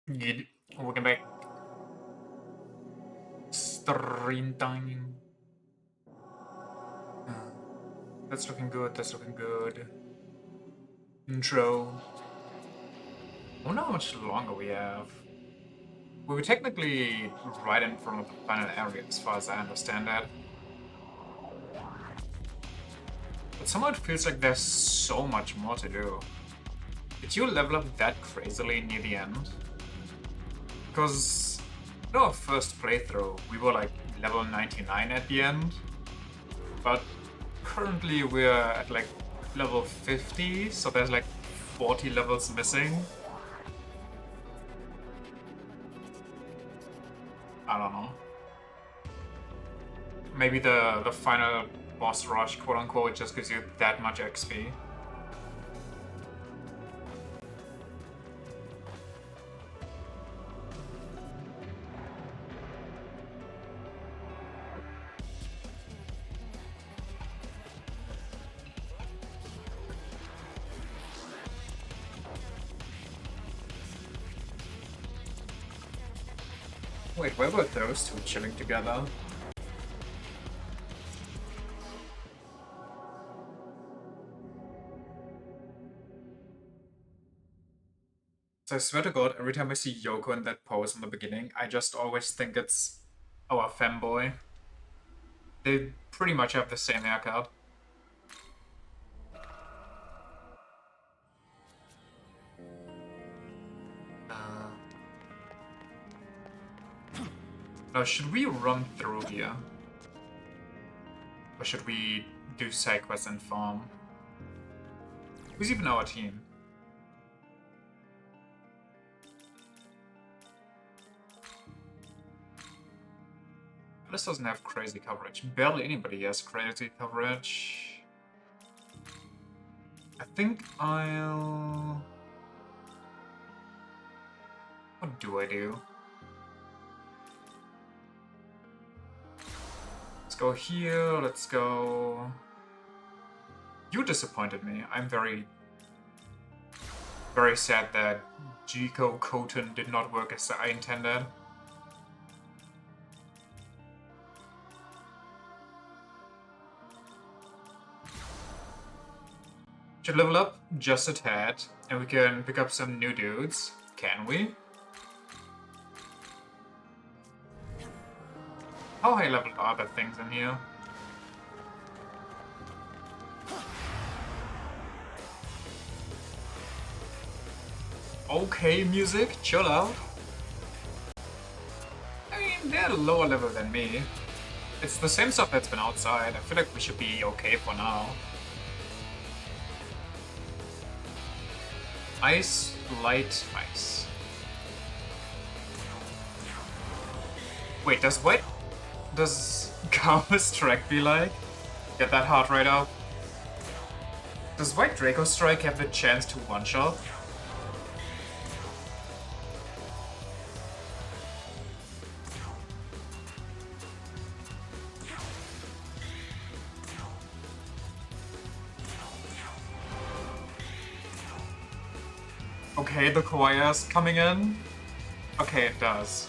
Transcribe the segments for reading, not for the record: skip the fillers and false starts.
Good. Welcome back. Stream time. That's looking good. That's looking good. Intro. I wonder how much longer we have. We were technically right in front of the final area, as far as I understand that. But somehow it feels like there's so much more to do. Did you level up that crazily near the end? Because in our first playthrough, we were like level 99 at the end. But currently we're at like level 50, so there's like 40 levels missing. I don't know. Maybe the final boss rush, quote unquote, just gives you that much XP. Wait, where were those two chilling together? So I swear to God, every time I see Yoko in that pose in the beginning, I just always think it's our femboy. They pretty much have the same haircut. Now, should we run through here? Or should we do side quests and farm? Who's even our team? This doesn't have crazy coverage. Barely anybody has crazy coverage. I think I'll... What do I do? Let's go here, let's go... You disappointed me. I'm very sad that Jiko Koten did not work as I intended. Should level up just a tad, and we can pick up some new dudes. Can we? How high level are the things in here? Okay, music, chill out. I mean, they're lower level than me. It's the same stuff that's been outside. I feel like we should be okay for now. Ice, light, ice. Wait, does Karma Strike be like? Get that heart rate up. Does White Draco Strike have the chance to one-shot? Okay, the Kawaii's coming in. Okay, it does.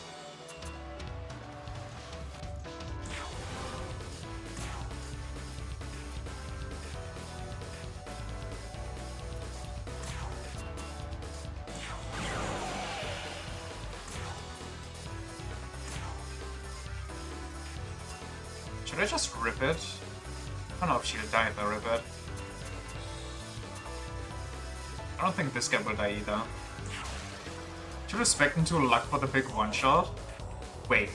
Should I just rip it? I don't know if she'll die if I rip it. I don't think this guy will die either. Should we spec into luck for the big one-shot? Wait.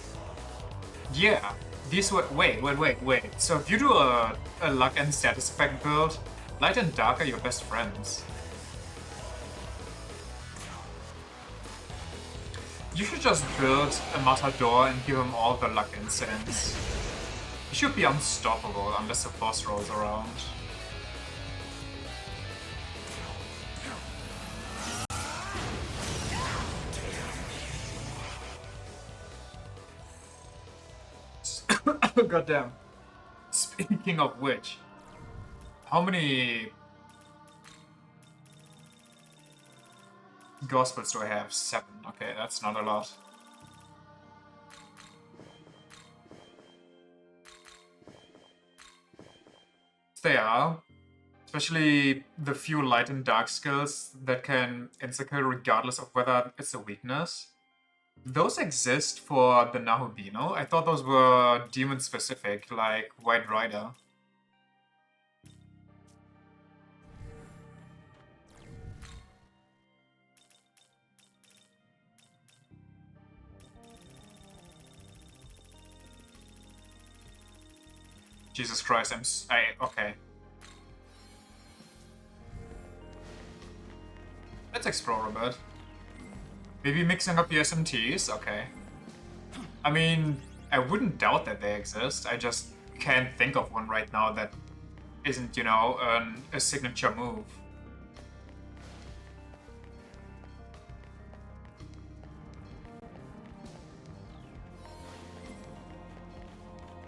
Yeah. These were... Wait. So if you do a luck and status effect build, light and dark are your best friends. You should just build a Matador and give him all the luck incense. He should be unstoppable unless the boss rolls around. Goddamn. Speaking of which, how many Gospels do I have? 7. Okay, that's not a lot. They are. Especially the few light and dark skills that can encircle regardless of whether it's a weakness. Those exist for the Nahubino. I thought those were demon specific, like White Rider. Jesus Christ, okay. Let's explore a bit. Maybe mixing up the SMTs? Okay. I mean, I wouldn't doubt that they exist. I just can't think of one right now that isn't, you know, a signature move.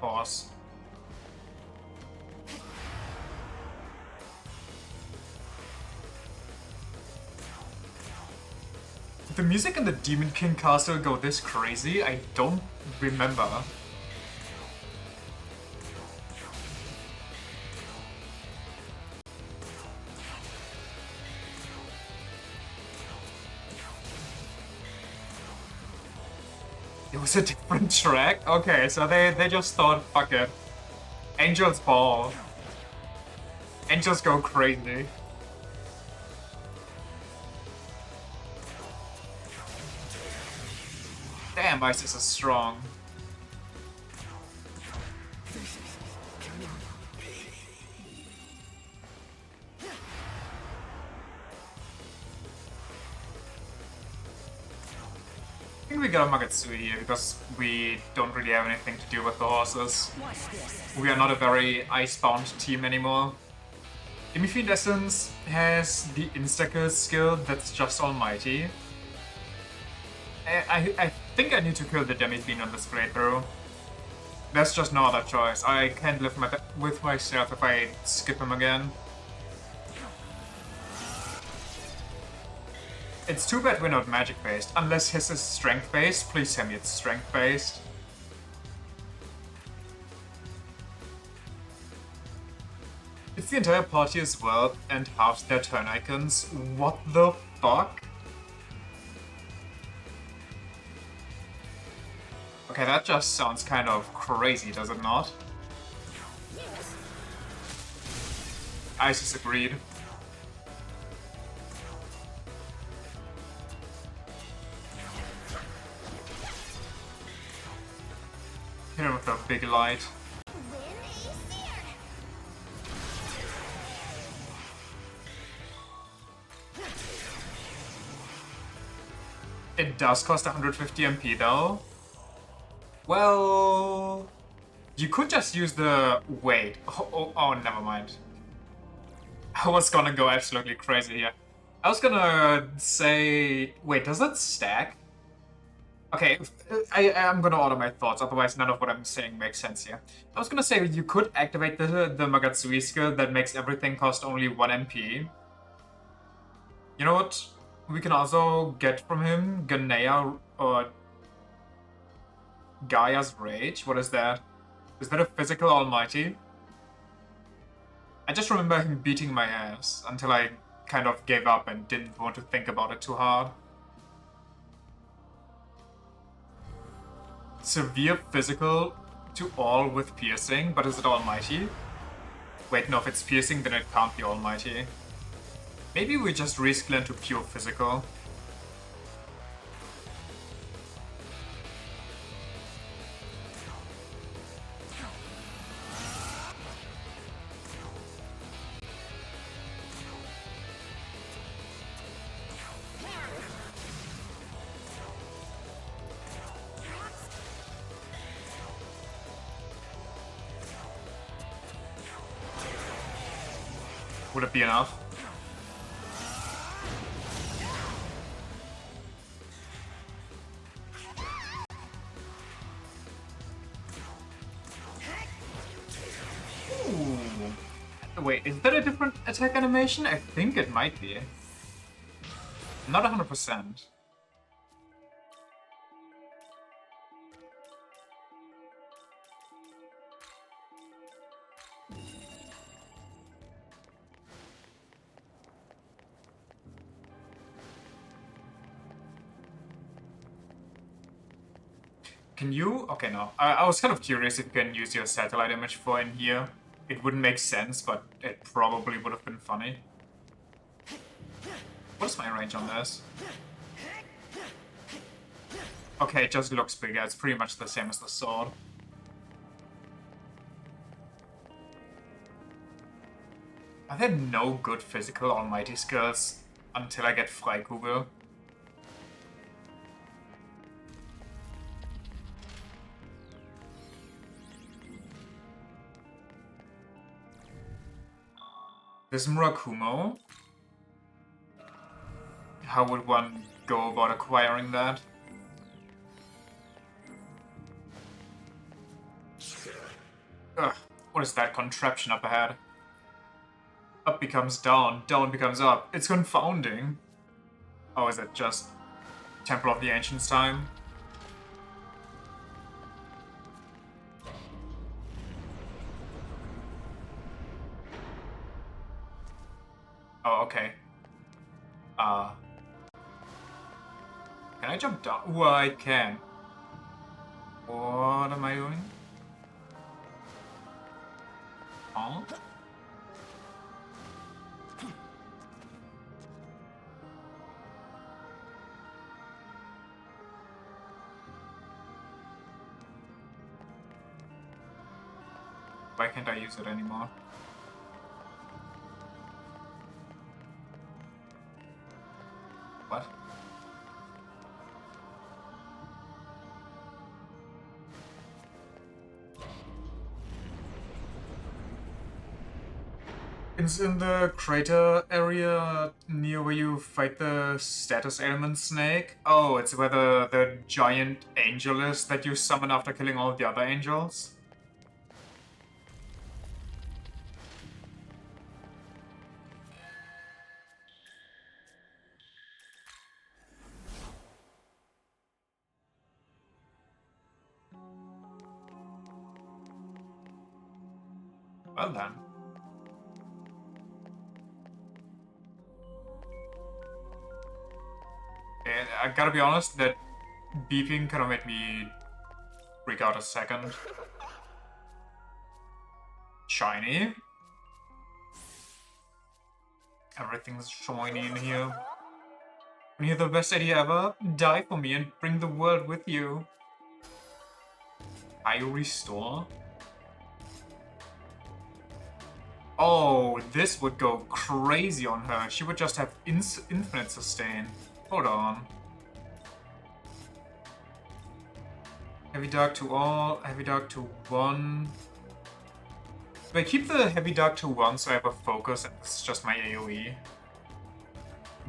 Pause. Did the music in the Demon King Castle go this crazy? I don't remember. It was a different track? Okay, so they just thought, fuck it. Angels ball. Angels go crazy. Damn, Isis is strong. I think we got a Magatsuhi here because we don't really have anything to do with the horses. We are not a very ice-bound team anymore. Demi-Fiend Essence has the insta-kill skill that's just almighty. I think I need to kill the Demi-Fiend on this playthrough. There's just no other choice. I can't live with myself if I skip him again. It's too bad we're not magic-based. Unless his is strength-based. Please tell me it's strength-based. It's the entire party as well, and half their turn icons. What the fuck? Okay, that just sounds kind of crazy, does it not? Isis agreed. Hit him with a big light. It does cost 150 MP though. Well, you could just use the... Wait. Oh, never mind. I was gonna go absolutely crazy here. I was gonna say... Wait, does that stack? Okay, I'm gonna order my thoughts, otherwise none of what I'm saying makes sense here. I was gonna say you could activate the Magatsuhi skill that makes everything cost only 1 MP. You know what? We can also get from him Ganea or Gaia's Rage. What is that? Is that a physical almighty? I just remember him beating my ass until I kind of gave up and didn't want to think about it too hard. Severe physical to all with piercing, but is it almighty? Wait, no, if it's piercing then it can't be almighty. Maybe we just reskill into pure physical. Would it be enough? Ooh. Wait, is that a different attack animation? I think it might be. Not 100%. Can you? Okay, no. I was kind of curious if you can use your satellite image for in here. It wouldn't make sense, but it probably would have been funny. What's my range on this? Okay, it just looks bigger. It's pretty much the same as the sword. Are there no good physical almighty skills until I get Freikugel? This Murakumo? How would one go about acquiring that? Ugh, what is that contraption up ahead? Up becomes down, down becomes up. It's confounding. Oh, is it just Temple of the Ancients time? Oh, okay. Can I jump down? Ooh, I can. What am I doing? Huh? Why can't I use it anymore? What? It's in the crater area near where you fight the status ailment snake. Oh, it's where the giant angel is that you summon after killing all the other angels. Well then. And I gotta be honest, that beeping kind of made me freak out a second. Shiny. Everything's shiny in here. When you're the best idea ever, die for me and bring the world with you. I restore? Oh, this would go crazy on her. She would just have infinite sustain. Hold on. Heavy Dark to all, Heavy Dark to 1. Do I keep the Heavy Dark to 1 so I have a focus and it's just my AoE?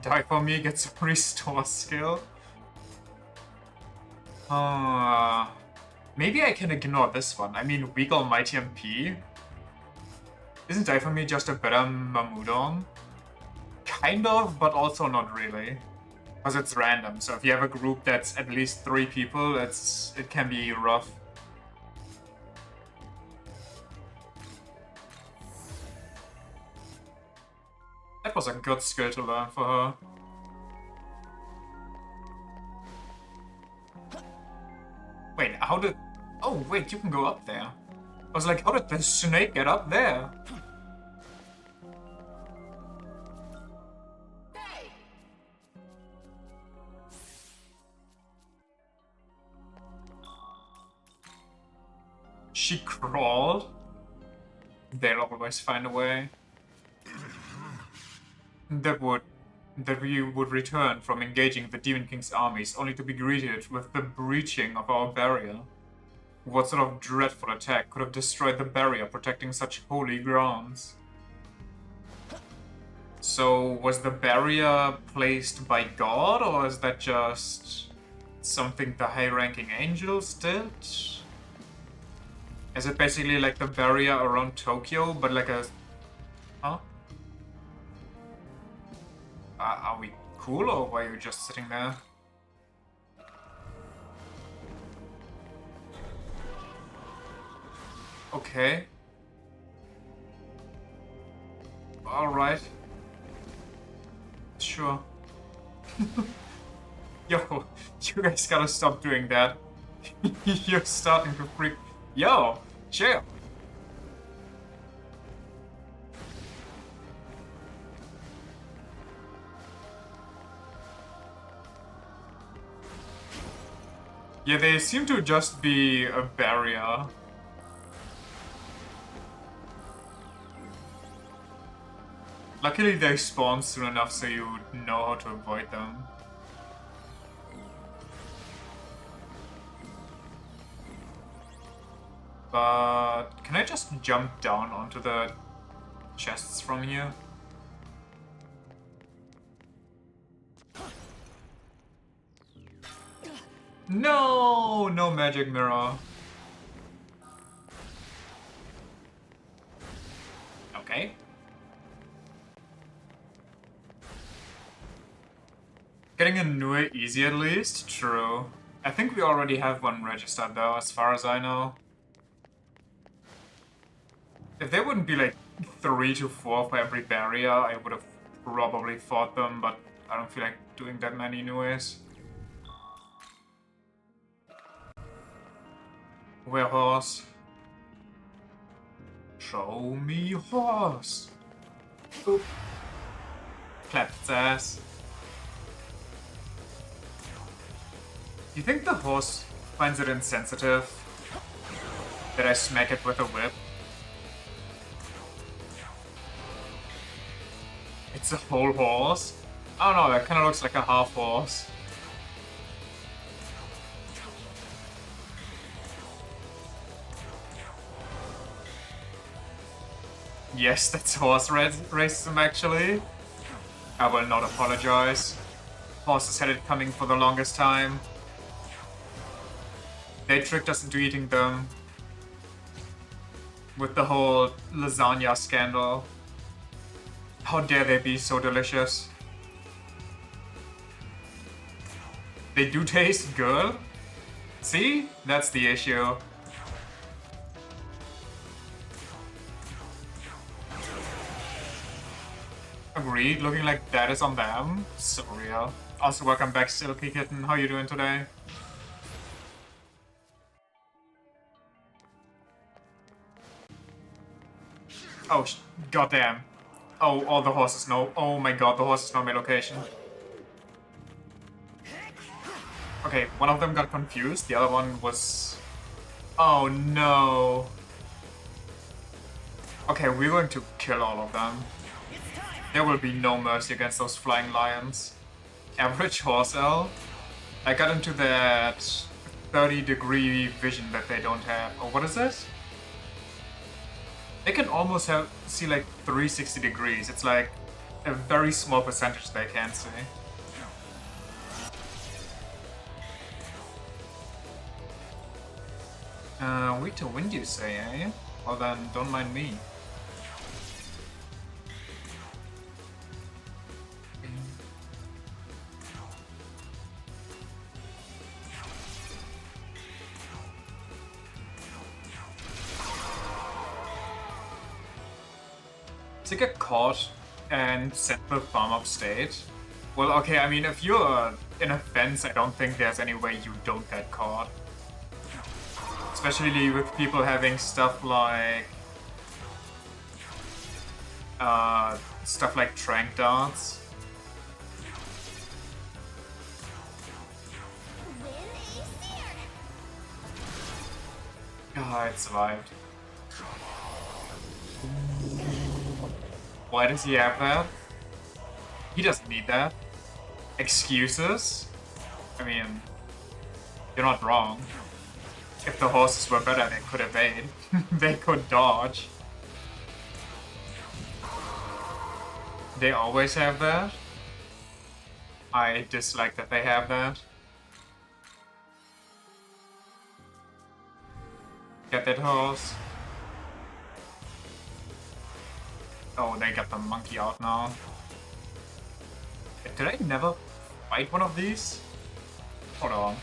Die for me gets a restore skill. Maybe I can ignore this one. I mean, weak almighty MP. Isn't Die for me just a better Mamudon? Kind of, but also not really. Because it's random, so if you have a group that's at least 3 people, it can be rough. That was a good skill to learn for her. Wait, how did... Oh, wait, you can go up there. I was like, how did the snake get up there? She crawled? They'll always find a way. That we would return from engaging the Demon King's armies only to be greeted with the breaching of our barrier. What sort of dreadful attack could have destroyed the barrier protecting such holy grounds? So, was the barrier placed by God, or is that just something the high-ranking angels did? Is it basically like the barrier around Tokyo, but like a... Huh? Are we cool, or were you just sitting there? Okay. Alright. Sure. Yo, you guys gotta stop doing that. You're starting to freak. Yo, chill. Yeah, they seem to just be a barrier. Luckily they spawn soon enough so you know how to avoid them. But can I just jump down onto the chests from here? No! No magic mirror. Okay. Getting a Nue easy at least? True. I think we already have one registered though, as far as I know. If there wouldn't be like 3 to 4 for every barrier, I would have probably fought them, but I don't feel like doing that many Nues. Where horse? Show me horse! Oop. Clapped its ass. Do you think the horse finds it insensitive that I smack it with a whip? It's a whole horse? I don't know, that kind of looks like a half horse. Yes, that's horse racism actually. I will not apologize. Horses had it coming for the longest time. They tricked us into eating them. With the whole lasagna scandal. How dare they be so delicious? They do taste good? See? That's the issue. Agreed, looking like that is on them. So real. Also, welcome back, Silky Kitten. How you doing today? Oh, goddamn. Oh, all the horses know. Oh my god, the horses know my location. Okay, one of them got confused, the other one was... Oh no. Okay, we're going to kill all of them. There will be no mercy against those flying lions. Average horse L. I got into that 30-degree vision that they don't have. Oh, what is this? They can almost see like 360 degrees. It's like a very small percentage they can see. Weak to wind, you say, eh? Well then, don't mind me. To get caught and sent to the farm-up state? Well, okay, I mean, if you're in a fence, I don't think there's any way you don't get caught. Especially with people having stuff like... trank darts. Ah, it survived. Why does he have that? He doesn't need that. Excuses? I mean, you're not wrong. If the horses were better, they could evade. They could dodge. They always have that. I dislike that they have that. Get that horse. Oh, they got the monkey out now. It Did I never fight one of these? Hold on.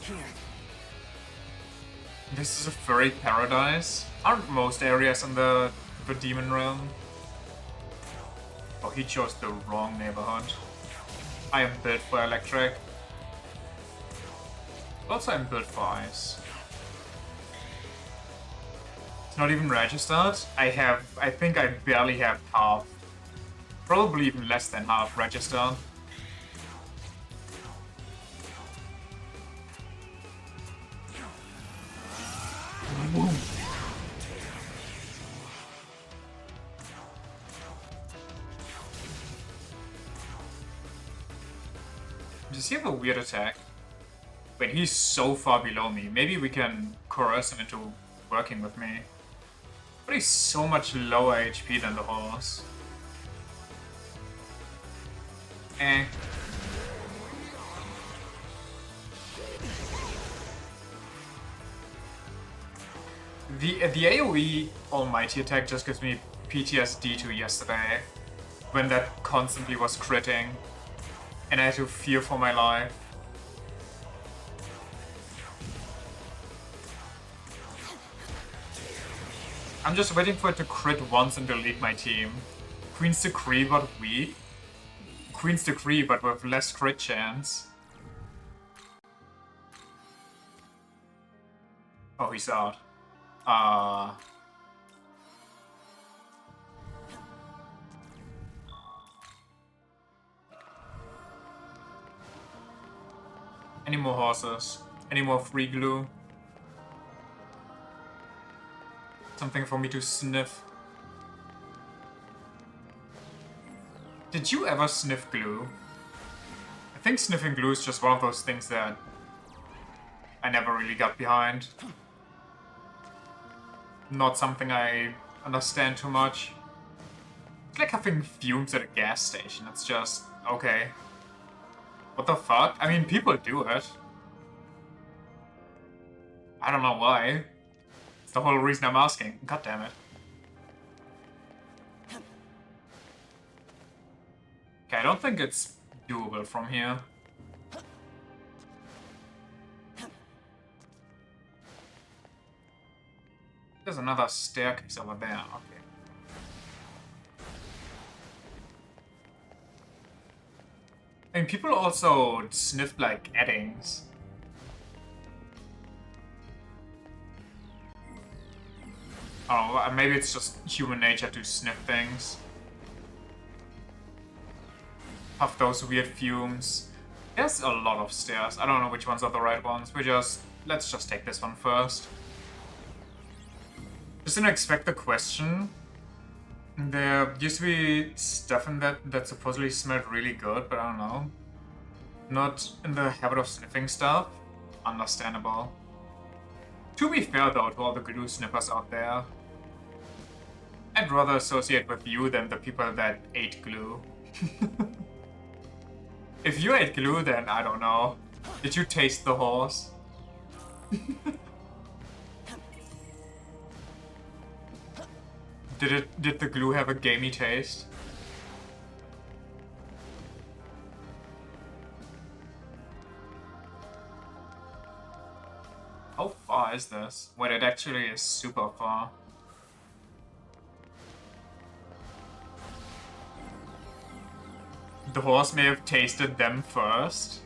Here. This is a furry paradise. Aren't most areas in the demon realm? Oh, he chose the wrong neighborhood. I am built for electric. Also, I'm built for ice. It's not even registered. I think I barely have half. Probably even less than half registered. Does he have a weird attack? Wait, he's so far below me. Maybe we can coerce him into working with me. But he's so much lower HP than the horse. Eh. The AoE Almighty attack just gives me PTSD to yesterday, when that constantly was critting, and I had to fear for my life. I'm just waiting for it to crit once and delete my team. Queen's Decree but weak. Queen's Decree but with less crit chance. Oh, he's out. Any more horses? Any more free glue? Something for me to sniff. Did you ever sniff glue? I think sniffing glue is just one of those things that I never really got behind. Not something I understand too much. It's like having fumes at a gas station. It's just, okay. What the fuck? I mean, people do it. I don't know why. It's the whole reason I'm asking. God damn it. Okay, I don't think it's doable from here. There's another staircase over there. Okay. I mean, people also sniff like eddings. Oh, maybe it's just human nature to sniff things. Puff those weird fumes. There's a lot of stairs. I don't know which ones are the right ones. Let's just take this one first. Just didn't expect the question. There used to be stuff in that supposedly smelled really good, but I don't know. Not in the habit of sniffing stuff. Understandable. To be fair though, to all the glue sniffers out there, I'd rather associate with you than the people that ate glue. If you ate glue, then I don't know. Did you taste the horse? Did the glue have a gamey taste? How far is this? Wait, it actually is super far. The horse may have tasted them first.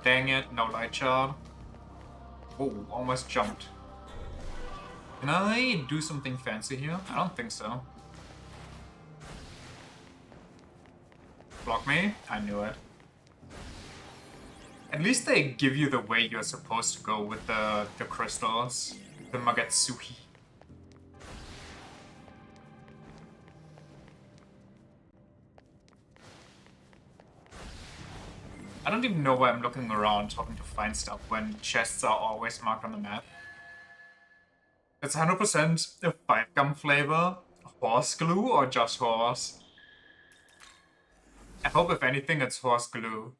Dang it, no light shard. Oh, almost jumped. Can I do something fancy here? I don't think so. Block me? I knew it. At least they give you the way you're supposed to go with the crystals. The Magatsuki. I don't even know why I'm looking around hoping to find stuff when chests are always marked on the map. It's 100% a 5-gum flavor, horse glue, or just horse? I hope if anything it's horse glue.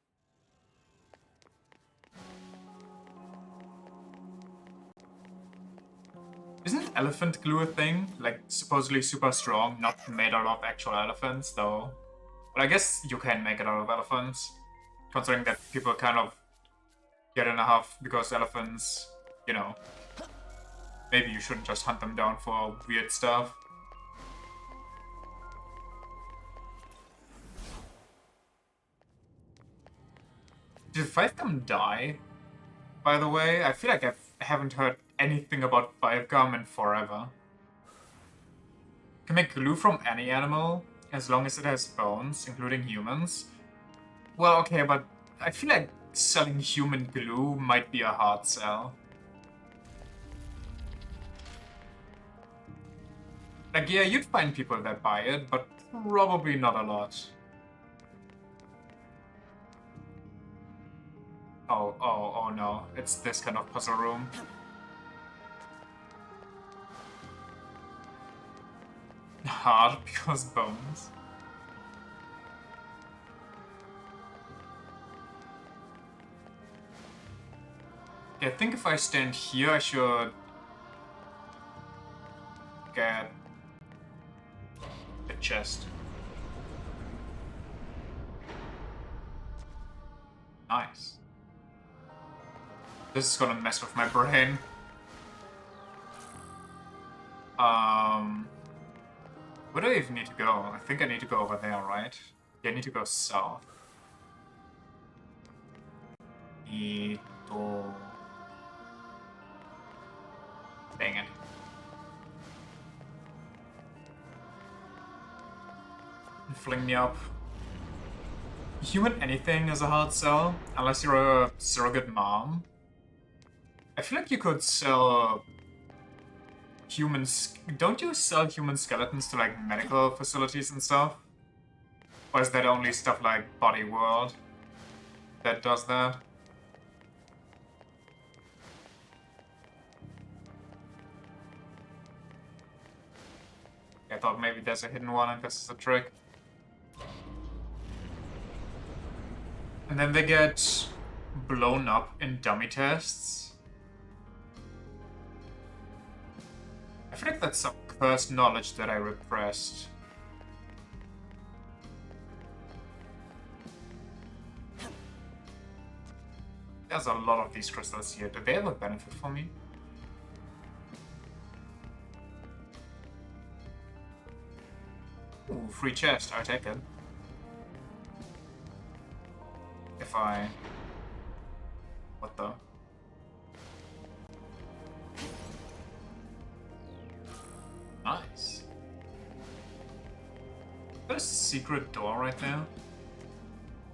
elephant glue a thing? Like, supposedly super strong, not made out of actual elephants, though. But I guess you can make it out of elephants, considering that people kind of get in a huff because elephants, you know, maybe you shouldn't just hunt them down for weird stuff. Did 5-gum die? By the way, I feel like I haven't heard anything about 5-gum in forever. Can make glue from any animal, as long as it has bones, including humans. Well, okay, but I feel like selling human glue might be a hard sell. Like, yeah, you'd find people that buy it, but probably not a lot. Oh no. It's this kind of puzzle room. Hard because bones. Okay, I think if I stand here, I should get the chest. Nice. This is gonna mess with my brain. Where do I even need to go? I think I need to go over there, right? Yeah, I need to go south. Dang it. Fling me up. Human anything is a hard sell, unless you're a surrogate mom. I feel like you could sell humans. Don't you sell human skeletons to like medical facilities and stuff? Or is that only stuff like Body World that does that? I thought maybe there's a hidden one and this is a trick. And then they get blown up in dummy tests. I feel like that's some cursed knowledge that I repressed. There's a lot of these crystals here. Do they have a benefit for me? Ooh, free chest. I'll take it. If I... What the... Nice. There's a secret door right there.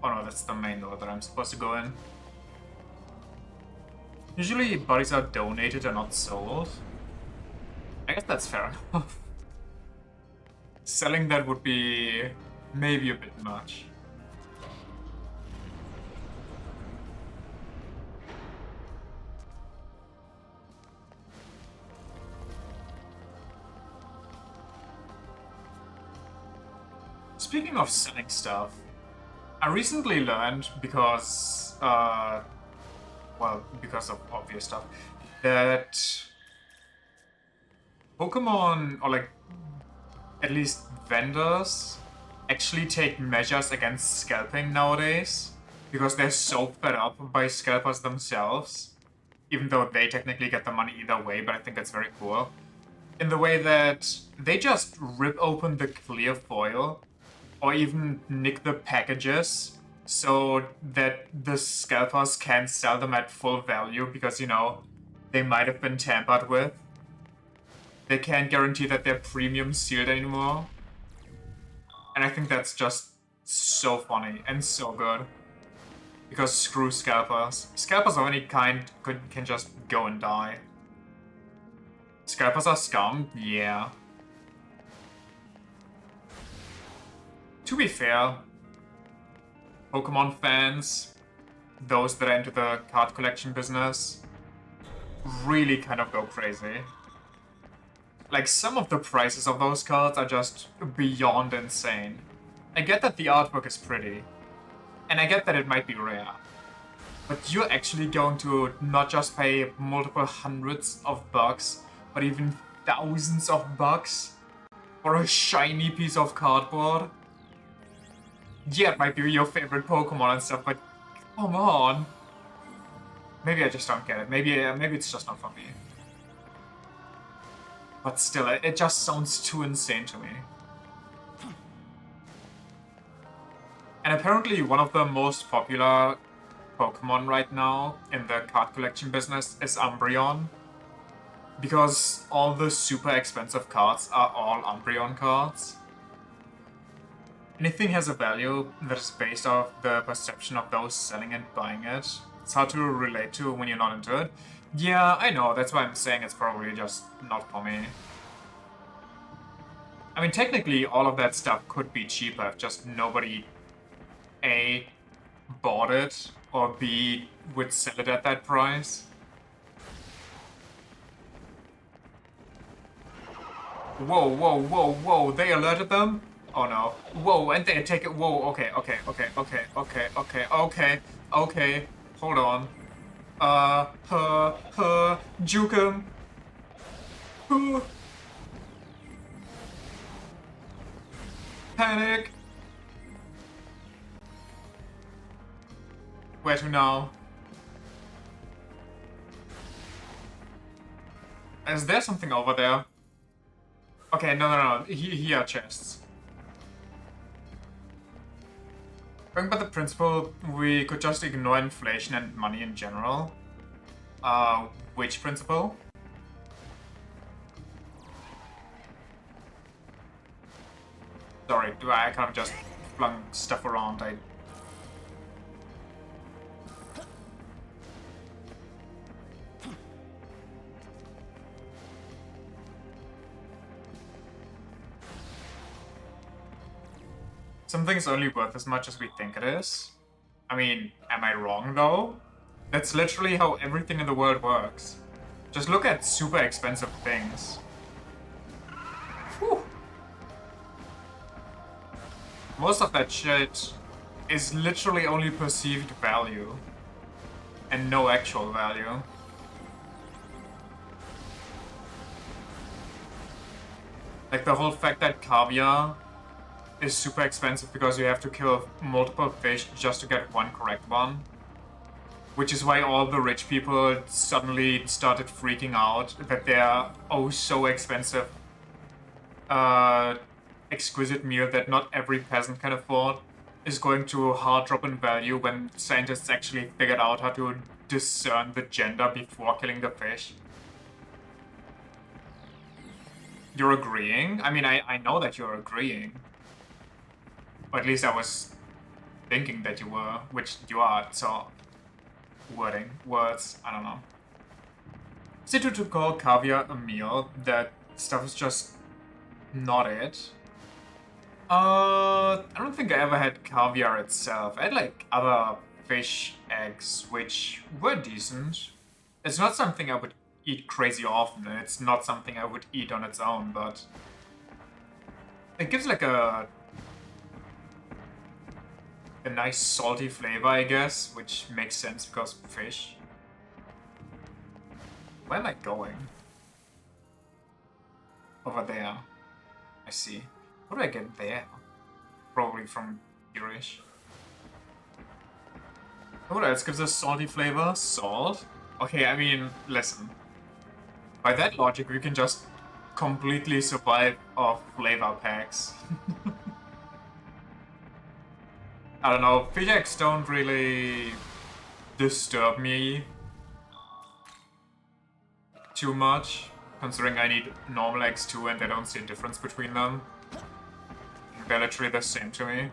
Oh no, that's the main door that I'm supposed to go in. Usually bodies are donated and not sold. I guess that's fair enough. Selling that would be maybe a bit much. Speaking of selling stuff, I recently learned because, well, because of obvious stuff, that Pokemon, or like, at least vendors, actually take measures against scalping nowadays, because they're so fed up by scalpers themselves, even though they technically get the money either way, but I think it's very cool. In the way that they just rip open the clear foil, or even nick the packages, so that the scalpers can't sell them at full value because, you know, they might have been tampered with. They can't guarantee that they're premium sealed anymore. And I think that's just so funny and so good. Because screw scalpers. Scalpers of any kind can just go and die. Scalpers are scum? Yeah. To be fair, Pokemon fans, those that are into the card collection business, really kind of go crazy. Like, some of the prices of those cards are just beyond insane. I get that the artwork is pretty, and I get that it might be rare, but you're actually going to not just pay multiple hundreds of bucks, but even thousands of bucks for a shiny piece of cardboard. Yeah, it might be your favorite Pokemon and stuff, but come on. Maybe I just don't get it. Maybe it's just not for me. But still, it just sounds too insane to me. And apparently one of the most popular Pokemon right now in the card collection business is Umbreon. Because all the super expensive cards are all Umbreon cards. Anything has a value that is based off the perception of those selling and buying it. It's hard to relate to when you're not into it. Yeah, I know, that's why I'm saying it's probably just not for me. I mean, technically, all of that stuff could be cheaper if just nobody A, bought it, or B, would sell it at that price. Whoa, whoa, whoa, whoa, they alerted them? Oh no. Whoa, and they take it. Whoa, okay, okay, okay, okay, okay, okay, okay, okay. Hold on. Juke him. Panic. Where to now? Is there something over there? Okay, no. Here are chests. Going by the principle, we could just ignore inflation and money in general. Which principle? Sorry, I kind of just flung stuff around. Something's only worth as much as we think it is. I mean, am I wrong though? That's literally how everything in the world works. Just look at super expensive things. Whew. Most of that shit is literally only perceived value and no actual value. Like the whole fact that caviar is super expensive because you have to kill multiple fish just to get one correct one. Which is why all the rich people suddenly started freaking out that their oh so expensive exquisite meal that not every peasant can afford is going to hard drop in value when scientists actually figured out how to discern the gender before killing the fish. You're agreeing? I mean, I know that you're agreeing. Or at least I was thinking that you were, which you are, so... words, I don't know. Is it to call caviar a meal? That stuff is just not it. I don't think I ever had caviar itself. I had like other fish eggs, which were decent. It's not something I would eat crazy often, and it's not something I would eat on its own, but... it gives like a nice salty flavor, I guess, which makes sense because fish. Where am I going? Over there. I see. How do I get there? Probably from here-ish. What else gives us salty flavor? Salt? Okay, I mean, listen. By that logic, we can just completely survive off flavor packs. I don't know, fish eggs don't really disturb me too much, considering I need normal eggs too and I don't see a difference between them. They're literally the same to me.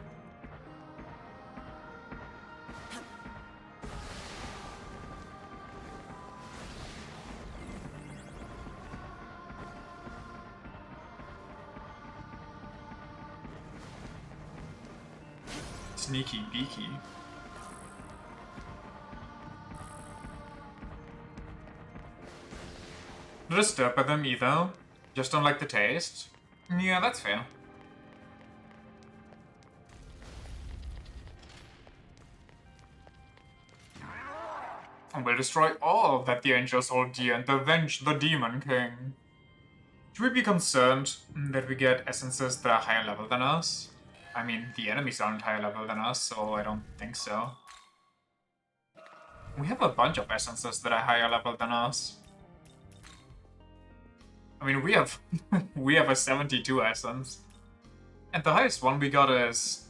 Sneaky beaky. Not disturbed by them either. Just don't like the taste. Yeah, that's fair. And we'll destroy all that the angels hold dear and avenge the Demon King. Should we be concerned that we get essences that are higher level than us? I mean, the enemies aren't higher level than us, so I don't think so. We have a bunch of essences that are higher level than us. I mean, we have we have a 72 essence. And the highest one we got is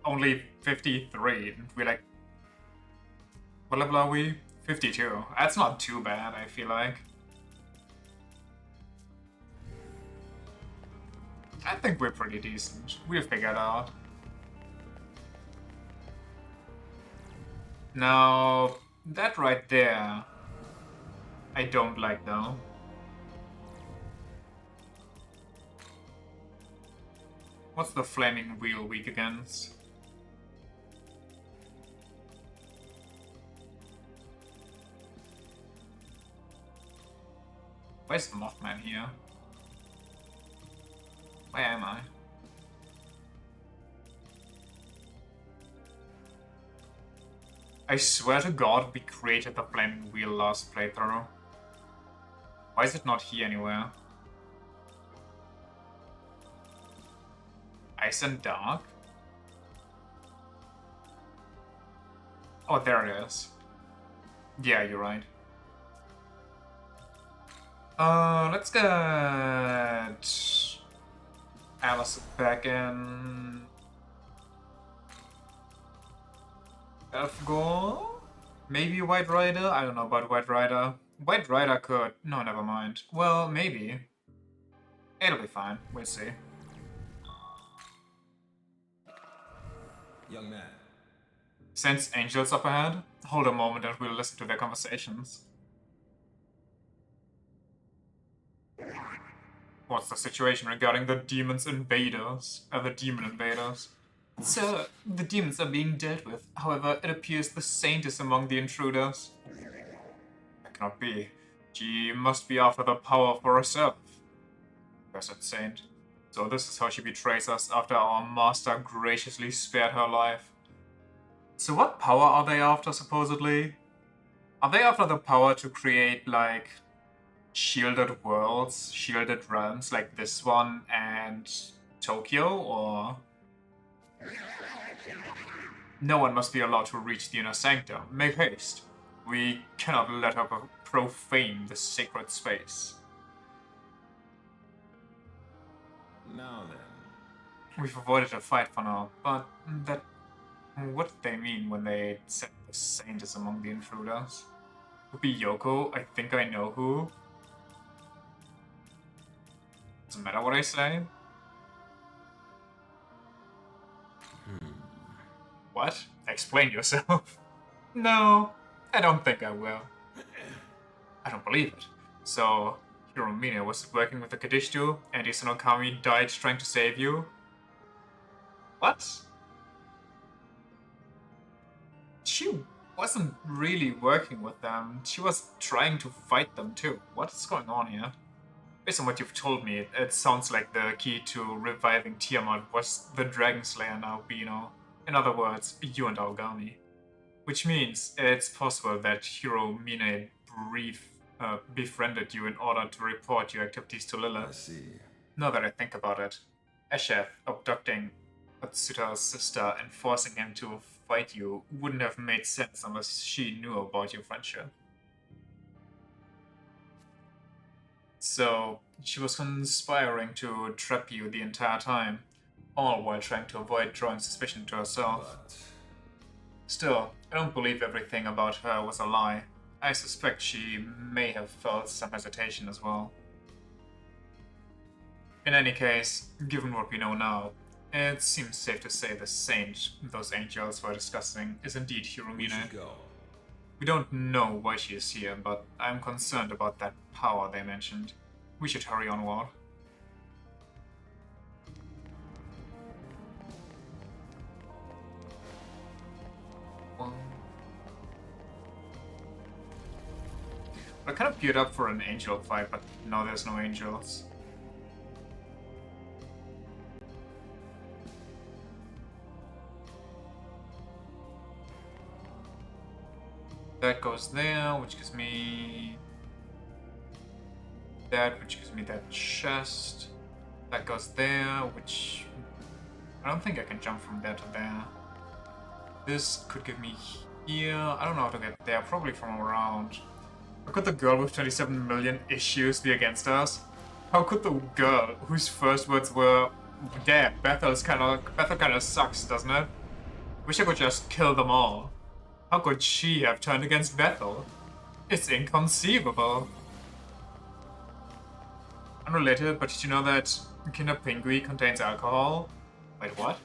only 53. We're like, what level are we? 52. That's not too bad, I feel like. I think we're pretty decent. We've figured out. Now, that right there, I don't like though. What's the flaming wheel weak against? Where's the Mothman here? Where am I? I swear to God we created the flaming wheel last playthrough. Why is it not here anywhere? Ice and Dark? Oh, there it is. Yeah, you're right. Let's get Alice back in. Elfgore? Maybe White Rider? I don't know about White Rider. White Rider could. No, never mind. Well, maybe. It'll be fine. We'll see. Young man. Sense angels up ahead? Hold a moment and we'll listen to their conversations. What's the situation regarding the demons invaders? The demon invaders? Sir, the demons are being dealt with. However, it appears the saint is among the intruders. That cannot be. She must be after the power for herself. Cursed saint. So this is how she betrays us after our master graciously spared her life. So what power are they after, supposedly? Are they after the power to create, like, shielded worlds, shielded realms like this one and Tokyo, or... No one must be allowed to reach the inner sanctum. Make haste. We cannot let her profane the sacred space. Now then. We've avoided a fight for now, but that... What did they mean when they said the saint is among the intruders? Could be Yoko, I think I know who. Doesn't matter what I say. What? Explain yourself. No, I don't think I will. I don't believe it. So, Hiromine was working with the Kadishtu, and Isanokami died trying to save you? What? She wasn't really working with them. She was trying to fight them too. What is going on here? Based on what you've told me, it sounds like the key to reviving Tiamat was the Dragon Slayer now, Bino. In other words, you and Aogami. Which means it's possible that Hiromine befriended you in order to report your activities to Lilith. I see. Now that I think about it, Esheth abducting Atsuta's sister and forcing him to fight you wouldn't have made sense unless she knew about your friendship. So, she was conspiring to trap you the entire time, all while trying to avoid drawing suspicion to herself. But Still, I don't believe everything about her was a lie. I suspect she may have felt some hesitation as well. In any case, given what we know now, it seems safe to say the saint those angels were discussing is indeed we Hiromine. should go. We don't know why she is here, but I'm concerned about that power they mentioned. We should hurry onward. I kind of geared up for an angel fight, but now there's no angels. That goes there, which gives me that, which gives me that chest. That goes there, which I don't think I can jump from there to there. This could give me here. I don't know how to get there, probably from around. How could the girl with 27 million issues be against us? How could the girl whose first words were, "Damn, Bethel kind of sucks, doesn't it? Wish I could just kill them all." How could she have turned against Bethel? It's inconceivable. Unrelated, but did you know that Kinder Pingui contains alcohol? Wait, what?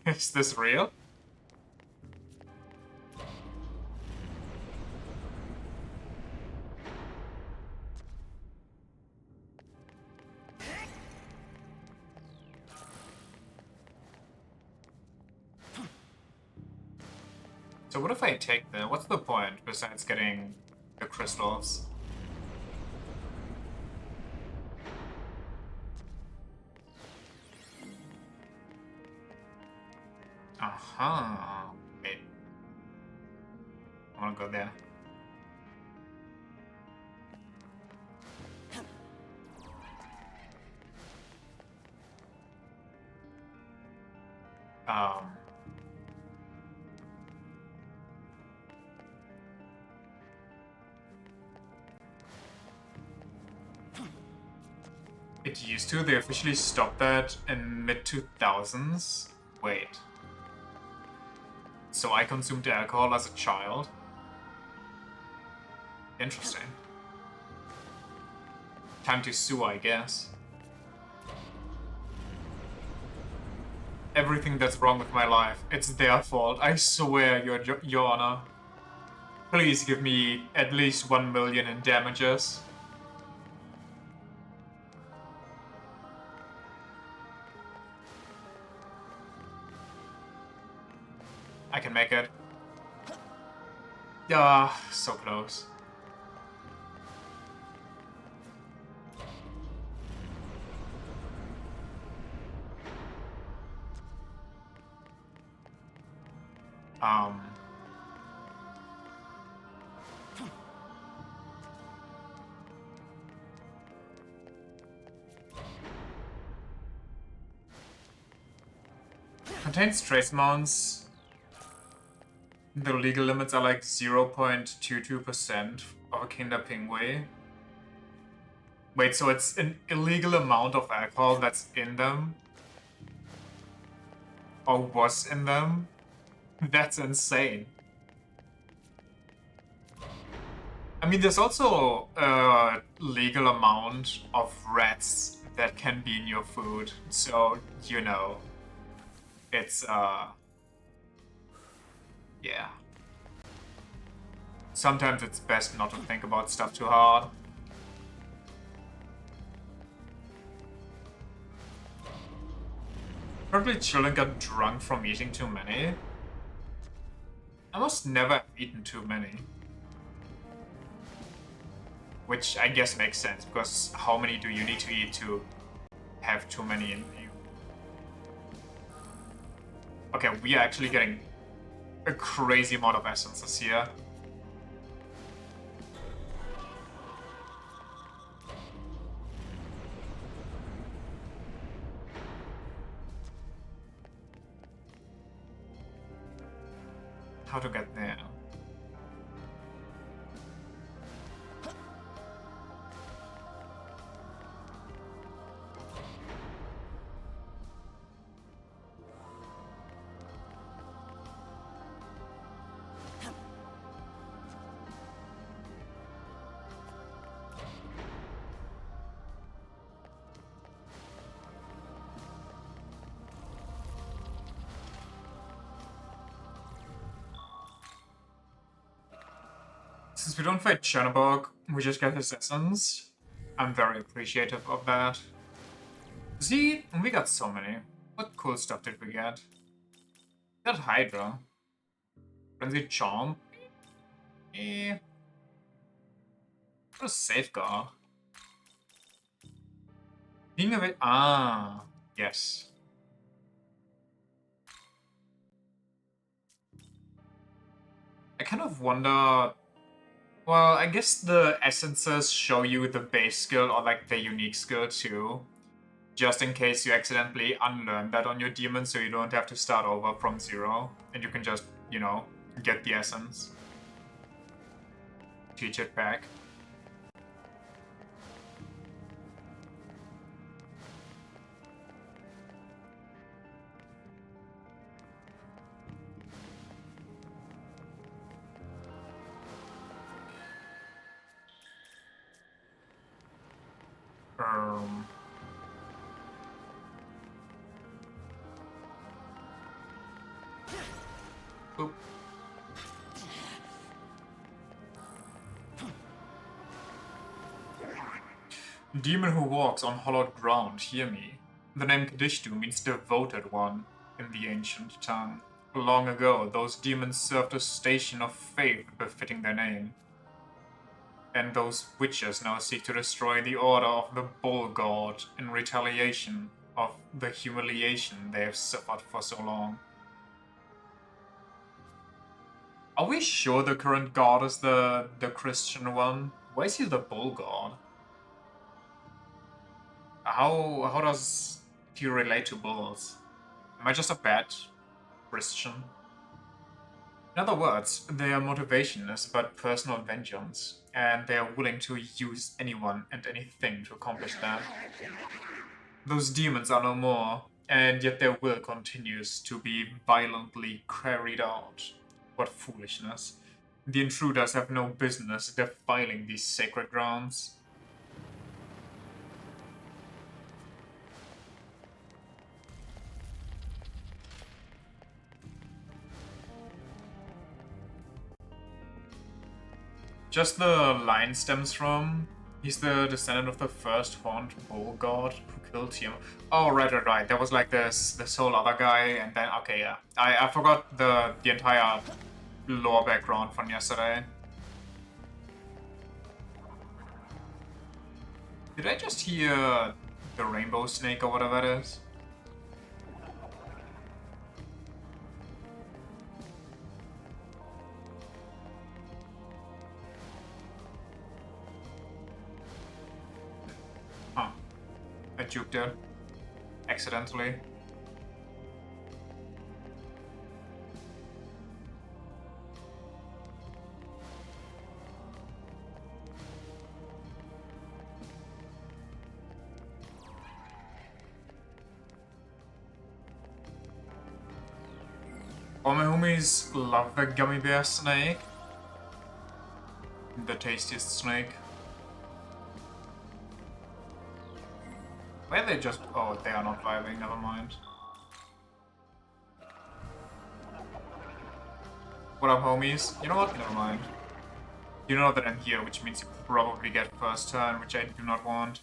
Is this real? So what if I take the... What's the point besides getting the crystals? Uh-huh. Wait. I wanna go there. Um... It used to. They officially stopped that in mid-2000s. Wait. So I consumed alcohol as a child? Interesting. Time to sue, I guess. Everything that's wrong with my life, it's their fault. I swear, Your Honor. Please give me at least 1 million in damages. I can make it. Ah, so close. Contains trace amounts. The legal limits are like 0.22% of a Kinder Pingui. Wait, so it's an illegal amount of alcohol that's in them? Or was in them? That's insane. I mean, there's also a legal amount of rats that can be in your food, so, you know, it's, yeah. Sometimes it's best not to think about stuff too hard. Probably children got drunk from eating too many. I must never have eaten too many. Which I guess makes sense, because how many do you need to eat to have too many in you? Okay, we are actually getting a crazy amount of essences here. How to get there? Since we don't fight Chernobog, we just get his essence. I'm very appreciative of that. See, we got so many. What cool stuff did we get? We got Hydra. Frenzy Chomp. What a safeguard. Being a bit... Ah, yes. I kind of wonder Well, I guess the essences show you the base skill or like the unique skill too. Just in case you accidentally unlearn that on your demon so you don't have to start over from zero. And you can just, you know, get the essence. Teach it back. Um... Oop. Demon who walks on hollowed ground, hear me. The name Kadishtu means devoted one in the ancient tongue. Long ago, those demons served a station of faith befitting their name. And those witches now seek to destroy the order of the Bull God in retaliation of the humiliation they have suffered for so long. Are we sure the current god is the Christian one? Why is he the Bull God? How does he relate to bulls? Am I just a bad Christian? In other words, their motivation is about personal vengeance, and they are willing to use anyone and anything to accomplish that. Those demons are no more, and yet their will continues to be violently carried out. What foolishness. The intruders have no business defiling these sacred grounds. Just the line stems from. He's the descendant of the first horned bull god who killed him. Oh, right. There was like this whole other guy, and then okay, yeah. I forgot the entire lore background from yesterday. Did I just hear the rainbow snake or whatever it is? Huh. I juked it. Accidentally. All my homies love the gummy bear snake. The tastiest snake. Where they just... Oh, they are not vibing, never mind. What up, homies? You know what? Never mind. You know that I'm here, which means you probably get first turn, which I do not want.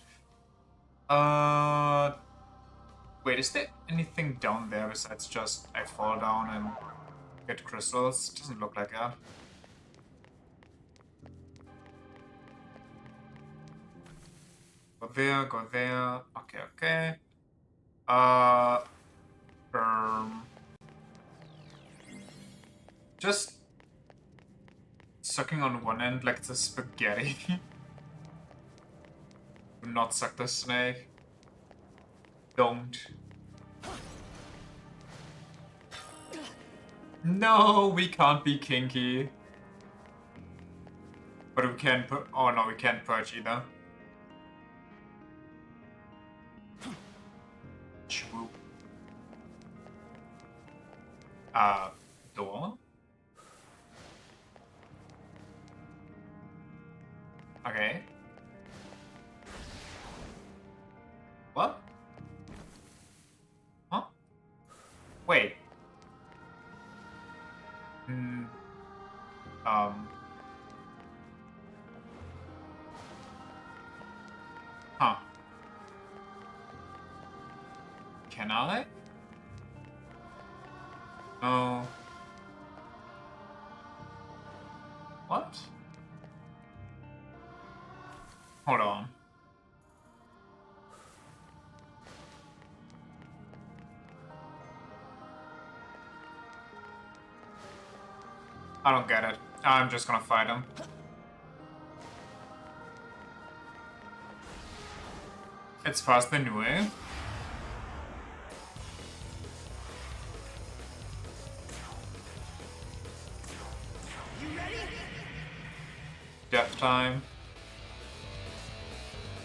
Wait, is there anything down there besides just I fall down and get crystals? Doesn't look like that. Go there, go there. Okay. Just sucking on one end like it's a spaghetti. Do not suck the snake. Don't. No, we can't be kinky. But we can put. Oh no, we can't purge either. Swoop. Door? Okay. What? Huh? Wait. Hmm. Huh. Can I? No. What? Hold on. I don't get it. I'm just gonna fight him. It's faster than Nue. Death time.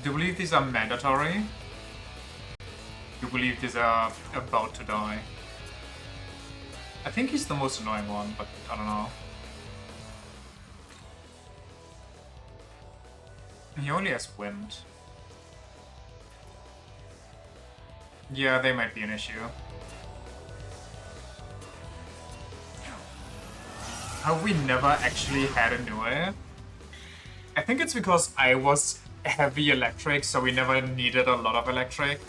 Do you believe these are mandatory? Do you believe these are about to die? I think he's the most annoying one, but I don't know. He only has wind. Yeah, they might be an issue. Have we never actually had a Nue? I think it's because I was heavy electric, so we never needed a lot of electric.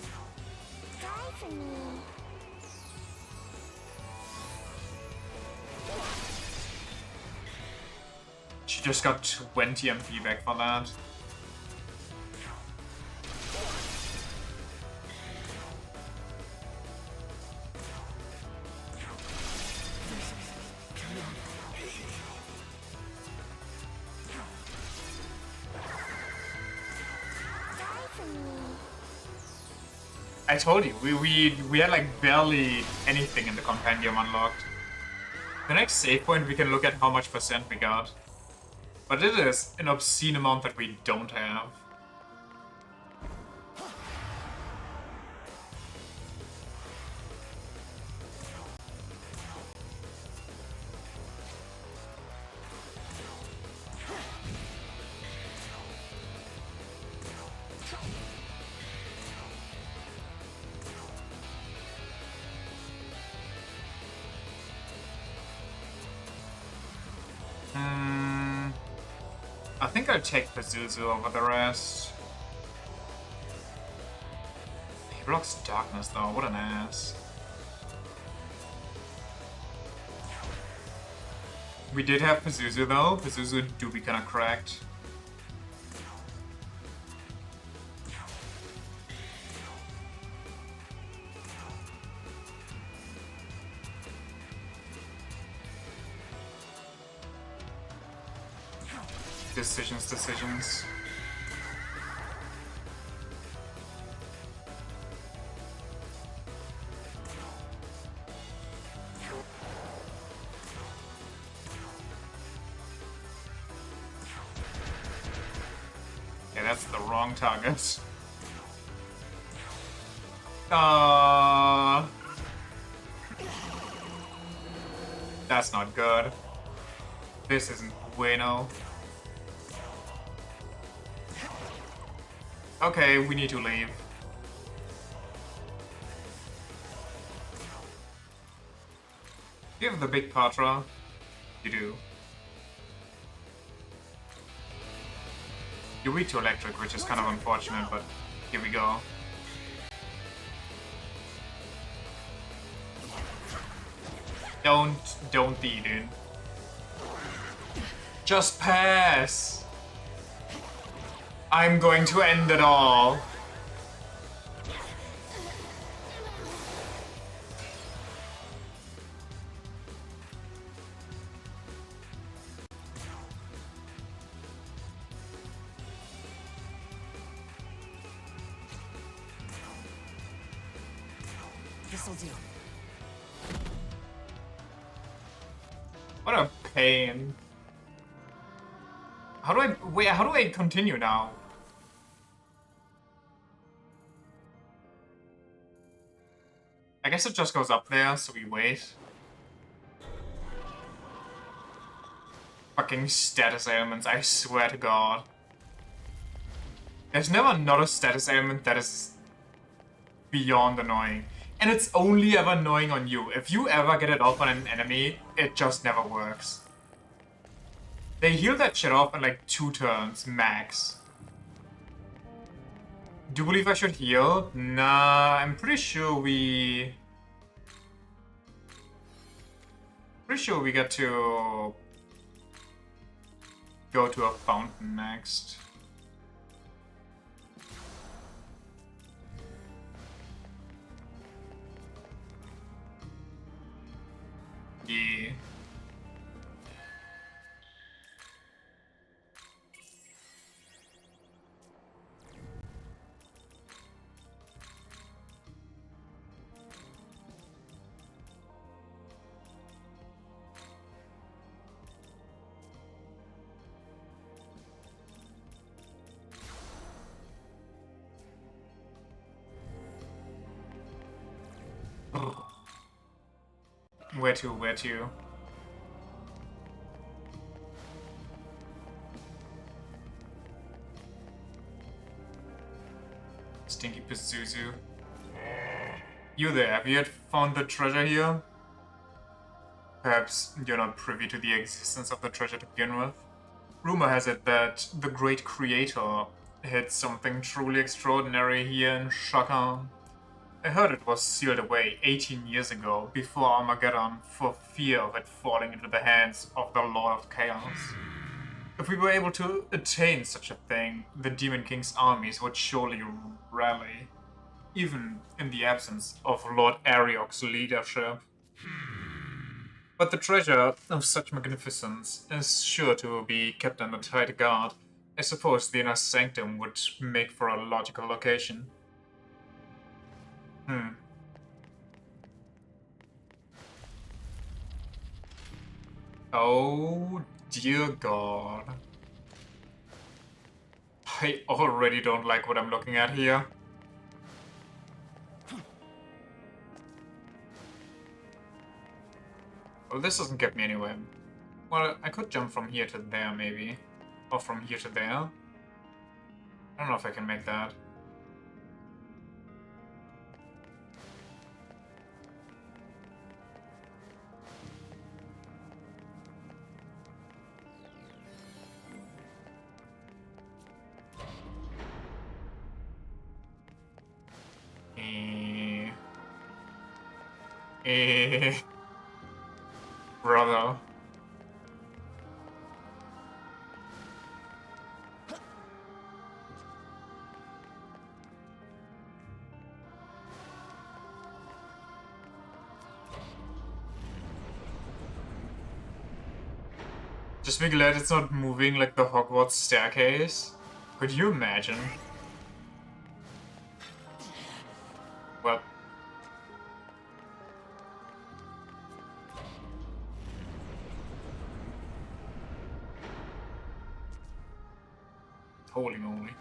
She just got 20 MP back for that. I told you, we had like barely anything in the compendium unlocked. The next save point we can look at how much percent we got. But it is an obscene amount that we don't have. I think I'll take Pazuzu over the rest. He blocks darkness though, what an ass. We did have Pazuzu though. Pazuzu do be kinda cracked. Decisions. Yeah, that's the wrong target. That's not good. This isn't bueno. Okay, we need to leave. You have the big Patra? You do. You're weak to electric, which is kind of unfortunate, but here we go. Don't eat it. Just pass! I'm going to end it all. This'll do. What a pain. How do I continue now? I guess it just goes up there, so we wait. Fucking status ailments, I swear to God. There's never not a status ailment that is beyond annoying. And it's only ever annoying on you. If you ever get it off on an enemy, it just never works. They heal that shit off in like 2 turns, max. Do you believe I should heal? Nah, I'm pretty sure we... Pretty sure we get to... go to a fountain next. Yeah. Where to? Where to? Stinky Pazuzu. You there, have you yet found the treasure here? Perhaps you're not privy to the existence of the treasure to begin with? Rumor has it that the great creator hid something truly extraordinary here in Shakan. I heard it was sealed away 18 years ago, before Armageddon, for fear of it falling into the hands of the Lord of Chaos. If we were able to attain such a thing, the Demon King's armies would surely rally, even in the absence of Lord Ariok's leadership. But the treasure of such magnificence is sure to be kept under tight guard. I suppose the inner sanctum would make for a logical location. Oh dear God. I already don't like what I'm looking at here. Well, this doesn't get me anywhere. Well, I could jump from here to there, maybe. Or from here to there. I don't know if I can make that. Brother. Just be glad it's not moving like the Hogwarts staircase. Could you imagine? Well. Holy moly.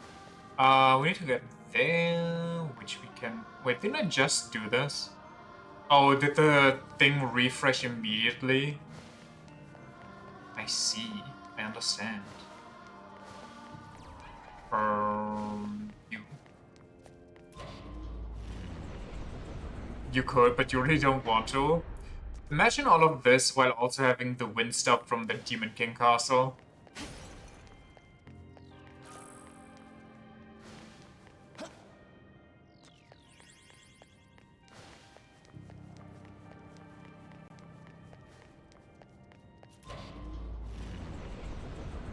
We need to get there, which we can... Wait, didn't I just do this? Oh, did the thing refresh immediately? I see. I understand. You. You could, but you really don't want to. Imagine all of this while also having the wind stop from the Demon King castle.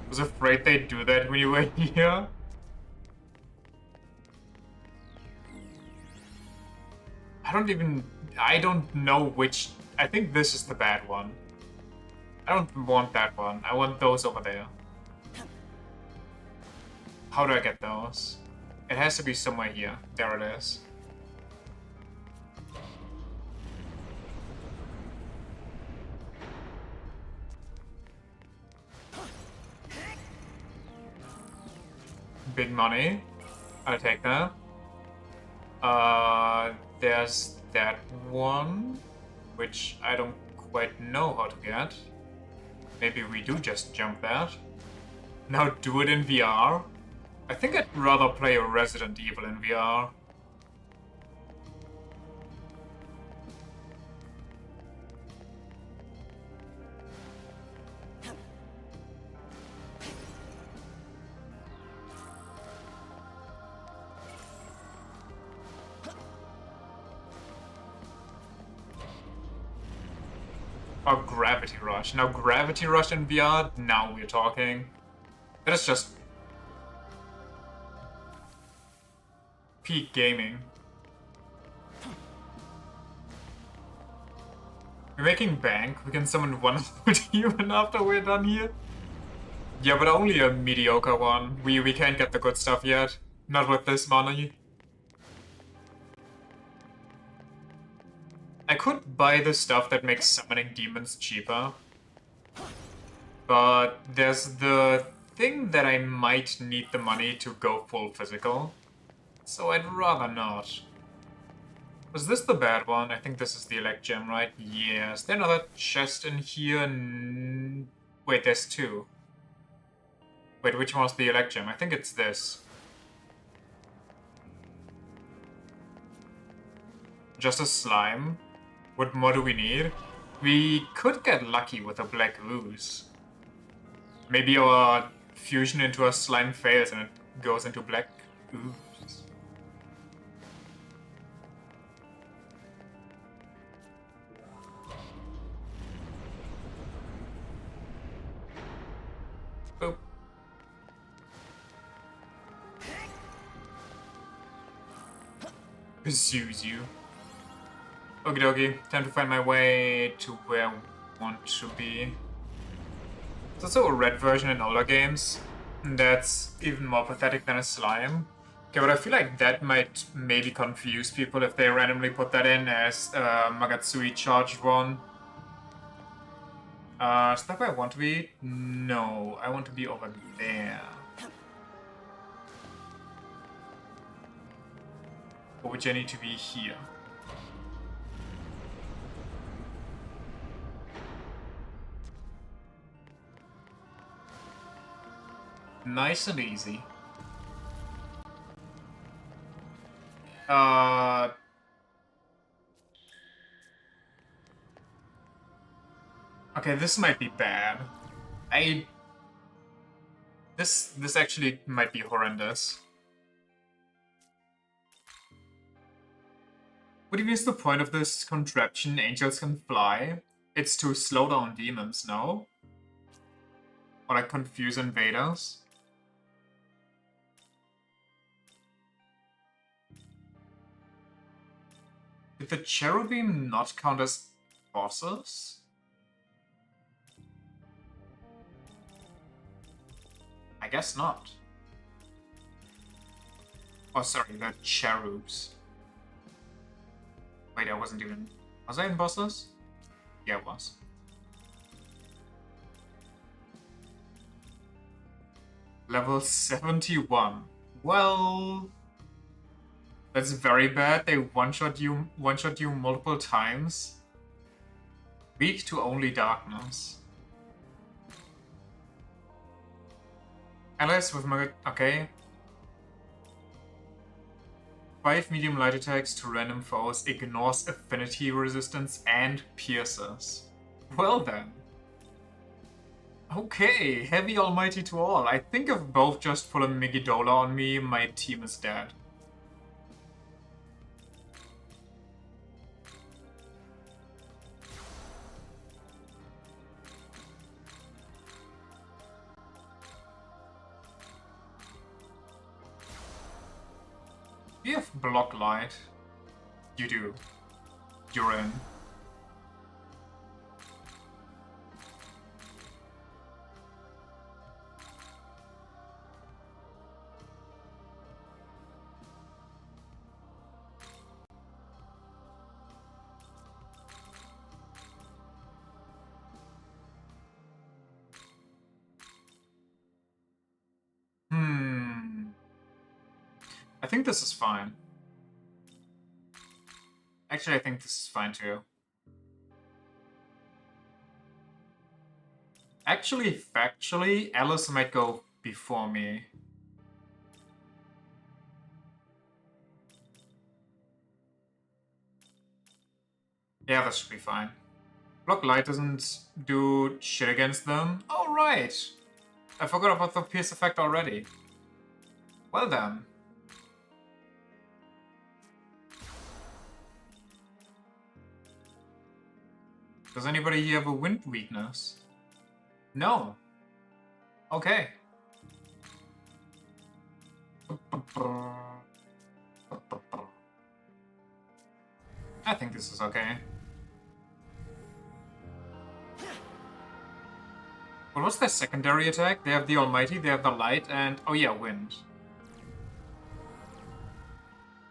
I was afraid they'd do that when you were here. I don't know which... I think this is the bad one. I don't want that one. I want those over there. How do I get those? It has to be somewhere here. There it is. Big money. I'll take that. There's that one, which I don't quite know how to get. Maybe we do just jump that. Now do it in VR? I think I'd rather play Resident Evil in VR. Or Gravity Rush. Now Gravity Rush in VR, now we're talking. That is just peak gaming. We're making bank. We can summon one demon after we're done here. Yeah, but only a mediocre one. We can't get the good stuff yet. Not with this money. I could buy the stuff that makes summoning demons cheaper. But there's the thing that I might need the money to go full physical. So I'd rather not. Was this the bad one? I think this is the elect gem, right? Yeah. Is there another chest in here? Wait, there's two. Wait, which one was the elect gem? I think it's this. Just a slime? What more do we need? We could get lucky with a black ooze. Maybe our fusion into a slime fails and it goes into black ooze. Boop. Pursues you. Okie dokie, time to find my way to where I want to be. There's also a red version in older games that's even more pathetic than a slime. Okay, but I feel like that might maybe confuse people if they randomly put that in as Magatsui charged one. Is that where I want to be? No, I want to be over there. Or would I need to be here? Nice and easy. Okay, this might be bad. This actually might be horrendous. What even is the point of this contraption? Angels can fly? It's to slow down demons, no? Or like confuse invaders? Did the cherubim not count as bosses? I guess not. Oh, sorry, the cherubs. Wait, I wasn't even... Was I in bosses? Yeah, it was. Level 71. Well... That's very bad. They one-shot you multiple times. Weak to only darkness. Allies with okay. 5 medium light attacks to random foes, ignores affinity resistance, and pierces. Well then. Okay, heavy almighty to all. I think if both just pull a Migidola on me, my team is dead. You have block light. You do. You're in. I think this is fine. Actually, I think this is fine too. Actually, factually, Alice might go before me. Yeah, that should be fine. Block light doesn't do shit against them. Oh, right! I forgot about the pierce effect already. Well then. Does anybody here have a wind weakness? No. Okay. I think this is okay. What was their secondary attack? They have the Almighty, they have the Light, and... oh yeah, Wind.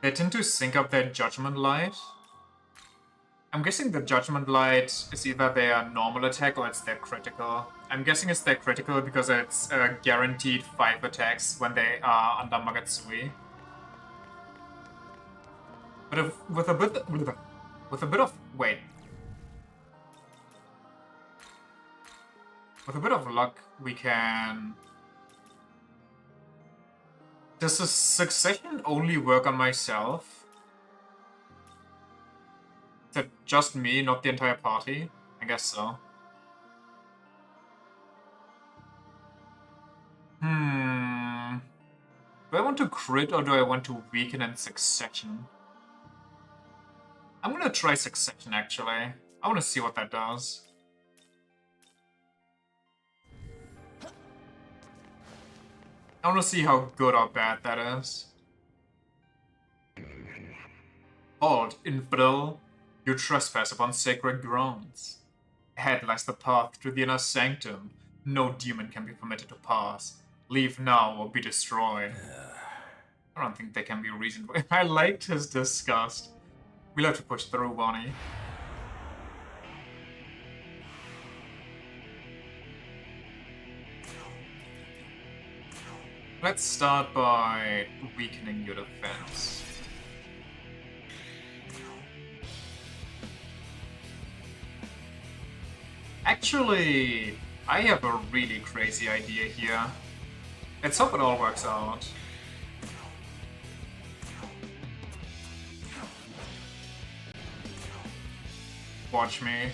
They tend to sync up their Judgment Light. I'm guessing the Judgment Light is either their normal attack or it's their critical. I'm guessing it's their critical because it's guaranteed 5 attacks when they are under Magatsui. But if, with a bit of wait. With a bit of luck, we can... Does the succession only work on myself? Is it just me, not the entire party? I guess so. Do I want to crit or do I want to weaken in succession? I'm gonna try succession, actually. I wanna see what that does. I wanna see how good or bad that is. Halt, infidel. You trespass upon sacred grounds. Ahead lies the path to the inner sanctum. No demon can be permitted to pass. Leave now or be destroyed. I don't think there can be a reason for it. I liked his disgust. We'll have to push through, Bonnie. Let's start by weakening your defense. Actually, I have a really crazy idea here. Let's hope it all works out. Watch me.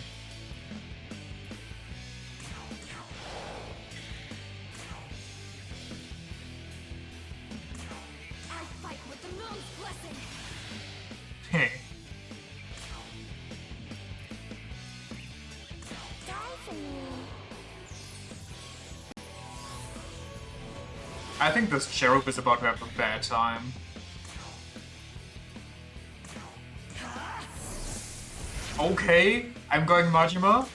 I fight with the moon's blessing. Hey. Die for me. I think this cherub is about to have a bad time. Okay, I'm going Majima.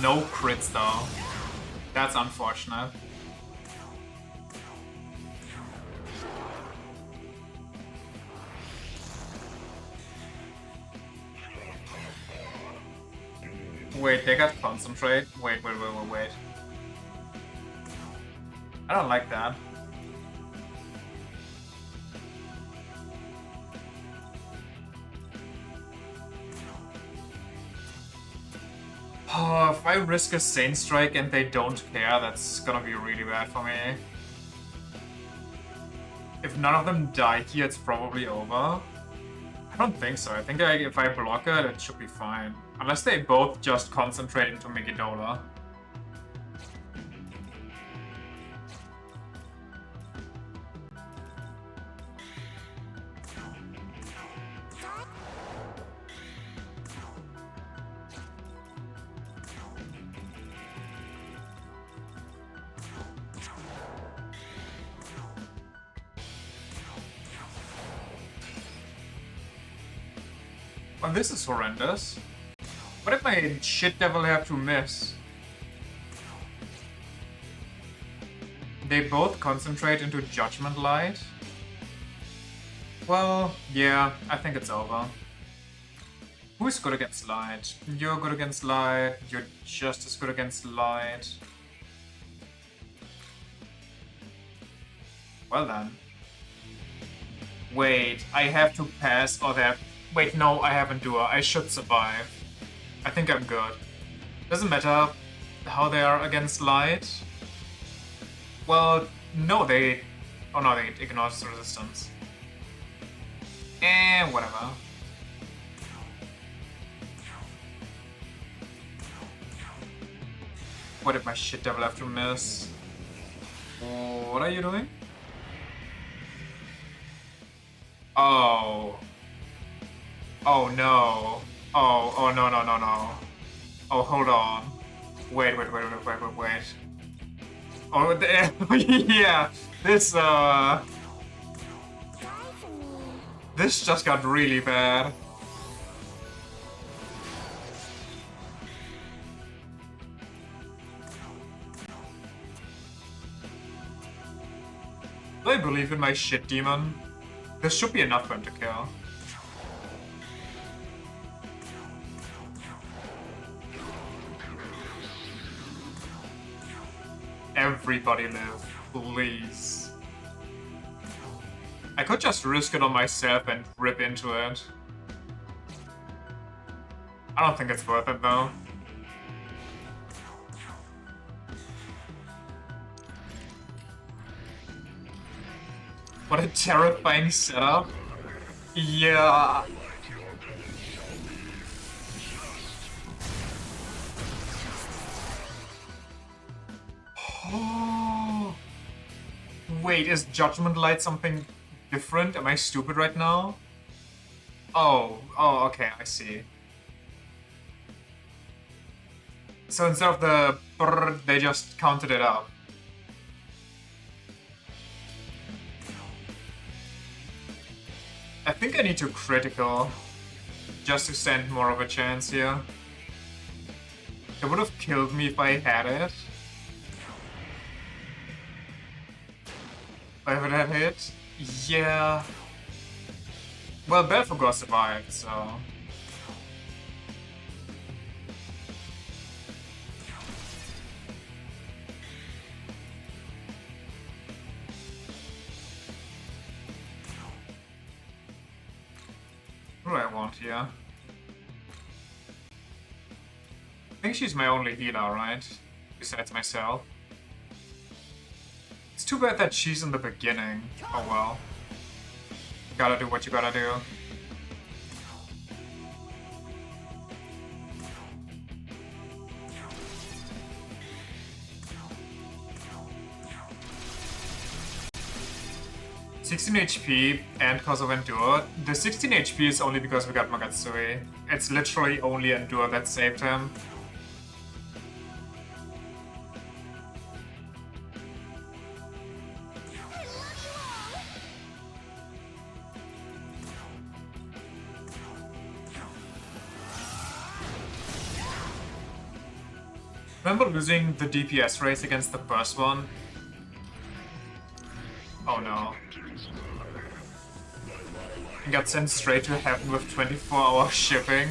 No crits though. That's unfortunate. Wait, they got concentrate? Wait. I don't like that. Oh, if I risk a Saint Strike and they don't care, that's gonna be really bad for me. If none of them die here, it's probably over. I don't think so. I think if I block it, it should be fine. Unless they both just concentrate into Migidola. Well, this is horrendous. What if my shit devil have to miss? They both concentrate into Judgment Light? Well, yeah, I think it's over. Who's good against Light? You're good against Light. You're just as good against Light. Well then. Wait, I have to pass or that... Wait, no, I have Endure. I should survive. I think I'm good. Doesn't matter how they are against Light. Well, no, they... Oh no, they ignore the resistance. Whatever. What did my shit devil have to miss? What are you doing? Oh. Oh no. Oh no. Oh, hold on. Wait. Oh, yeah. This just got really bad. Do I believe in my shit demon? This should be enough for him to kill. Everybody live, please. I could just risk it on myself and rip into it. I don't think it's worth it though. What a terrifying setup. Yeah. Oh. Wait, is Judgment Light something different? Am I stupid right now? Oh, okay, I see. So instead of the brrr, they just counted it up. I think I need to critical just to stand more of a chance here. It would have killed me if I had it. If I had hit? Yeah. Well, Belphegor survived, so... What do I want here? I think she's my only healer, right? Besides myself. It's too bad that she's in the beginning. Oh well. You gotta do what you gotta do. $16 HP and cause of Endure. The 16 HP is only because we got Magatsui. It's literally only Endure that saved him. Remember losing the DPS race against the first one? Oh no. And got sent straight to heaven with 24-hour shipping.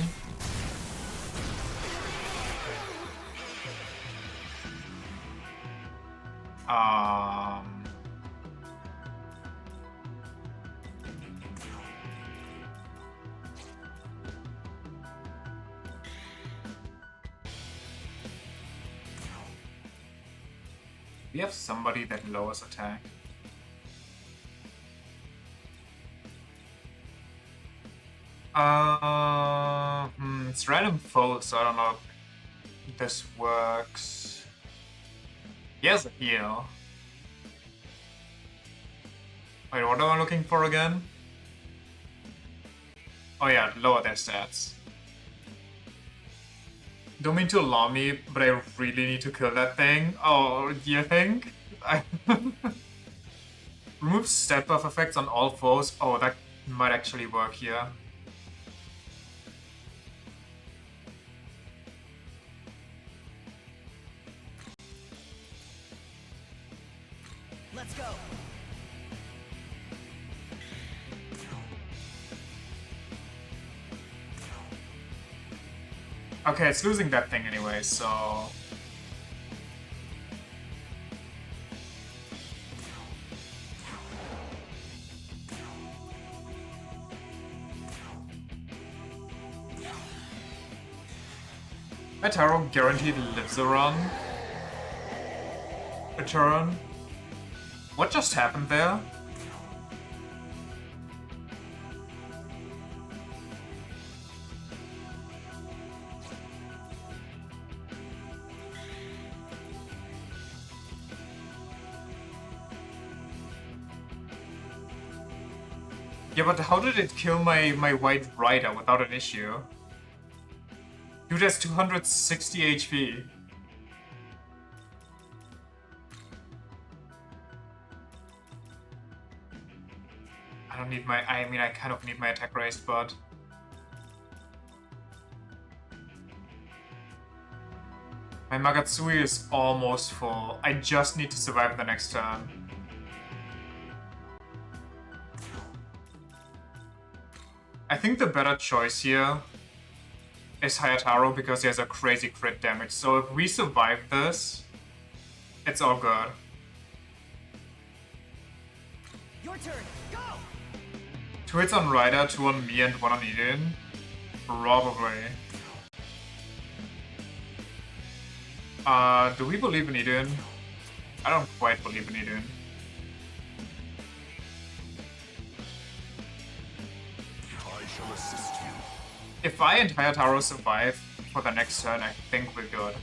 We have somebody that lowers attack. It's random foe, so I don't know if this works. He has a heal. Wait, what am I looking for again? Oh yeah, lower their stats. Don't mean to alarm me, but I really need to kill that thing. Oh, do you think? Remove stat buff effects on all foes. Oh, that might actually work here. Let's go. Okay, it's losing that thing anyway, so... My Taro guaranteed lives a run. A turn. What just happened there? Yeah, but how did it kill my White Rider without an issue? Dude has 260 HP. I don't need my... I mean, I kind of need my attack raised, but... My Magatsui is almost full. I just need to survive the next turn. I think the better choice here is Hayataro because he has a crazy crit damage. So if we survive this, it's all good. Your turn. Go. 2 hits on Ryder, 2 on me, and 1 on Eden. Probably. Do we believe in Eden? I don't quite believe in Eden. I shall assist you. If I and Hayataro survive for the next turn, I think we're good.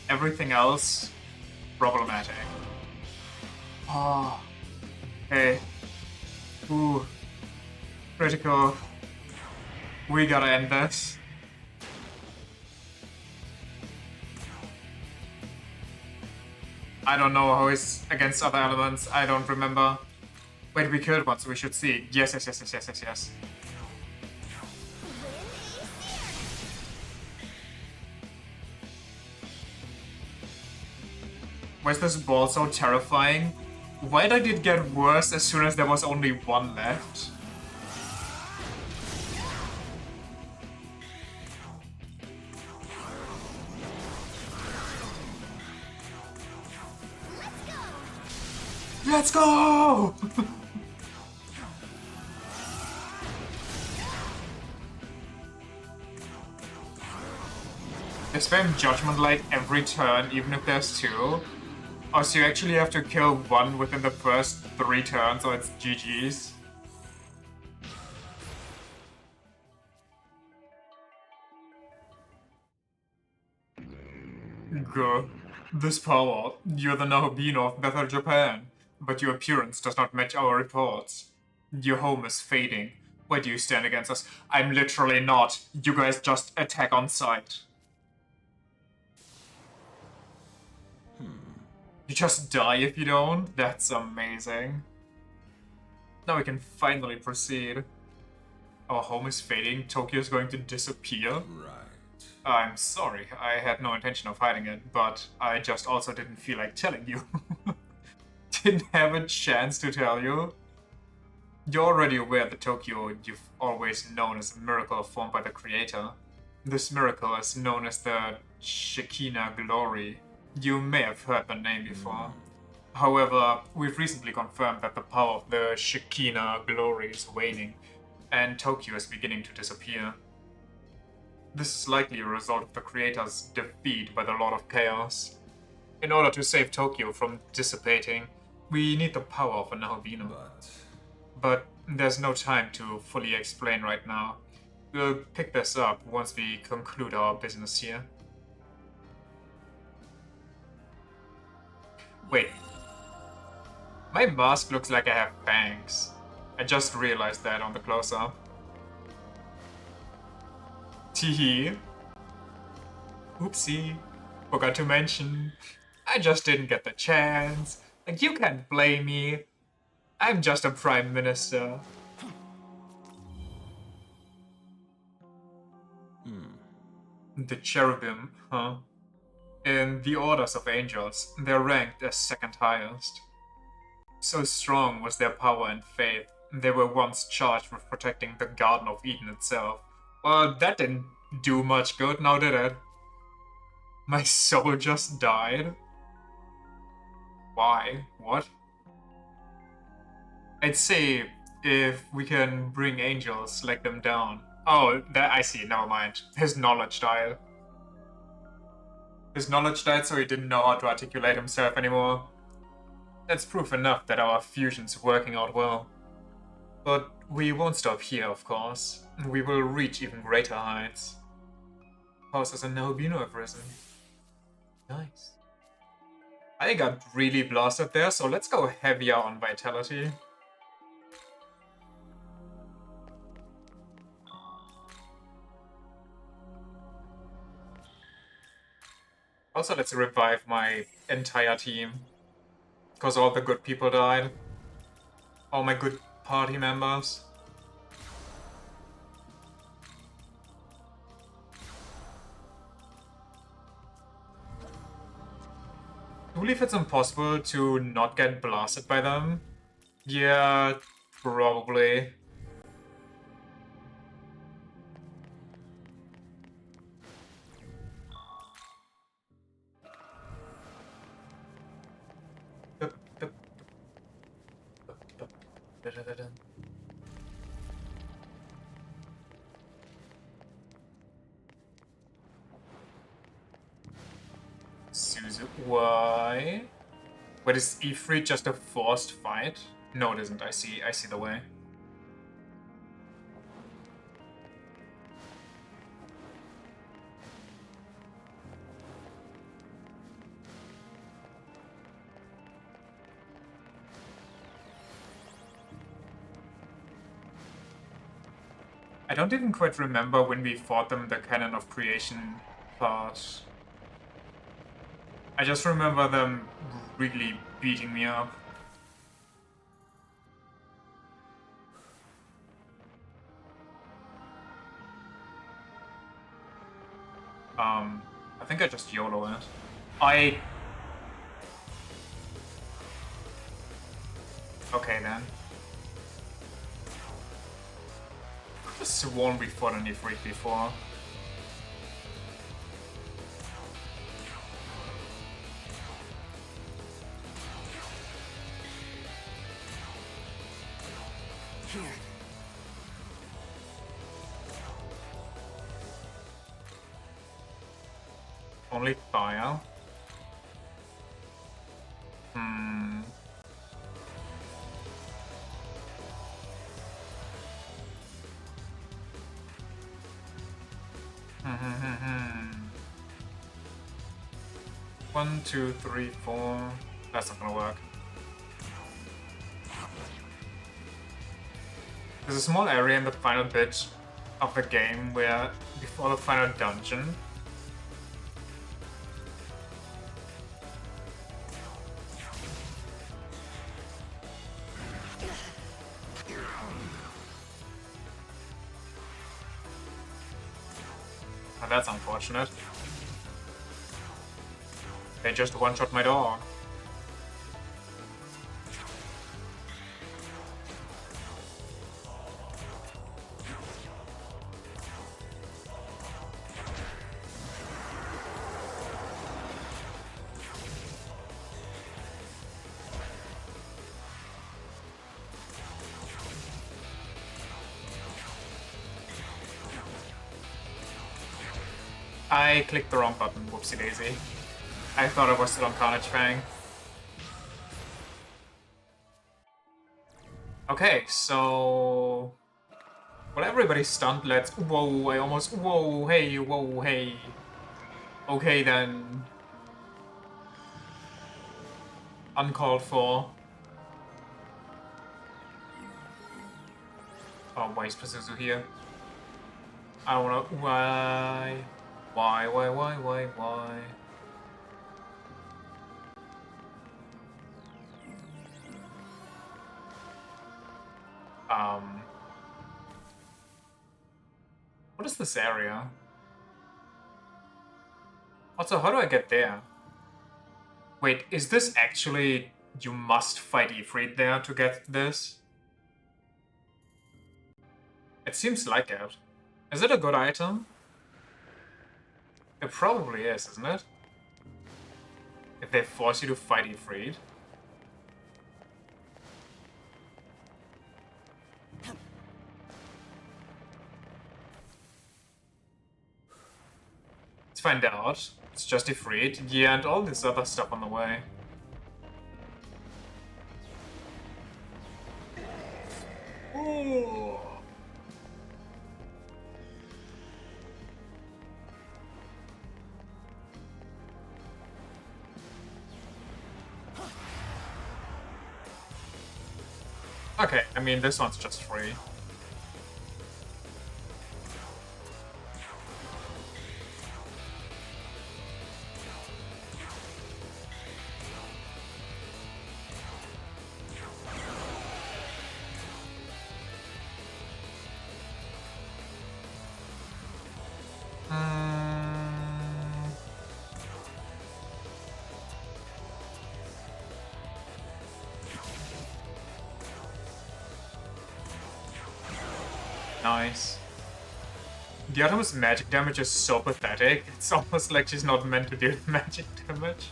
Everything else, problematic. Oh. Hey. Ooh. Critical. We gotta end this. I don't know how it's against other elements. I don't remember. Wait, we killed one, so we should see. Yes, yes, yes, yes, yes, yes, yes. Why is this ball so terrifying? Why did it get worse as soon as there was only one left? Let's go! They spam Judgment Light every turn, even if there's 2. Oh, so you actually have to kill 1 within the first 3 turns, or it's GG's. Go. This power, you're the Nahobino of Bethel, Japan, but your appearance does not match our reports. Your home is fading. Why do you stand against us? I'm literally not. You guys just attack on sight. You just die if you don't? That's amazing. Now we can finally proceed. Our home is fading. Tokyo is going to disappear. Right. I'm sorry, I had no intention of hiding it, but I just also didn't feel like telling you. Didn't have a chance to tell you. You're already aware that Tokyo you've always known as a miracle formed by the creator. This miracle is known as the Shekinah Glory. You may have heard the name before. However, we've recently confirmed that the power of the Shekinah Glory is waning, and Tokyo is beginning to disappear. This is likely a result of the creator's defeat by the Lord of Chaos. In order to save Tokyo from dissipating, we need the power of a Nahobino. But there's no time to fully explain right now. We'll pick this up once we conclude our business here. Wait. My mask looks like I have fangs. I just realized that on the close-up. Teehee. Oopsie. Forgot to mention. I just didn't get the chance. Like, you can't blame me. I'm just a prime minister. The cherubim, huh? In the orders of angels, they're ranked as second highest. So strong was their power and faith, they were once charged with protecting the Garden of Eden itself. Well, that didn't do much good, now did it? My soul just died? Why? What? I'd say if we can bring angels, let them down. Oh, that I see, never mind. His knowledge died. His knowledge died, so he didn't know how to articulate himself anymore. That's proof enough that our fusion's working out well. But we won't stop here, of course. We will reach even greater heights. Houses and Nahobino have risen. Nice. I got really blasted there, so let's go heavier on vitality. Also, let's revive my entire team. Because all the good people died. All my good party members. I believe it's impossible to not get blasted by them. Yeah, probably. Da-da-da-da. Suzu, why? Wait, is E3 just a forced fight? No, it isn't. I see the way. I don't even quite remember when we fought them the Canon of Creation part. I just remember them really beating me up. I think I just YOLO it. Okay then. I could have sworn we fought an E3 before. Here. Only fire? One, two, three, four. That's not gonna work. There's a small area in the final bit of the game where, before the final dungeon, and that's unfortunate. They just one-shot my dog. I clicked the wrong button, whoopsie daisy. I thought I was still on Carnage Fang. Okay, so... Well, everybody's stunned, let's... Whoa, I almost... Whoa, hey, whoa, hey. Okay, then. Uncalled for. Oh, why is Pazuzu here? I don't wanna... Why? Why? What is this area? Also, how do I get there? Wait, is this actually... You must fight Ifrit there to get this? It seems like it. Is it a good item? It probably is, isn't it? If they force you to fight Ifrit. Let's find out. It's just Ifrit. Yeah, and all this other stuff on the way. Ooh. Okay, I mean, this one's just free. Nice. The Atomus magic damage is so pathetic, it's almost like she's not meant to deal magic damage.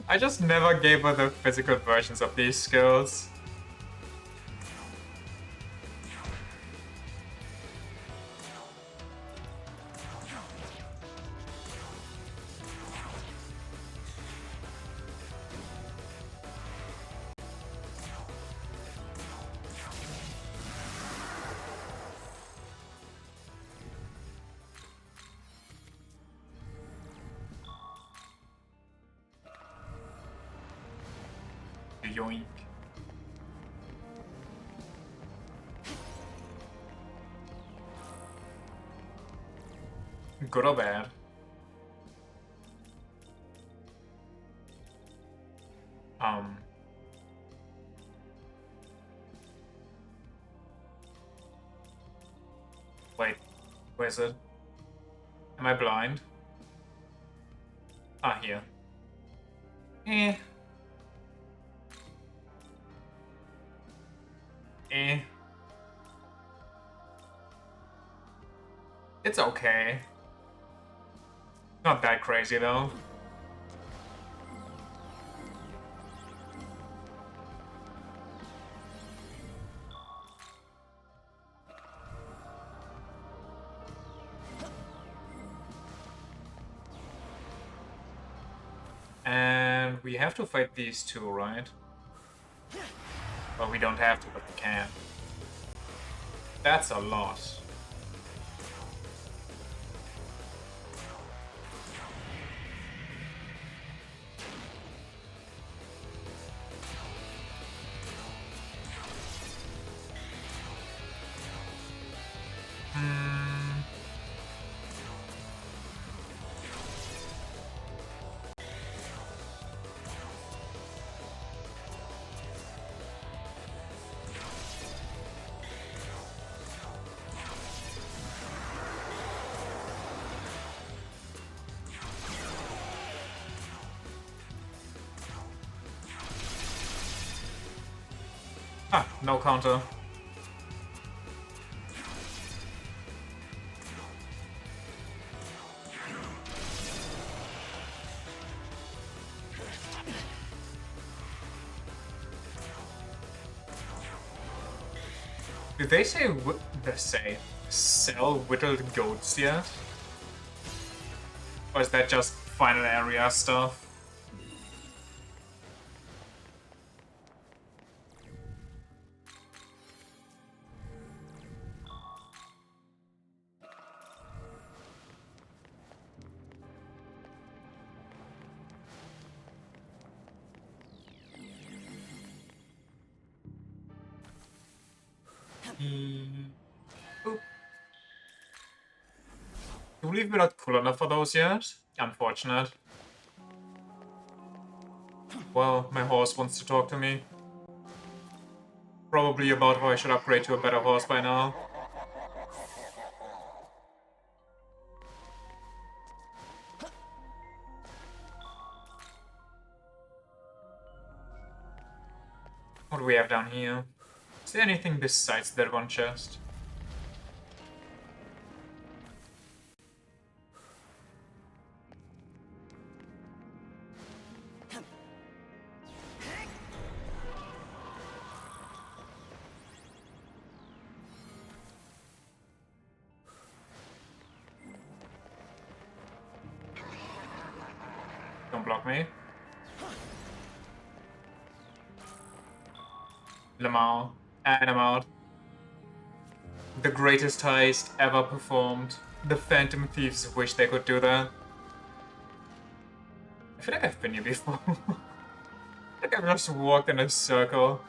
I just never gave her the physical versions of these skills. Yoink. Good or bad? Wait, where's it? Am I blind? Ah, here. Eh. Eh. It's okay. Not that crazy though. And we have to fight these two, right? Well, we don't have to, but we can. That's a lot. Ah, no counter. Did they say sell whittled goats yet? Or is that just final area stuff? Oop. I believe we're not cool enough for those yet. Unfortunate. Well, my horse wants to talk to me. Probably about how I should upgrade to a better horse by now. What do we have down here? Is there anything besides that one chest? Don't block me. Lamar. And I'm out. The greatest heist ever performed. The Phantom Thieves wish they could do that. I feel like I've been here before. I feel like I've just walked in a circle.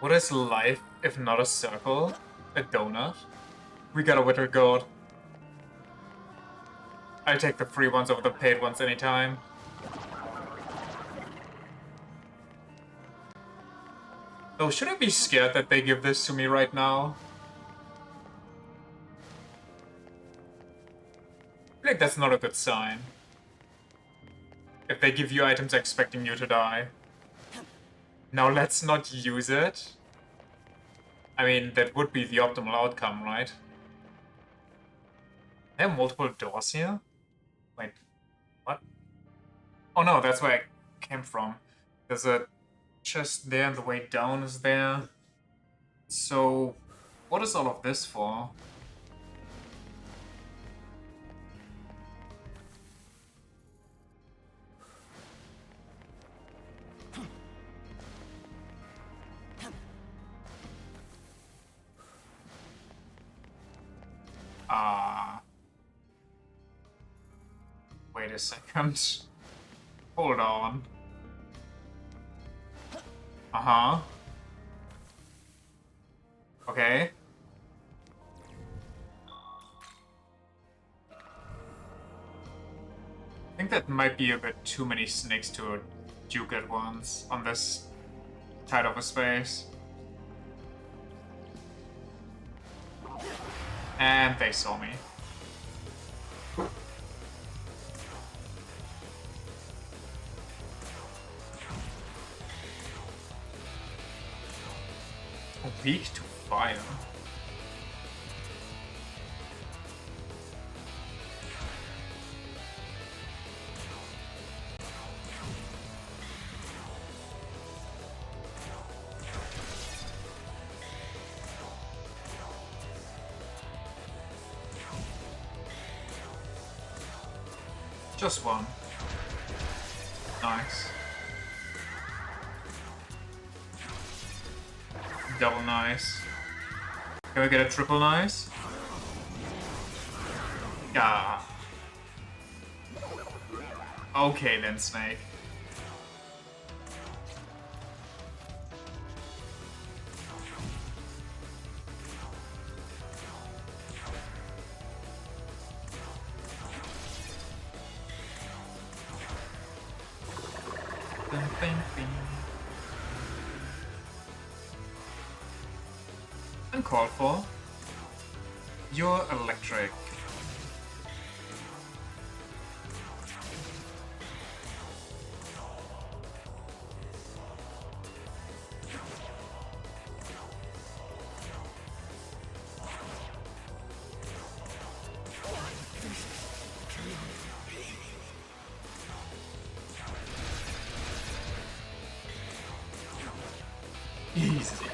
What is life if not a circle? A donut? We got a withered gourd. I take the free ones over the paid ones anytime. Oh, should I be scared that they give this to me right now? I feel like that's not a good sign. If they give you items expecting you to die. Now let's not use it. I mean, that would be the optimal outcome, right? There are multiple doors here? Wait, what? Oh no, that's where I came from. There's a chest there and the way down is there. So, What is all of this for? Wait a second. Hold on. Uh-huh. Okay. I think that might be a bit too many snakes to duke at once on this tight of a space. And they saw me. Weak to fire. Just one. Nice. Double nice. Can we get a triple nice? Yeah. Okay then, Snake. Uncalled for. You're electric. Easy.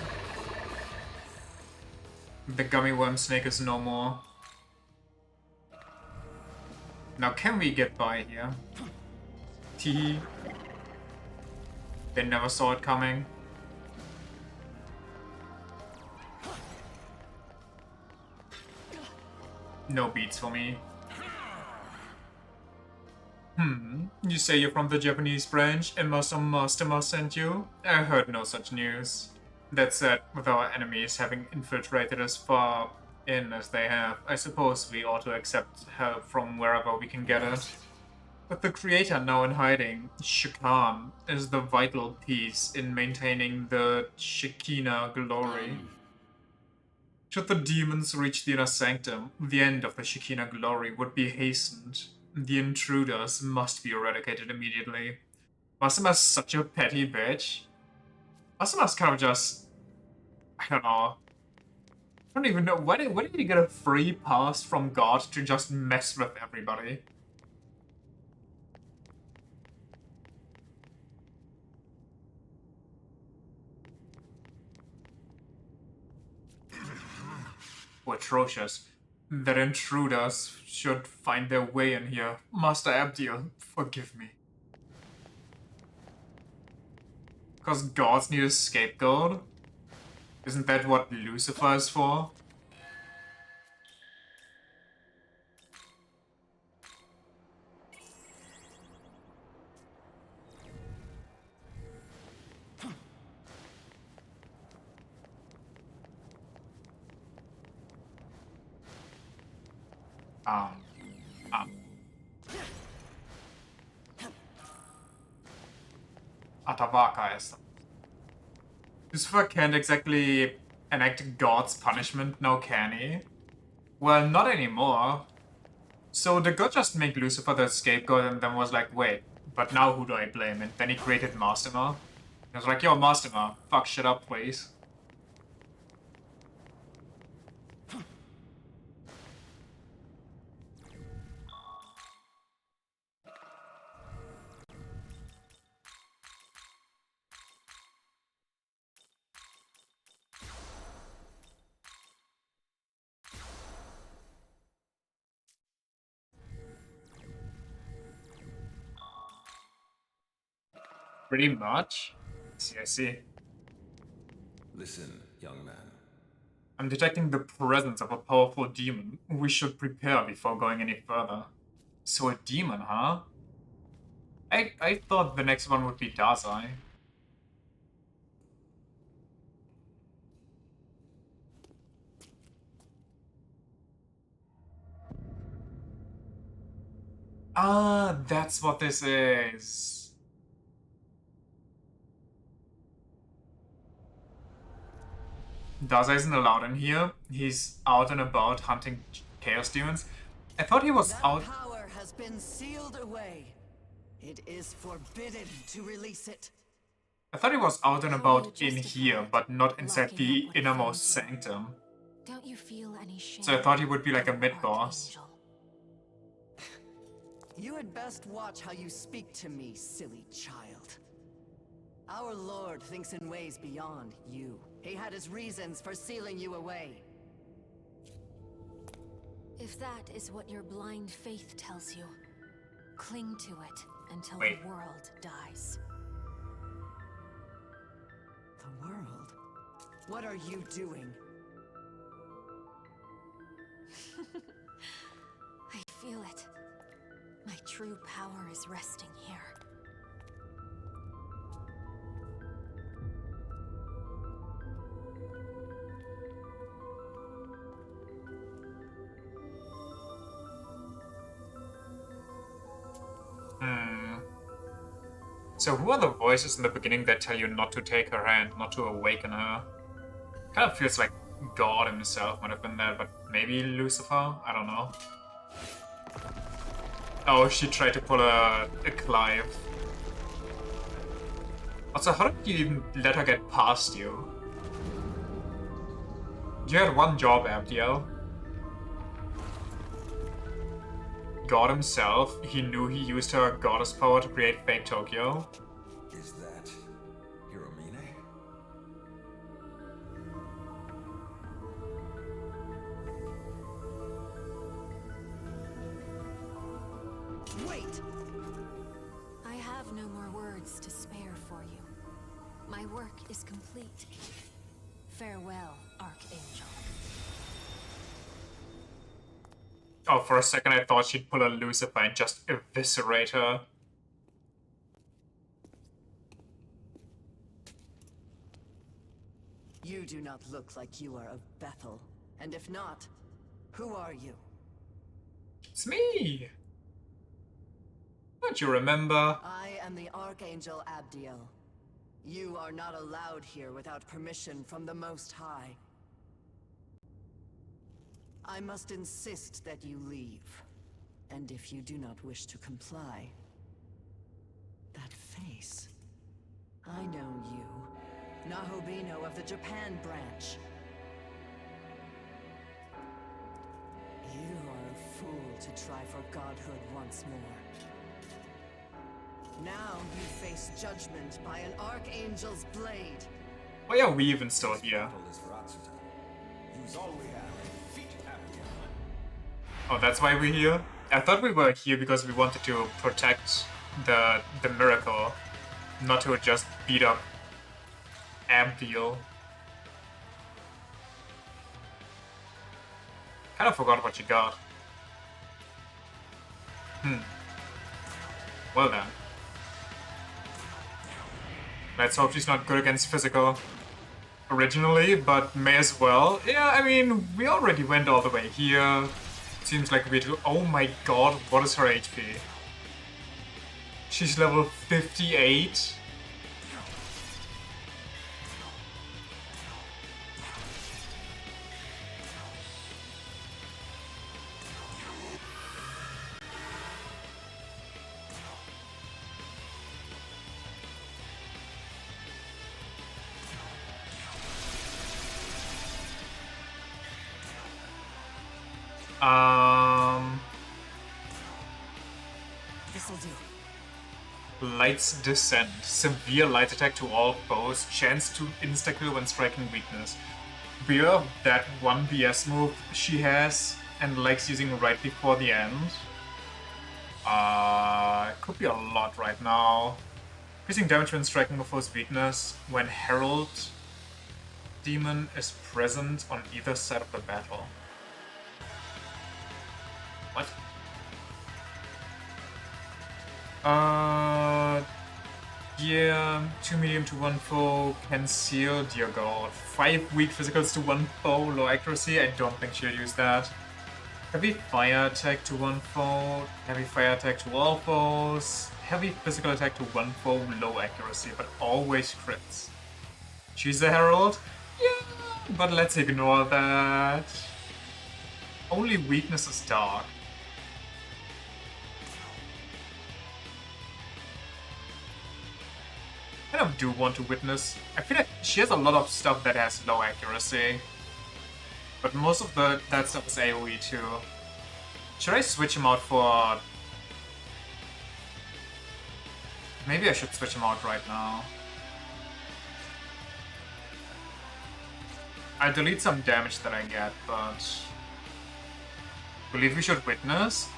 The gummy worm snake is no more. Now can we get by here? Teehee. They never saw it coming. No beats for me. You say you're from the Japanese branch and Master sent you? I heard no such news. That said, with our enemies having infiltrated as far in as they have, I suppose we ought to accept help from wherever we can get it. With the creator now in hiding, Shikan is the vital piece in maintaining the Shekinah glory. Should the demons reach the inner sanctum, the end of the Shekinah glory would be hastened. The intruders must be eradicated immediately. Masuma's such a petty bitch. Masuma's kind of just... I don't know. I don't even know. Why did he get a free pass from God to just mess with everybody? Atrocious. That intruders should find their way in here. Master Abdiel, forgive me. Because gods need a scapegoat? Isn't that what Lucifer is for? Um. Atavaka is. Lucifer can't exactly enact God's punishment, now can he? Well, not anymore. So the god just made Lucifer the scapegoat and then was like, wait, but now who do I blame? And then he created Masterma. He was like, yo, Masterma, fuck shit up, please. Pretty much. I see. Listen, young man. I'm detecting the presence of a powerful demon. We should prepare before going any further. So a demon, huh? I thought the next one would be Dazai. Ah, that's what this is. Dazai isn't allowed in here. He's out and about hunting chaos demons. I thought he was That out. power has been sealed away. It is forbidden to release it. I thought he was out and How do about you in justify here, but not inside locking the up with innermost friends? sanctum. Don't you feel any shame? So I thought he would be like a for mid-boss. Archangel? You had best watch how you speak to me, silly child. Our Lord thinks in ways beyond you. He had his reasons for sealing you away. If that is what your blind faith tells you, cling to it until Wait. the world dies. The world? What are you doing? I feel it. My true power is resting here. So who are the voices in the beginning that tell you not to take her hand, not to awaken her? Kind of feels like God himself might have been there, but maybe Lucifer? I don't know. Oh, she tried to pull a Clive. Also, how did you even let her get past you? You had one job, Abdiel. God himself, he knew he used her goddess power to create fake Tokyo. Is that Hiromine? Wait! I have no more words to spare for you. My work is complete. Farewell, Archangel. Oh, for a second I thought she'd pull a Lucifer and just eviscerate her. You do not look like you are of Bethel. And if not, who are you? It's me! Don't you remember? I am the Archangel Abdiel. You are not allowed here without permission from the Most High. I must insist that you leave. And if you do not wish to comply... That face... I know you. Nahobino of the Japan branch. You are a fool to try for godhood once more. Now you face judgment by an Archangel's blade. Why are we even still here? Battle is for Atsuta. Use all we have and defeat Abdiel. Oh, that's why we're here? I thought we were here because we wanted to protect the miracle, not to just beat up Abdiel. Kind of forgot what you got. Well then. Let's hope she's not good against physical originally, but may as well. Yeah, I mean, we already went all the way here. Seems like we do. Oh my god, what is her HP? She's level 58. This'll do. Light's Descent. Severe light attack to all foes. Chance to insta-kill when striking weakness. Beware of that one BS move she has and likes using right before the end. It could be a lot right now. Increasing damage when striking a foe's weakness when Herald Demon is present on either side of the battle. What? Yeah, 2 medium to 1 foe, can seal, dear god. 5 weak physicals to 1 foe, low accuracy, I don't think she'll use that. Heavy fire attack to 1 foe, heavy fire attack to all foes, heavy physical attack to 1 foe, low accuracy, but always crits. She's a herald? Yeah, but let's ignore that. Only weakness is dark. I kind of do want to witness. I feel like she has a lot of stuff that has low accuracy. But most of that stuff is AoE too. Should I switch him out for... Maybe I should switch him out right now. I'll delete some damage that I get, but... Believe we should witness?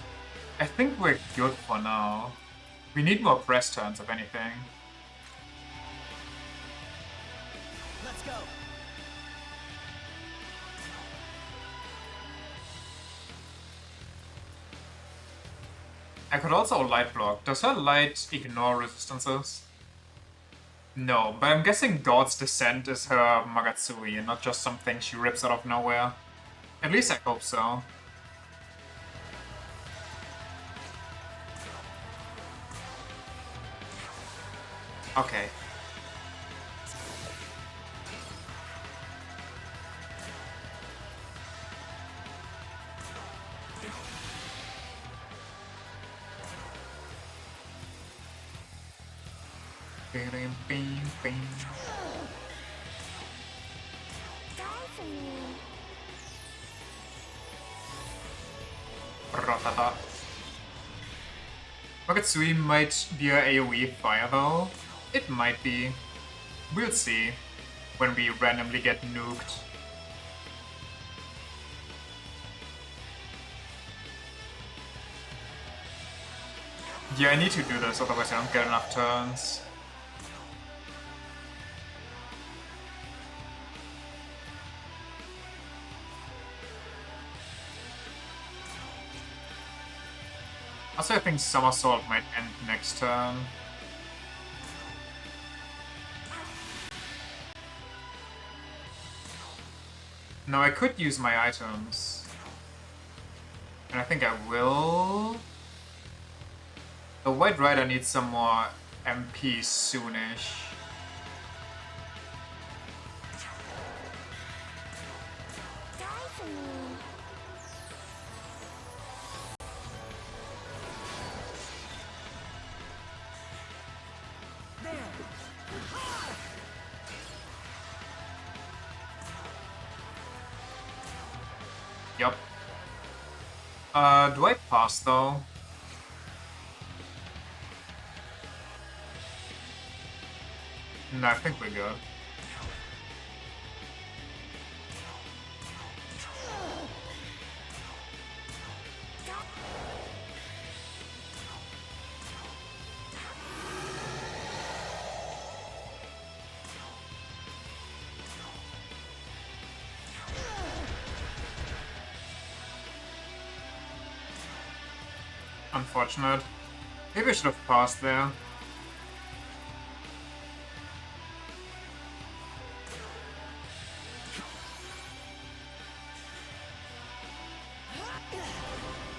I think we're good for now. We need more press turns, if anything. Let's go. I could also light block. Does her light ignore resistances? No, but I'm guessing God's Descent is her Magatsui and not just something she rips out of nowhere. At least I hope so. Okay. Ratata. Magatsui might be a AoE fire though. It might be. We'll see when we randomly get nuked. Yeah, I need to do this, otherwise I don't get enough turns. Also, I think Somersault might end next turn. No, I could use my items. And I think I will. The White Rider needs some more MP soonish. Yup. Do I pass though? No, I think we're good. Unfortunate. Maybe I should have passed there.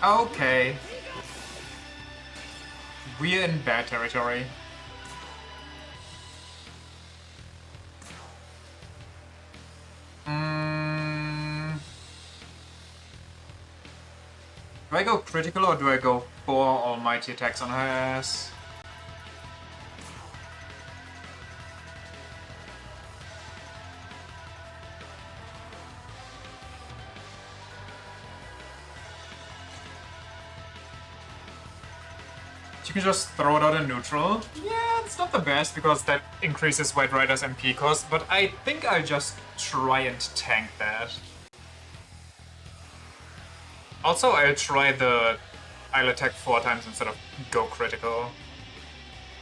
Okay. We're in bad territory. Do I go critical or do I go 4 almighty attacks on her ass? You can just throw it out in neutral. Yeah, it's not the best because that increases White Rider's MP cost, but I think I'll just try and tank that. Also, I'll attack 4 times instead of go critical.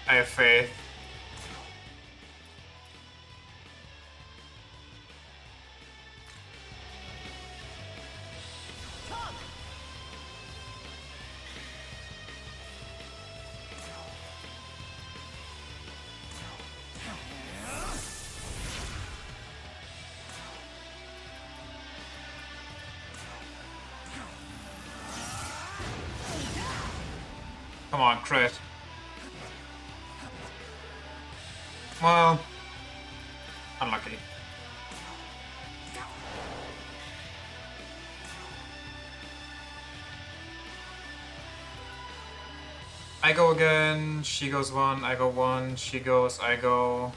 I have faith. Come on, crit. Well, unlucky. I go again, she goes one, I go one, she goes, I go.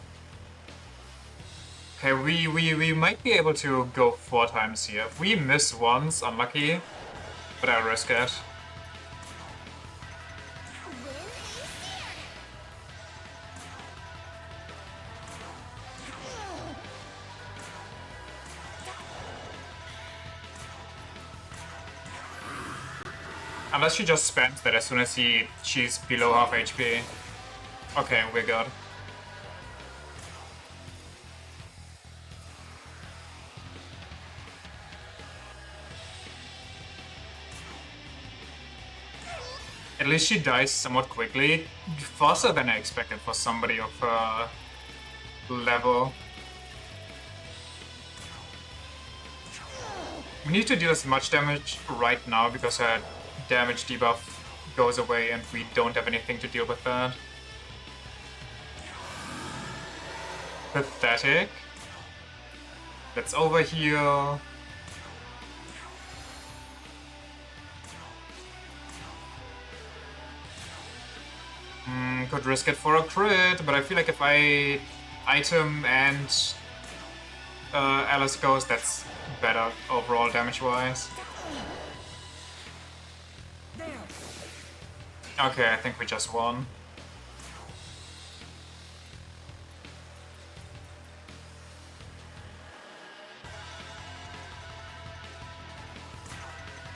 Okay, we might be able to go 4 times here. If we miss once, unlucky, but I risk it. Unless she just spams that as soon as she's below half HP. Okay, we're good. At least she dies somewhat quickly. Faster than I expected for somebody of her level. We need to deal as much damage right now because her damage debuff goes away and we don't have anything to deal with that. Pathetic. Let's overheal. Could risk it for a crit, but I feel like if I item and Alice goes, that's better overall damage-wise. Okay, I think we just won.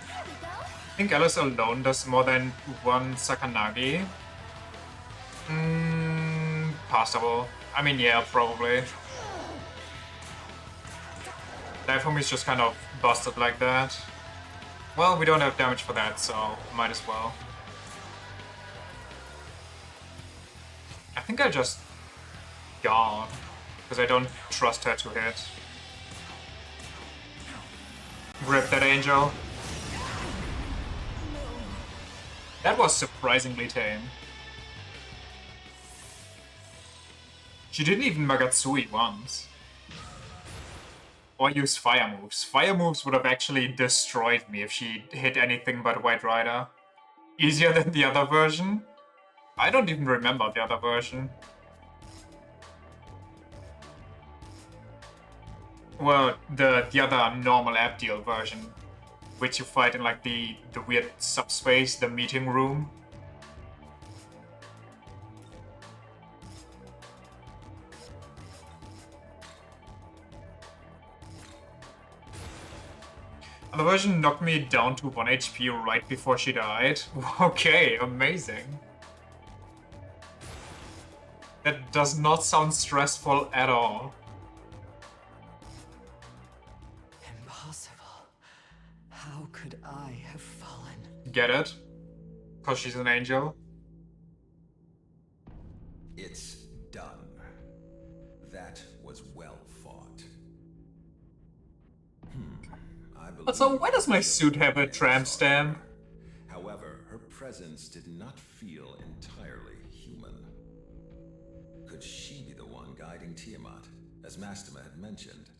I think Alice alone does more than one Sakanagi. Passable. I mean, yeah, probably. Dive is just kind of busted like that. Well, we don't have damage for that, so might as well. I think I just gone, because I don't trust her to hit. Rip that angel. That was surprisingly tame. She didn't even Magatsui once. Or use fire moves. Fire moves would have actually destroyed me if she hit anything but White Rider. Easier than the other version? I don't even remember the other version. Well, the other normal Abdiel version, which you fight in like the weird subspace, the meeting room. The version knocked me down to 1 HP right before she died. Okay, amazing. That does not sound stressful at all. Impossible. How could I have fallen? Get it? Because she's an angel? It's done. That was well fought. I believe So why does my suit have a tramp stamp? However, her presence did not feel entirely human. Could she be the one guiding Tiamat, as Mastema had mentioned?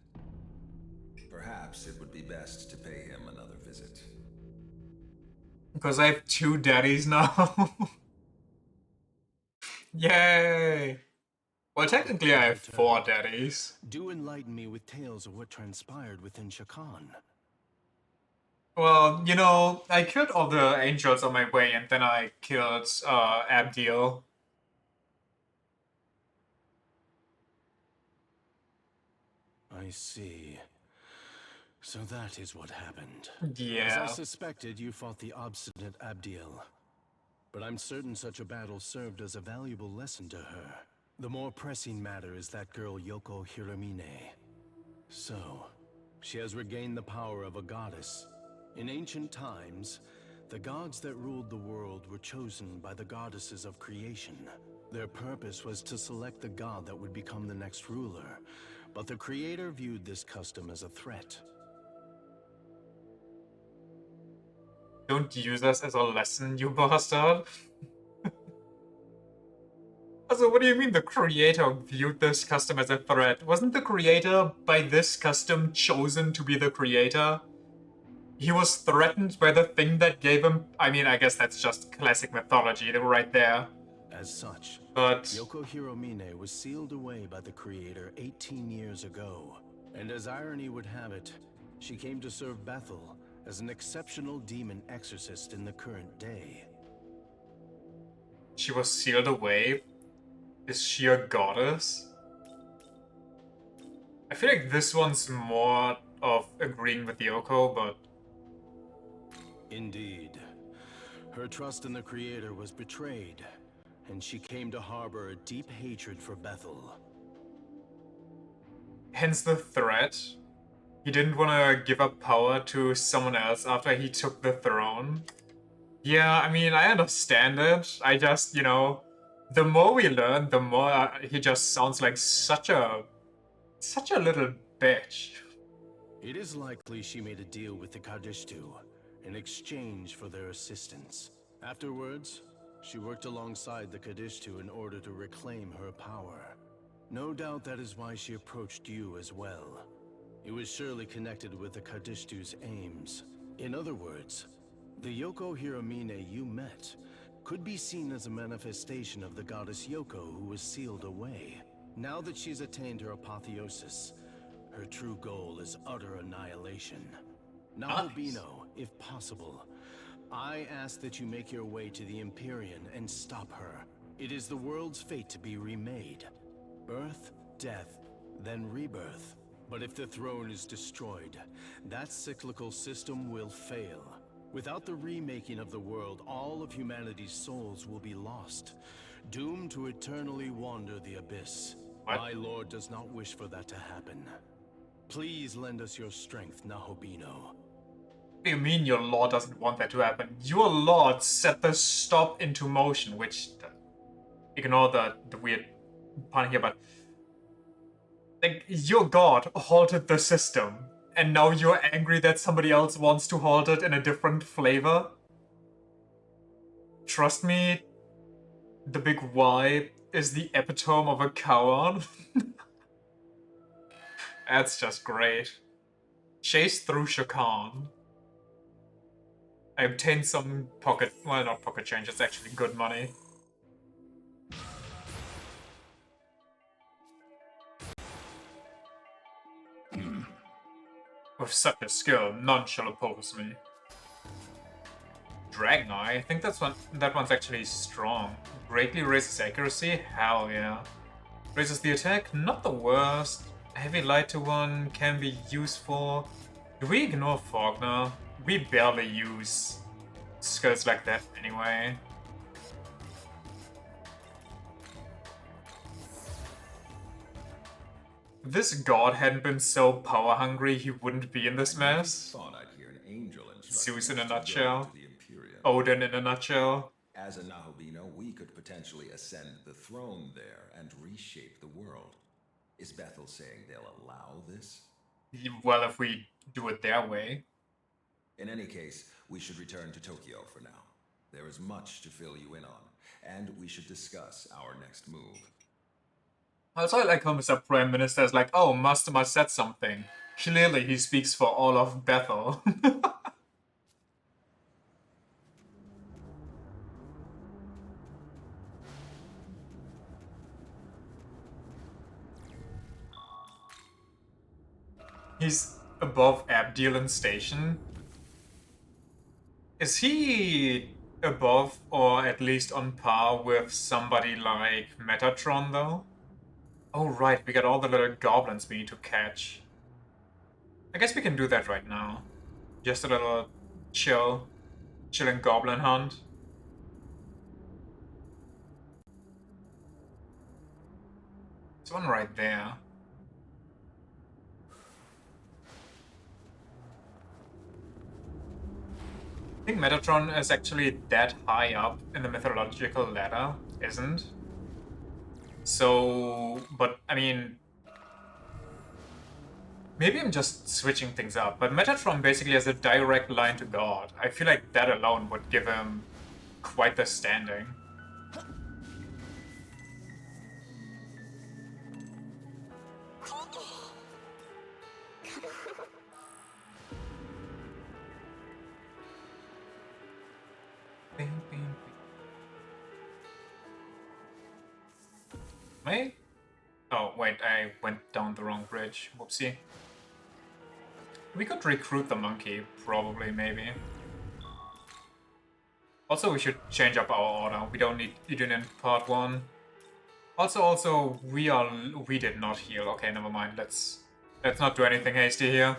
Perhaps it would be best to pay him another visit. Because I have 2 daddies now. Yay! Well, technically I have 4 daddies. Do enlighten me with tales of what transpired within Shakan. Well, you know, I killed all the angels on my way and then I killed Abdiel. I see. So that is what happened. Yeah. As I suspected, you fought the obstinate Abdiel. But I'm certain such a battle served as a valuable lesson to her. The more pressing matter is that girl Yoko Hiramine. So, she has regained the power of a goddess. In ancient times, the gods that ruled the world were chosen by the goddesses of creation. Their purpose was to select the god that would become the next ruler, but the creator viewed this custom as a threat. Don't use us as a lesson, you bastard. Also, what do you mean the creator viewed this custom as a threat? Wasn't the creator by this custom chosen to be the creator? He was threatened by the thing that gave him... I mean, I guess that's just classic mythology right there. As such, But... Yoko Hiromine was sealed away by the creator 18 years ago. And as irony would have it, she came to serve Bethel as an exceptional demon exorcist in the current day. She was sealed away? Is she a goddess? I feel like this one's more of agreeing with Yoko, but... Indeed. Her trust in the creator was betrayed, and she came to harbor a deep hatred for Bethel. Hence the threat. He didn't want to give up power to someone else after he took the throne. Yeah, I mean, I understand it. I just, you know, the more we learn, the more he just sounds like such a little bitch. It is likely she made a deal with the Kadishtu in exchange for their assistance. Afterwards, she worked alongside the Kadishtu in order to reclaim her power. No doubt that is why she approached you as well. It was surely connected with the Kadishtu's aims. In other words, the Yoko Hiromine you met could be seen as a manifestation of the goddess Yoko who was sealed away. Now that she's attained her apotheosis, her true goal is utter annihilation. Now, Albino, if possible, I ask that you make your way to the Empyrean and stop her. It is the world's fate to be remade. Birth, death, then rebirth. But if the throne is destroyed, that cyclical system will fail. Without the remaking of the world, all of humanity's souls will be lost, doomed to eternally wander the abyss. What? My lord does not wish for that to happen. Please lend us your strength, Nahobino. What do you mean your lord doesn't want that to happen? Your lord set the stop into motion, which... Ignore the weird pun here, but... Like, your god halted the system, and now you're angry that somebody else wants to halt it in a different flavor? Trust me, the big Y is the epitome of a coward. That's just great. Chase through Shakan. I obtained some pocket... well, not pocket change, it's actually good money. With such a skill, none shall oppose me. Dragon Eye? I think that one's actually strong. Greatly raises accuracy? Hell yeah. Raises the attack? Not the worst. Heavy light to one can be useful. Do we ignore Faulkner? We barely use skills like that anyway. If this god hadn't been so power hungry, he wouldn't be in this mess. Thought I'd hear an angel Zeus in a instruct us to go nutshell. to the Empyrean. Odin in a nutshell. As a Nahobino, we could potentially ascend the throne there and reshape the world. Is Bethel saying they'll allow this? Well, if we do it their way. In any case, we should return to Tokyo for now. There is much to fill you in on, and we should discuss our next move. Also, I like how Mr. Prime Minister is like, oh, Master said something. Clearly, he speaks for all of Bethel. He's above Abdelan Station. Is he above or at least on par with somebody like Metatron, though? Oh, right, we got all the little goblins we need to catch. I guess we can do that right now. Just a little chilling goblin hunt. There's one right there. I think Metatron is actually that high up in the mythological ladder, isn't? So, but I mean, maybe I'm just switching things up, but Metatron basically has a direct line to God. I feel like that alone would give him quite the standing. Bing, bing, bing. May? Oh, wait, I went down the wrong bridge. Whoopsie. We could recruit the monkey, probably, maybe. Also, we should change up our order. We don't need Idun in part 1. Also, we did not heal. Okay, never mind. Let's not do anything hasty here.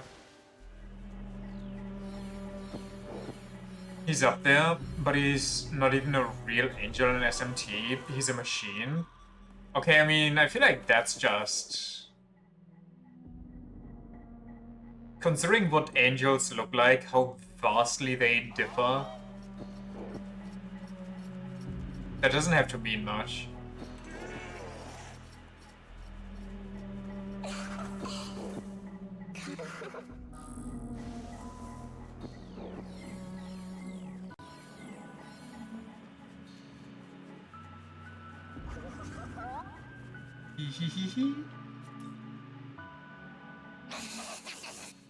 He's up there, but he's not even a real angel in SMT. He's a machine. Okay, I mean, I feel like that's just... Considering what angels look like, how vastly they differ, that doesn't have to mean much.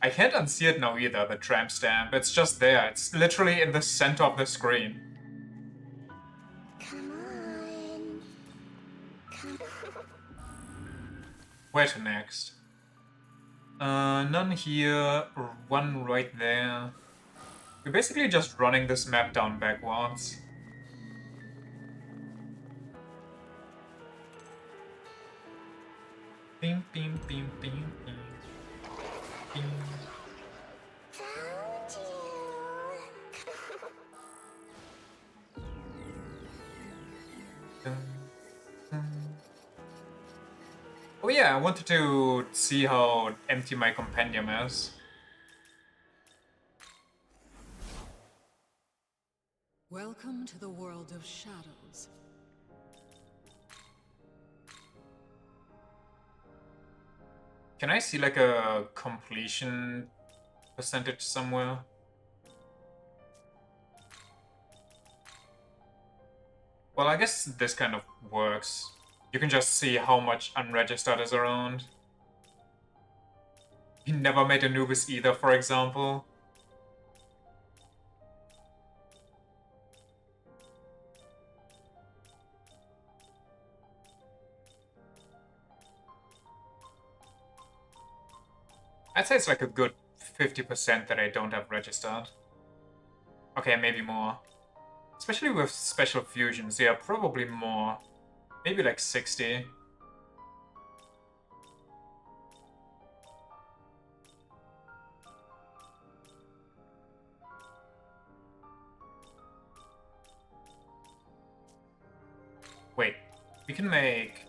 I can't unsee it now either, the tramp stamp. It's just there. It's literally in the center of the screen. Come on. Where to next? None here, one right there. We're basically just running this map down backwards. Bing, bing, bing, bing, bing. Bing. Found you. Dun, dun. Oh yeah, I wanted to see how empty my compendium is. Welcome to the world of shadows. Can I see like a completion percentage somewhere? Well, I guess this kind of works. You can just see how much unregistered is around. He never made Anubis either, for example. I'd say it's like a good 50% that I don't have registered. Okay, maybe more. Especially with special fusions, yeah, probably more. Maybe like 60. Wait, we can make...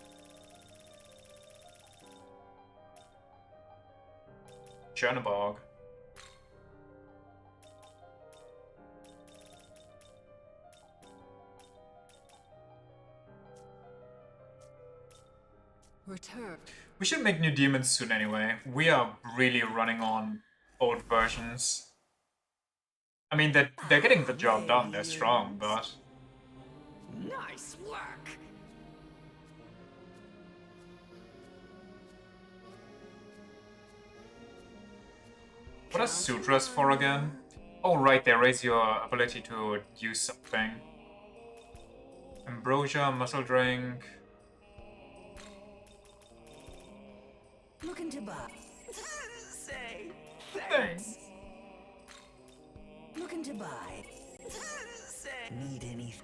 Chernobyl. Return. We should make new demons soon anyway. We are really running on old versions. I mean, they're getting the job done, they're strong, but... Nice work! What are sutras for again? Oh right, they raise your ability to use something. Ambrosia, muscle drink... Looking to buy. Say Thanks. Looking to buy. Say need anything.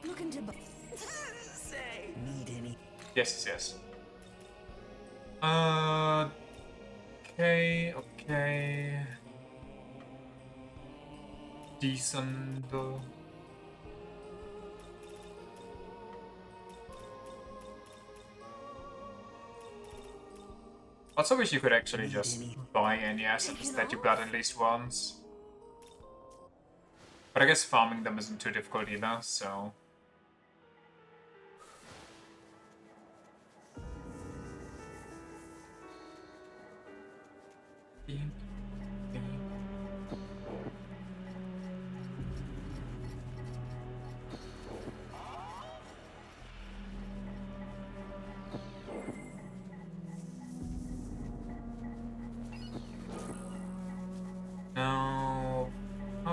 Looking to buy. Say need any. Yes, yes. Okay. Decent. Also wish you could actually just buy any assets that you got at least once. But I guess farming them isn't too difficult either, so...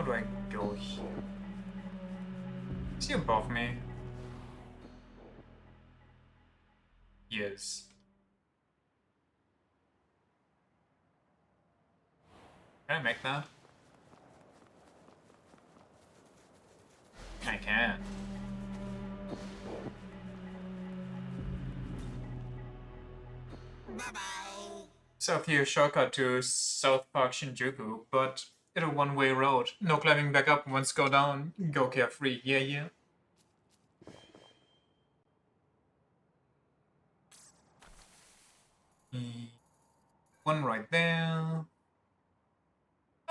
do I go here? Is he above me? Yes. Can I make that? I can. South here shortcut to South Park Shinjuku, but it's a one-way road. No climbing back up once go down. Go carefree. Yeah, yeah. One right there.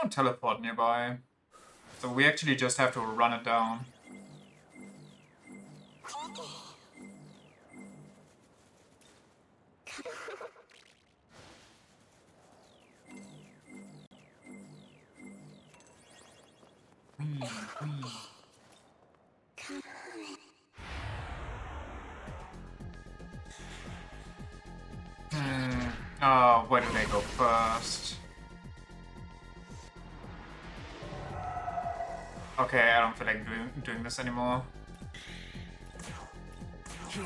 No teleport nearby. So we actually just have to run it down. Where do they go first? Okay, I don't feel like doing this anymore. Here.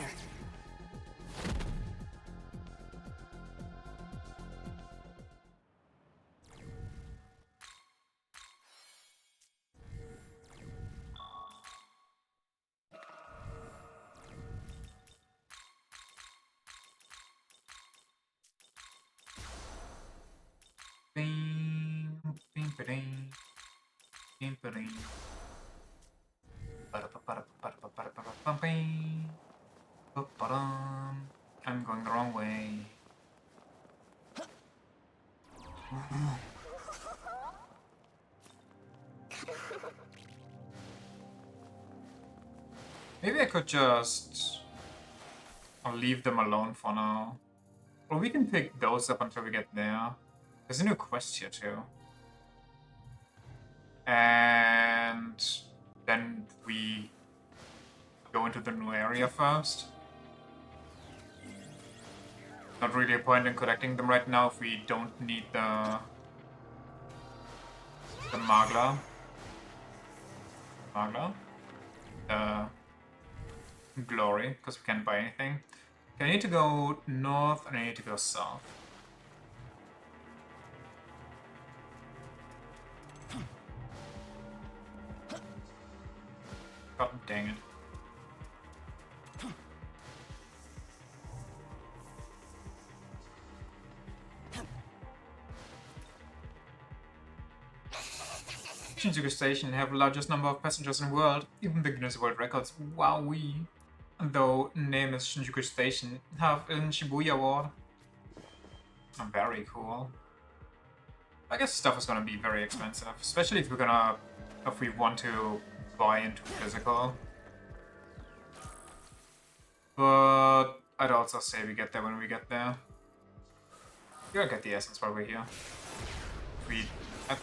Bing, bing, ba-ding, bing, ba-ding. Ba-da-ba-ba-da-ba-da-ba-da-ba-bing. Ba-ba-dum. I'm going the wrong way. Maybe I could just... I'll leave them alone for now. Or we can pick those up until we get there. There's a new quest here too. And then we go into the new area first. Not really a point in collecting them right now if we don't need the Magla. The glory, because we can't buy anything. Okay, I need to go north and I need to go south. God dang it. Shinjuku Station have the largest number of passengers in the world, even the Guinness World Records. Wowee. Though name is Shinjuku Station, have an Shibuya Award. Oh, very cool. I guess stuff is gonna be very expensive, especially if we want to buy into physical. But I'd also say we get there when we get there. We gotta get the essence while we're here. I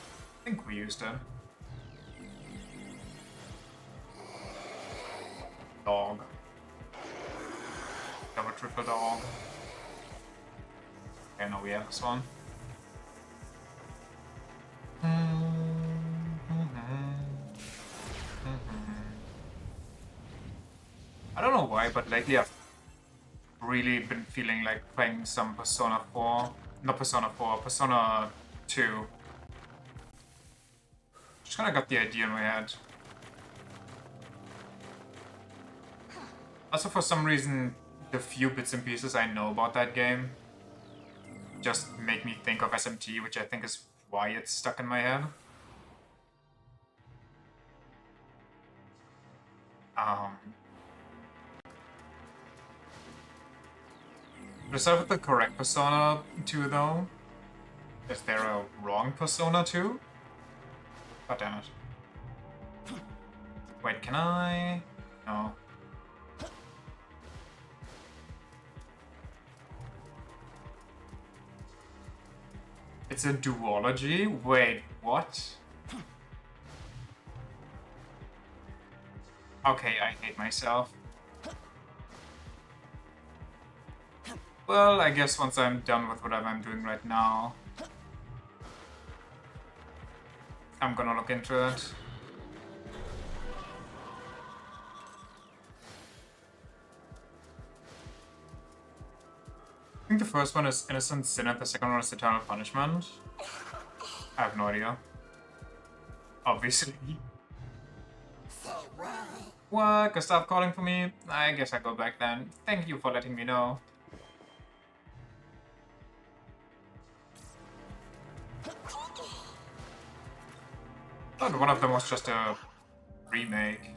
think we used it. Dog. Double triple dog. Okay, now we have this one. I don't know why, but lately I've really been feeling like playing some Persona 4. Not Persona 4, Persona 2. Just kinda got the idea in my head. Also, for some reason, the few bits and pieces I know about that game just make me think of SMT, which I think is why it's stuck in my head. To start with the correct Persona 2, though, is there a wrong Persona 2? God damn it. Wait, can I? No. It's a duology? Wait, what? Okay, I hate myself. Well, I guess once I'm done with whatever I'm doing right now, I'm gonna look into it. I think the first one is Innocent Sin and the second one is Eternal Punishment. I have no idea. Obviously. What? Gustav calling for me? I guess I go back then. Thank you for letting me know. Thought one of them was just a remake.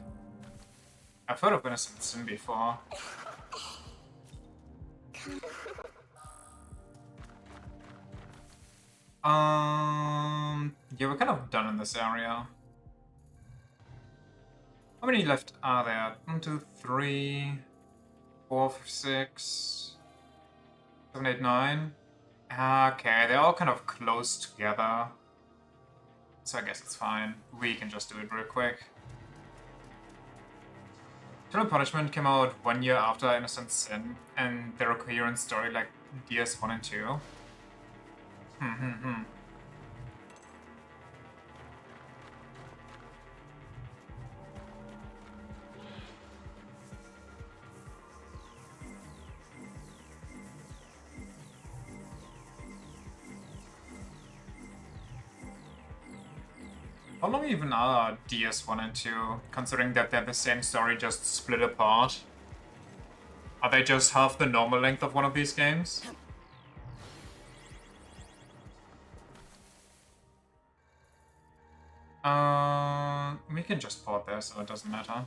I've heard of Innocent Sin before. Yeah, we're kind of done in this area. How many left are there? 1, 2, 3, 4, 5, 6, 7, 8, 9. Okay, they're all kind of close together. So I guess it's fine. We can just do it real quick. Eternal Punishment came out 1 year after Innocent Sin, and they're a coherent story like DS1 and 2. How long even are DS1 and 2, considering that they're the same story just split apart? Are they just half the normal length of one of these games? We can just port there, so it doesn't matter.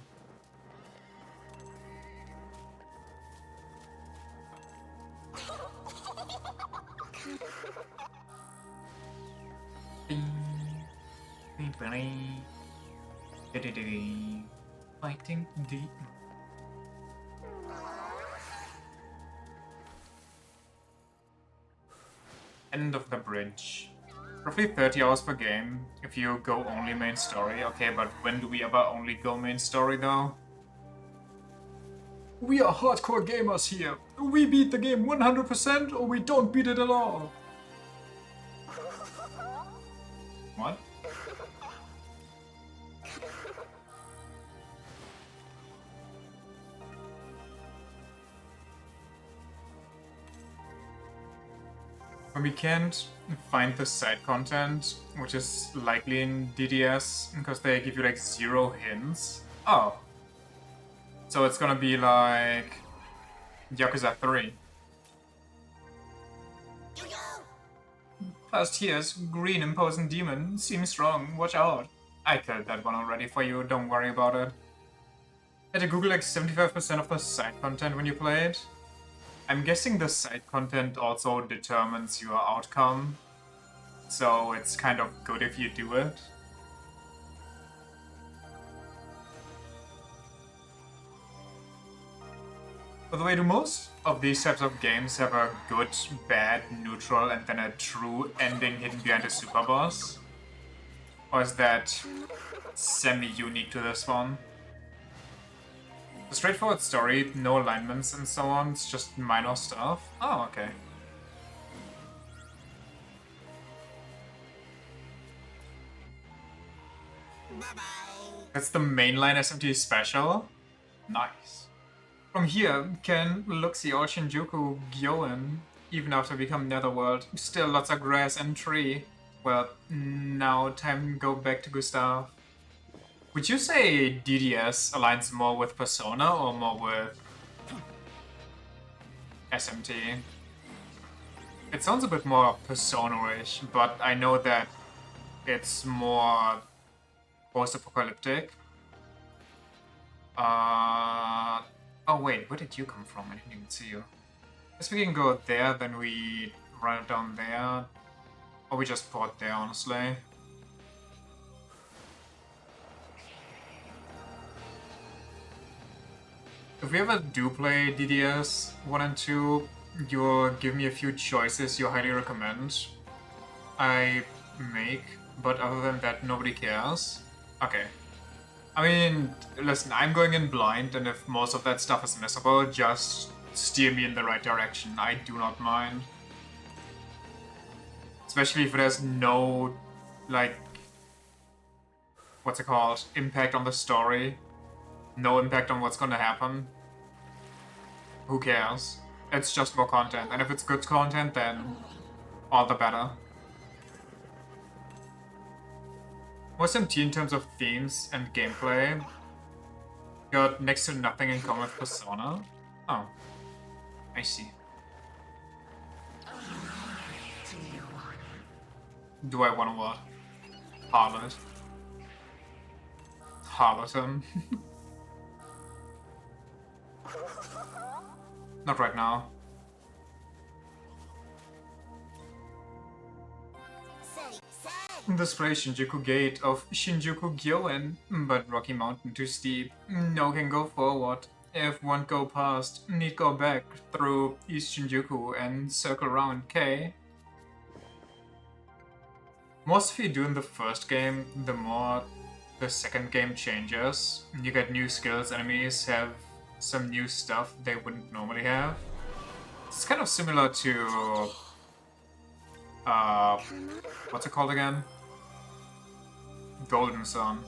Fighting the... End of the bridge. Roughly 30 hours per game if you go only main story. Okay, but when do we ever only go main story though? We are hardcore gamers here. We beat the game 100% or we don't beat it at all. What? When we can't find the side content, which is likely in DDS, because they give you like 0 hints. Oh. So it's gonna be like Yakuza 3. Past years, green imposing demon, seems strong, watch out. I killed that one already for you, don't worry about it. Had to Google like 75% of the side content when you play it. I'm guessing the side content also determines your outcome, so it's kind of good if you do it. By the way, do most of these types of games have a good, bad, neutral, and then a true ending hidden behind a super boss? Or is that semi-unique to this one? A straightforward story, no alignments and so on, it's just minor stuff. Oh, okay. That's the mainline SMT special? Nice. From here, Ken looks the Shinjuku Gyoen, even after become Netherworld. Still lots of grass and tree. Well, now time to go back to Gustav. Would you say DDS aligns more with Persona or more with SMT? It sounds a bit more Persona-ish, but I know that it's more post-apocalyptic. Oh wait, where did you come from? I didn't even see you. Guess we can go there, then we run it down there. Or we just port there, honestly. If we ever do play DDS 1 and 2, you'll give me a few choices you highly recommend I make, but other than that, nobody cares. Okay. I mean, listen, I'm going in blind, and if most of that stuff is missable, just steer me in the right direction. I do not mind. Especially if there's no, like, what's it called, impact on the story, no impact on what's gonna happen, who cares? It's just more content, and if it's good content, then all the better. Most MT in terms of themes and gameplay got next to nothing in common with Persona. Oh, I see. Do I want to what? Harlot. Harloton. Not right now. This place Shinjuku Gate of Shinjuku Gyoen, but Rocky Mountain too steep. No can go forward. If one go past, need go back through East Shinjuku and circle around K. Most of you do in the first game, the more the second game changes. You get new skills, enemies have some new stuff they wouldn't normally have. It's kind of similar to what's it called again? Golden Sun,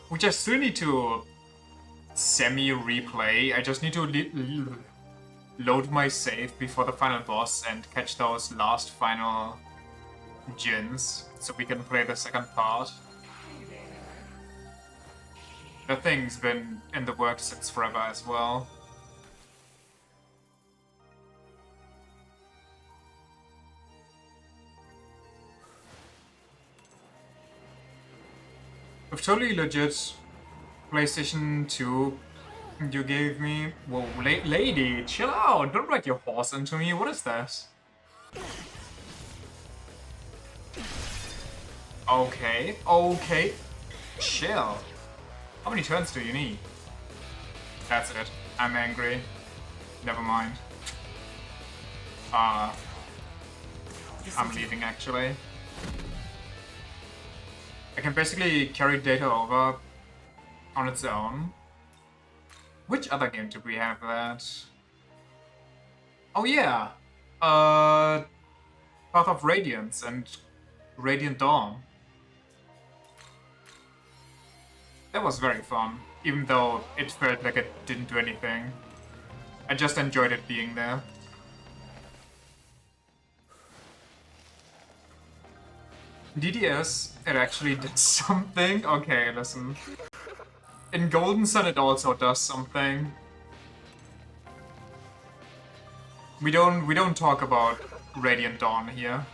which I still need to semi-replay. I just need to load my save before the final boss and catch those last final Jins, so we can play the second part. The thing's been in the works since forever as well. With totally legit PlayStation 2 you gave me... Whoa, lady, chill out! Don't ride your horse into me, what is this? Okay, okay. Chill. How many turns do you need? That's it. I'm angry. Never mind. I'm leaving actually. I can basically carry data over on its own. Which other game do we have that? Oh yeah! Path of Radiance and Radiant Dawn. That was very fun, even though it felt like it didn't do anything. I just enjoyed it being there. DDS, it actually did something? Okay, listen. In Golden Sun it also does something. We don't talk about Radiant Dawn here.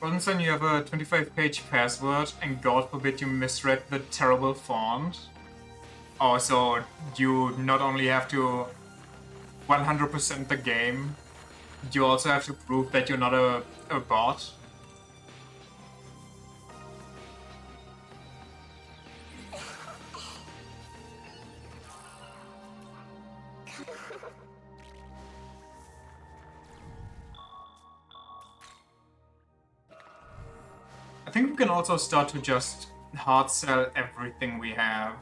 Golden Sun, you have a 25-page password, and God forbid you misread the terrible font. Oh, so you not only have to 100% the game, you also have to prove that you're not a bot. I think we can also start to just hard sell everything we have.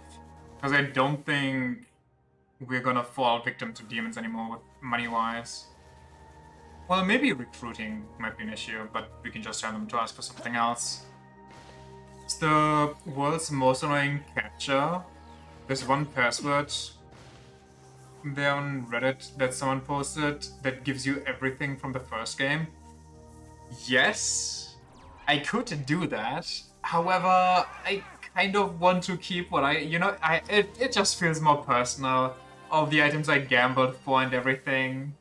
Because I don't think we're gonna fall victim to demons anymore with money-wise. Well, maybe recruiting might be an issue, but we can just tell them to ask for something else. It's the world's most annoying captcha. There's one password there on Reddit that someone posted that gives you everything from the first game. Yes, I could do that. However, I kind of want to keep what it just feels more personal. All the items I gambled for and everything.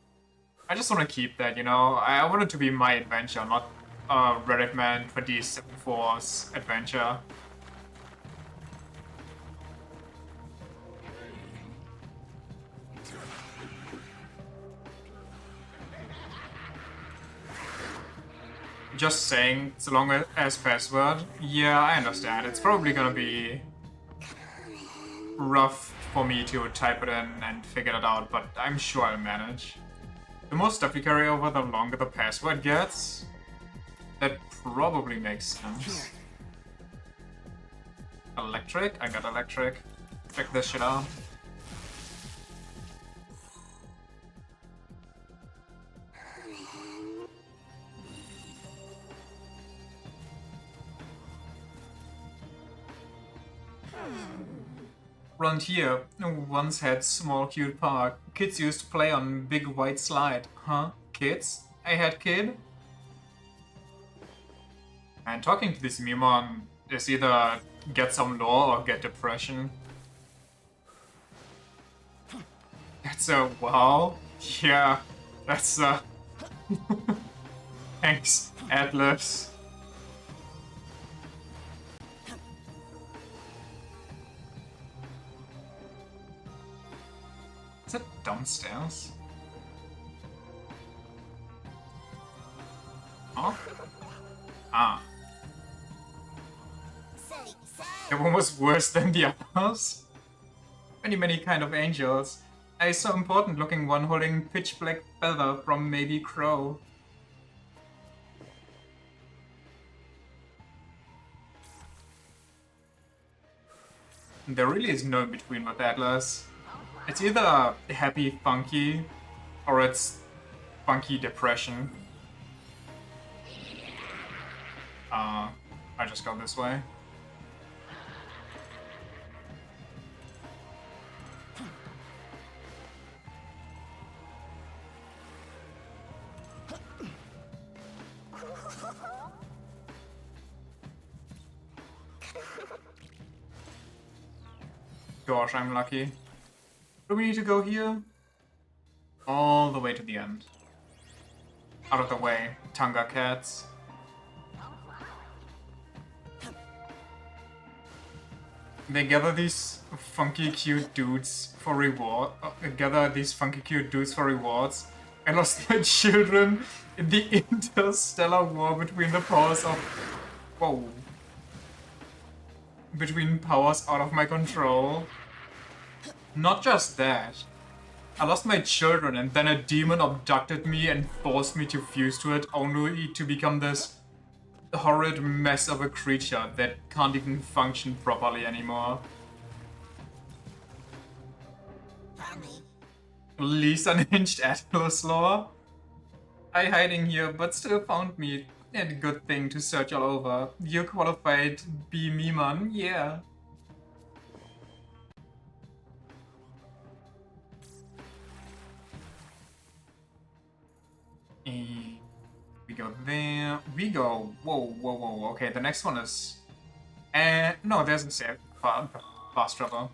I just want to keep that, you know? I want it to be my adventure, not Redditman 274's adventure. Just saying, so long as password. Yeah, I understand. It's probably gonna be rough for me to type it in and figure it out, but I'm sure I'll manage. The more stuff you carry over, the longer the password gets. That probably makes sense. Electric? I got electric. Check this shit out. Around here, once had small cute park. Kids used to play on big white slide. Huh? Kids? I had kid? And talking to this Mimon is either get some lore or get depression. That's a wow. Yeah, that's a thanks, Atlas. Is it downstairs? Oh? Ah. That one was worse than the others. Many kind of angels. I saw important looking one holding pitch black feather from maybe Crow. There really is no in between with Atlas. It's either happy funky or it's funky depression. I just go this way. Gosh, I'm lucky. Do we need to go here? All the way to the end. Out of the way, Tanga cats. They gather these funky cute dudes for rewards. I lost my children in the interstellar war between the powers of... Whoa. Between powers out of my control. Not just that. I lost my children and then a demon abducted me and forced me to fuse to it, only to become this horrid mess of a creature that can't even function properly anymore. Least unhinged Atlas lore. I hiding here, but still found me. And good thing to search all over. You qualified B Miman, yeah. We go there. We go. Whoa. Okay, the next one is. No, there's a save. Fast travel.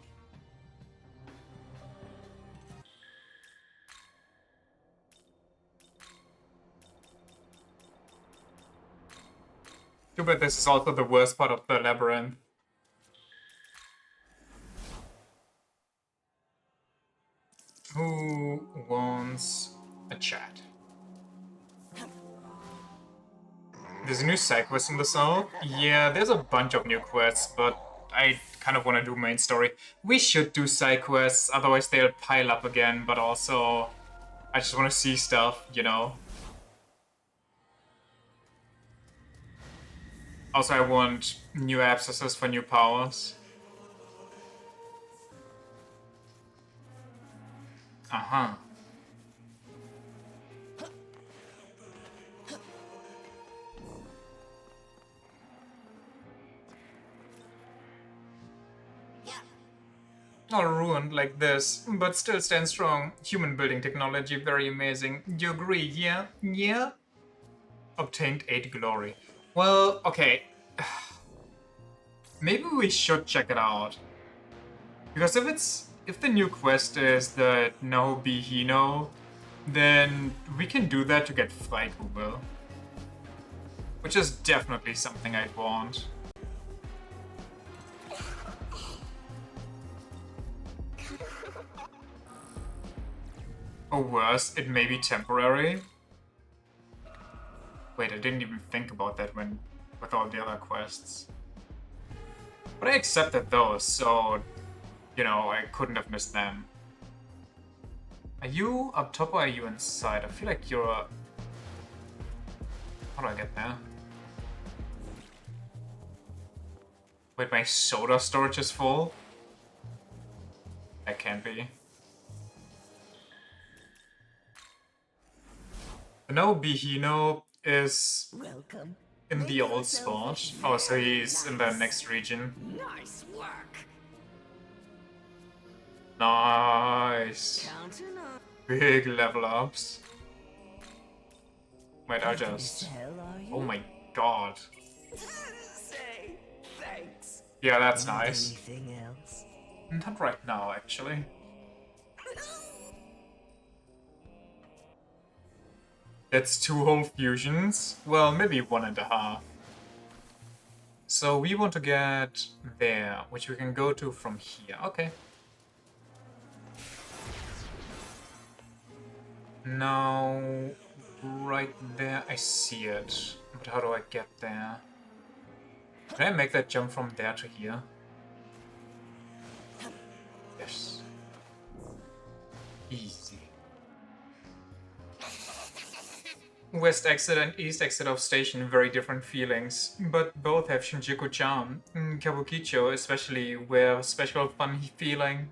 Too bad this is also the worst part of the labyrinth. Who wants a chat? There's a new side quest in the south. Yeah, there's a bunch of new quests, but I kind of want to do main story. We should do side quests, otherwise they'll pile up again, but also I just want to see stuff, you know? Also, I want new abscesses for new powers. Uh-huh. All ruined like this, but still stand strong. Human building technology, very amazing. You agree, yeah? Yeah? Obtained 8 glory. Well, okay. Maybe we should check it out. Because if the new quest is the No Be Hino, then we can do that to get Freikugel. Which is definitely something I'd want. Or worse, it may be temporary. Wait, I didn't even think about that with all the other quests. But I accepted those, so, you know, I couldn't have missed them. Are you up top or are you inside? I feel like you're... How do I get there? Wait, my soda storage is full? That can't be. No, Bihino is Welcome. in the Make old yourself spot. Oh, so very he's in the nice. next region. Nice work. Nice. Counting up. Big level ups. Wait, I'll Happy to just... sell, are you? Oh my god. Say thanks. Yeah, that's Need nice. anything else? Not right now, actually. That's 2 whole fusions? Well, maybe 1.5. So we want to get there, which we can go to from here. Okay. Now, right there, I see it. But how do I get there? Can I make that jump from there to here? Yes. Easy. West exit and east exit of station, very different feelings, but both have Shinjuku charm. Kabukicho especially, where special fun feeling.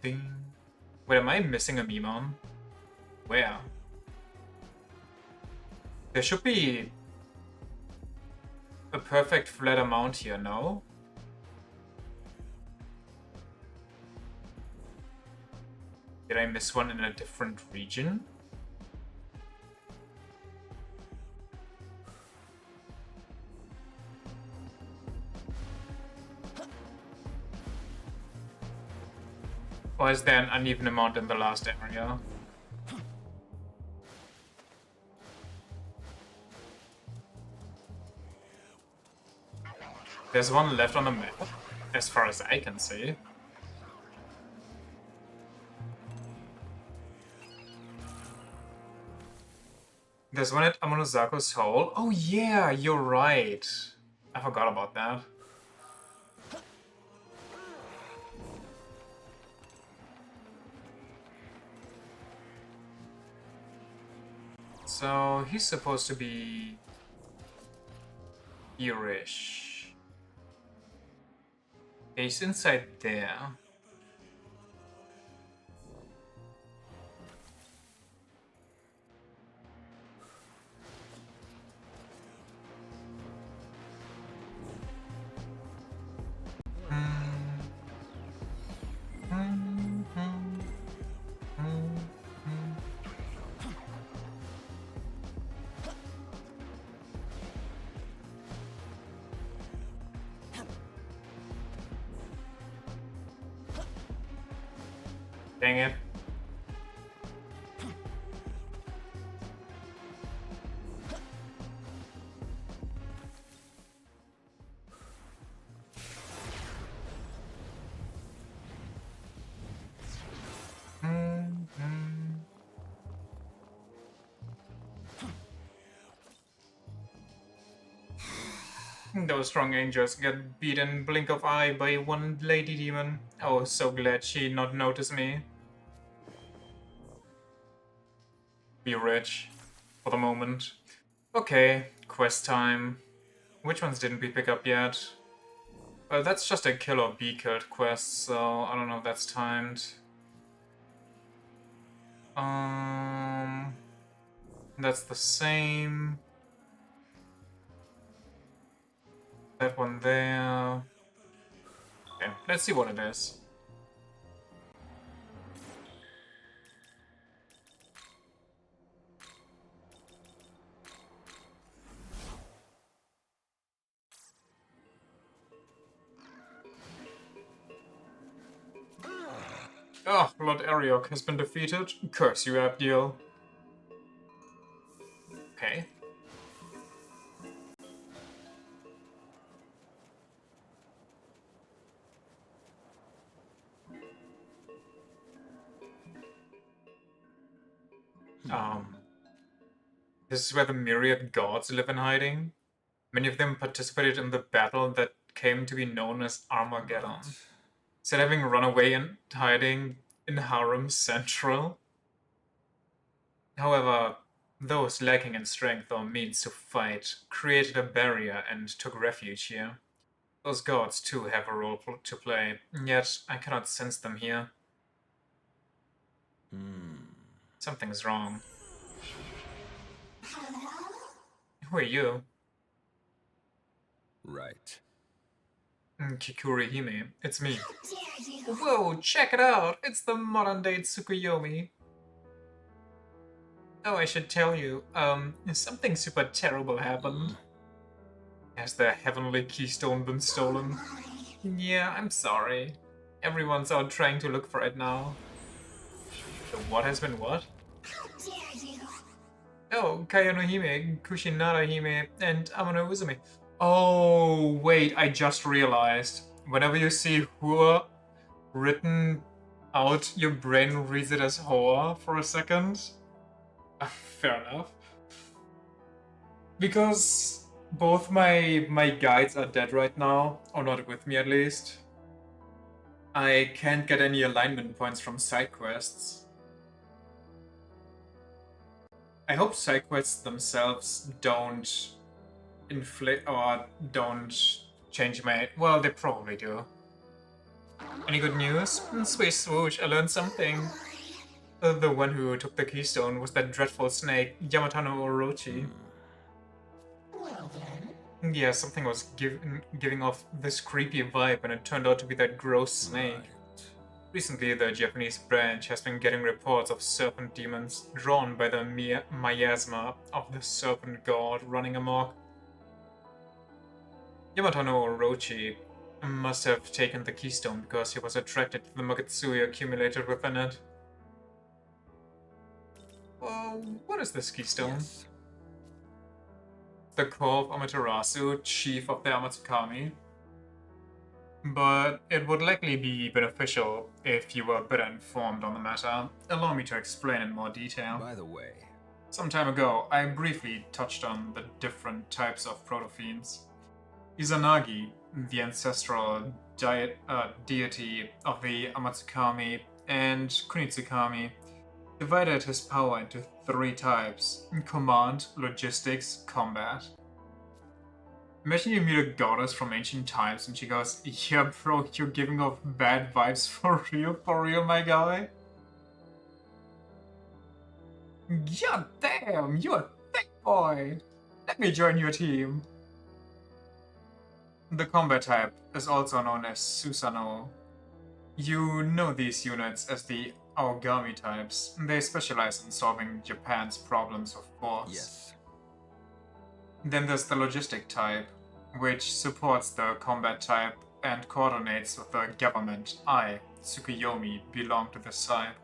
Ding. Wait, am I missing a Mimon? Where? There should be a perfect flat amount here, no? Did I miss one in a different region? Or is there an uneven amount in the last area? There's one left on the map, as far as I can see. There's one at Amonozako's hole. Oh yeah, you're right. I forgot about that. So he's supposed to be here-ish. He's inside there. Dang it. Those strong angels get beaten blink of eye by one lady demon. Oh, so glad she not noticed me. Be rich. For the moment. Okay, quest time. Which ones didn't we pick up yet? Well, that's just a kill or be killed quest, so I don't know if that's timed. That's the same. That one there. Okay, let's see what it is. Oh, Lord Ariok has been defeated. Curse you, Abdiel. Okay. This is where the myriad gods live in hiding. Many of them participated in the battle that came to be known as Armageddon. Said having run away and hiding in Harem Central. However, Those lacking in strength or means to fight created a barrier and took refuge here. Those gods too have a role to play, yet I cannot sense them here. Something's wrong. Who are you? Right. Kikuri Hime, it's me. Whoa, check it out! It's the modern-day Tsukuyomi. Oh, I should tell you, something super terrible happened. Has the heavenly keystone been stolen? Yeah, I'm sorry. Everyone's out trying to look for it now. The what has been what? Oh, Kayano Hime, Kushinara Hime, and Amano Uzumi. Oh, wait, I just realized. Whenever you see Hua written out, your brain reads it as Hoa for a second. Fair enough. Because both my guides are dead right now, or not with me at least. I can't get any alignment points from side quests. I hope side quests themselves don't inflate or don't change my... Well, they probably do. Any good news? Swish swoosh, I learned something. The one who took the keystone was that dreadful snake, Yamato no Orochi. Yeah, something was giving off this creepy vibe, and it turned out to be that gross snake. Right. Recently, the Japanese branch has been getting reports of serpent demons drawn by the miasma of the serpent god running amok. Yamato no Orochi must have taken the keystone because he was attracted to the Magutsui accumulated within it. What is this keystone? Yes. The core of Amaterasu, chief of the Amatsukami. But it would likely be beneficial if you were better informed on the matter. Allow me to explain in more detail. By the way, Some time ago, I briefly touched on the different types of proto-fiends. Izanagi, the ancestral deity of the Amatsukami, and Kunitsukami, divided his power into 3 types: command, logistics, combat. Imagine you meet a goddess from ancient times and she goes, "Yeah, bro, you're giving off bad vibes for real, my guy." God damn, you're a thick boy! Let me join your team. The combat type is also known as Susanoo. You know these units as the Aogami types. They specialize in solving Japan's problems with force. yes. Then there's the logistic type, which supports the combat type and coordinates with the government. I, Tsukuyomi, belong to this type.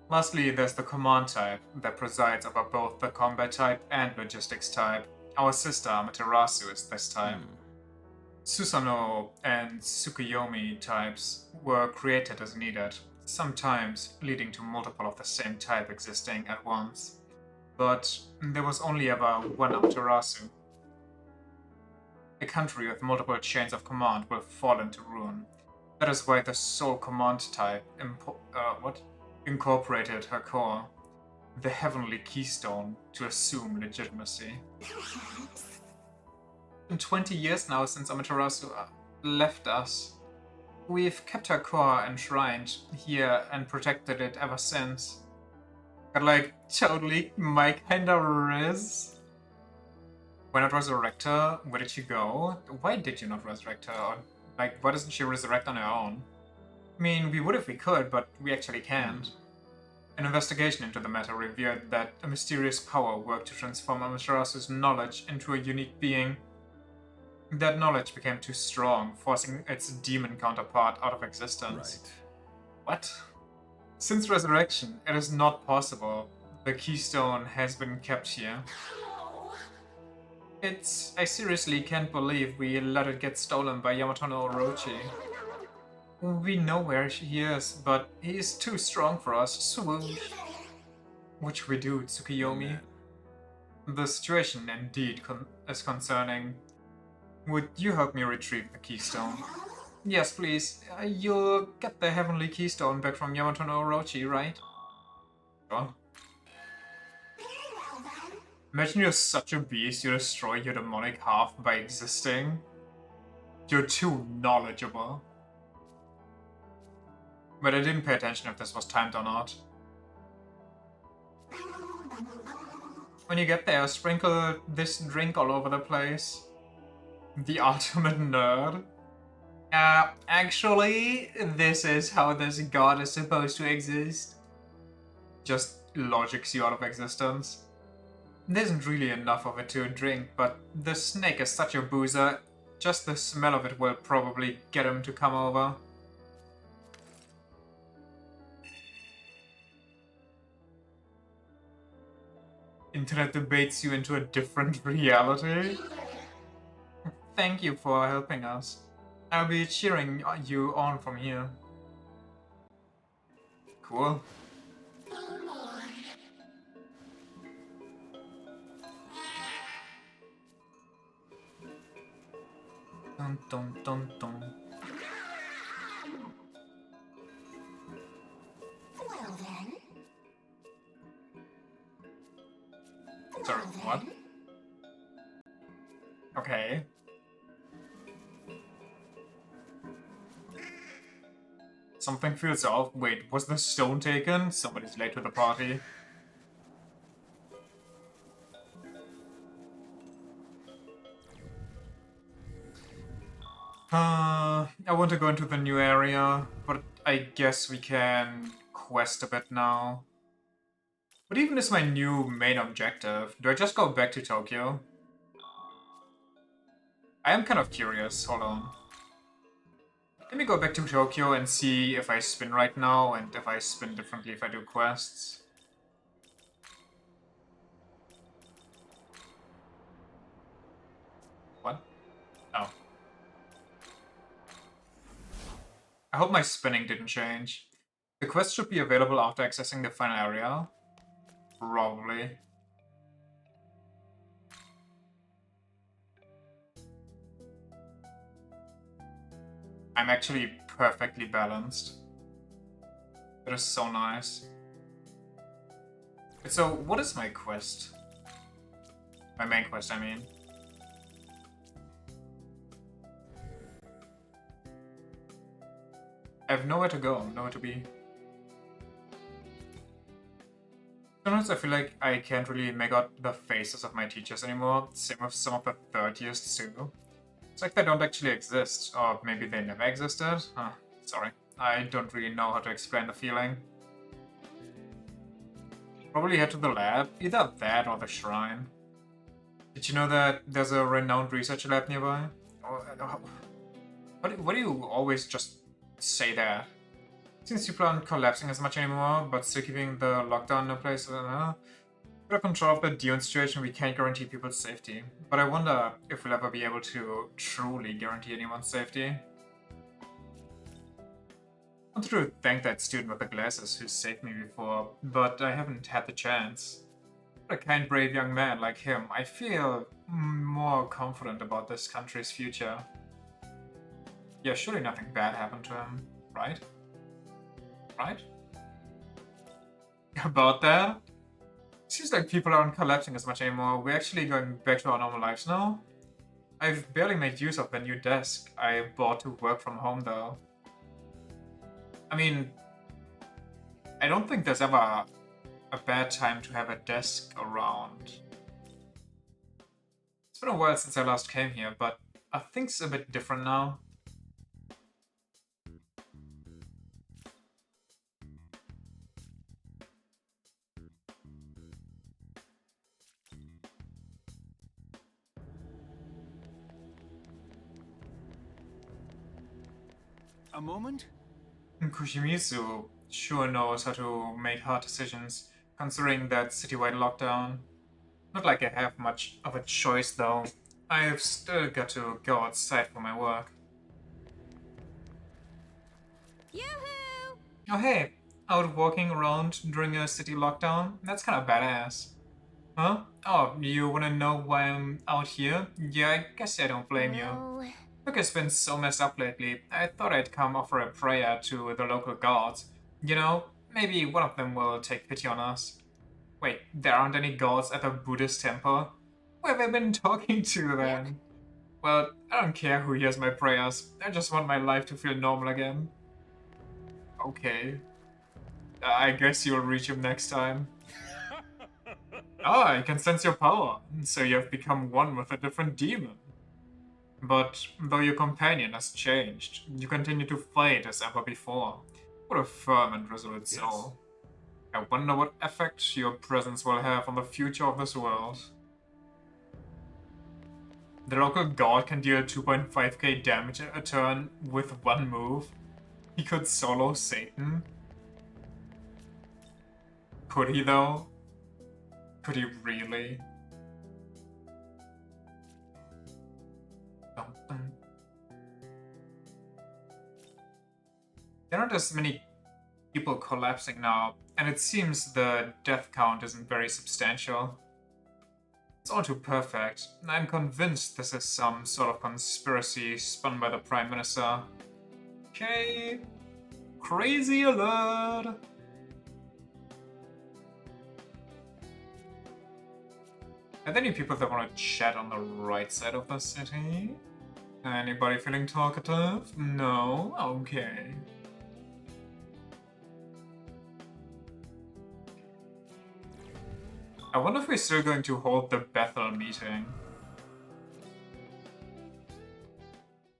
Lastly, there's the command type that presides over both the combat type and logistics type. Our sister Amaterasu is this type. Susanoo and Tsukuyomi types were created as needed, sometimes leading to multiple of the same type existing at once. But there was only ever one Amaterasu. A country with multiple chains of command will fall into ruin. That is why the sole command type incorporated her core, the heavenly keystone, to assume legitimacy. It's been 20 years now since Amaterasu left us. We've kept her core enshrined here and protected it ever since. Got like totally my kind of riz. Why not resurrect her? Where did she go? Why did you not resurrect her? Or, like, why doesn't she resurrect on her own? I mean, we would if we could, but we actually can't. An investigation into the matter revealed that a mysterious power worked to transform Amaterasu's knowledge into a unique being. That knowledge became too strong, forcing its demon counterpart out of existence. Right. What? Since resurrection, it is not possible. The keystone has been kept here. I seriously can't believe we let it get stolen by Yamato no Orochi. We know where he is, but he is too strong for us. Swoosh. What should we do, Tsukuyomi? Amen. The situation indeed is concerning. Would you help me retrieve the keystone? Yes, please. You'll get the heavenly keystone back from Yamato no Orochi, right? Sure. Imagine you're such a beast, you destroy your demonic half by existing. You're too knowledgeable. But I didn't pay attention if this was timed or not. When you get there, sprinkle this drink all over the place. The ultimate nerd. Actually, this is how this god is supposed to exist. Just logics you out of existence. There isn't really enough of it to drink, but the snake is such a boozer, just the smell of it will probably get him to come over. Internet debates you into a different reality. Thank you for helping us. I'll be cheering you on from here. Cool. Dun dun dun dun. Well then. Sorry, what? Okay. Something feels off. Wait, was the stone taken? Somebody's late to the party. I want to go into the new area, but I guess we can quest a bit now. What even is my new main objective? Do I just go back to Tokyo? I am kind of curious, hold on. Let me go back to Tokyo and see if I spin right now and if I spin differently if I do quests. What? Oh. I hope my spinning didn't change. The quest should be available after accessing the final area. Probably. I'm actually perfectly balanced. It is so nice. So, what is my quest? My main quest, I mean. I have nowhere to go, nowhere to be. Sometimes I feel like I can't really make out the faces of my teachers anymore. Same with some of the third years too. It's like they don't actually exist, or maybe they never existed. Sorry, I don't really know how to explain the feeling. Probably head to the lab, either that or the shrine. Did you know that there's a renowned research lab nearby? What do you always just say that? Since people aren't collapsing as much anymore, but still keeping the lockdown in place, with control of the Dion situation, we can't guarantee people's safety. But I wonder if we'll ever be able to truly guarantee anyone's safety. I wanted to thank that student with the glasses who saved me before, but I haven't had the chance. For a kind, brave young man like him, I feel more confident about this country's future. Yeah, surely nothing bad happened to him, right? Right? About that? Seems like people aren't collapsing as much anymore. We're actually going back to our normal lives now. I've barely made use of the new desk I bought to work from home though. I mean, I don't think there's ever a bad time to have a desk around. It's been a while since I last came here, but are things a bit different now? A moment? Kushimizu sure knows how to make hard decisions, considering that citywide lockdown. Not like I have much of a choice though. I've still got to go outside for my work. Yoo-hoo! Oh hey, out walking around during a city lockdown? That's kind of badass. Huh? Oh, you wanna know why I'm out here? Yeah, I guess I don't blame you. No. Look, it's been so messed up lately. I thought I'd come offer a prayer to the local gods. You know, maybe one of them will take pity on us. Wait, there aren't any gods at the Buddhist temple? Who have I been talking to then? Well, I don't care who hears my prayers. I just want my life to feel normal again. Okay. I guess you'll reach him next time. Ah, I can sense your power. So you have become one with a different demon. But though your companion has changed, you continue to fight as ever before. What a firm and resolute soul. I wonder what effect your presence will have on the future of this world. The local god can deal 2.5k damage a turn with one move. He could solo Satan. Could he though? Could he really? There aren't as many people collapsing now, and it seems the death count isn't very substantial. It's all too perfect. I'm convinced this is some sort of conspiracy spun by the Prime Minister. Okay. Crazy alert! Are there any people that want to chat on the right side of the city? Anybody feeling talkative? No? Okay. I wonder if we're still going to hold the Bethel meeting.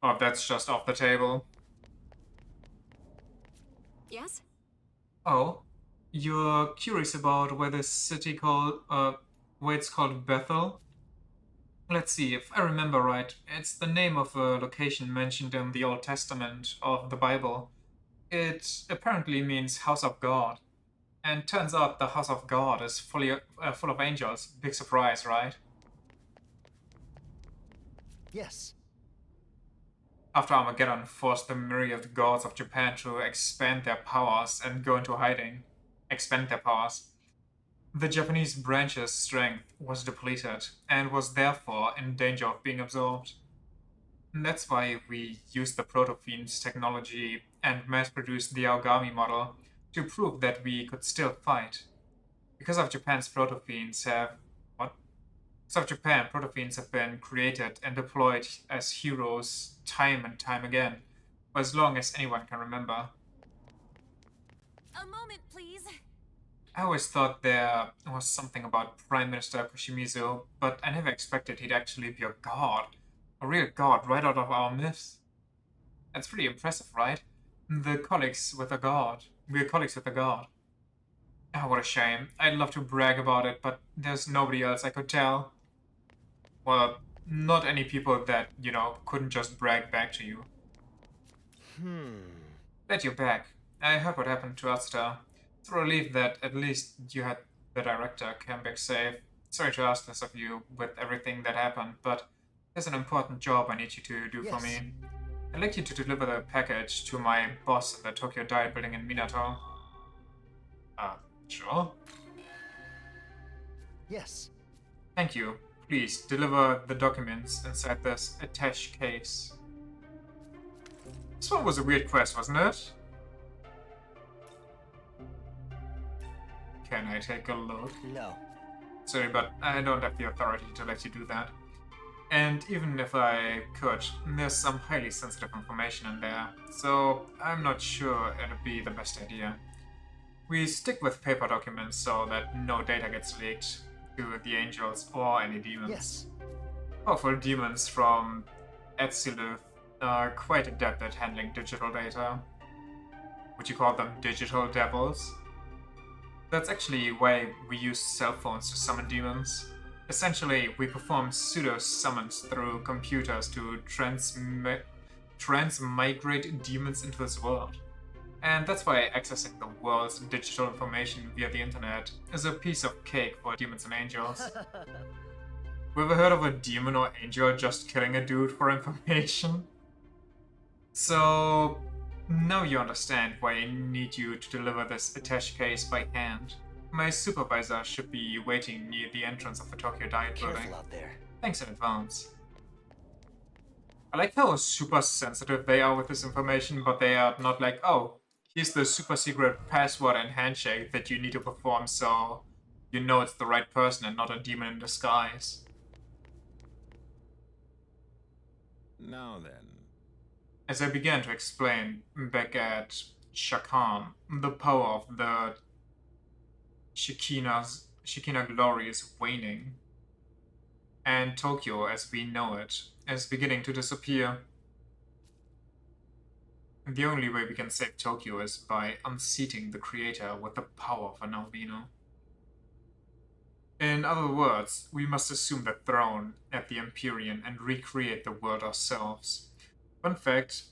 Oh, that's just off the table. Yes? Oh, you're curious about why this city called, why it's called Bethel? Let's see, if I remember right, it's the name of a location mentioned in the Old Testament of the Bible. It apparently means House of God. And turns out the House of God is full of angels. Big surprise, right? Yes. After Armageddon forced the myriad gods of Japan to expand their powers and go into hiding, expand their powers, the Japanese branch's strength was depleted and was therefore in danger of being absorbed. And that's why we used the Proto-Fiend's technology and mass-produced the Aogami model to prove that we could still fight. Because of Japan's Proto-Fiends have... What? Because of Japan, Proto-Fiends have been created and deployed as heroes time and time again, for as long as anyone can remember. A moment, please. I always thought there was something about Prime Minister Kushimizu, but I never expected he'd actually be a god. A real god right out of our myths. That's pretty impressive, right? We're colleagues with a god. Oh, what a shame. I'd love to brag about it, but there's nobody else I could tell. Well, not any people that, couldn't just brag back to you. Glad you're back. I heard what happened to Asta. It's a relief that at least you had the director come back safe. Sorry to ask this of you with everything that happened, but there's an important job I need you to do for me. I'd like you to deliver the package to my boss at the Tokyo Diet Building in Minato. Sure. Yes. Thank you. Please, deliver the documents inside this attached case. This one was a weird quest, wasn't it? Can I take a look? No. Sorry, but I don't have the authority to let you do that. And even if I could, there's some highly sensitive information in there, so I'm not sure it'd be the best idea. We stick with paper documents so that no data gets leaked to the angels or any demons. Yes. Powerful demons from Etsiluth are quite adept at handling digital data. Would you call them digital devils? That's actually why we use cell phones to summon demons. Essentially, we perform pseudo-summons through computers to transmigrate demons into this world. And that's why accessing the world's digital information via the internet is a piece of cake for demons and angels. Have you ever heard of a demon or angel just killing a dude for information? So, now you understand why I need you to deliver this attached case by hand. My supervisor should be waiting near the entrance of the Tokyo Diet Building. Careful out there. Thanks in advance. I like how super sensitive they are with this information, but they are not like, oh, here's the super secret password and handshake that you need to perform, so you know it's the right person and not a demon in disguise. Now then, As I began to explain back at Shakan, the power of the Shekinah glory is waning, and Tokyo, as we know it, is beginning to disappear. The only way we can save Tokyo is by unseating the creator with the power of an albino. In other words, we must assume the throne at the Empyrean and recreate the world ourselves. Fun fact,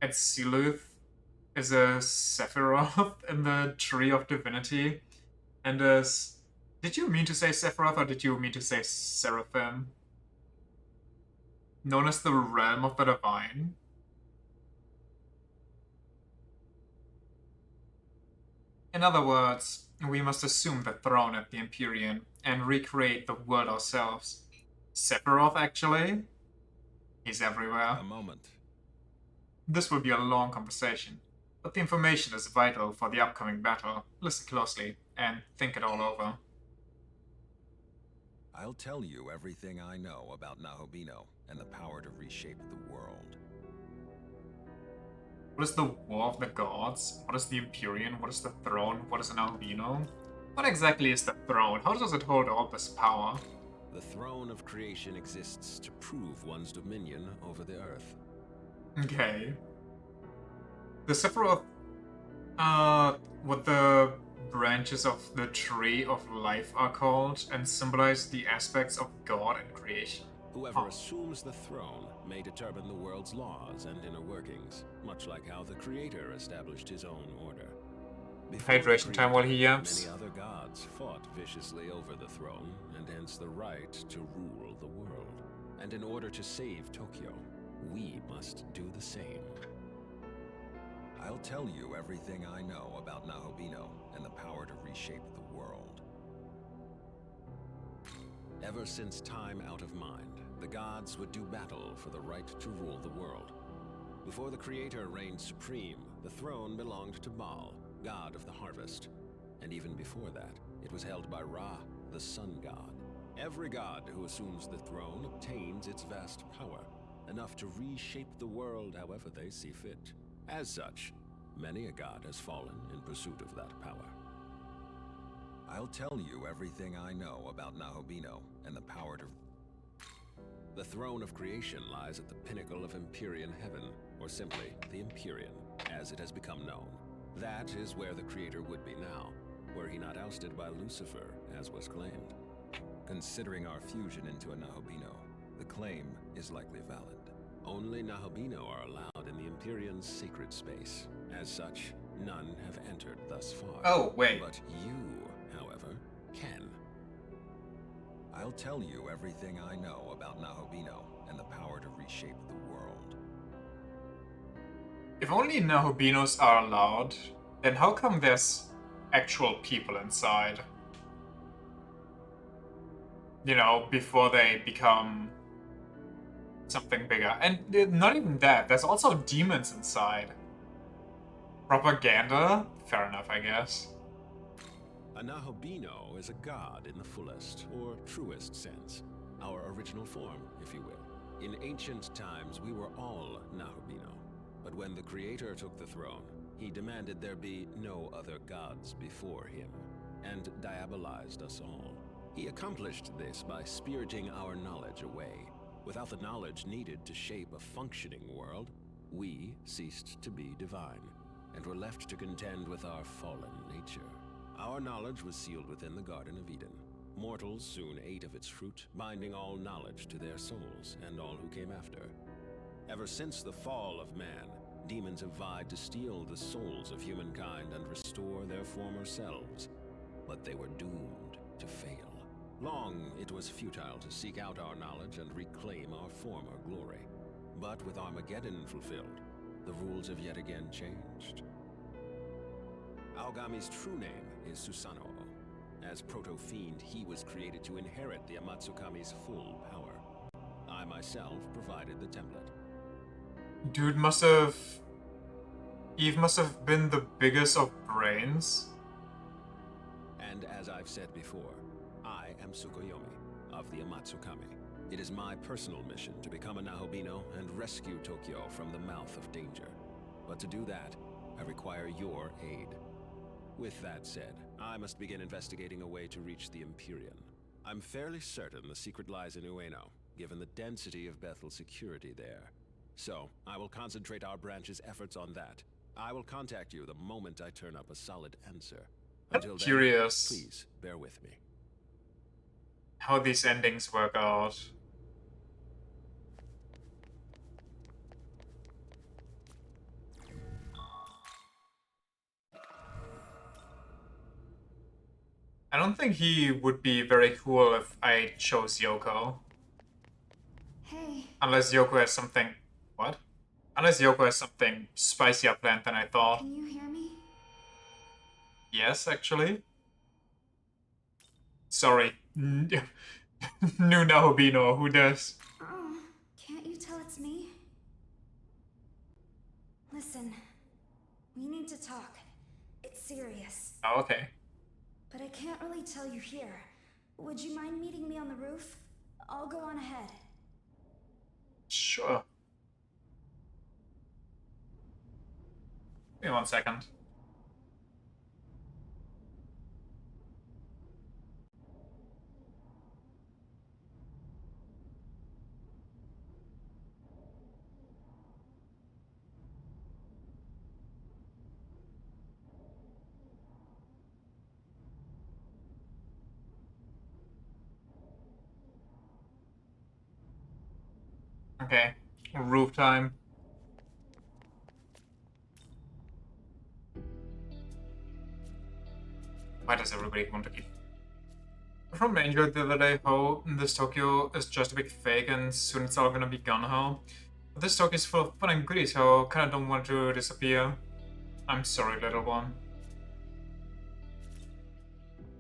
at Siluth is a Sephiroth in the Tree of Divinity, and did you mean to say Sephiroth or did you mean to say Seraphim? Known as the Realm of the Divine. In other words, we must assume the throne at the Empyrean and recreate the world ourselves. Sephiroth, actually? He's everywhere. a moment. This will be a long conversation, but the information is vital for the upcoming battle. Listen closely and think it all over. I'll tell you everything I know about Nahobino and the power to reshape the world. What is the War of the Gods? What is the Empyrean? What is the Throne? What is an albino? What exactly is the Throne? How does it hold all this power? The throne of creation exists to prove one's dominion over the earth. Okay. The Sephiroth, what the branches of the Tree of Life are called, and symbolize the aspects of God and creation. Whoever assumes the throne may determine the world's laws and inner workings, much like how the Creator established his own order. Before the Hydration time while he Creator, yaps. many other gods fought viciously over the throne, and hence the right to rule the world. And in order to save Tokyo, we must do the same. I'll tell you everything I know about Nahobino and the power to reshape the world. Ever since time out of mind, the gods would do battle for the right to rule the world. Before the Creator reigned supreme, the throne belonged to Baal, god of the harvest. And even before that, it was held by Ra, the sun god. Every god who assumes the throne obtains its vast power, enough to reshape the world however they see fit. As such, many a god has fallen in pursuit of that power. I'll tell you everything I know about Nahobino and the power to... The throne of creation lies at the pinnacle of Empyrean heaven, or simply the Empyrean, as it has become known. That is where the Creator would be now, were he not ousted by Lucifer, as was claimed. Considering our fusion into a Nahobino, the claim is likely valid. Only Nahobino are allowed in the Empyrean's sacred space. As such, none have entered thus far. Oh, wait. But you, however, can. I'll tell you everything I know about Nahobino and the power to reshape the world. If only Nahobinos are allowed, then how come there's actual people inside? You know, before they become something bigger. And not even that, there's also demons inside. Propaganda? Fair enough, I guess. A Nahobino is a god in the fullest, or truest sense. Our original form, if you will. In ancient times, we were all Nahobino. But when the Creator took the throne, he demanded there be no other gods before him, and diabolized us all. He accomplished this by spiriting our knowledge away. Without the knowledge needed to shape a functioning world, we ceased to be divine, and were left to contend with our fallen nature. Our knowledge was sealed within the Garden of Eden. Mortals soon ate of its fruit, binding all knowledge to their souls, and all who came after. Ever since the fall of man, demons have vied to steal the souls of humankind and restore their former selves. But they were doomed to fail. Long it was futile to seek out our knowledge and reclaim our former glory. But with Armageddon fulfilled, the rules have yet again changed. Aogami's true name is Susanoo. As Proto-Fiend, he was created to inherit the Amatsukami's full power. I myself provided the template. Dude must have... Eve must have been the biggest of brains. And as I've said before, I am Tsukuyomi of the Amatsukami. It is my personal mission to become a Nahobino and rescue Tokyo from the mouth of danger. But to do that, I require your aid. With that said, I must begin investigating a way to reach the Empyrean. I'm fairly certain the secret lies in Ueno, given the density of Bethel's security there. So, I will concentrate our branch's efforts on that. I will contact you the moment I turn up a solid answer. Until I'm then, curious please bear with me. how these endings work out. I don't think he would be very cool if I chose Yoko. Hey, Unless Yoko has something... What? Unless Yoko has something spicier planned than I thought. can you hear me? Yes, actually. Sorry. New Nahobino, who does? Oh, can't you tell it's me? Listen, we need to talk. It's serious. Oh, okay. But I can't really tell you here. Would you mind meeting me on the roof? I'll go on ahead. Sure. Give me 1 second. Okay. Roof time. Why does everybody want to keep... From Angel the other day how this Tokyo is just a big fake and soon it's all gonna be gone how. But this Tokyo is full of fun and goodies how kinda don't want to disappear. I'm sorry, little one.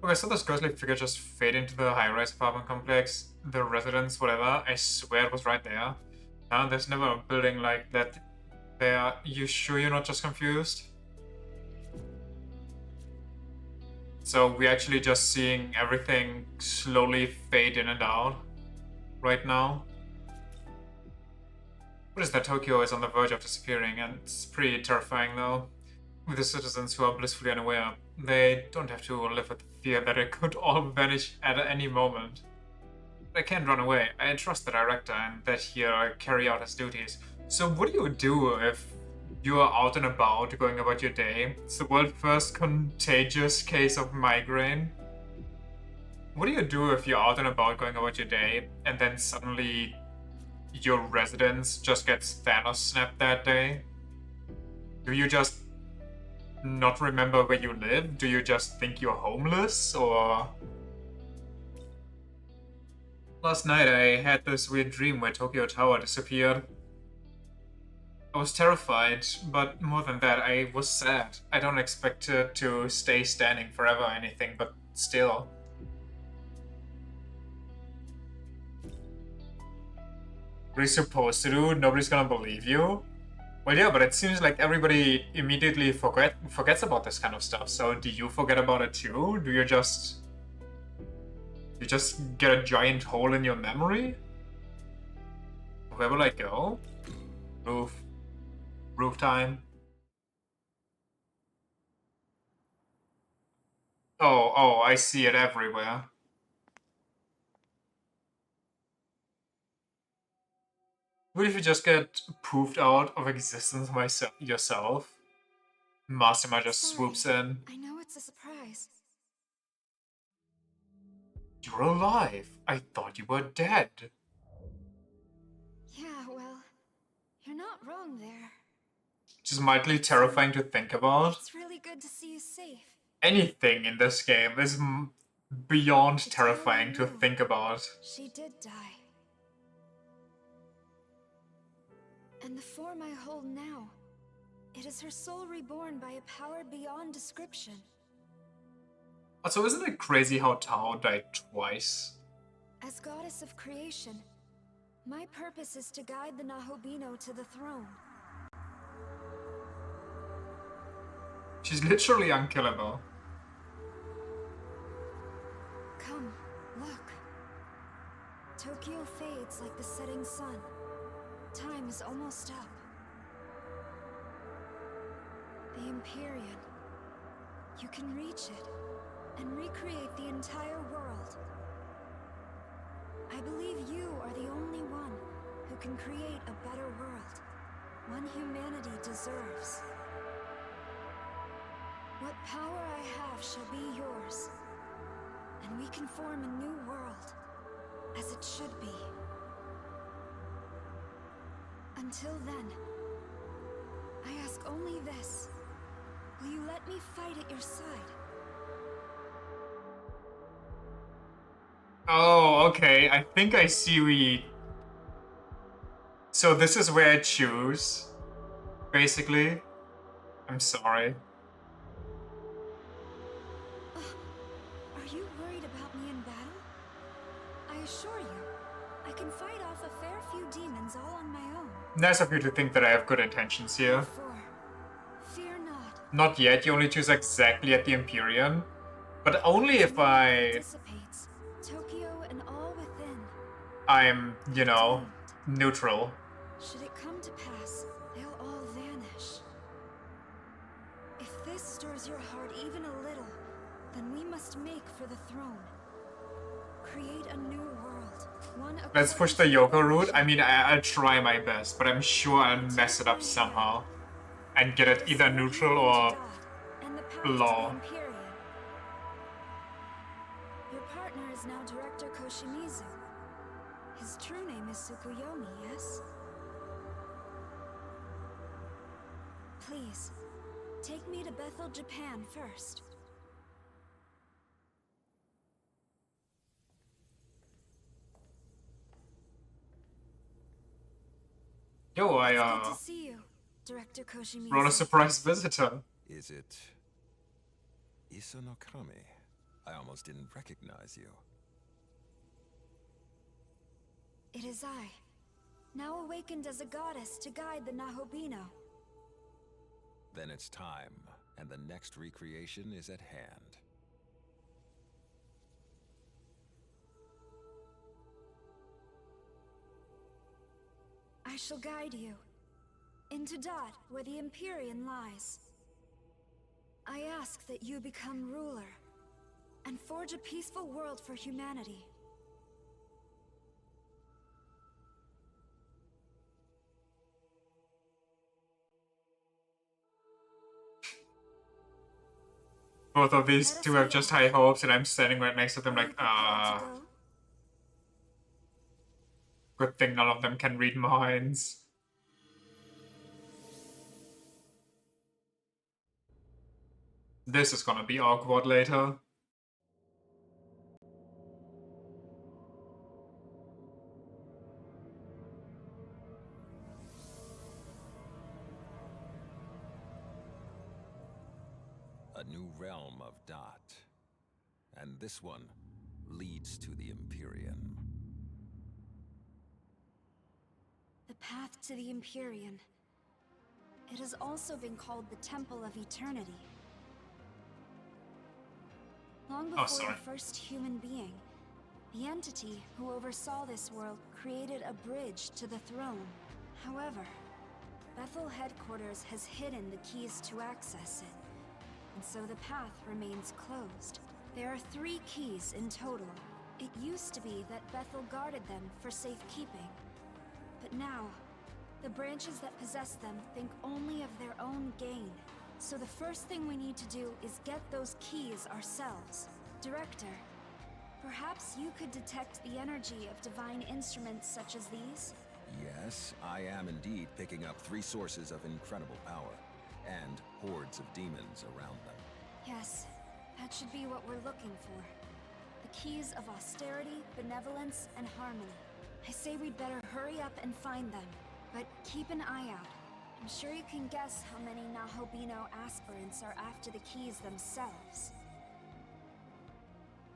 Okay, so this ghostly figure just fade into the high-rise apartment complex, the residence, whatever. I swear it was right there. There's never a building like that there. You sure you're not just confused? So we're actually just seeing everything slowly fade in and out right now. What is that? Tokyo is on the verge of disappearing, and it's pretty terrifying though. With the citizens who are blissfully unaware, they don't have to live with the fear that it could all vanish at any moment. They can't run away. I trust the director and that he'll carry out his duties. So what do you do if you are out and about, going about your day? It's the world's first contagious case of migraine. What do you do if you're out and about, going about your day, and then suddenly your residence just gets Thanos snapped that day? Do you just not remember where you live? Do you just think you're homeless, or... Last night I had this weird dream where Tokyo Tower disappeared. I was terrified, but more than that, I was sad. I don't expect it to stay standing forever or anything, but still. What are you supposed to do? Nobody's gonna believe you? Well, yeah, but it seems like everybody immediately forgets about this kind of stuff. So do you forget about it too? Do you just get a giant hole in your memory? Where will I go? Roof. Roof time. Oh, I see it everywhere. What if you just get poofed out of existence yourself? Mastermind just swoops in. I know it's a surprise. You're alive. I thought you were dead. Yeah, well, you're not wrong there. Which is mildly terrifying to think about. It's really good to see you safe. Anything in this game is beyond It's all I terrifying to know. think about. She did die. And the form I hold now, it is her soul reborn by a power beyond description. Also, isn't it crazy how Tao died twice? As goddess of creation, my purpose is to guide the Nahobino to the throne. She's literally unkillable. Come, look. Tokyo fades like the setting sun. Time is almost up. The Empyrean. You can reach it and recreate the entire world. I believe you are the only one who can create a better world. One humanity deserves. What power I have shall be yours. And we can form a new world, as it should be. Until then, I ask only this. Will you let me fight at your side? Oh, okay. I think I see we... So this is where I choose, basically. I'm sorry. Are you worried about me in battle? I assure you, I can fight off a fair few demons all on my own. Nice of you to think that I have good intentions here. Therefore, fear not. Not yet, you only choose exactly at the Empyrean. But only if Dissipates Tokyo and all within. I'm, you know, neutral. Should it come to pass, they'll all vanish. If this stirs your heart even a little, then we must make for the throne. Create a new world. One Let's push the Yoko route. I mean, I'll try my best, but I'm sure I'll mess it up somehow. And get it either neutral or law. Your partner is now Director Koshimizu. His true name is Tsukuyomi, yes? Please, take me to Bethel, Japan first. Yo, Good to see you, Director Koshimizu. brought a surprise visitor. Is it... Isanokami? I almost didn't recognize you. It is I, now awakened as a goddess to guide the Nahobino. Then it's time, and the next recreation is at hand. I shall guide you into Dot, where the Empyrean lies. I ask that you become ruler and forge a peaceful world for humanity. Both of these two have just high hopes, and I'm standing right next to them like, Prepared to go? good thing none of them can read minds. This is gonna be awkward later. A new realm of Dot. And this one leads to the Empyrean. The path to the Empyrean. It has also been called the Temple of Eternity. Long before sorry. the first human being, the entity who oversaw this world created a bridge to the throne. However, Bethel headquarters has hidden the keys to access it, and so the path remains closed. There are 3 keys in total. It used to be that Bethel guarded them for safekeeping, but now, the branches that possess them think only of their own gain. So the first thing we need to do is get those keys ourselves. Director, perhaps you could detect the energy of divine instruments such as these? Yes, I am indeed picking up 3 sources of incredible power, and hordes of demons around them. Yes, that should be what we're looking for. The keys of austerity, benevolence, and harmony. I say we'd better hurry up and find them, but keep an eye out. I'm sure you can guess how many Nahobino aspirants are after the keys themselves.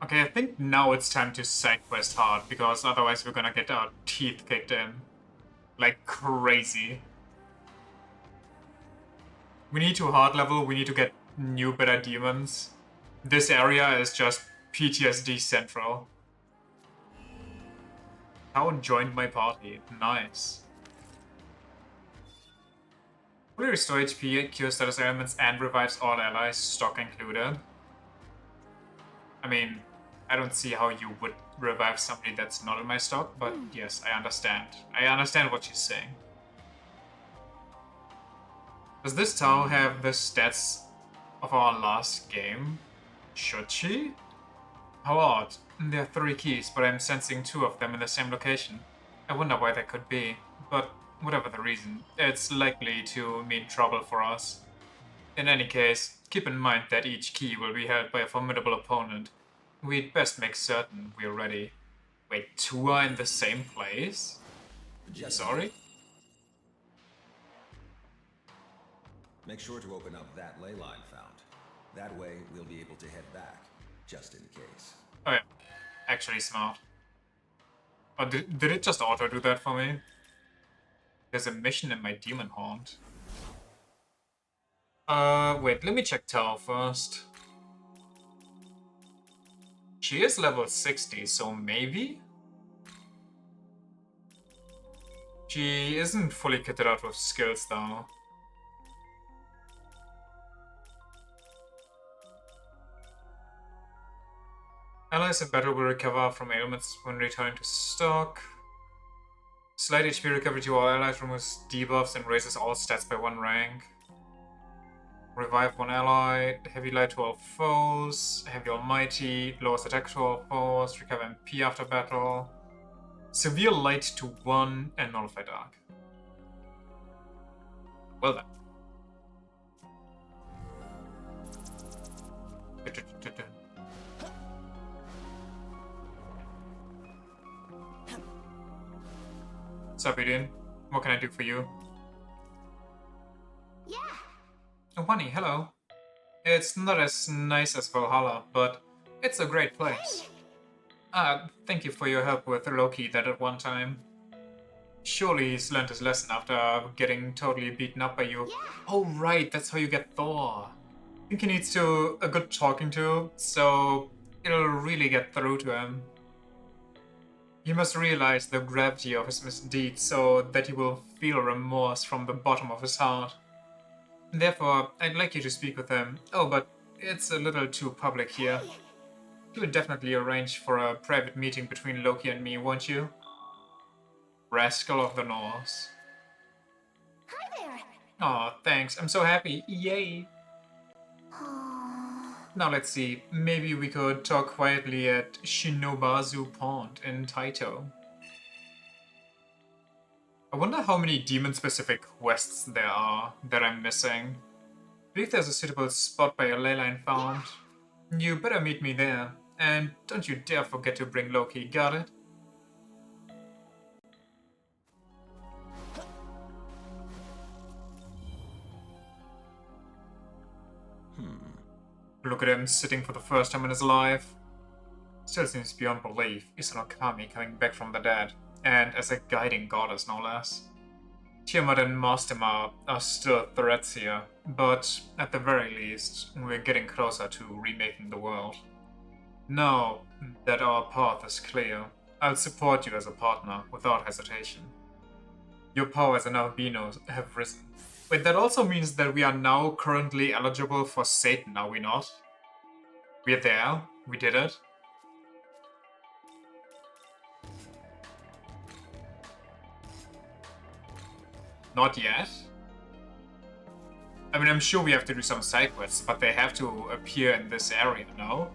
Okay, I think now it's time to side quest hard, because otherwise we're gonna get our teeth kicked in. Like crazy. We need to hard level, we need to get new better demons. This area is just PTSD Central. Town joined my party. Nice. Fully restore HP, cure status ailments, and revives all allies, stock included. I mean, I don't see how you would revive somebody that's not in my stock, but yes, I understand. I understand what she's saying. Does this Tau have the stats of our last game? Should she? How odd. There are 3 keys, but I'm sensing 2 of them in the same location. I wonder why that could be, but whatever the reason, it's likely to mean trouble for us. In any case, keep in mind that each key will be held by a formidable opponent. We'd best make certain we're ready. Wait, 2 are in the same place? Sorry? Make sure to open up that ley line found. That way, we'll be able to head back, just in case. Oh yeah, actually smart. Oh, did it just auto do that for me? There's a mission in my demon haunt. Wait, let me check Tao first. She is level 60, so maybe? She isn't fully kitted out with skills though. Allies in battle will recover from ailments when returning to stock. Slight HP recovery to all allies removes debuffs and raises all stats by 1 rank. Revive 1 ally, heavy light to all foes, heavy almighty, lowers attack to all foes, recover MP after battle. Severe light to 1 and nullify dark. Well then. Sup, Eden? What can I do for you? Yeah. Oh, Bunny, hello. It's not as nice as Valhalla, but it's a great place. Thank you for your help with Loki that at one time. Surely he's learned his lesson after getting totally beaten up by you. Yeah. Oh right, that's how you get Thor. I think he needs a good talking to, so it'll really get through to him. He must realize the gravity of his misdeeds so that he will feel remorse from the bottom of his heart. Therefore, I'd like you to speak with him. Oh, but it's a little too public here. You would definitely arrange for a private meeting between Loki and me, won't you? Rascal of the Norse. Hi there. Aw, thanks. I'm so happy. Yay! Now let's see. Maybe we could talk quietly at Shinobazu Pond in Taito. I wonder how many demon-specific quests there are that I'm missing. I believe there's a suitable spot by a ley line found. You better meet me there. And don't you dare forget to bring Loki, got it? Look at him sitting for the first time in his life. Still seems beyond belief, Isano Kami coming back from the dead, and as a guiding goddess no less. Tiamat and Mastema are still threats here, but at the very least, we're getting closer to remaking the world. Now that our path is clear, I'll support you as a partner without hesitation. Your powers and albino have risen. Wait, that also means that we are now currently eligible for Satan, are we not? We're there. We did it. Not yet. I mean, I'm sure we have to do some side quests, but they have to appear in this area, no?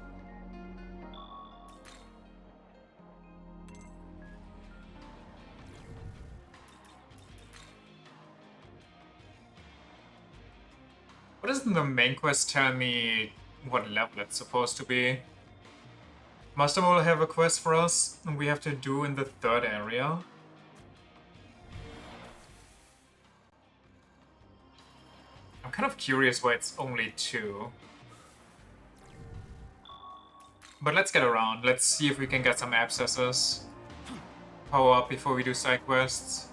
What doesn't the main quest tell me what level it's supposed to be? Master will have a quest for us, and we have to do in the 3rd area. I'm kind of curious why it's only 2. But let's get around. Let's see if we can get some abscesses. Power up before we do side quests.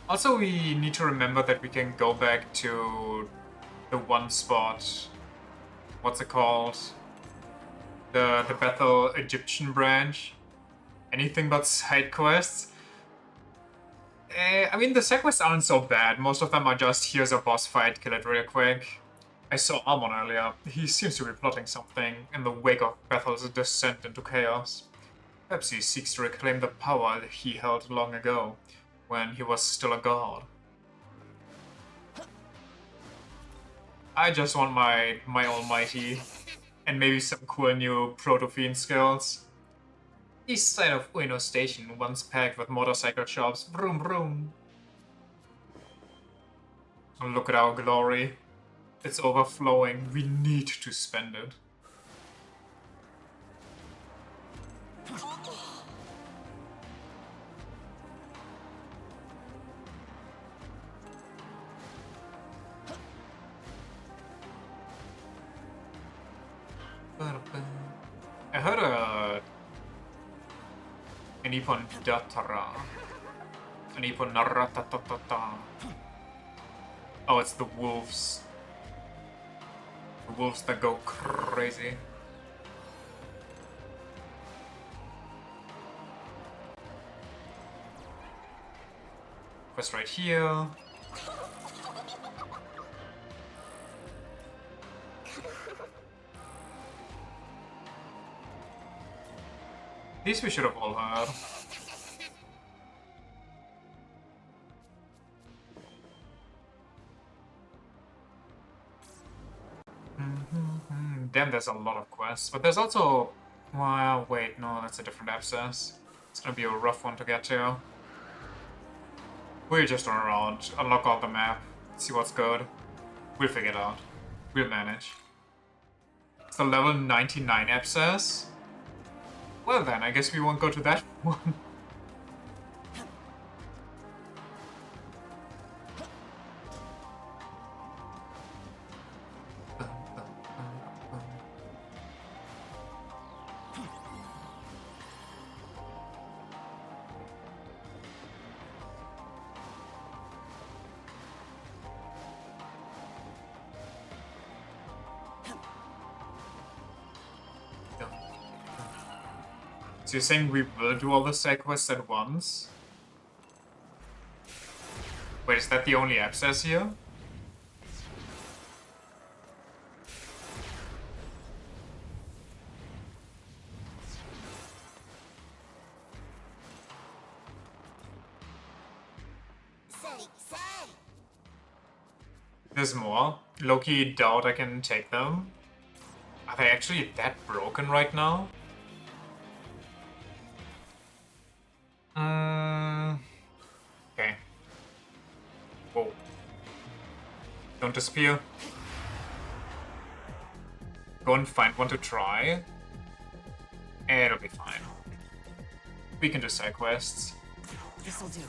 Also, we need to remember that we can go back to the one spot. What's it called? The Bethel Egyptian branch. Anything but side quests. I mean, the side quests aren't so bad. Most of them are just, here's a boss fight, kill it real quick. I saw Amon earlier. He seems to be plotting something in the wake of Bethel's descent into chaos. Perhaps he seeks to reclaim the power he held long ago, when he was still a god. I just want my almighty, and maybe some cool new Proto-Fiend skills. East side of Ueno Station, once packed with motorcycle shops. Vroom vroom. Look at our glory. It's overflowing. We need to spend it. I heard an Nippon Datara. An Nippon Naratatata. Oh, it's the wolves. The wolves that go crazy. Quest right here. These we should have all heard. Damn, there's a lot of quests. But there's also... Well, wait, no, that's a different abscess. It's gonna be a rough one to get to. We'll just run around, unlock all the map, see what's good. We'll figure it out. We'll manage. It's the level 99 abscess? Well then, I guess we won't go to that one. So you're saying we will do all the side quests at once? Wait, is that the only abscess here? There's more. Loki doubt I can take them. Are they actually that broken right now? Okay. Whoa. Don't disappear. Go and find one to try. It'll be fine. We can do side quests. This'll do.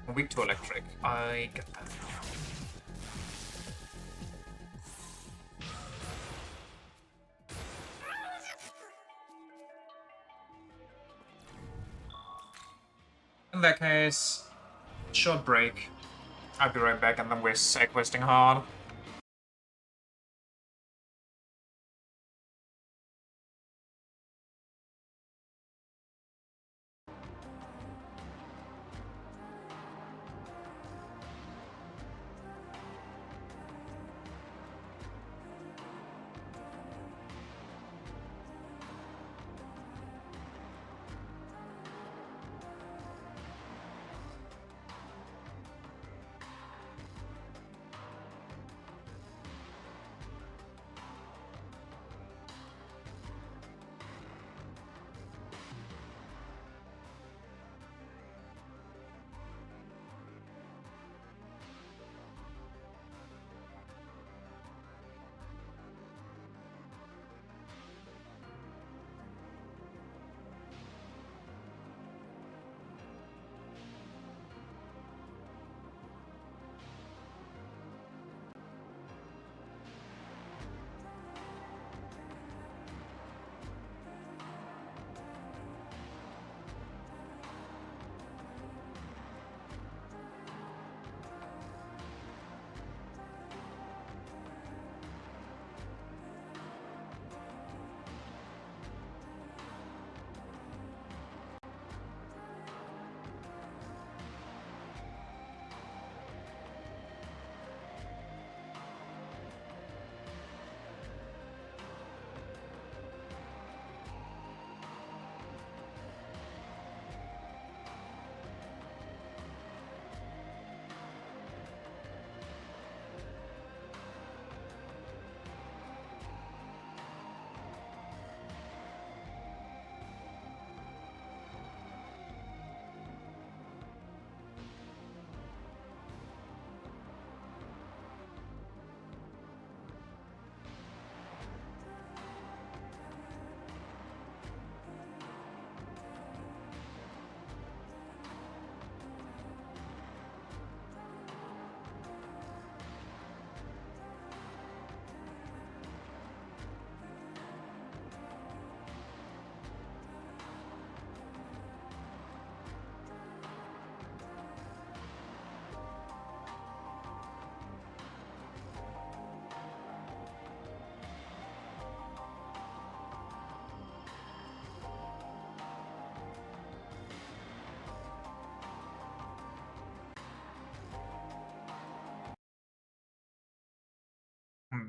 I'm weak to electric. I get that. In that case, short break. I'll be right back and then we're side questing hard.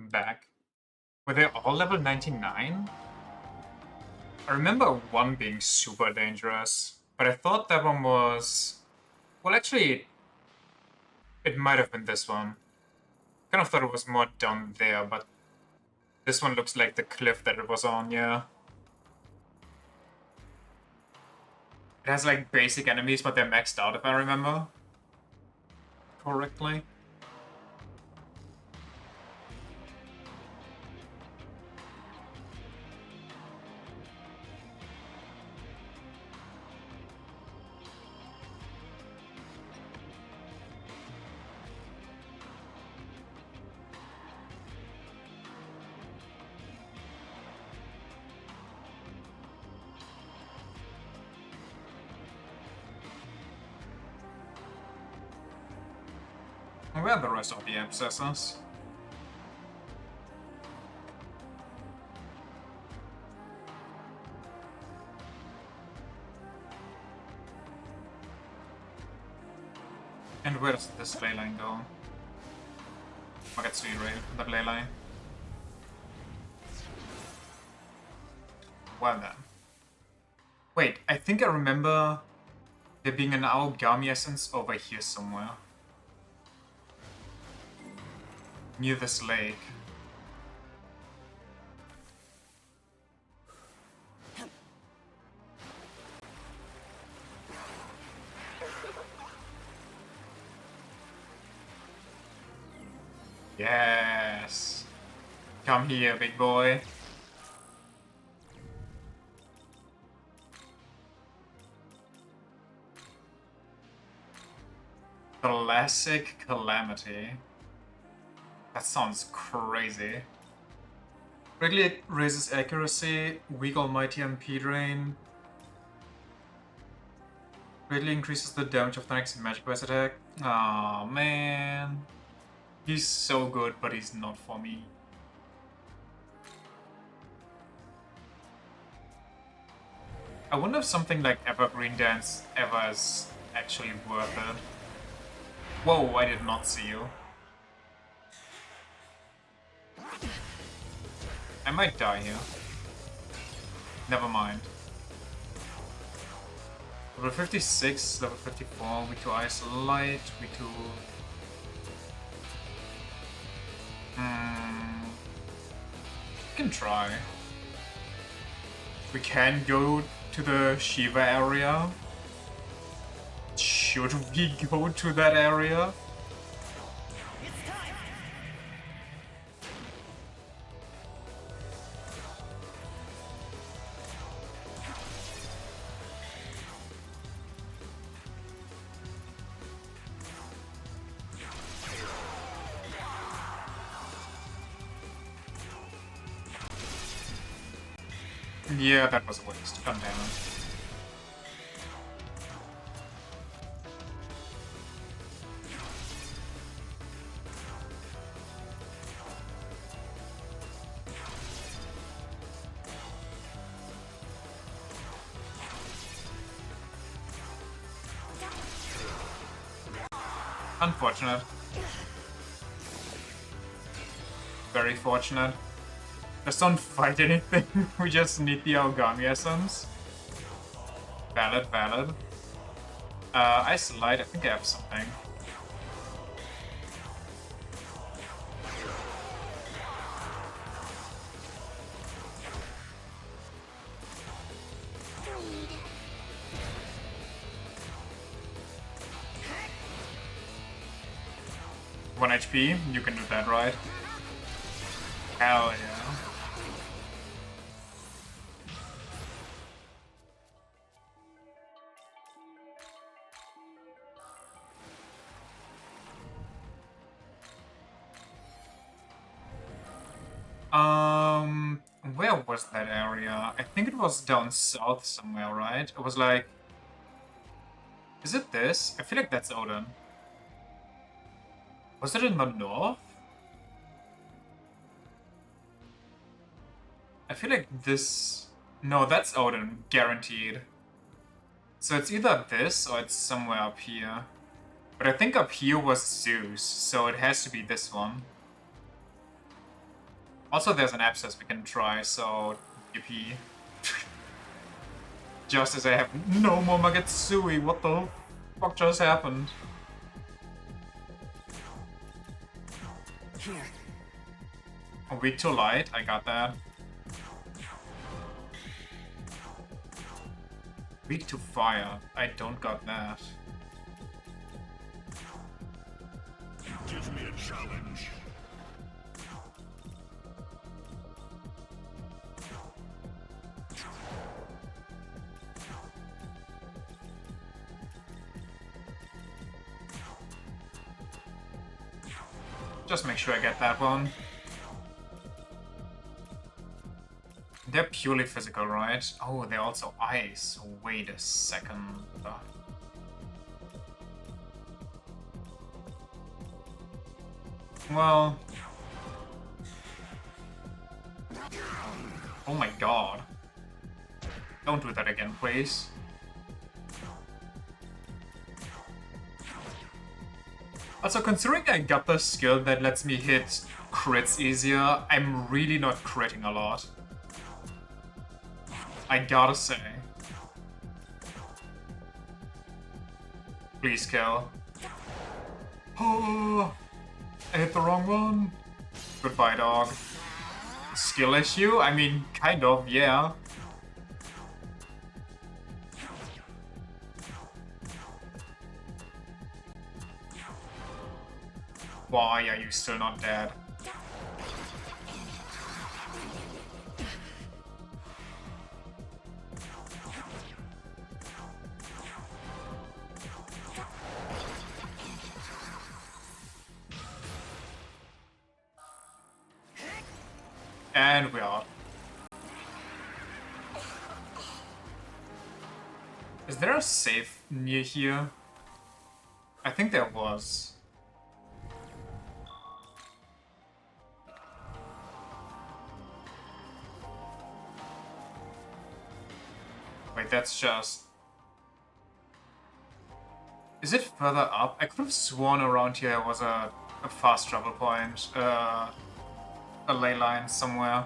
back. Were they all level 99? I remember one being super dangerous, but I thought that one was... Well, actually, it might have been this one. Kind of thought it was more down there, but this one looks like the cliff that it was on, yeah. It has like basic enemies, but they're maxed out if I remember correctly. Where are the rest of the abscesses? And where does this ley line go? Magatsu rail, that ley line. Well then. Wait, I think I remember there being an Aogami essence over here somewhere. Near this lake. Yes. Come here, big boy. Classic Calamity. That sounds crazy. Greatly raises accuracy, weak almighty MP drain. Greatly increases the damage of the next magic-based attack. Aw, man. He's so good, but he's not for me. I wonder if something like Evergreen Dance ever is actually worth it. Whoa, I did not see you. I might die here. Never mind. Level 56, level 54, weak to ice light, weak to... We can try. We can go to the Shiva area. Should we go to that area? Yeah, that was a waste. God damn it. Unfortunate. Very fortunate. Just don't fight anything, we just need the Aogami essence. Valid, valid. Ice Light, I think I have something. One HP, you can do that, right? Hell yeah. Where was that area? I think it was down south somewhere, right? It was like... Is it this? I feel like that's Odin. Was it in the north? I feel like this... No, that's Odin, guaranteed. So it's either this or it's somewhere up here. But I think up here was Zeus, so it has to be this one. Also, there's an abscess we can try, so GP. Just as I have no more Magetsui, what the fuck just happened? Here. Weak to light, I got that. Weak to fire, I don't got that. Give me a challenge. Just make sure I get that one. They're purely physical, right? Oh, they're also ice. Wait a second. Well... Oh my god. Don't do that again, please. Also, considering I got the skill that lets me hit crits easier, I'm really not critting a lot. I gotta say. Please kill. Oh, I hit the wrong one. Goodbye, dog. Skill issue? I mean, kind of, yeah. Why are you still not dead? And we are. Is there a safe near here? I think there was. Wait, that's just... Is it further up? I could have sworn around here was a fast travel point. A ley line somewhere.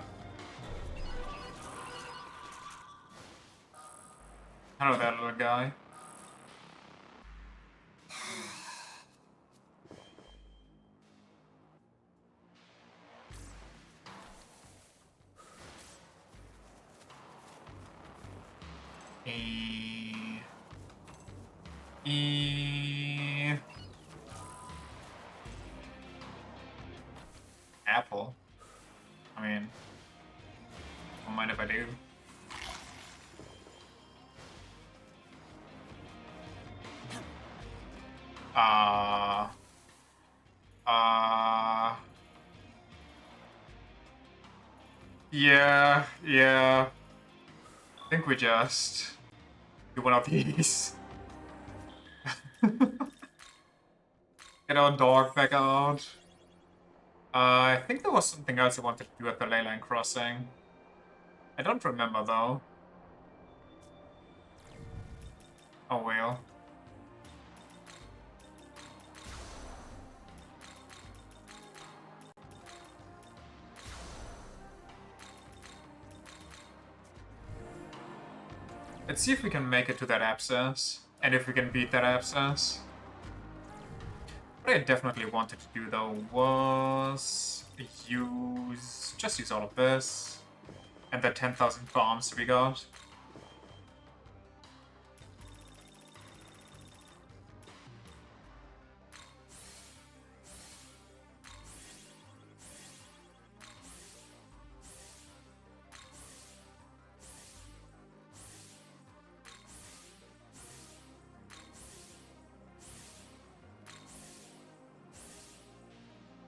Hello there, little guy. Apple. I mean, don't mind if I do. Yeah. I think we just do one of these. Get our dog back out. I think there was something else I wanted to do at the ley line crossing. I don't remember though. Oh well. Let's see if we can make it to that abscess, and if we can beat that abscess. What I definitely wanted to do though was just use all of this, and the 10,000 bombs we got.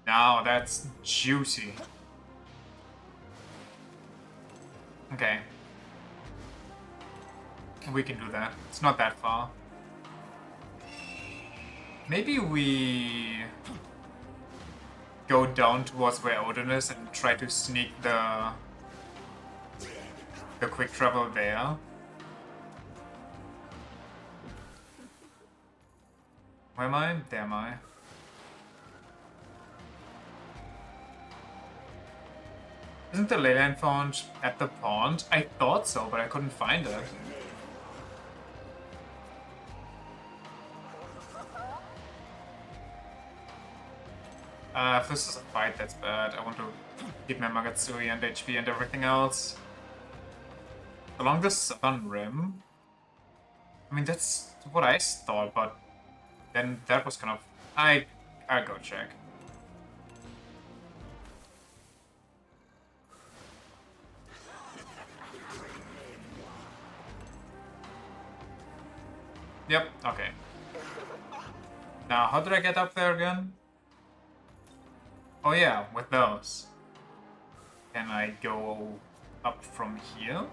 Now that's juicy. Okay. We can do that. It's not that far. Maybe we go down towards where Odin is and try to sneak the quick travel there. Where am I? There am I. Isn't the ley line found at the pond? I thought so, but I couldn't find it. If this is a fight, that's bad. I want to keep my Magatsui and HP and everything else. Along the southern rim? I mean, that's what I thought, but then that was kind of... I'll go check. Yep, okay. Now, how did I get up there again? Oh yeah, with those. Can I go up from here?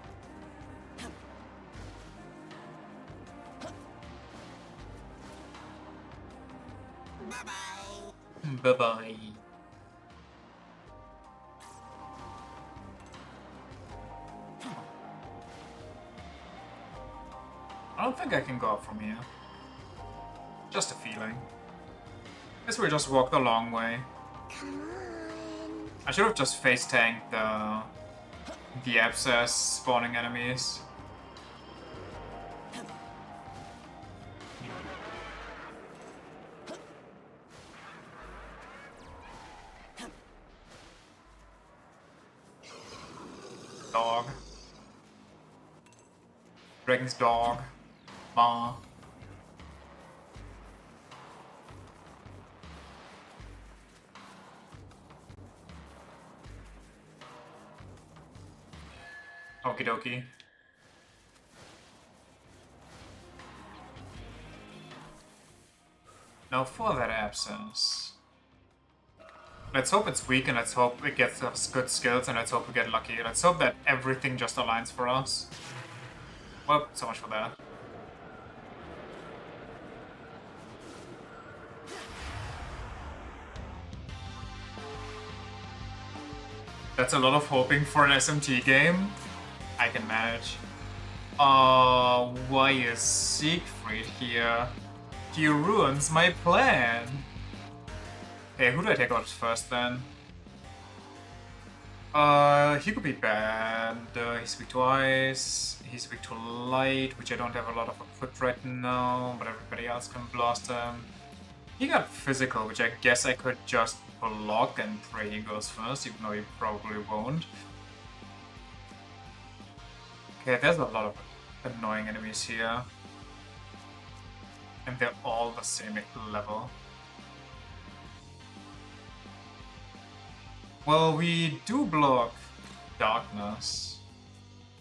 Bye-bye. Bye-bye. I don't think I can go up from here. Just a feeling. Guess we just walked the long way. Come on. I should have just face tanked the abscess spawning enemies. Dog. Dragon's dog. Ma. Okie dokie. Now for that absence. Let's hope it's weak and let's hope it gets us good skills and let's hope we get lucky. Let's hope that everything just aligns for us. Well, so much for that. That's a lot of hoping for an SMT game. I can manage. Why is Siegfried here? He ruins my plan. Okay, who do I take out first then? He could be bad. He's weak to ice. He's weak to light, which I don't have a lot of equipped right now, but everybody else can blast him. He got physical, which I guess I could just block and pray he goes first, even though he probably won't. Okay, there's a lot of annoying enemies here. And they're all the same level. Well, we do block darkness.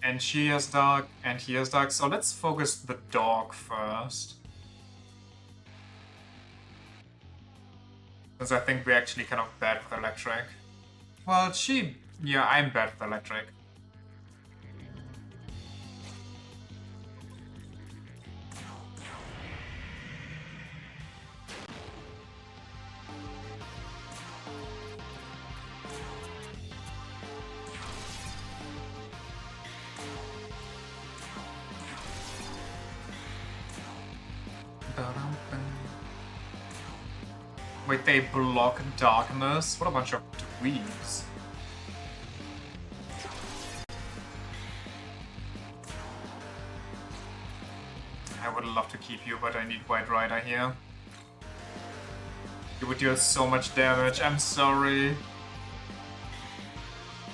And she has dark, and he has dark, so let's focus the dog first. Because I think we're actually kind of bad with electric. Well, yeah, I'm bad with electric. Wait, they block darkness? What a bunch of dweebs. I would love to keep you, but I need White Rider here. You would deal so much damage, I'm sorry.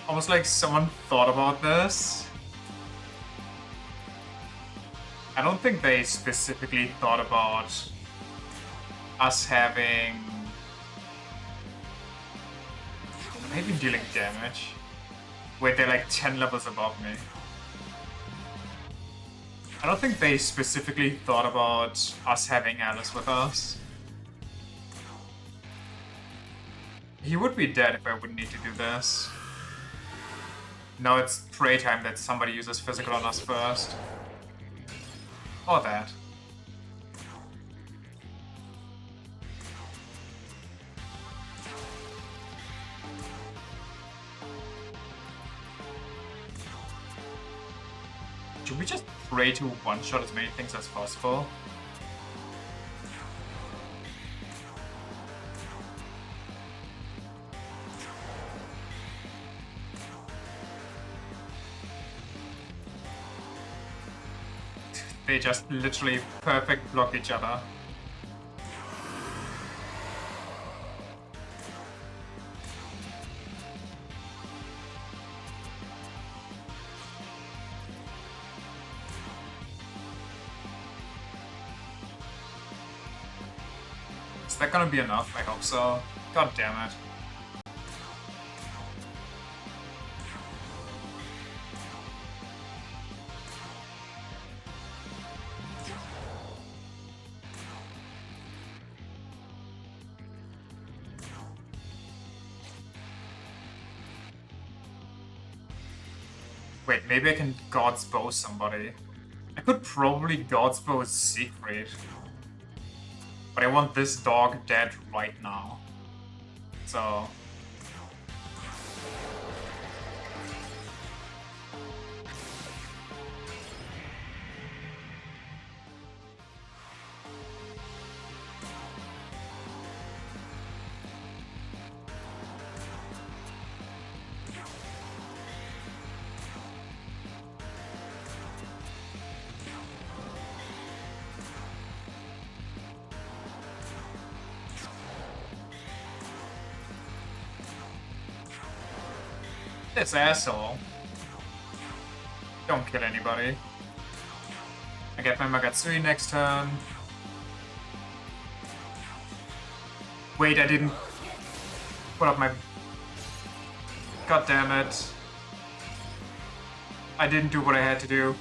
Almost like someone thought about this. I don't think they specifically thought about us having... maybe dealing damage. Wait, they're like 10 levels above me. I don't think they specifically thought about us having Alice with us. He would be dead if I wouldn't need to do this. Now it's pray time that somebody uses physical on us first. Or that. Should we just pray to one-shot as many things as possible? They just literally perfect block each other. Is that gonna be enough? I hope so. God damn it. Wait, maybe I can God's Bow somebody. I could probably God's Bow Siegfried. But I want this dog dead right now. So... This asshole. Don't kill anybody. I get my Magatsui next turn. Wait, I didn't put up my... God damn it. I didn't do what I had to do.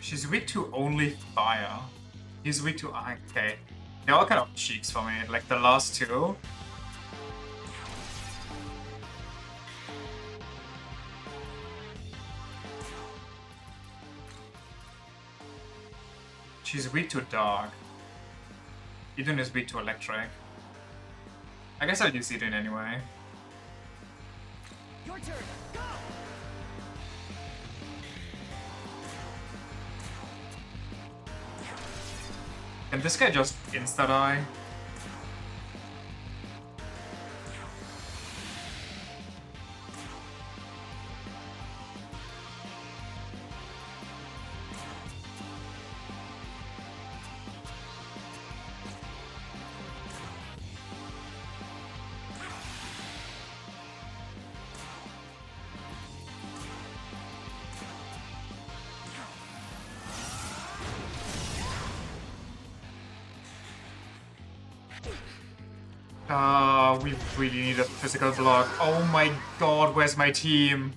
She's weak to only fire. He's weak to... Okay. They're all kind of cheeks for me. Like the last two. She's weak to dark. Eden is weak to electric. I guess I'll use Eden anyway. Your turn. Go. Can this guy just insta-die? We really need a physical block. Oh my god, where's my team?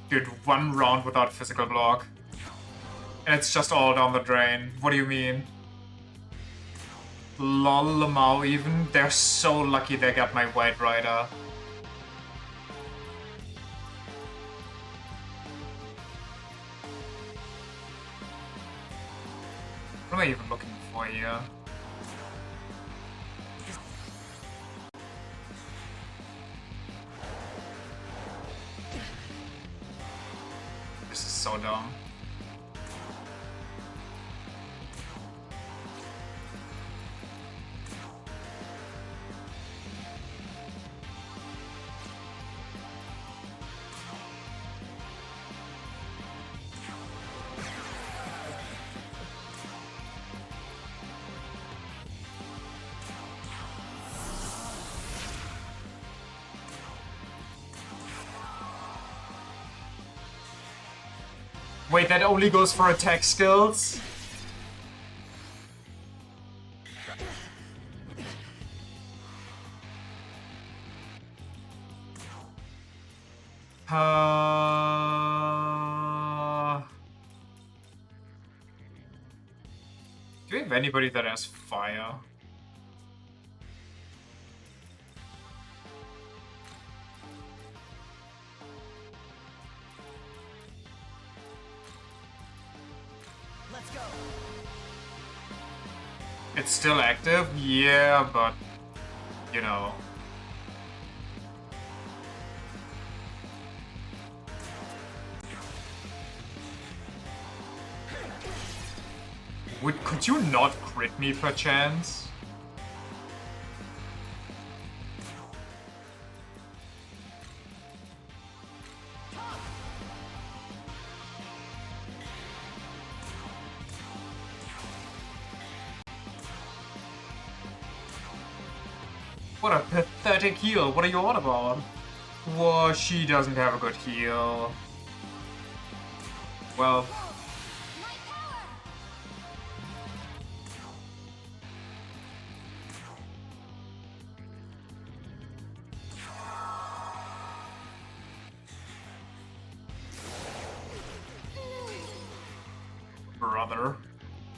Dude, one round without physical block. And it's just all down the drain. What do you mean? Lol, Lamau even? They're so lucky they got my White Rider. What am I even looking for here? This is so dumb. Wait, that only goes for attack skills? Do we have anybody that has fire? Let's go. It's still active? Yeah, but... You know... Could you not crit me perchance? What a pathetic heal, what are you on about? Whoa, she doesn't have a good heal. Well... Brother.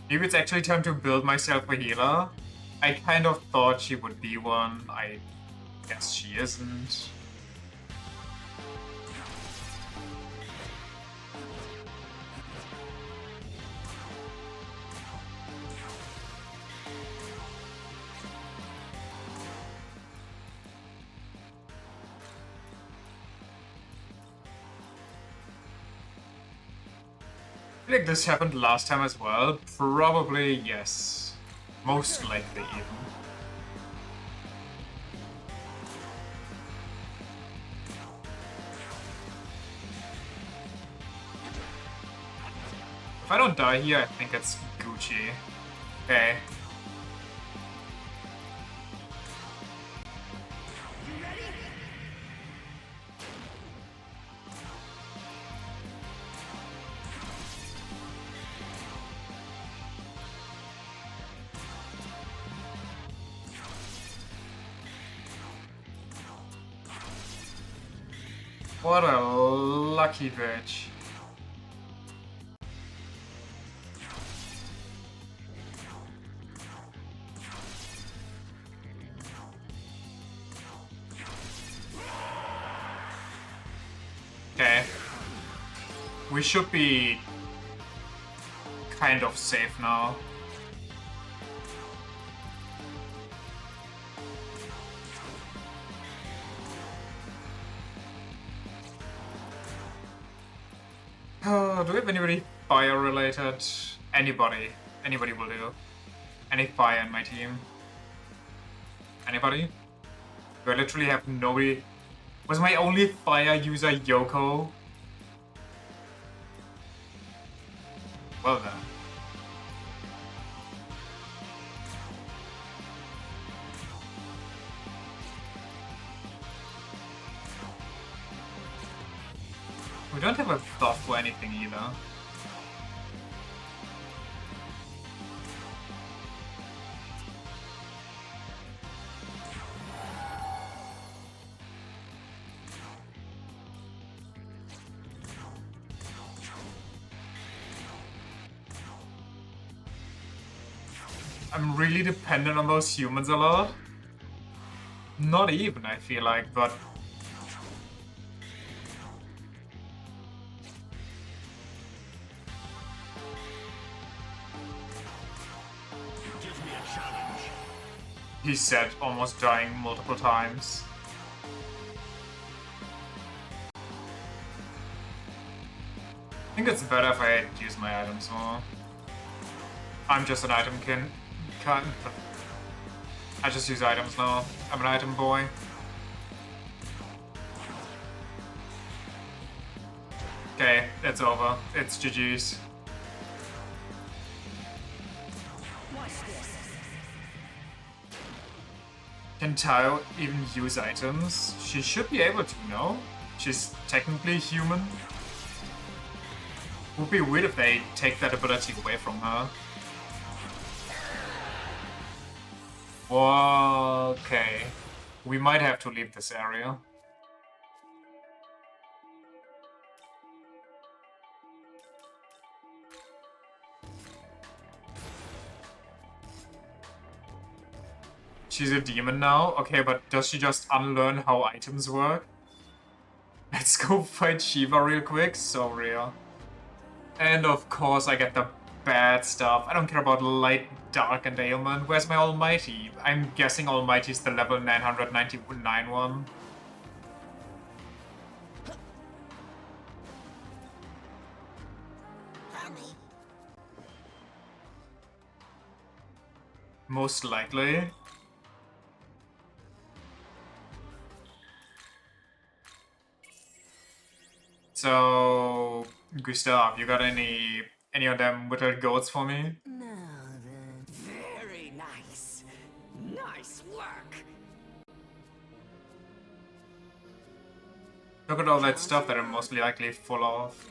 Maybe it's actually time to build myself a healer. I kind of thought she would be one. I guess she isn't. I feel like this happened last time as well. Probably yes. Most likely even. If I don't die here, I think it's Gucci. Okay. What a lucky bitch. Okay. We should be kind of safe now. Do we have anybody fire related? Anybody. Anybody will do. Any fire in my team? Anybody? Do I literally have nobody? Was my only fire user Yoko? Well then. We don't have a thought for anything either. I'm really dependent on those humans a lot. Not even, I feel like, but... Give me a challenge. He said, almost dying multiple times. I think it's better if I use my items more. I'm just an item cunt. I just use items now. I'm an item boy. Okay, it's over. It's GG's. Can Tao even use items? She should be able to, no? She's technically human. Would be weird if they take that ability away from her. Whoa, okay. We might have to leave this area. She's a demon now? Okay, but does she just unlearn how items work? Let's go fight Shiva real quick, so real. And of course I get the bad stuff. I don't care about light, dark, and ailment. Where's my almighty? I'm guessing almighty's the level 999 one. Most likely. So, Gustav, you got any of them little goats for me? Now then. Very nice. Nice work. Look at all that stuff that I'm mostly likely full of.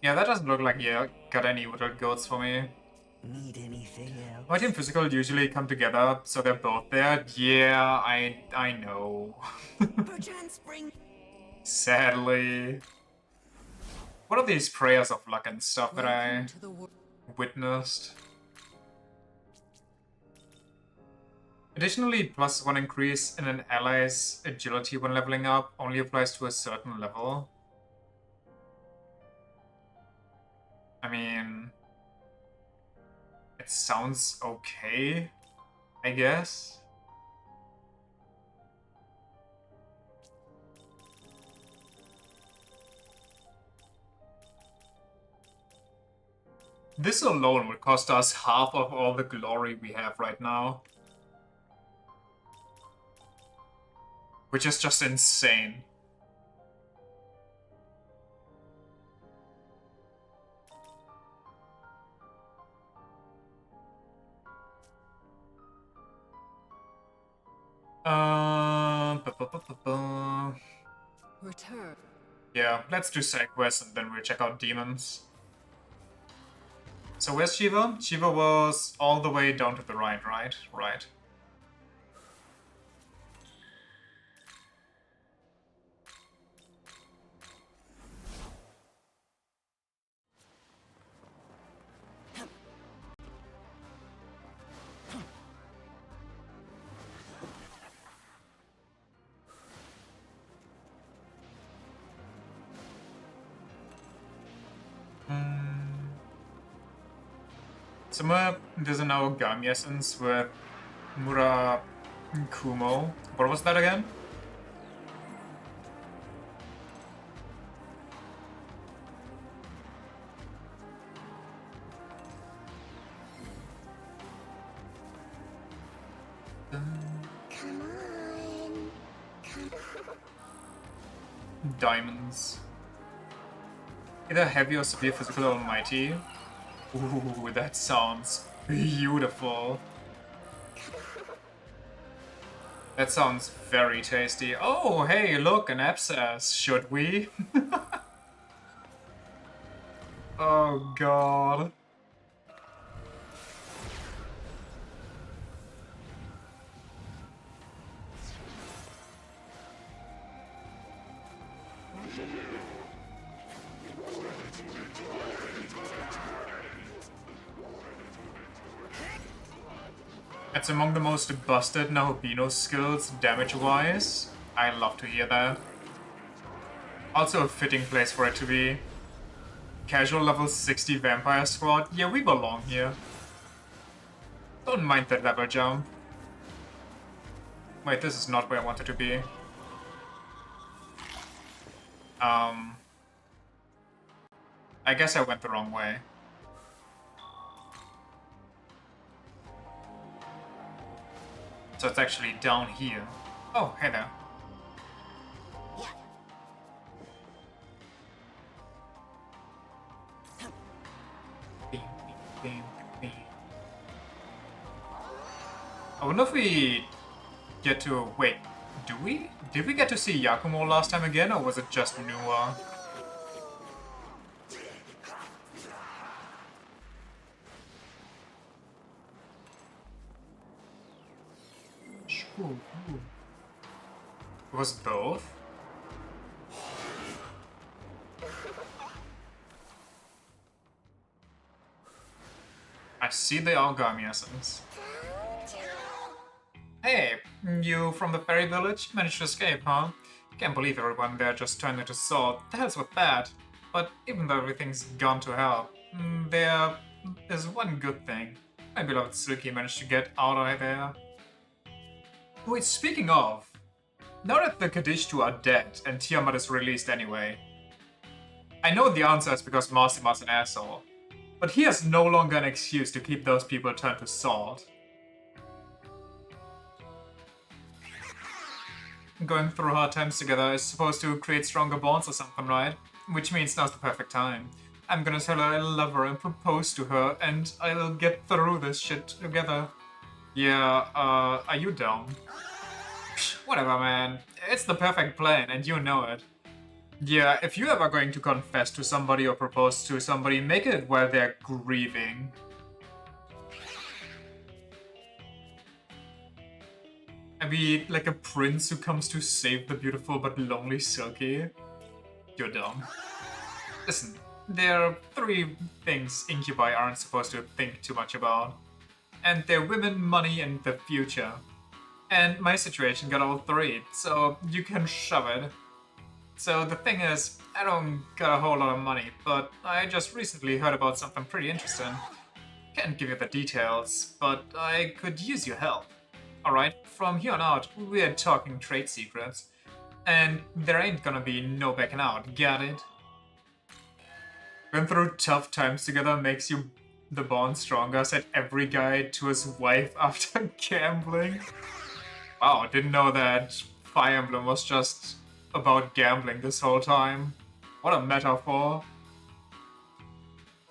Yeah, that doesn't look like you got any little goats for me. Need anything else? My team physical usually come together, so they're both there. Yeah, I know. Perchance bring. Sadly. What are these prayers of luck and stuff that I Welcome to the world. witnessed? Additionally, +1 increase in an ally's agility when leveling up only applies to a certain level. I mean, it sounds okay, I guess. This alone would cost us half of all the glory we have right now. Which is just insane. Return. Yeah, let's do side quests and then we'll check out demons. So where's Shiva? Shiva was all the way down to the right, right? Right. Somewhere there's an Aogami essence with Murakumo. What was that again? Come on. Come Diamonds. Either heavy or severe physical almighty. Ooh, that sounds beautiful. That sounds very tasty. Oh, hey, look, an abscess. Should we? Oh, God. It's among the most busted Nahobino skills damage-wise. I love to hear that. Also a fitting place for it to be. Casual level 60 vampire squad. Yeah, we belong here. Don't mind that level jump. Wait, this is not where I wanted to be. I guess I went the wrong way. So it's actually down here. Oh, hey there. Bing, bing, bing. I wonder if we get to... Wait, do we? Did we get to see Yakumo last time again, or was it just Nuwa? It was both? I see the Aogami essence. Hey, you from the fairy village? Managed to escape, huh? Can't believe everyone there just turned into salt. The hell's with that? But even though everything's gone to hell, there is one good thing. My beloved Suki managed to get out of there. Wait, speaking of, now that the Kadishtu are dead and Tiamat is released anyway, I know the answer is because Marsima's an asshole. But he has no longer an excuse to keep those people turned to salt. Going through hard times together is supposed to create stronger bonds or something, right? Which means now's the perfect time. I'm gonna tell her I love her and propose to her, and I'll get through this shit together. Yeah, are you dumb? Whatever, man. It's the perfect plan, and you know it. Yeah, if you're ever going to confess to somebody or propose to somebody, make it while they're grieving. I mean, like a prince who comes to save the beautiful but lonely Silky. You're dumb. Listen, there are 3 things incubi aren't supposed to think too much about. And they're women, money, and the future. And my situation got all 3, so you can shove it. So the thing is, I don't got a whole lot of money, but I just recently heard about something pretty interesting. Can't give you the details, but I could use your help. Alright, from here on out, we're talking trade secrets. And there ain't gonna be no backing out, got it? Going through tough times together makes you the bond stronger, said every guy to his wife after gambling. Wow, didn't know that Fire Emblem was just about gambling this whole time. What a metaphor.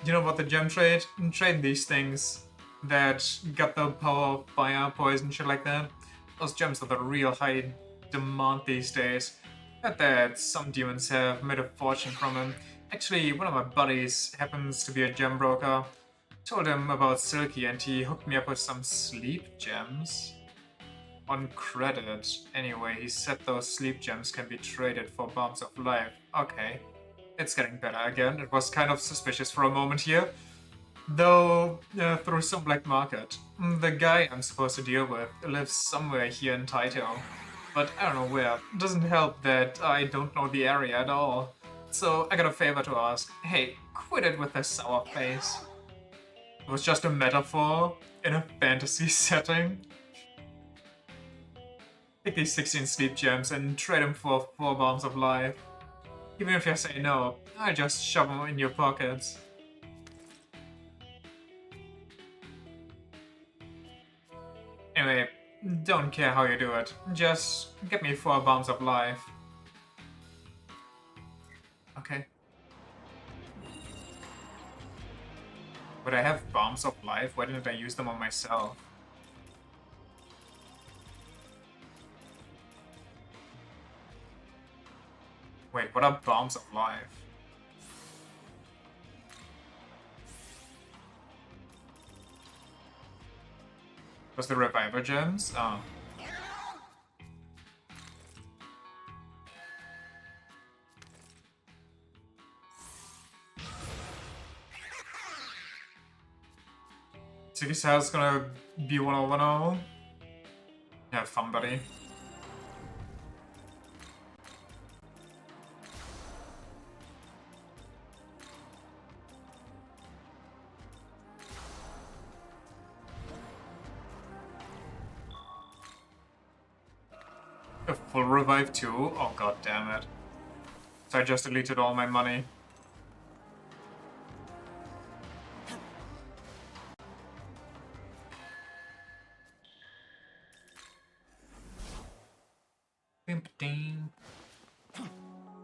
You know about the gem trade? Trade these things that got the power of fire, poison, shit like that. Those gems are the real high demand these days. Bet that some demons have made a fortune from them. Actually, one of my buddies happens to be a gem broker. Told him about Silky and he hooked me up with some sleep gems. On credit. Anyway, he said those sleep gems can be traded for bombs of life. Okay. It's getting better again. It was kind of suspicious for a moment here. Though, through some black market. The guy I'm supposed to deal with lives somewhere here in Taito. But I don't know where. Doesn't help that I don't know the area at all. So I got a favor to ask. Hey, quit it with the sour face. It was just a metaphor in a fantasy setting. Take these 16 sleep gems and trade them for 4 bombs of life. Even if you say no, I just shove them in your pockets. Anyway, don't care how you do it. Just get me 4 bombs of life. Okay. But I have bombs of life? Why didn't I use them on myself? Wait, what are bombs of life? Was the reviver gems? Oh. Siggy's house gonna be 1010. Have fun, buddy. A full revive too? Oh god damn it. So I just deleted all my money.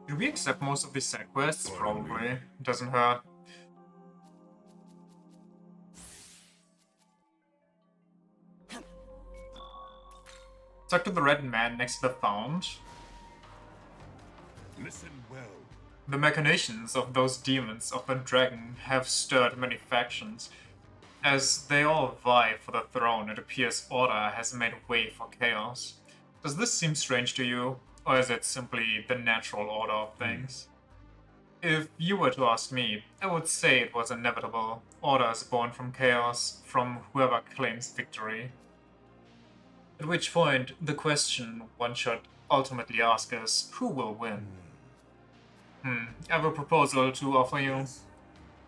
Did we accept most of these side quests? Probably. Doesn't hurt. Talk to the red man next to the fount. Listen well. The machinations of those demons of the dragon have stirred many factions. As they all vie for the throne, it appears order has made way for chaos. Does this seem strange to you, or is it simply the natural order of things? If you were to ask me, I would say it was inevitable. Order is born from chaos, from whoever claims victory. At which point, the question one should ultimately ask is, who will win? I have a proposal to offer you.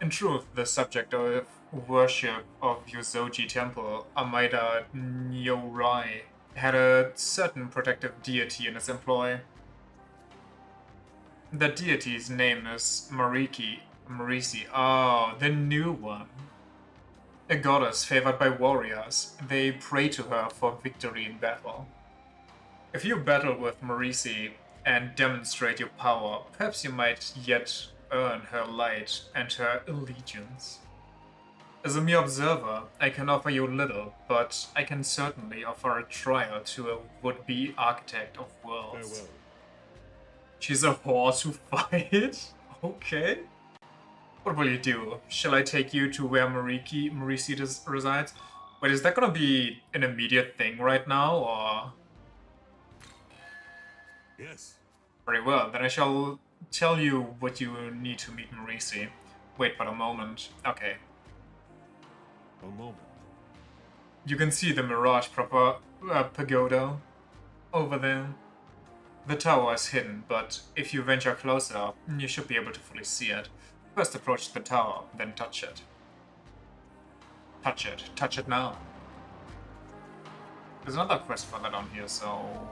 In truth, the subject of worship of Yuzoji Temple, Amida Nyorai, had a certain protective deity in its employ. That deity's name is Mariki, Marisi. Oh, the new one. A goddess favored by warriors. They pray to her for victory in battle. If you battle with Marisi and demonstrate your power, perhaps you might yet earn her light and her allegiance. As a mere observer, I can offer you little, but I can certainly offer a trial to a would-be architect of worlds. Farewell. She's a whore to fight? Okay. What will you do? Shall I take you to where Marisi resides? Wait, is that gonna be an immediate thing right now, or...? Yes. Very well, then I shall tell you what you need to meet Marisi. Wait but a moment. Okay. A moment. You can see the Mirage Pagoda over there. The tower is hidden, but if you venture closer, you should be able to fully see it. First approach the tower, then touch it. Touch it. Touch it now. There's another quest further down here, so...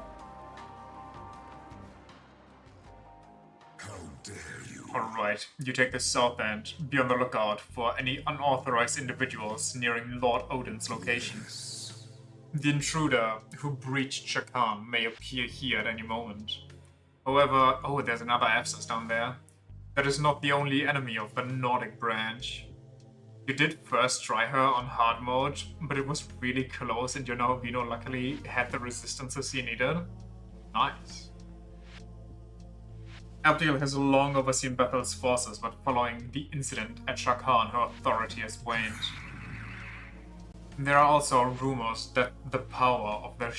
How dare you? Alright, you take the south end. Be on the lookout for any unauthorized individuals nearing Lord Odin's location. The intruder who breached Shakan may appear here at any moment. However, oh, there's another Epsis down there. That is not the only enemy of the Nordic branch. You did first try her on hard mode, but it was really close and your now Vino luckily had the resistances he needed. Nice. Abdiel has long overseen Bethel's forces, but following the incident at Shakan, her authority has waned. There are also rumors that the power of the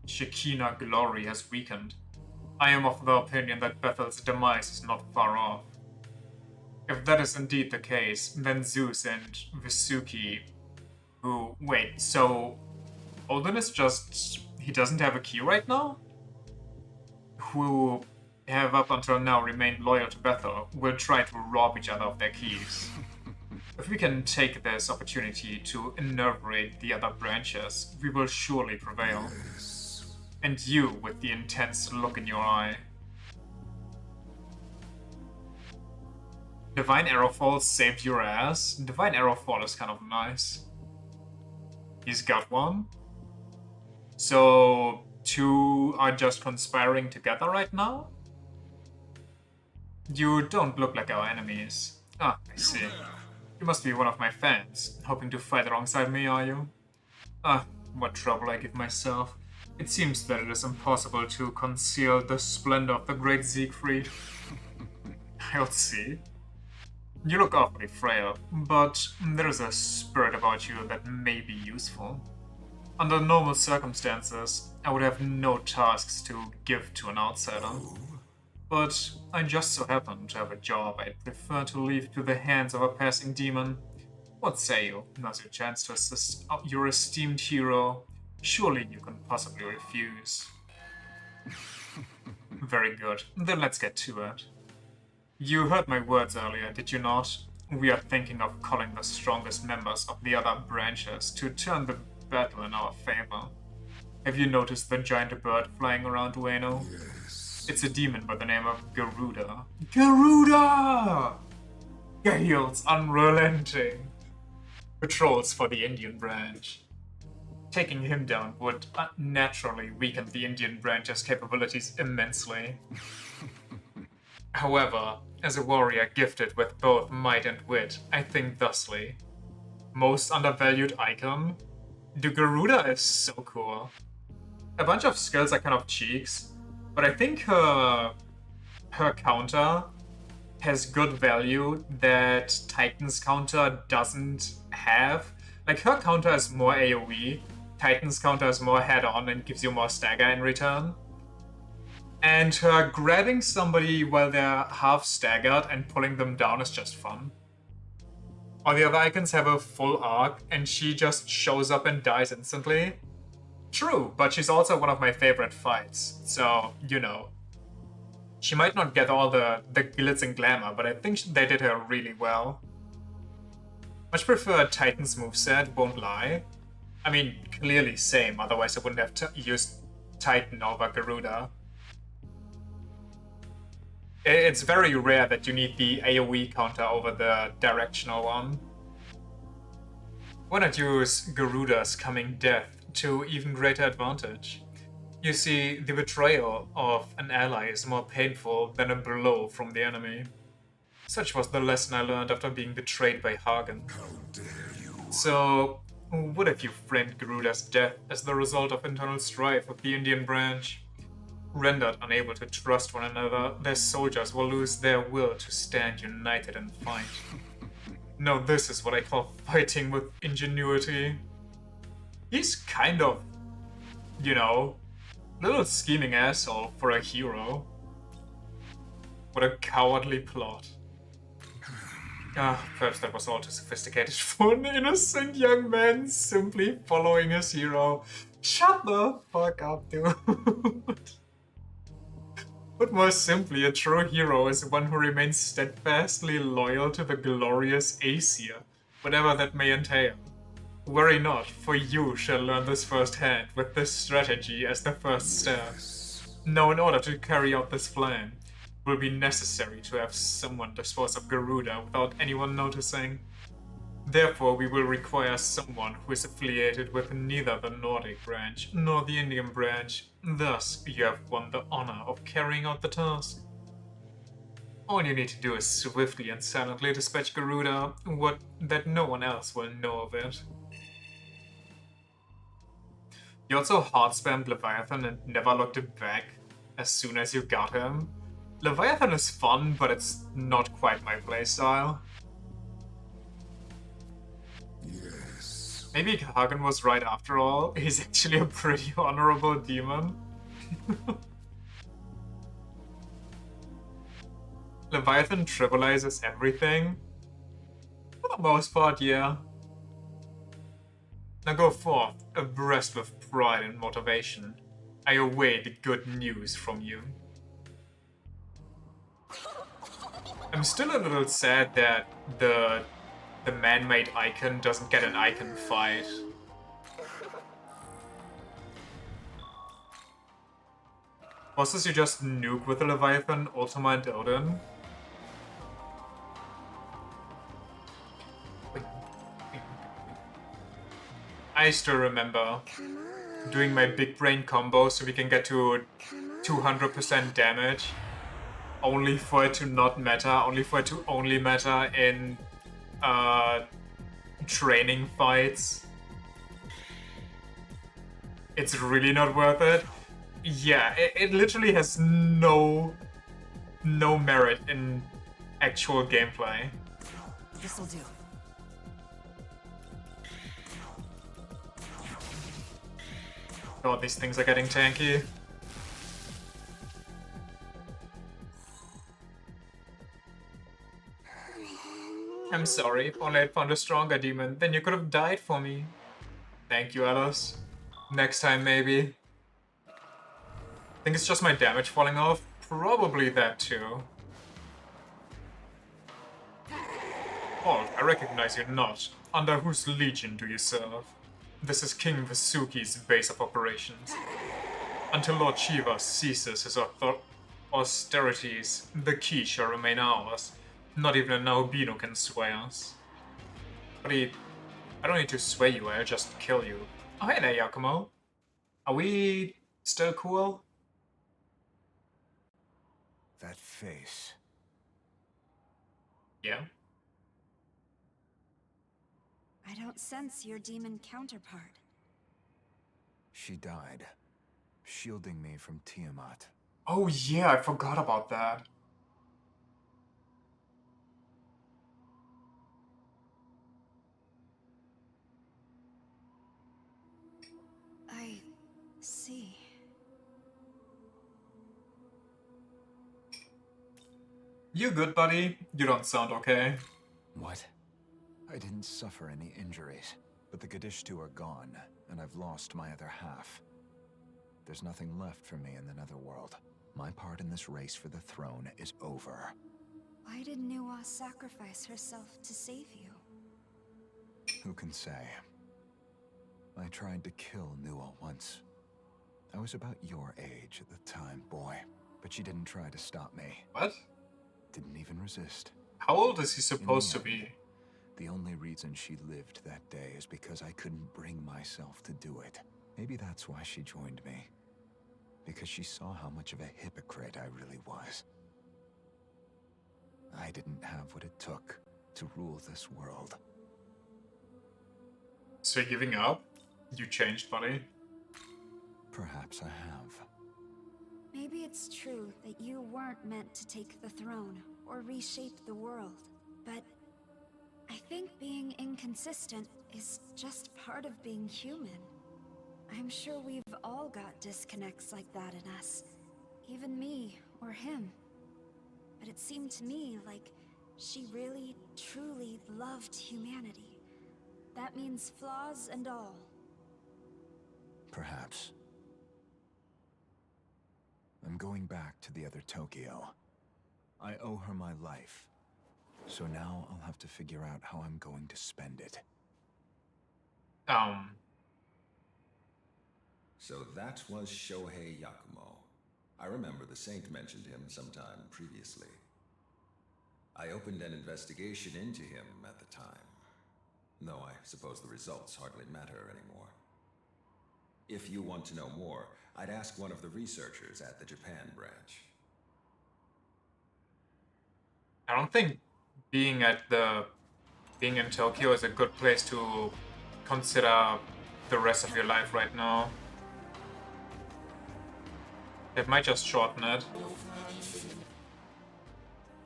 Shekinah glory has weakened. I am of the opinion that Bethel's demise is not far off. If that is indeed the case, then Zeus and Visuki, who... Wait, so... Odin is just... he doesn't have a key right now? Who have up until now remained loyal to Bethel, will try to rob each other of their keys. If we can take this opportunity to enervate the other branches, we will surely prevail. And you, with the intense look in your eye. Divine Arrowfall saved your ass? Divine Arrowfall is kind of nice. He's got one. So, two are just conspiring together right now? You don't look like our enemies. Ah, I see. You must be one of my fans, hoping to fight alongside me, are you? Ah, what trouble I give myself. It seems that it is impossible to conceal the splendor of the great Siegfried. I'll see. You look awfully frail, but there is a spirit about you that may be useful. Under normal circumstances, I would have no tasks to give to an outsider. But I just so happen to have a job I'd prefer to leave to the hands of a passing demon. What say you? Now's your chance to assist your esteemed hero. Surely you can possibly refuse. Very good. Then let's get to it. You heard my words earlier, did you not? We are thinking of calling the strongest members of the other branches to turn the battle in our favor. Have you noticed the giant bird flying around Ueno? Yes. It's a demon by the name of Garuda. Garuda! Gale's unrelenting. Patrols for the Indian branch. Taking him down would naturally weaken the Indian branch's capabilities immensely. However, as a warrior gifted with both might and wit, I think thusly. Most undervalued icon? The Garuda is so cool. A bunch of skills are kind of cheeks, but I think her counter has good value that Titan's counter doesn't have. Like, her counter is more AoE, Titan's counter is more head-on and gives you more stagger in return. And her grabbing somebody while they're half staggered and pulling them down is just fun. All the other icons have a full arc and she just shows up and dies instantly. True, but she's also one of my favorite fights, so, you know. She might not get all the glitz and glamour, but I think they did her really well. Much prefer Titan's moveset, won't lie. I mean, clearly same, otherwise I wouldn't have used Titan over Garuda. It's very rare that you need the AoE counter over the directional one. Why not use Garuda's coming death to even greater advantage? You see, the betrayal of an ally is more painful than a blow from the enemy. Such was the lesson I learned after being betrayed by Hagen. How dare you? So, what if you framed Garuda's death as the result of internal strife with the Indian branch? Rendered unable to trust one another, their soldiers will lose their will to stand united and fight. Now this is what I call fighting with ingenuity. He's kind of, you know, little scheming asshole for a hero. What a cowardly plot. Perhaps that was all too sophisticated for an innocent young man simply following his hero. Shut the fuck up, dude. But more simply, a true hero is one who remains steadfastly loyal to the glorious Aesir, whatever that may entail. Worry not, for you shall learn this firsthand, with this strategy as the first step. Now, in order to carry out this plan, it will be necessary to have someone dispose of Garuda without anyone noticing. Therefore, we will require someone who is affiliated with neither the Nordic branch nor the Indian branch. Thus, you have won the honor of carrying out the task. All you need to do is swiftly and silently dispatch Garuda, that no one else will know of it. You also hard spammed Leviathan and never looked back as soon as you got him. Leviathan is fun, but it's not quite my playstyle. Yes. Maybe Hagen was right after all. He's actually a pretty honorable demon. Leviathan trivializes everything. For the most part, yeah. Now go forth, abreast with pride and motivation. I await good news from you. I'm still a little sad that the man-made icon doesn't get an icon fight. Bosses you just nuke with the Leviathan, Ultima, and Odin. I still remember doing my big brain combo so we can get to 200% damage. Only for it to not matter, only for it to only matter in training fights. It's really not worth it. Yeah, it literally has no merit in actual gameplay. This'll do. God, these things are getting tanky. I'm sorry, if only I'd found a stronger demon, then you could have died for me. Thank you, Alice. Next time, maybe. Think it's just my damage falling off? Probably that too. Oh, I recognize you not. Under whose legion do you serve? This is King Vasuki's base of operations. Until Lord Shiva ceases his austerities, the key shall remain ours. Not even an albino can sway us. But I don't need to sway you, I'll just kill you. Oh, hey there, Yakumo. Are we still cool? That face. Yeah. I don't sense your demon counterpart. She died, shielding me from Tiamat. Oh yeah, I forgot about that. I see. You good, buddy? You don't sound okay. What? I didn't suffer any injuries, but the Gadishtu are gone, and I've lost my other half. There's nothing left for me in the Netherworld. My part in this race for the throne is over. Why did Nuwa sacrifice herself to save you? Who can say? I tried to kill Nuwa once. I was about your age at the time, boy. but she didn't try to stop me. What? Didn't even resist. How old is he In supposed the to be? end, the only reason she lived that day is because I couldn't bring myself to do it. Maybe that's why she joined me. Because she saw how much of a hypocrite I really was. I didn't have what it took to rule this world. So you're giving up? You changed, buddy. Perhaps I have. Maybe it's true that you weren't meant to take the throne or reshape the world, but I think being inconsistent is just part of being human. I'm sure we've all got disconnects like that in us, even me or him. But it seemed to me like she really, truly loved humanity. That means flaws and all. Perhaps. I'm going back to the other Tokyo. I owe her my life. So now I'll have to figure out how I'm going to spend it. So that was Shohei Yakumo. I remember the Saint mentioned him sometime previously. I opened an investigation into him at the time. Though I suppose the results hardly matter anymore. If you want to know more, I'd ask one of the researchers at the Japan branch. I don't think being in Tokyo is a good place to consider the rest of your life right now. It might just shorten it.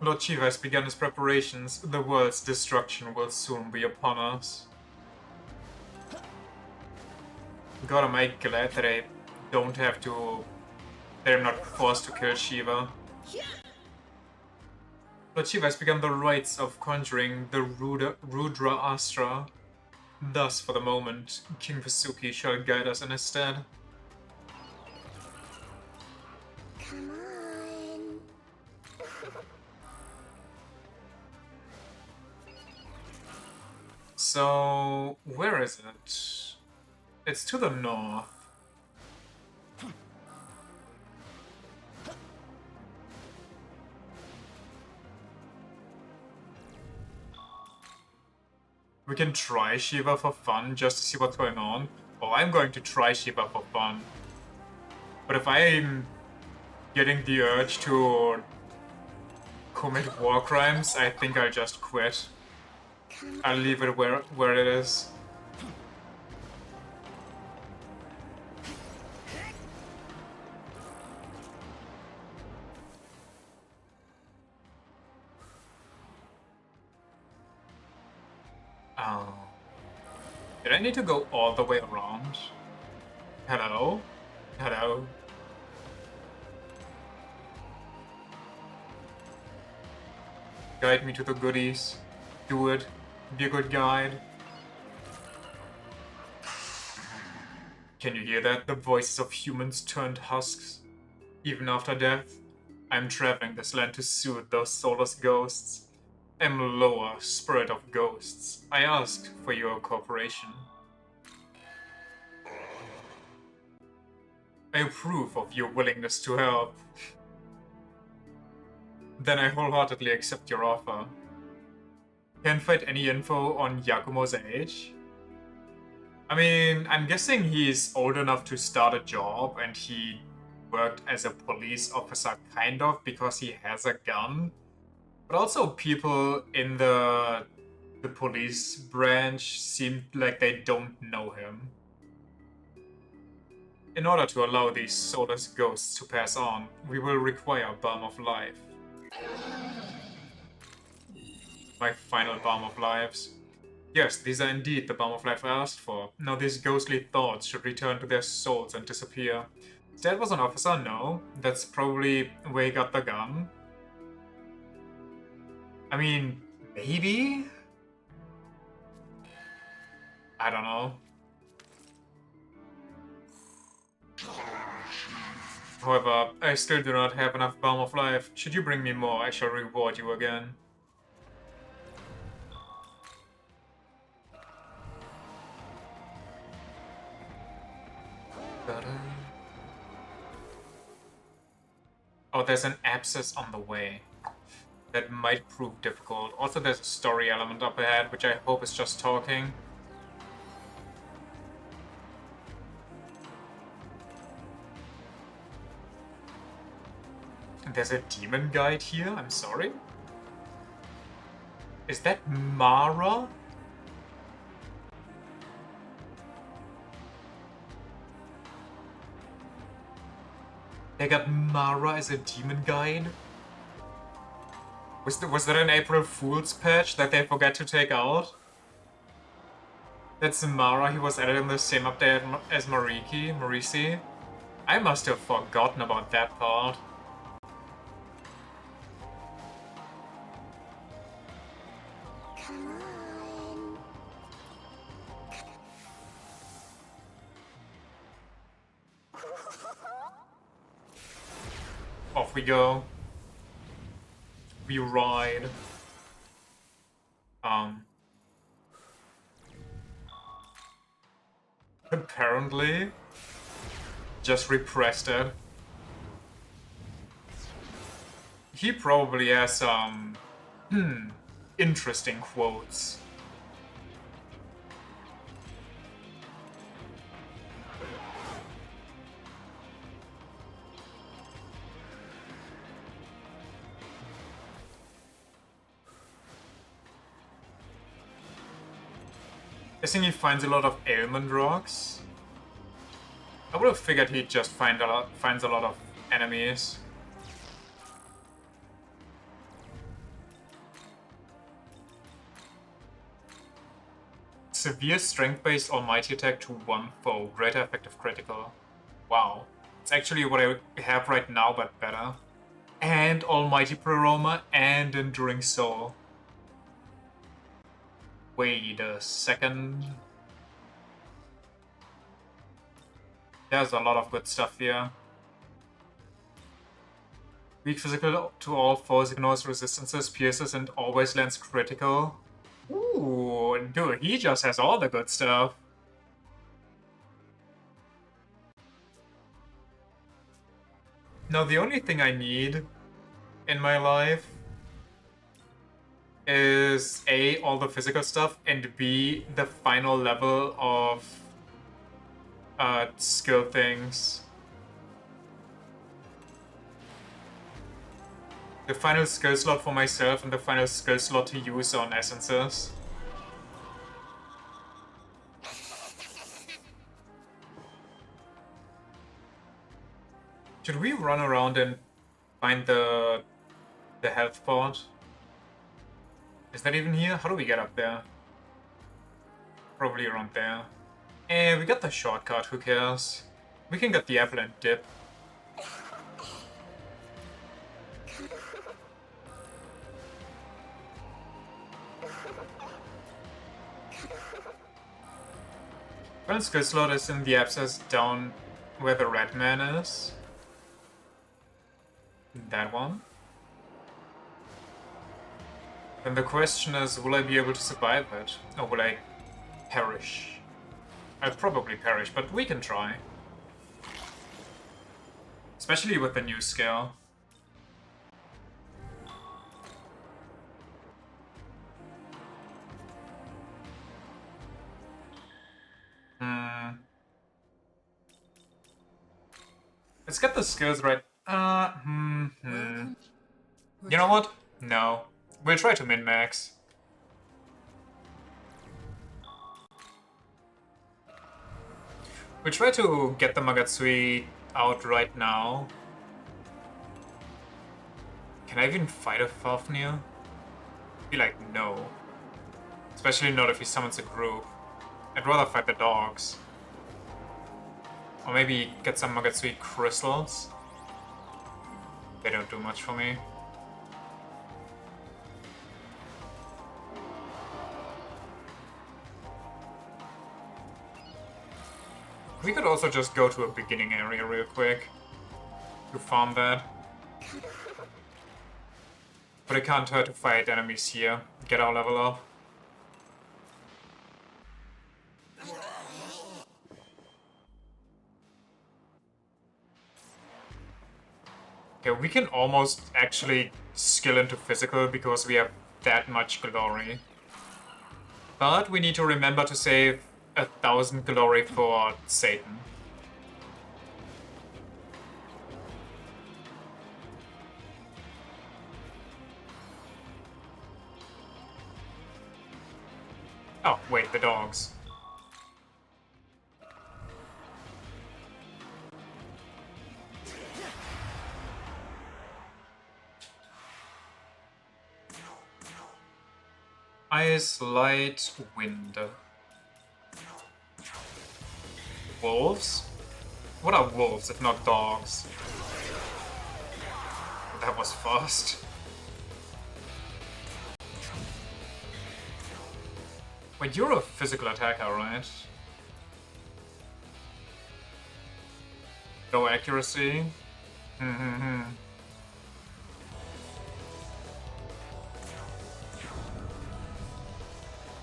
Lord Shiva has begun his preparations. The world's destruction will soon be upon us. God, am I glad that I don't have to... that I'm not forced to kill Shiva. Lord Shiva has begun the rites of conjuring the Rudra Astra. Thus, for the moment, King Vasuki shall guide us in his stead. Come on. So, where is it? It's to the north. We can try Shiva for fun just to see what's going on. Oh, I'm going to try Shiva for fun. But if I'm getting the urge to commit war crimes, I think I'll just quit. I'll leave it where it is. Oh. Did I need to go all the way around? Hello? Hello? Guide me to the goodies. Do it. Be a good guide. Can you hear that? The voices of humans turned husks. Even after death, I'm traveling this land to soothe those soulless ghosts. I'm Loa, spirit of ghosts. I ask for your cooperation. I approve of your willingness to help. Then I wholeheartedly accept your offer. Can't find any info on Yakumo's age? I mean, I'm guessing he's old enough to start a job and he worked as a police officer kind of because he has a gun. But also people in the police branch seem like they don't know him. In order to allow these soulless ghosts to pass on, we will require Balm of Life. My final Balm of Lives. Yes, these are indeed the Balm of Life I asked for. Now these ghostly thoughts should return to their souls and disappear. Dad was an officer? No. That's probably where he got the gun. I mean, maybe? I don't know. However, I still do not have enough Balm of Life. Should you bring me more, I shall reward you again. Oh, there's an abscess on the way. That might prove difficult. Also, there's a story element up ahead, which I hope is just talking. There's a demon guide here? I'm sorry? Is that Mara? They got Mara as a demon guide? Was that an April Fool's patch that they forgot to take out? That's Mara, he was added in the same update as Marisi. I must have forgotten about that part. Come on. Off we go. We ride. Apparently, just repressed it. He probably has some, interesting quotes. Guessing he finds a lot of ailment rocks. I would have figured he'd just finds a lot of enemies. Severe strength-based almighty attack to one foe, greater effective critical. Wow. It's actually what I have right now, but better. And almighty pleroma and enduring soul. Wait a second. There's a lot of good stuff here. Weak physical to all foes, ignores resistances, pierces, and always lands critical. Ooh, dude, he just has all the good stuff. Now, the only thing I need in my life is A, all the physical stuff, and B, the final level of skill things. The final skill slot for myself and the final skill slot to use on essences. Should we run around and find the health pod? Is that even here? How do we get up there? Probably around there. And we got the shortcut, who cares? We can get the apple and dip. Final skill slot is in the abscess down where the red man is. That one. Then the question is, will I be able to survive it? Or will I perish? I'll probably perish, but we can try. Especially with the new skill. Let's get the skills right. You know what? No. We'll try to min-max. We'll try to get the Magatsui out right now. Can I even fight a Fafnir? I feel like no. Especially not if he summons a group. I'd rather fight the dogs. Or maybe get some Magatsui crystals. They don't do much for me. We could also just go to a beginning area real quick to farm that. But it can't hurt to fight enemies here, get our level up. Okay, we can almost actually skill into physical because we have that much glory. But we need to remember to save 1,000 glory for Satan. Oh, wait, the dogs. Ice, light, wind. Wolves? What are wolves if not dogs? That was fast. Wait, you're a physical attacker, right? No accuracy?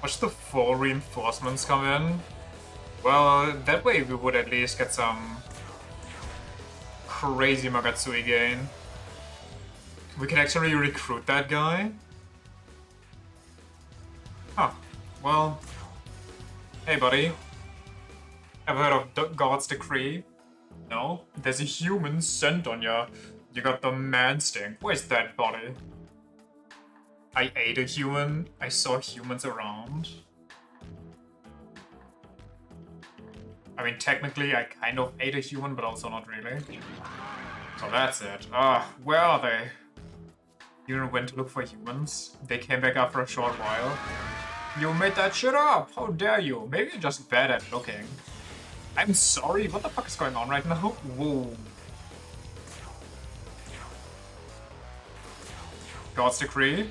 Watch the 4 reinforcements come in. Well, that way we would at least get some crazy Magatsui gain. We can actually recruit that guy? Huh. Well... Hey, buddy. Ever heard of God's Decree? No? There's a human scent on ya. You got the man stink. Where's that body? I ate a human. I saw humans around. I mean, technically, I kind of ate a human, but also not really. So that's it. Where are they? You went to look for humans. They came back after a short while. You made that shit up! How dare you? Maybe you're just bad at looking. I'm sorry, what the fuck is going on right now? Whoa. God's Decree?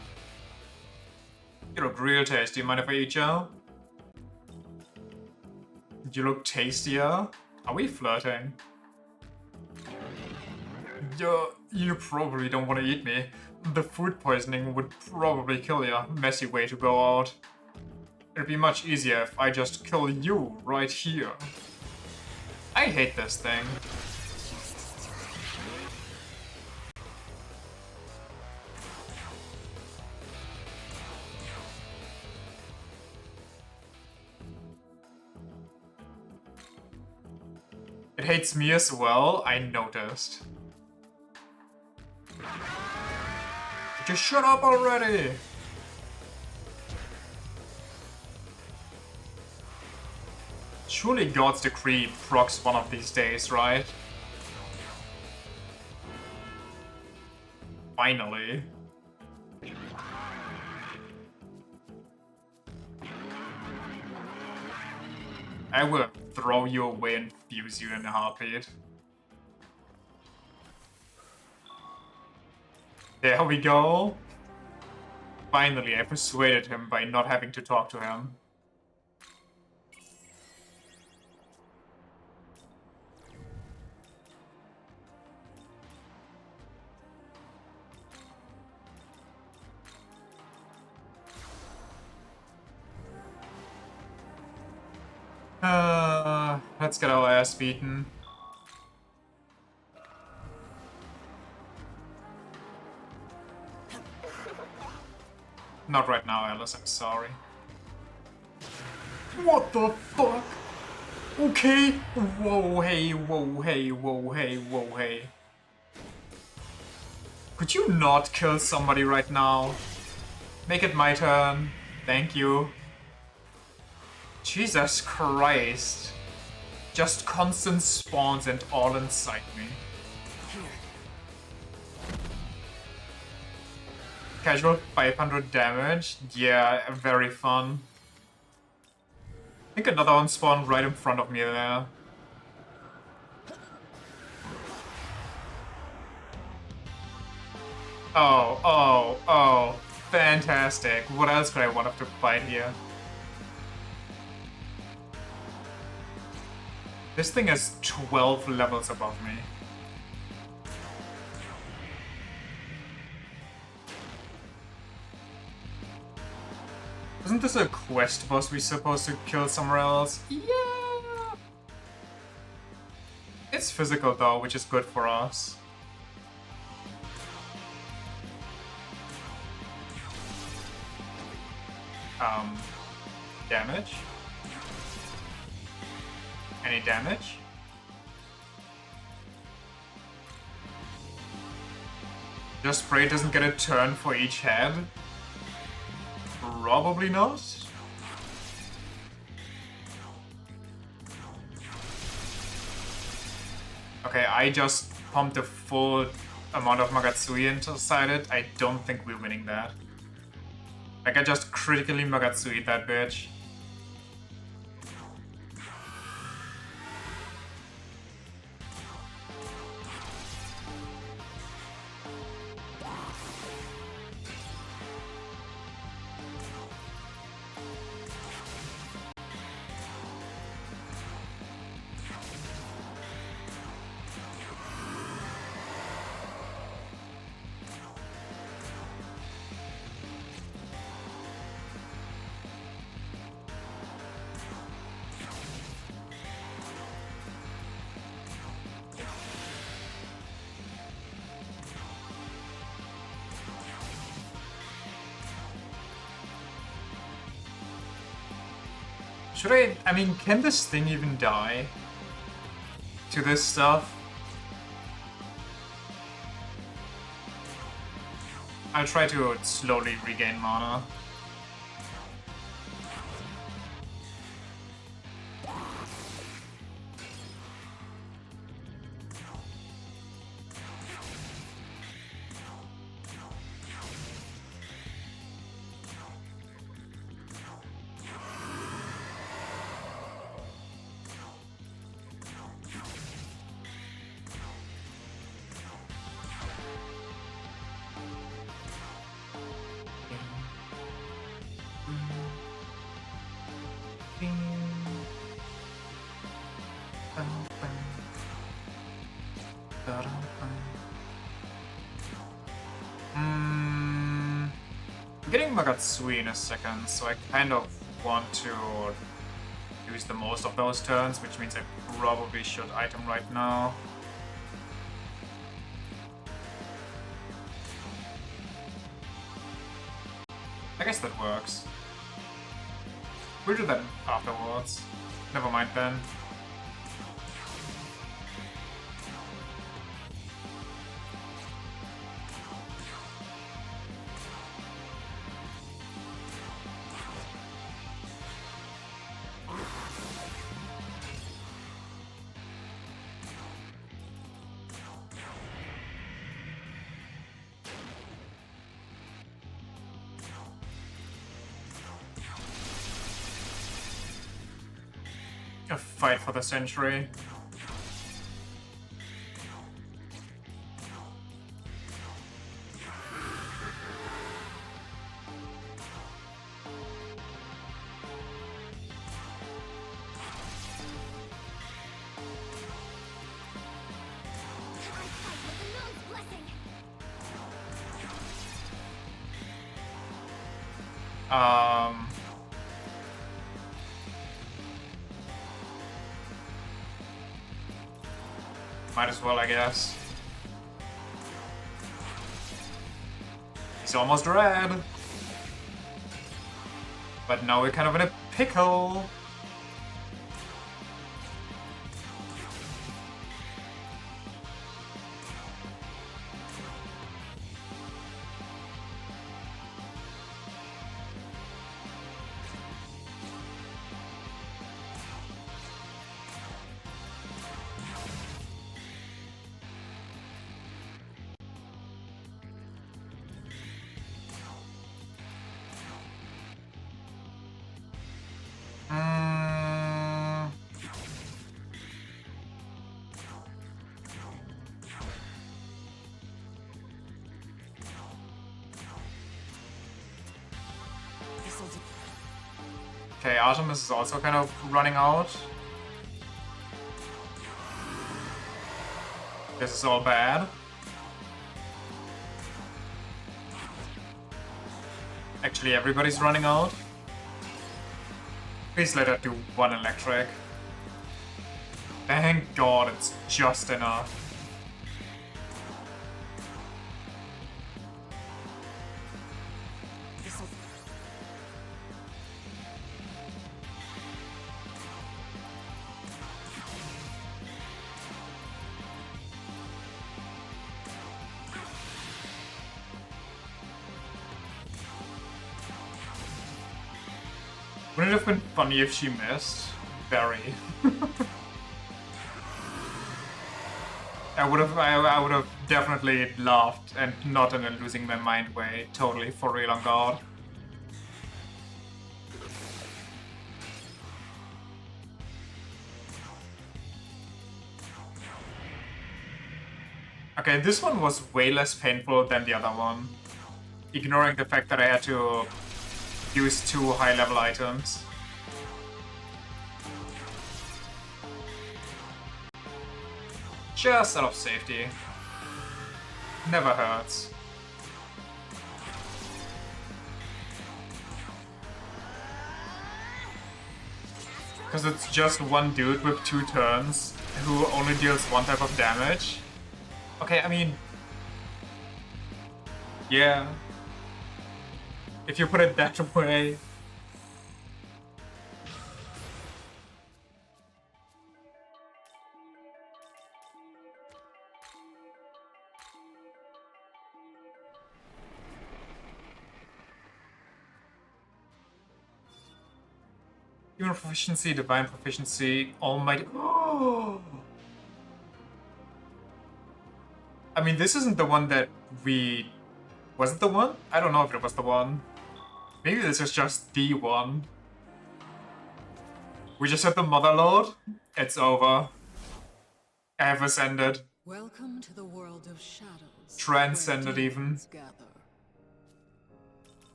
You look real tasty. Mind if I eat you? You look tastier? Are we flirting? You probably don't want to eat me. The food poisoning would probably kill you. Messy way to go out. It'd be much easier if I just kill you right here. I hate this thing. It hates me as well, I noticed. Just shut up already! Surely God's Decree procs one of these days, right? Finally. I will throw you away and fuse you in a heartbeat. There we go. Finally, I persuaded him by not having to talk to him. Let's get our ass beaten. Not right now, Alice, I'm sorry. What the fuck? Okay. Whoa, hey, whoa, hey, whoa, hey, whoa, hey. Could you not kill somebody right now? Make it my turn. Thank you. Jesus Christ. Just constant spawns and all inside me. Casual 500 damage. Yeah, very fun. I think another one spawned right in front of me there. Oh. Fantastic. What else could I want to fight here? This thing is 12 levels above me. Isn't this a quest boss we're supposed to kill somewhere else? Yeah! It's physical though, which is good for us. damage. Any damage? Your spray doesn't get a turn for each head? Probably not. Okay, I just pumped the full amount of Magatsui inside it. I don't think we're winning that. Like, I just critically Magatsui'd that bitch. Should I mean, can this thing even die to this stuff? I'll try to slowly regain mana. I'm getting Magatsui in a second, so I kind of want to use the most of those turns, which means I probably should item right now. I guess that works. We'll do that afterwards. Never mind then. A fight for the century. Might as well, I guess. He's almost red. But now we're kind of in a pickle. Okay, Artemis is also kind of running out. This is all bad. Actually, everybody's running out. Please let her do one electric. Thank God, it's just enough. Wouldn't it have been funny if she missed? Very. I would have definitely laughed, and not in a losing my mind way. Totally for real on God. Okay, this one was way less painful than the other one. Ignoring the fact that I had to use 2 high-level items. Just out of safety. Never hurts. Because it's just one dude with 2 turns who only deals 1 type of damage. Okay, I mean... yeah. If you put it that way. Human proficiency, divine proficiency, almighty. Oh! I mean, this isn't the one that we... was it the one? I don't know if it was the one. Maybe this is just the one. We just hit the Motherlord. It's over. I have ascended. Welcome to the world of shadows. Transcended where even. demons gather.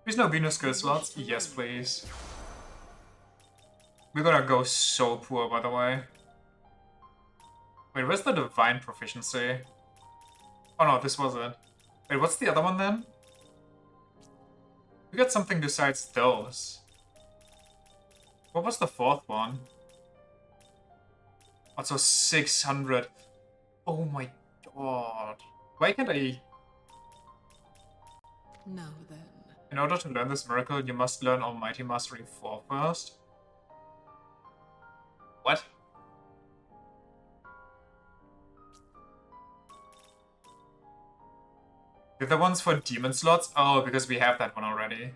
Please no Venus skill slots? Yes, please. We're gonna go so poor, by the way. Wait, where's the divine proficiency? Oh no, this was it. Wait, what's the other one then? We got something besides those. What was the 4th one? Also 600. Oh my god. Why can't I... Now then. In order to learn this miracle, you must learn Almighty Mastery 4 first. What? They're the ones for demon slots? Oh, because we have that one already.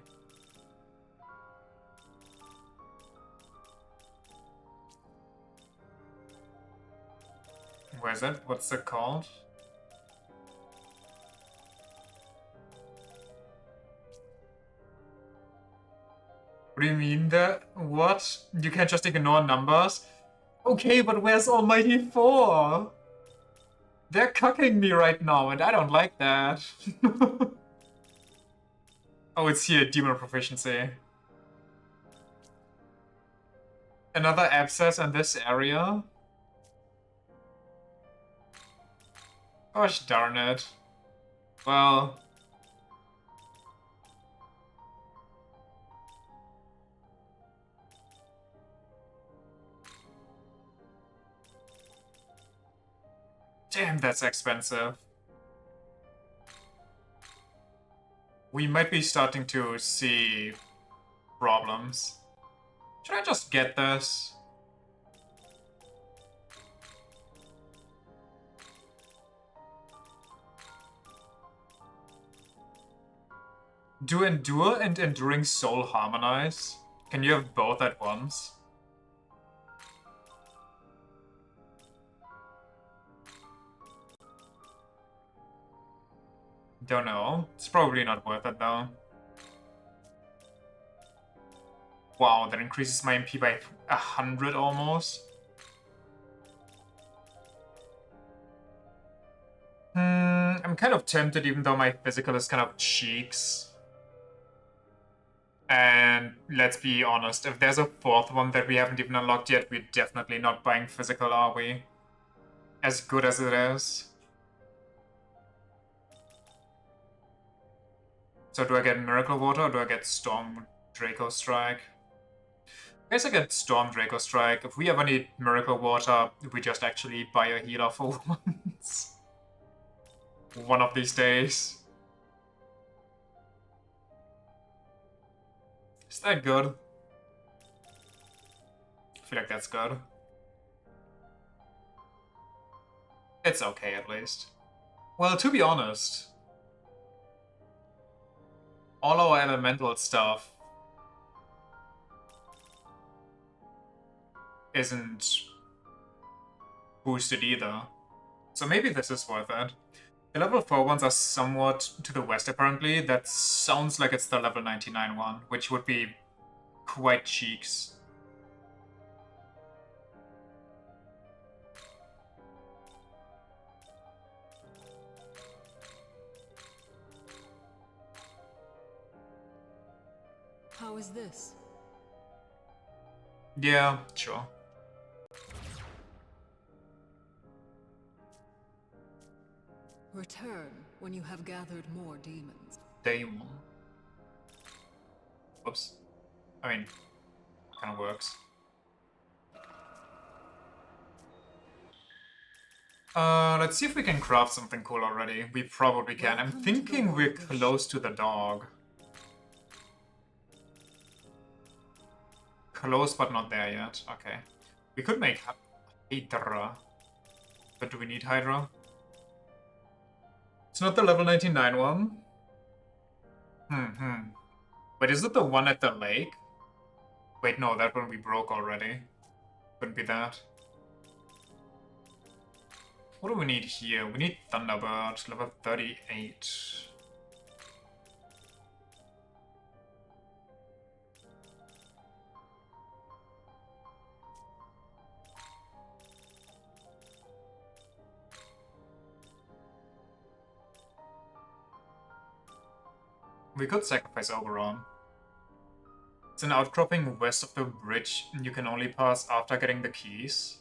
Where is it? What's it called? What do you mean that? What? You can't just ignore numbers? Okay, but where's Almighty 4? They're cucking me right now, and I don't like that. Oh, it's here, Demon Proficiency. Another abscess in this area? Gosh darn it. Well... damn, that's expensive. We might be starting to see problems. Should I just get this? Do Endure and Enduring Soul harmonize? Can you have both at once? Don't know. It's probably not worth it though. Wow, that increases my MP by 100 almost. I'm kind of tempted even though my physical is kind of cheeks. And let's be honest, if there's a 4th one that we haven't even unlocked yet, we're definitely not buying physical, are we? As good as it is. So do I get Miracle Water or do I get Storm Draco Strike? I guess I get Storm Draco Strike. If we ever need Miracle Water, we just actually buy a healer for once. One of these days. Is that good? I feel like that's good. It's okay, at least. Well, to be honest, all our elemental stuff isn't boosted either. So maybe this is worth it. The level 4 ones are somewhat to the west apparently. That sounds like it's the level 99 one, which would be quite cheeks. How is this? Yeah, sure. Return when you have gathered more demons. Daemon. Oops. I mean, kind of works. Let's see if we can craft something cool already. We probably can. I'm Welcome to the thinking we're world of close to the dog. Close, but not there yet. Okay. We could make Hydra. But do we need Hydra? It's not the level 99 one. Wait, is it the one at the lake? Wait, no, that one we broke already. Couldn't be that. What do we need here? We need Thunderbird, level 38. We could sacrifice Oberon. It's an outcropping west of the bridge, and you can only pass after getting the keys.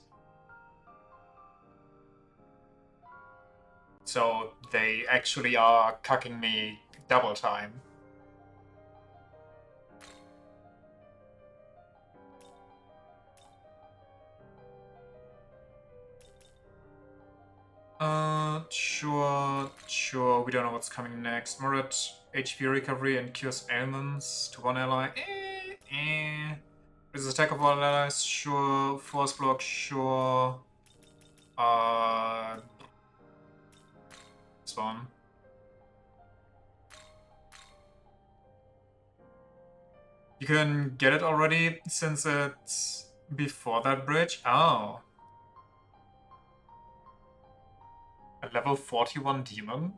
So they actually are cucking me double time. Sure, we don't know what's coming next. Murat, HP recovery and cures ailments to one ally. This is attack of all allies, sure. Force block, sure. This one. You can get it already since it's before that bridge. Oh. A level 41 demon?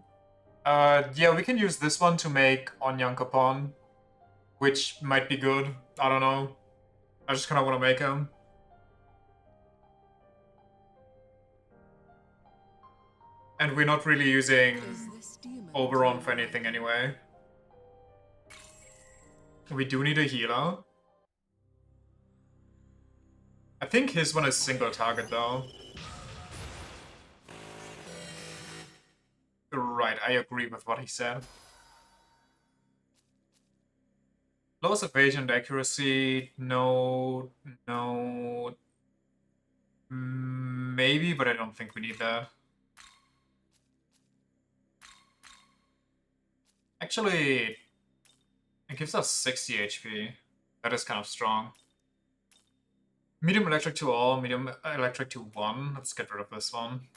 Yeah, we can use this one to make Onyankopon, which might be good. I don't know. I just kind of want to make him. And we're not really using Oberon for anything anyway. We do need a healer. I think his one is single target though. Right, I agree with what he said. Lowest evasion and accuracy, no. Maybe, but I don't think we need that. Actually, it gives us 60 HP. That is kind of strong. Medium electric to all, medium electric to 1. Let's get rid of this one.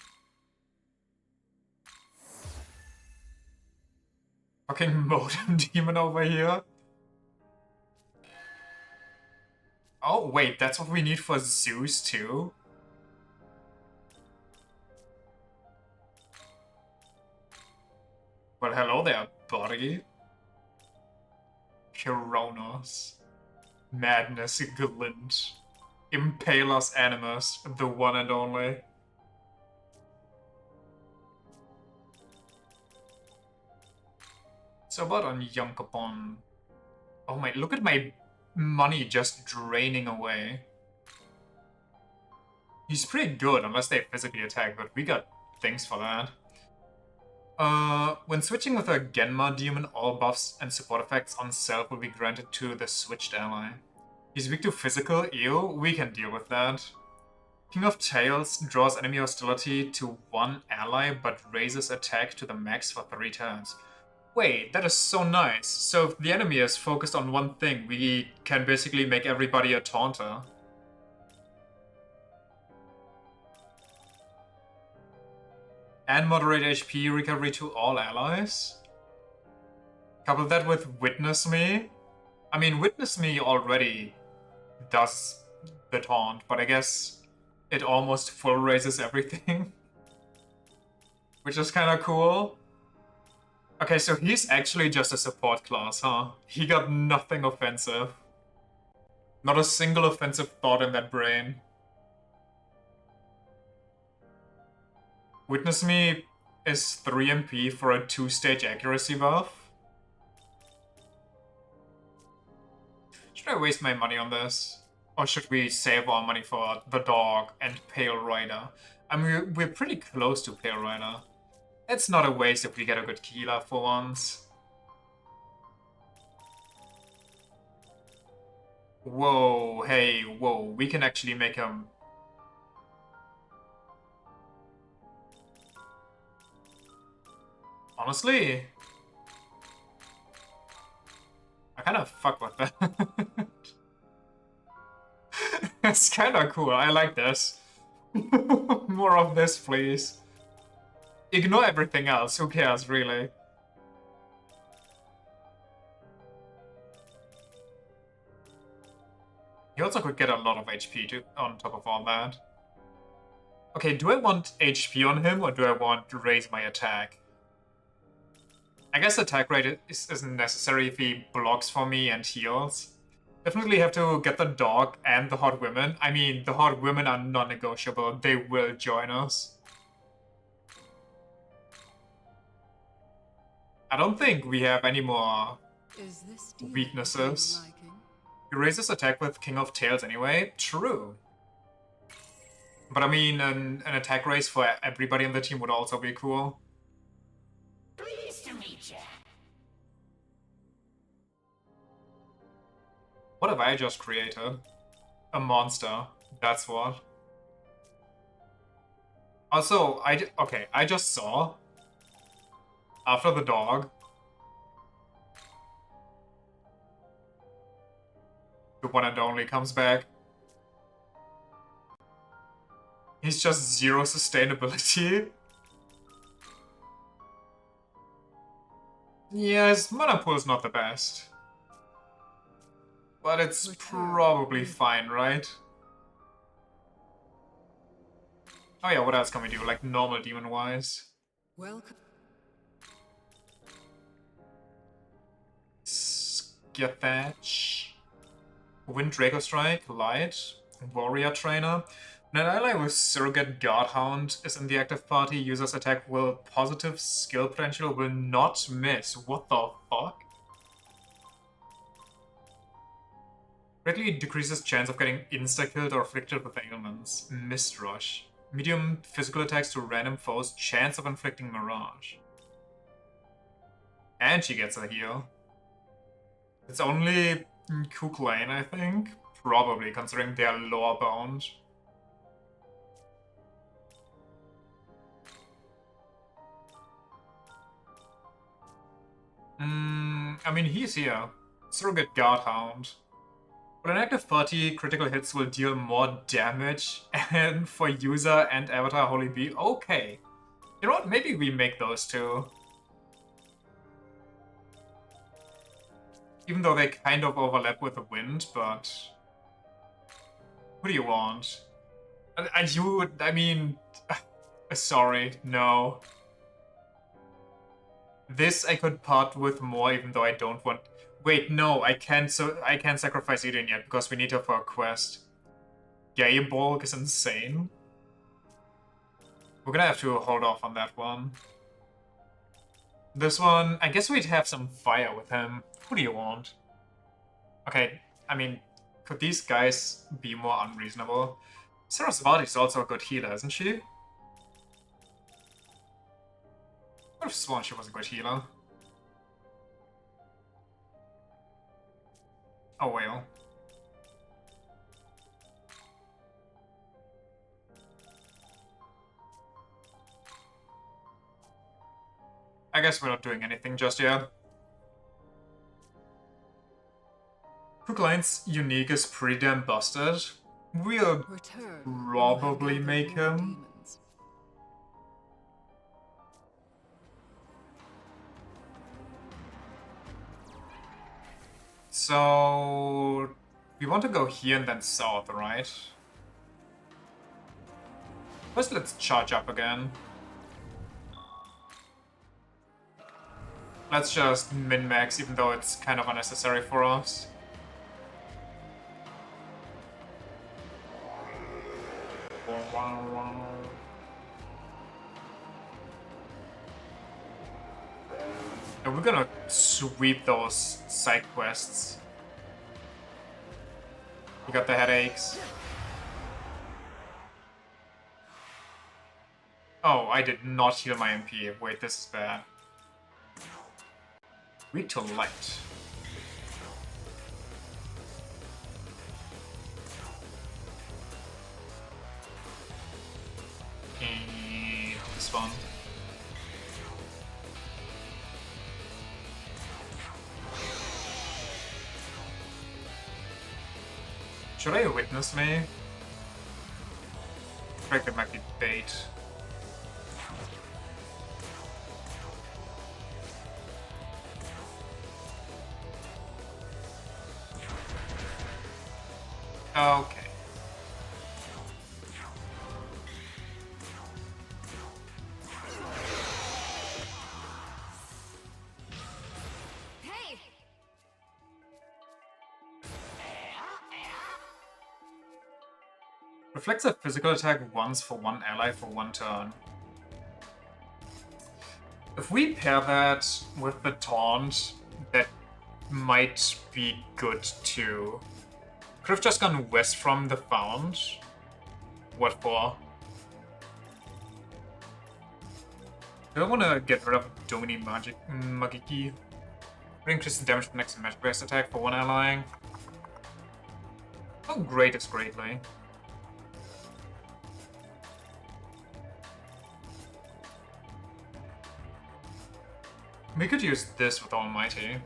Fucking modem demon over here. Oh, wait, that's what we need for Zeus too? Well, hello there, buddy. Kronos. Madness Glint. Impalus Animus, the one and only. So what on Yonkopon? Oh my, look at my money just draining away. He's pretty good, unless they physically attack, but we got things for that. When switching with a Genma demon, all buffs and support effects on self will be granted to the switched ally. He's weak to physical, ew, we can deal with that. King of Tails draws enemy hostility to one ally, but raises attack to the max for 3 turns. Wait, that is so nice. So if the enemy is focused on one thing, we can basically make everybody a taunter. And moderate HP recovery to all allies? Couple that with Witness Me. I mean, Witness Me already does the taunt, but I guess it almost full raises everything. Which is kind of cool. Okay, so he's actually just a support class, huh? He got nothing offensive. Not a single offensive thought in that brain. Witness Me is 3 MP for a 2-stage accuracy buff. Should I waste my money on this? Or should we save our money for the dog and Pale Rider? I mean, we're pretty close to Pale Rider. It's not a waste if we get a good healer for once. Whoa, hey, whoa, we can actually make him... Honestly, I kind of fuck with that. It's kind of cool, I like this. More of this, please. Ignore everything else, who cares, really? He also could get a lot of HP too, on top of all that. Okay, do I want HP on him, or do I want to raise my attack? I guess attack rate isn't necessary if he blocks for me and heals. Definitely have to get the dog and the hot women. I mean, the hot women are non-negotiable. They will join us. I don't think we have any more weaknesses. He raises attack with King of Tails anyway. True. But I mean, an attack raise for everybody on the team would also be cool. Pleased to meet you. What have I just created? A monster. That's what. Also, I just saw, after the dog, the one and only comes back. He's just 0 sustainability. Yeah, his mana pool's not the best. But it's probably fine, right? Oh yeah, what else can we do? Like normal demon-wise? Welcome. Skethatch. Wind Draco Strike, Light, Warrior Trainer. When an ally with Surrogate Guardhound is in the active party, user's attack will positive skill potential will not miss. What the fuck? Greatly decreases chance of getting insta-killed or afflicted with ailments. Mist Rush. Medium physical attacks to random foes, chance of inflicting Mirage. And she gets a heal. It's only Kook Lane, I think. Probably, considering they are lower bound. I mean, he's here. Surrogate Guardhound. For an active party, critical hits will deal more damage, and for user and avatar Holy Bee, okay. You know what, maybe we make those two. Even though they kind of overlap with the wind, but... Who do you want? I mean... Sorry, no. This I could part with more, even though I don't want... Wait, no, I can't sacrifice Eden yet, because we need her for a quest. Gay Bulk is insane. We're gonna have to hold off on that one. This one, I guess we'd have some fire with him. Who do you want? Okay, I mean, could these guys be more unreasonable? Sarasvati's also a good healer, isn't she? I would have sworn she was a good healer. Oh well. I guess we're not doing anything just yet. Kook Lane's unique is pretty damn busted. We'll probably make him. So we want to go here and then south, right? First, let's charge up again. Let's just min-max, even though it's kind of unnecessary for us. And we're gonna sweep those side quests. You got the headaches. Oh, I did not heal my MP. Wait, this is bad. Weak to light. And this one. Should I witness me? I think that might be bait. Okay. Hey! Reflects a physical attack once for one ally for one turn. If we pair that with the taunt, that might be good too. Could have just gone west from the found. What for? Do I want to get rid of Domini Magiki? Increase the damage of the next magic-based attack for one ally. How great is greatly? We could use this with Almighty.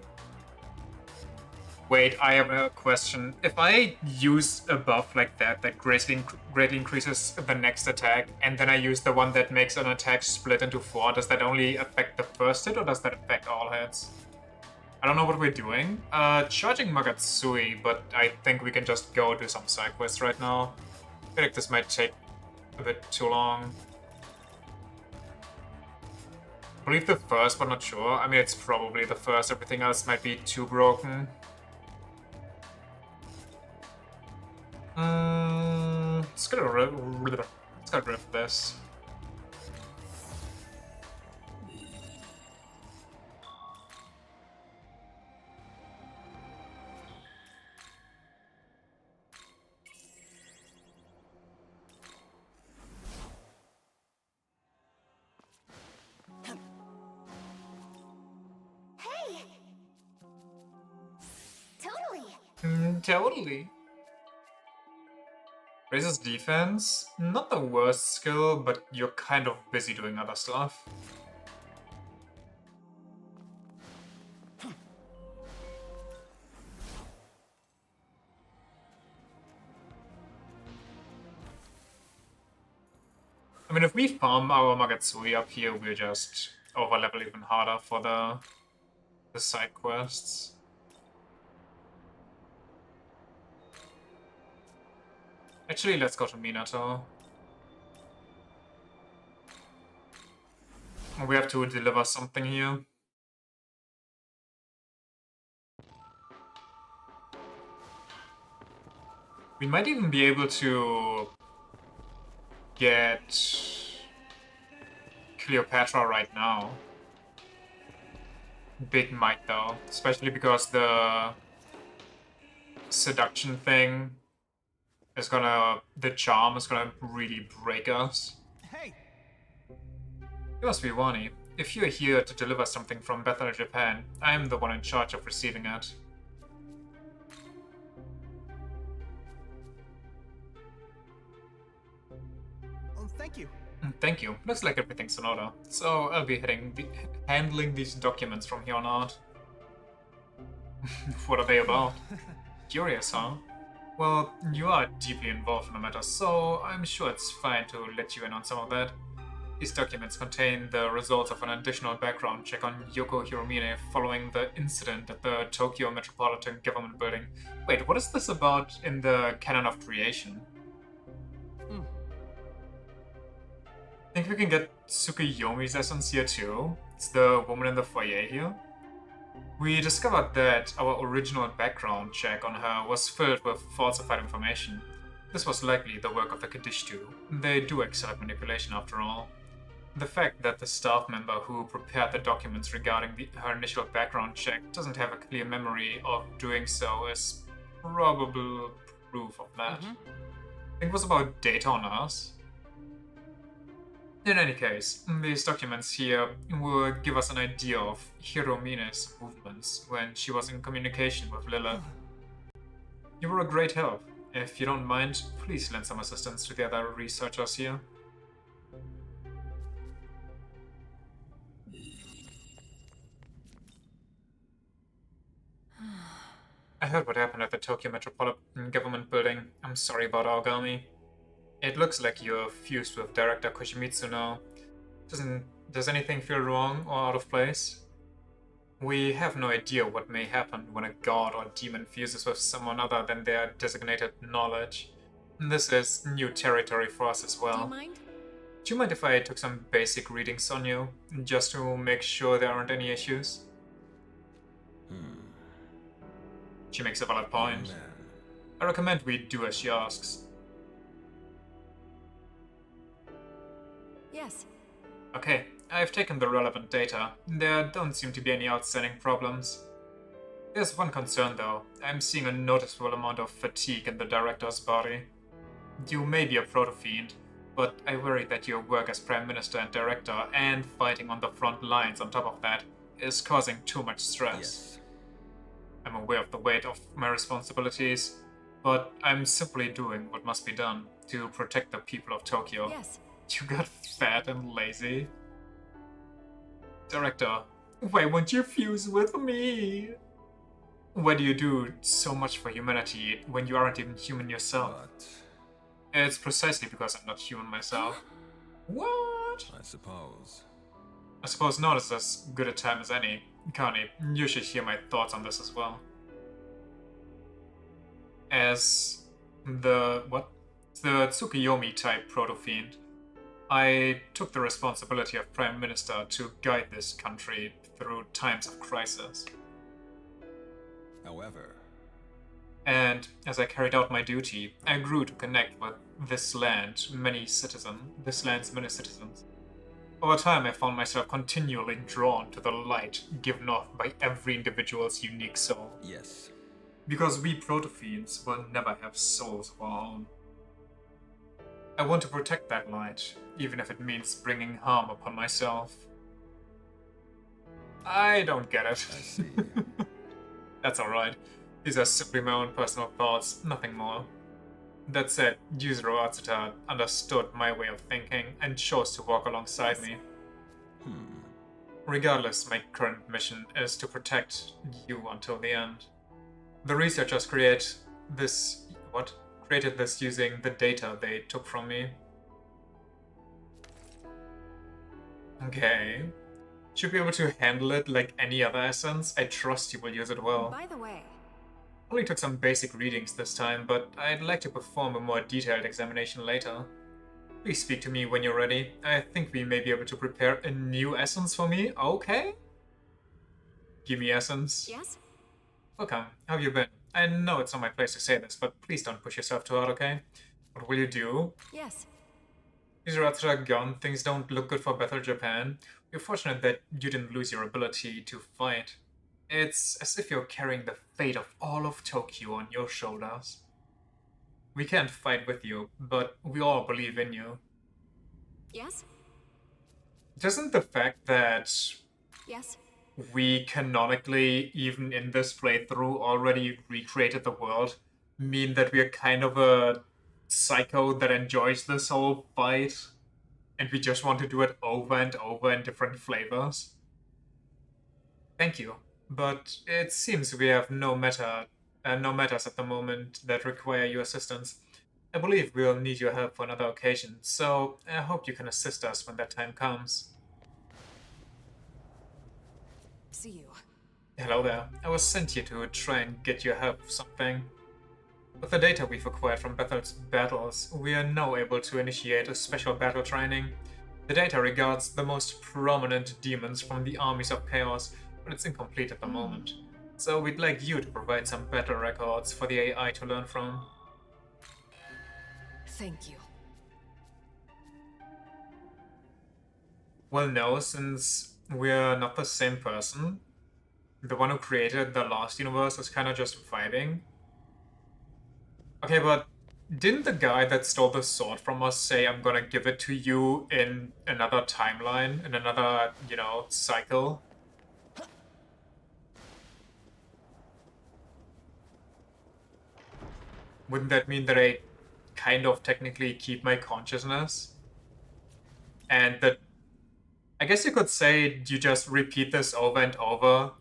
Wait, I have a question. If I use a buff like that greatly increases the next attack, and then I use the one that makes an attack split into 4, does that only affect the first hit, or does that affect all hits? I don't know what we're doing. Charging Magatsui, but I think we can just go do some side quests right now. I feel like this might take a bit too long. I believe the first, but not sure. I mean, it's probably the first. Everything else might be too broken. Let's get rid of this. Hey! Totally! Totally. Raises defense, not the worst skill, but you're kind of busy doing other stuff. I mean, if we farm our Magatsui up here, we'll just overlevel even harder for the side quests. Actually, let's go to Minato. We have to deliver something here. We might even be able to get Cleopatra right now. Big might though, especially because the seduction thing is the charm is gonna really break us. Hey! Yosviwani, if you're here to deliver something from Bethel, Japan, I am the one in charge of receiving it. Oh, thank you. Thank you. Looks like everything's in order. So I'll be handling these documents from here on out. What are they about? Curious, huh? Well, you are deeply involved in the matter, so I'm sure it's fine to let you in on some of that. These documents contain the results of an additional background check on Yoko Hiromine following the incident at the Tokyo Metropolitan Government Building. Wait, what is this about in the canon of creation? Think we can get Tsukuyomi's essence here too? It's the woman in the foyer here. We discovered that our original background check on her was filled with falsified information. This was likely the work of the Kadishtu. They do excel at manipulation after all. The fact that the staff member who prepared the documents regarding her initial background check doesn't have a clear memory of doing so is probable proof of that. I think it was about data on us. In any case, these documents here will give us an idea of Hiromine's movements when she was in communication with Lilith. You were a great help. If you don't mind, please lend some assistance to the other researchers here. I heard what happened at the Tokyo Metropolitan Government Building. I'm sorry about Aogami. It looks like you're fused with Director Koshimitsu now. Does anything feel wrong or out of place? We have no idea what may happen when a god or demon fuses with someone other than their designated knowledge. This is new territory for us as well. Do you mind? Do you mind if I took some basic readings on you, just to make sure there aren't any issues? She makes a valid point. I recommend we do as she asks. Yes. Okay, I've taken the relevant data. There don't seem to be any outstanding problems. There's one concern though. I'm seeing a noticeable amount of fatigue in the director's body. You may be a proto-fiend, but I worry that your work as Prime Minister and Director, and fighting on the front lines on top of that, is causing too much stress. Yes. I'm aware of the weight of my responsibilities, but I'm simply doing what must be done to protect the people of Tokyo. Yes. You got fat and lazy. Director, why won't you fuse with me? Why do you do so much for humanity when you aren't even human yourself? But It's precisely because I'm not human myself. What? I suppose. I suppose not is as good a time as any. Connie, you should hear my thoughts on this as well. As the Tsukuyomi type proto-fiend, I took the responsibility of Prime Minister to guide this country through times of crisis. However, And as I carried out my duty, I grew to connect with this land's many citizens. Over time, I found myself continually drawn to the light given off by every individual's unique soul. yes. Because we proto-fiends will never have souls of our own. I want to protect that light, even if it means bringing harm upon myself. I don't get it. I see. That's alright. These are simply my own personal thoughts, nothing more. That said, Yuzuru Atsuta understood my way of thinking and chose to walk alongside me. Regardless, my current mission is to protect you until the end. The researchers created this using the data they took from me. Okay. Should be able to handle it like any other essence. I trust you will use it well. By the way, Only took some basic readings this time, but I'd like to perform a more detailed examination later. Please speak to me when you're ready. I think we may be able to prepare a new essence for me, okay? Give me essence. yes? Welcome. How have you been? I know it's not my place to say this, but please don't push yourself too hard, okay? What will you do? Yes. Yuzuru gone, things don't look good for Bethel Japan. We're fortunate that you didn't lose your ability to fight. It's as if you're carrying the fate of all of Tokyo on your shoulders. We can't fight with you, but we all believe in you. Yes? Doesn't the fact that Yes? we canonically, even in this playthrough, already recreated the world mean that we're kind of a psycho that enjoys this whole fight? And we just want to do it over and over in different flavors? Thank you. But it seems we have no matters at the moment that require your assistance. I believe we'll need your help for another occasion, so I hope you can assist us when that time comes. See you. Hello there. I was sent here to try and get your help with something. With the data we've acquired from Bethel's battles, we are now able to initiate a special battle training. The data regards the most prominent demons from the armies of chaos, but it's incomplete at the moment. So we'd like you to provide some battle records for the AI to learn from. Thank you. Well, no, since we're not the same person, the one who created the Lost Universe is kind of just vibing. Okay, but didn't the guy that stole the sword from us say, I'm gonna give it to you in another timeline, in another, you know, cycle? Wouldn't that mean that I kind of technically keep my consciousness? And that, I guess you could say you just repeat this over and over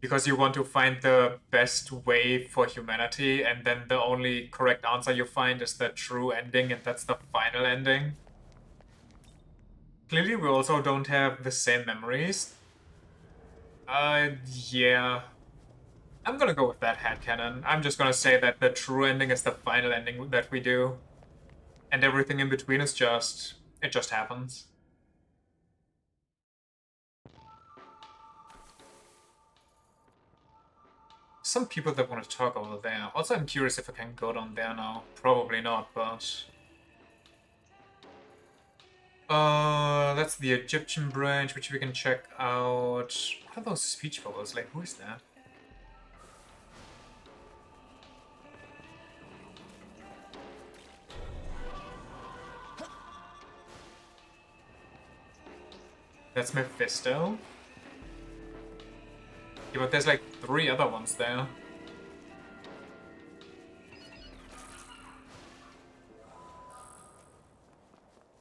because you want to find the best way for humanity, and then the only correct answer you find is the true ending, and that's the final ending. Clearly, we also don't have the same memories. Yeah. I'm gonna go with that headcanon. I'm just gonna say that the true ending is the final ending that we do. And everything in between is just... it just happens. Some people that want to talk over there. Also, I'm curious if I can go down there now. Probably not, but... that's the Egyptian branch, which we can check out. What are those speech bubbles? Like, who is that? That's Mephisto. Yeah, but there's like 3 other ones there.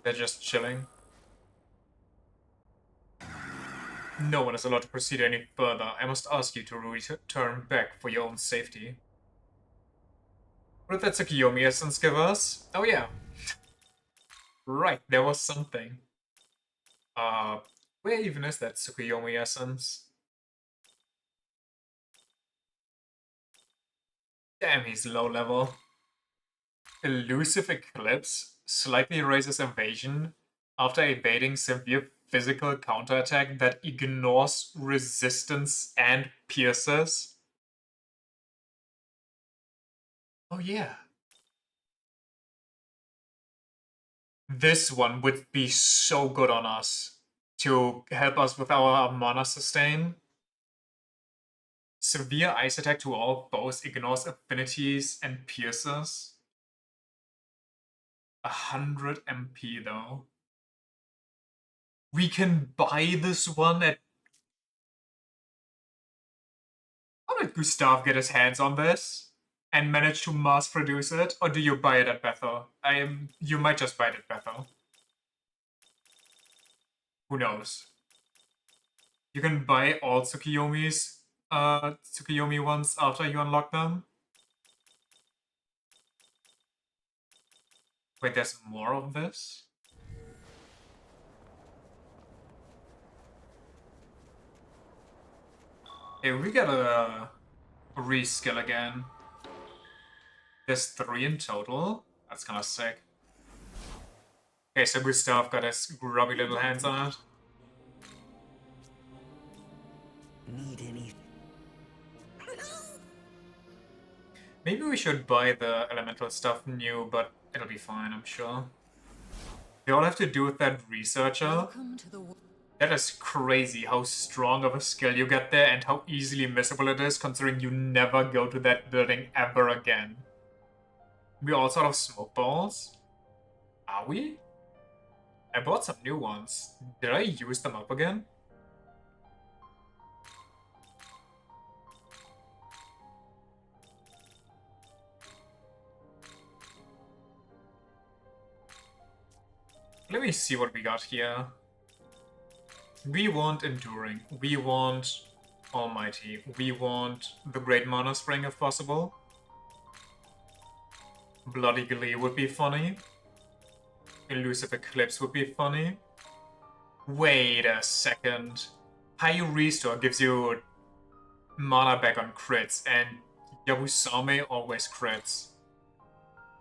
They're just chilling. No one is allowed to proceed any further. I must ask you to return back for your own safety. What did that Tsukiyomi essence give us? Oh yeah. Right, there was something. Where even is that Tsukiyomi essence? Damn, he's low level. Elusive Eclipse slightly raises evasion after evading severe physical counterattack that ignores resistance and pierces. Oh yeah. This one would be so good on us to help us with our mana sustain. Severe ice attack to all foes, ignores affinities and pierces. 100 MP though. We can buy this one at... How did Gustav get his hands on this? And manage to mass produce it? Or do you buy it at Bethel? You might just buy it at Bethel. Who knows? You can buy all Tsukiyomi's Tsukiyomi ones after you unlock them. Wait, there's more of this? Hey, we gotta reskill again. There's 3 in total? That's kinda sick. Okay, so Gustav got his grubby little hands on it. Need any? Maybe we should buy the elemental stuff new, but it'll be fine, I'm sure. They all have to do with that researcher. Welcome to the That is crazy how strong of a skill you get there and how easily missable it is, considering you never go to that building ever again. We also out of smoke balls? Are we? I bought some new ones. Did I use them up again? Let me see what we got here. We want Enduring. We want Almighty. We want the Great Mana Spring if possible. Bloody Glee would be funny. Elusive Eclipse would be funny. Wait a second. High Restore gives you mana back on crits, and Yabusame always crits.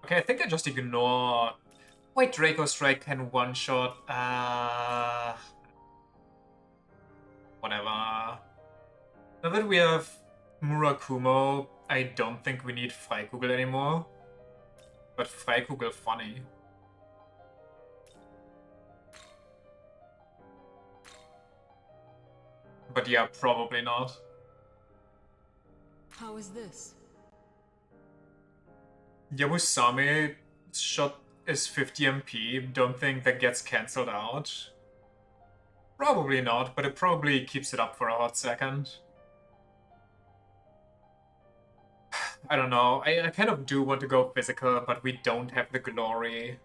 Okay, I think I just ignore... Wait, Draco Strike can one-shot... Whatever. Now that we have Murakumo, I don't think we need Freikugel anymore. But Freikugel funny. But yeah, probably not. How is this? Yabusame shot is 50 MP. Don't think that gets cancelled out. Probably not, but it probably keeps it up for a hot second. I don't know. I kind of do want to go physical, but we don't have the glory.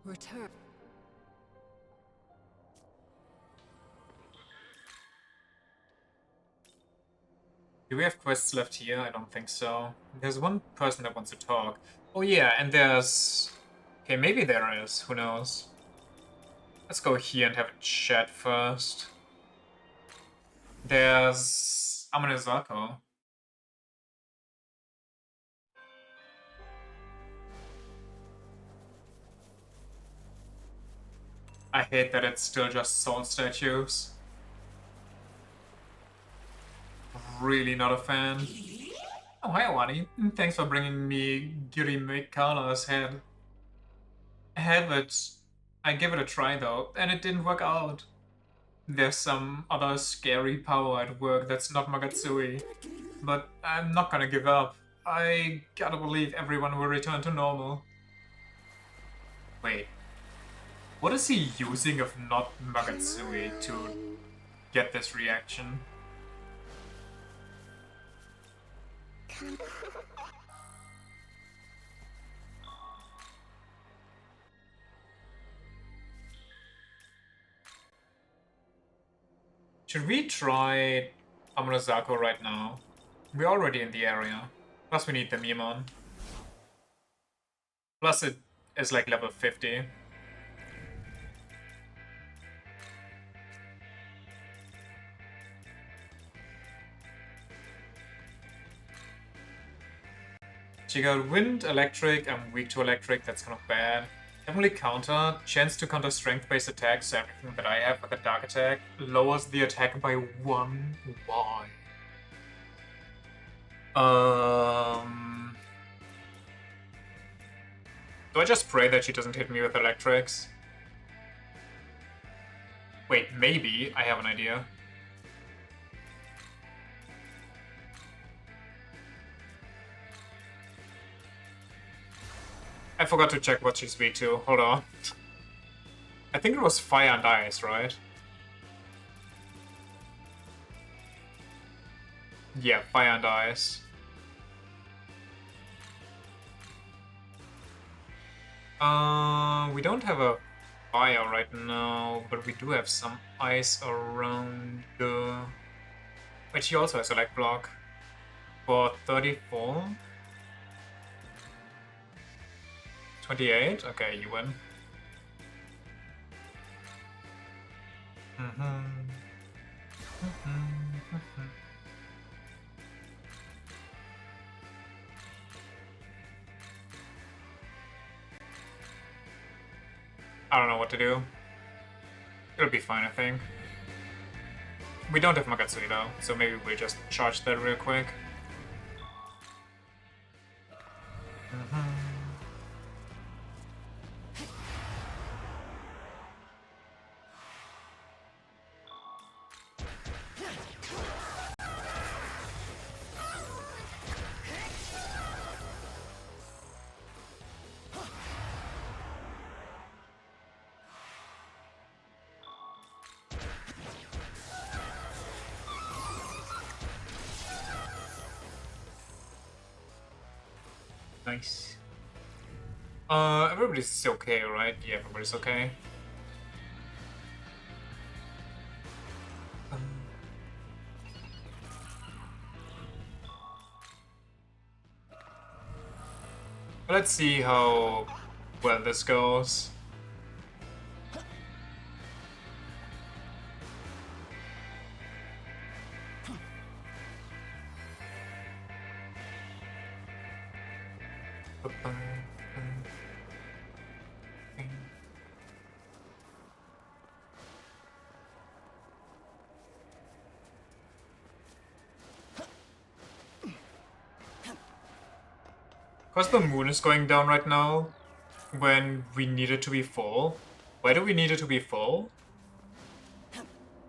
Return. Do we have quests left here? I don't think so. There's one person that wants to talk. Oh yeah, and there's... Okay, maybe there is. Who knows? Let's go here and have a chat first. There's... Amanezako. I hate that it's still just soul statues. Really not a fan. Oh, hi, Awani. Thanks for bringing me Girimekala's head. Have it. I gave it a try, though, and it didn't work out. There's some other scary power at work that's not Magatsui. But I'm not gonna give up. I gotta believe everyone will return to normal. Wait. What is he using if not Magatsui to get this reaction? Should we try Amurazako right now? We're already in the area. Plus we need the Mimon. Plus it is like level 50. She got wind, electric, I'm weak to electric, that's kind of bad. Heavenly counter, chance to counter strength-based attacks, so everything that I have, like a dark attack, lowers the attack by 1. Why? Do I just pray that she doesn't hit me with electrics? Wait, maybe. I have an idea. I forgot to check what she's weak to. Hold on. I think it was fire and ice, right? Yeah, fire and ice. We don't have a fire right now, but we do have some ice around the... Wait, she also has a leg block. For 34? 28? Okay, you win. I don't know what to do. It'll be fine, I think. We don't have Magatsui though, so maybe we just charge that real quick. Nice. Everybody's okay, right? Yeah, everybody's okay. Let's see how well this goes. Because the moon is going down right now, when we need it to be full. Why do we need it to be full?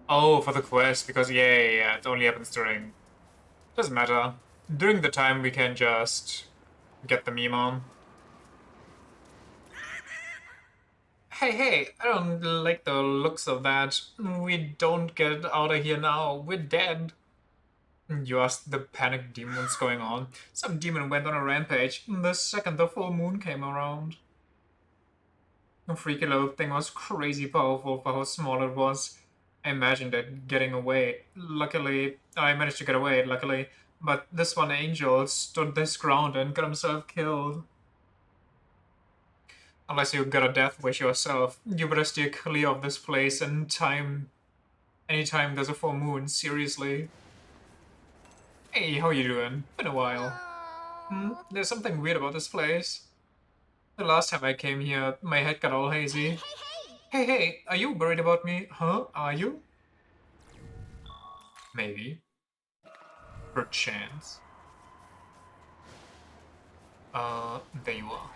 Oh, for the quest, because yeah, it only happens during... Doesn't matter. During the time we can just get the meme on. Hey, I don't like the looks of that. We don't get out of here now. We're dead. You asked the panicked demon what's going on. Some demon went on a rampage the second the full moon came around. The freaky little thing was crazy powerful for how small it was. I imagined it getting away. Luckily, I managed to get away, luckily. But this one angel stood this ground and got himself killed. Unless you got a death wish yourself, you better steer clear of this place and anytime there's a full moon, seriously. Hey, how you doing? Been a while. There's something weird about this place. The last time I came here, my head got all hazy. Hey, are you worried about me? Huh? Are you? Maybe. Perchance. There you are.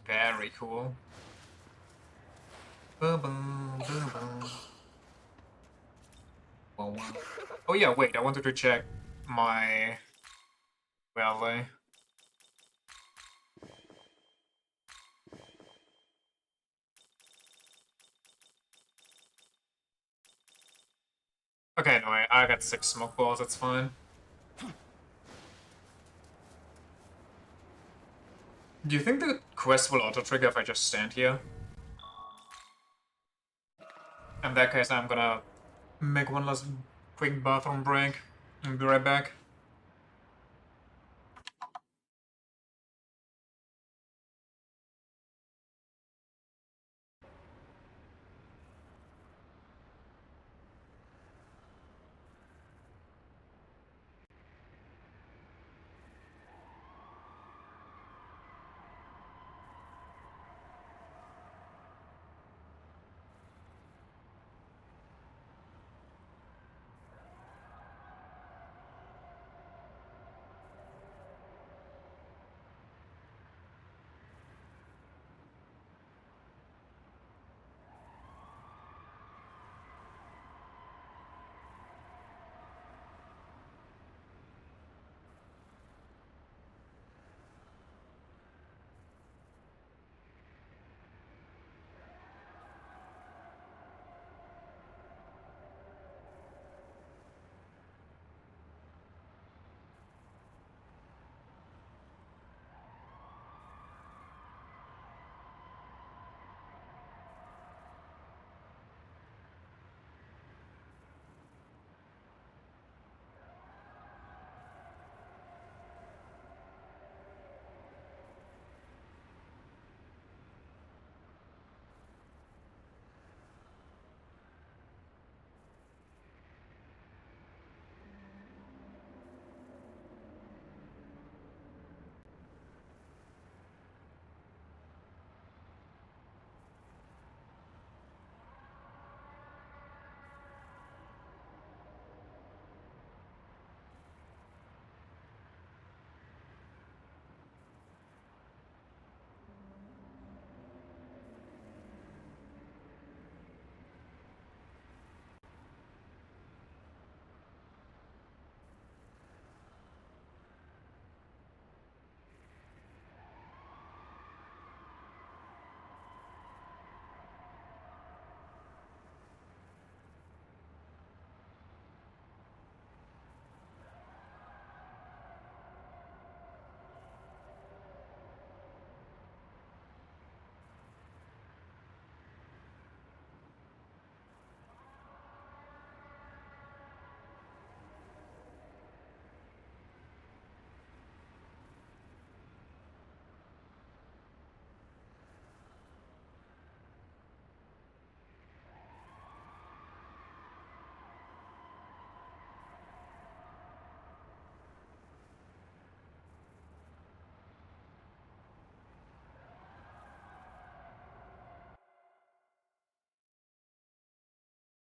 Very cool. Oh yeah, wait, I wanted to check my... Where are they? Okay, no, I got 6 smoke balls, that's fine. Do you think the quest will auto-trigger if I just stand here? In that case, I'm gonna make one last quick bathroom break and be right back.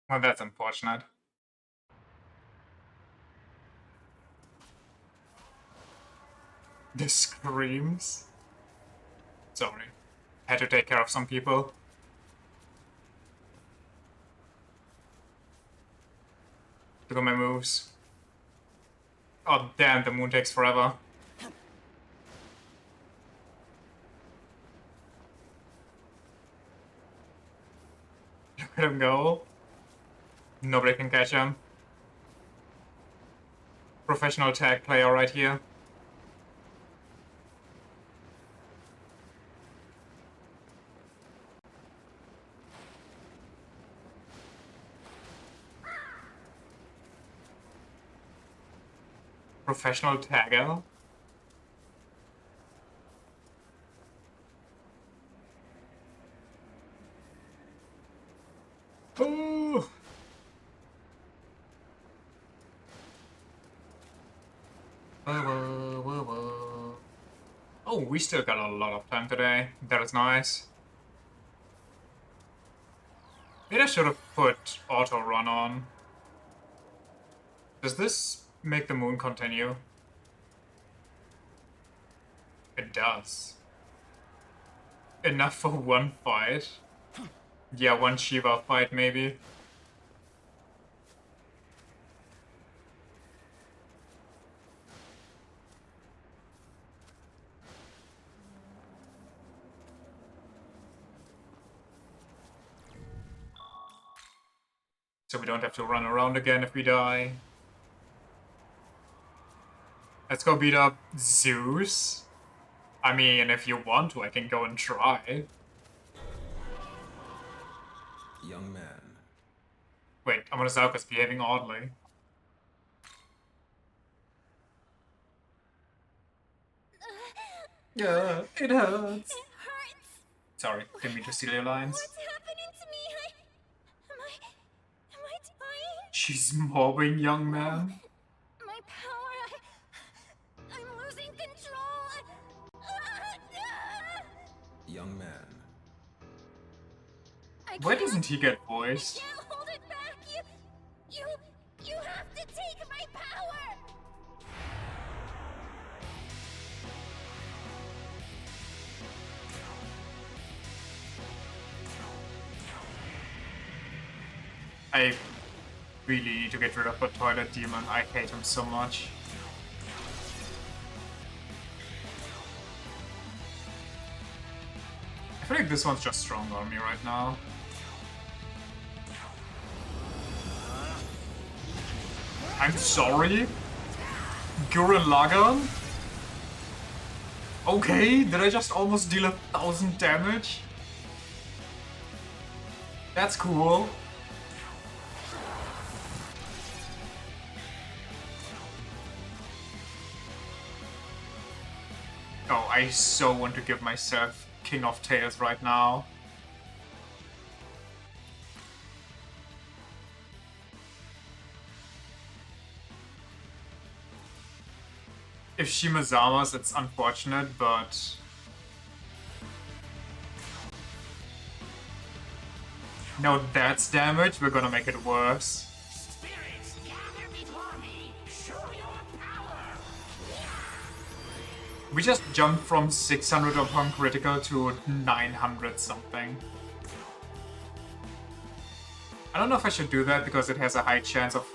Well, that's unfortunate. The screams. Sorry. Had to take care of some people. Look at my moves. Oh damn, the moon takes forever. Look at him go. Nobody can catch him. Professional tag player right here. Professional tagger. Ooh. Oh, we still got a lot of time today. That is nice. Maybe I should have put auto run on. Does this make the moon continue? It does. Enough for one fight? Yeah, one Shiva fight maybe. So we don't have to run around again if we die. Let's go beat up Zeus. I mean, if you want to, I can go and try. Young man. Wait, Amonozauka's behaving oddly. Yeah, it hurts. It hurts. Sorry, didn't mean to steal your lines. What's happening to me? Am I dying? She's mobbing young man. My power, I'm losing control. Young man. Why doesn't he get voiced? I can't hold it back. You have to take my power. I really need to get rid of the toilet demon. I hate him so much. I feel like this one's just strong on me right now. I'm sorry? Gurren Lagann? Okay, did I just almost deal 1,000 damage? That's cool. Oh, I so want to give myself King of Tails right now. If Shimazama's, it's unfortunate, but... No, that's damage, we're gonna make it worse. Spirits, gather before me. Show your power. We just jumped from 600 upon critical to 900 something. I don't know if I should do that because it has a high chance of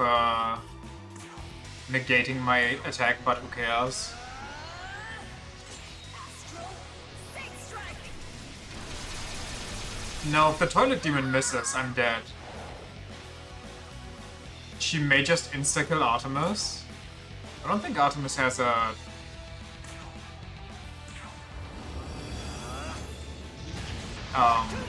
negating my attack, but who cares? No, if the toilet demon misses, I'm dead. She may just insta-kill Artemis. I don't think Artemis has a... Oh.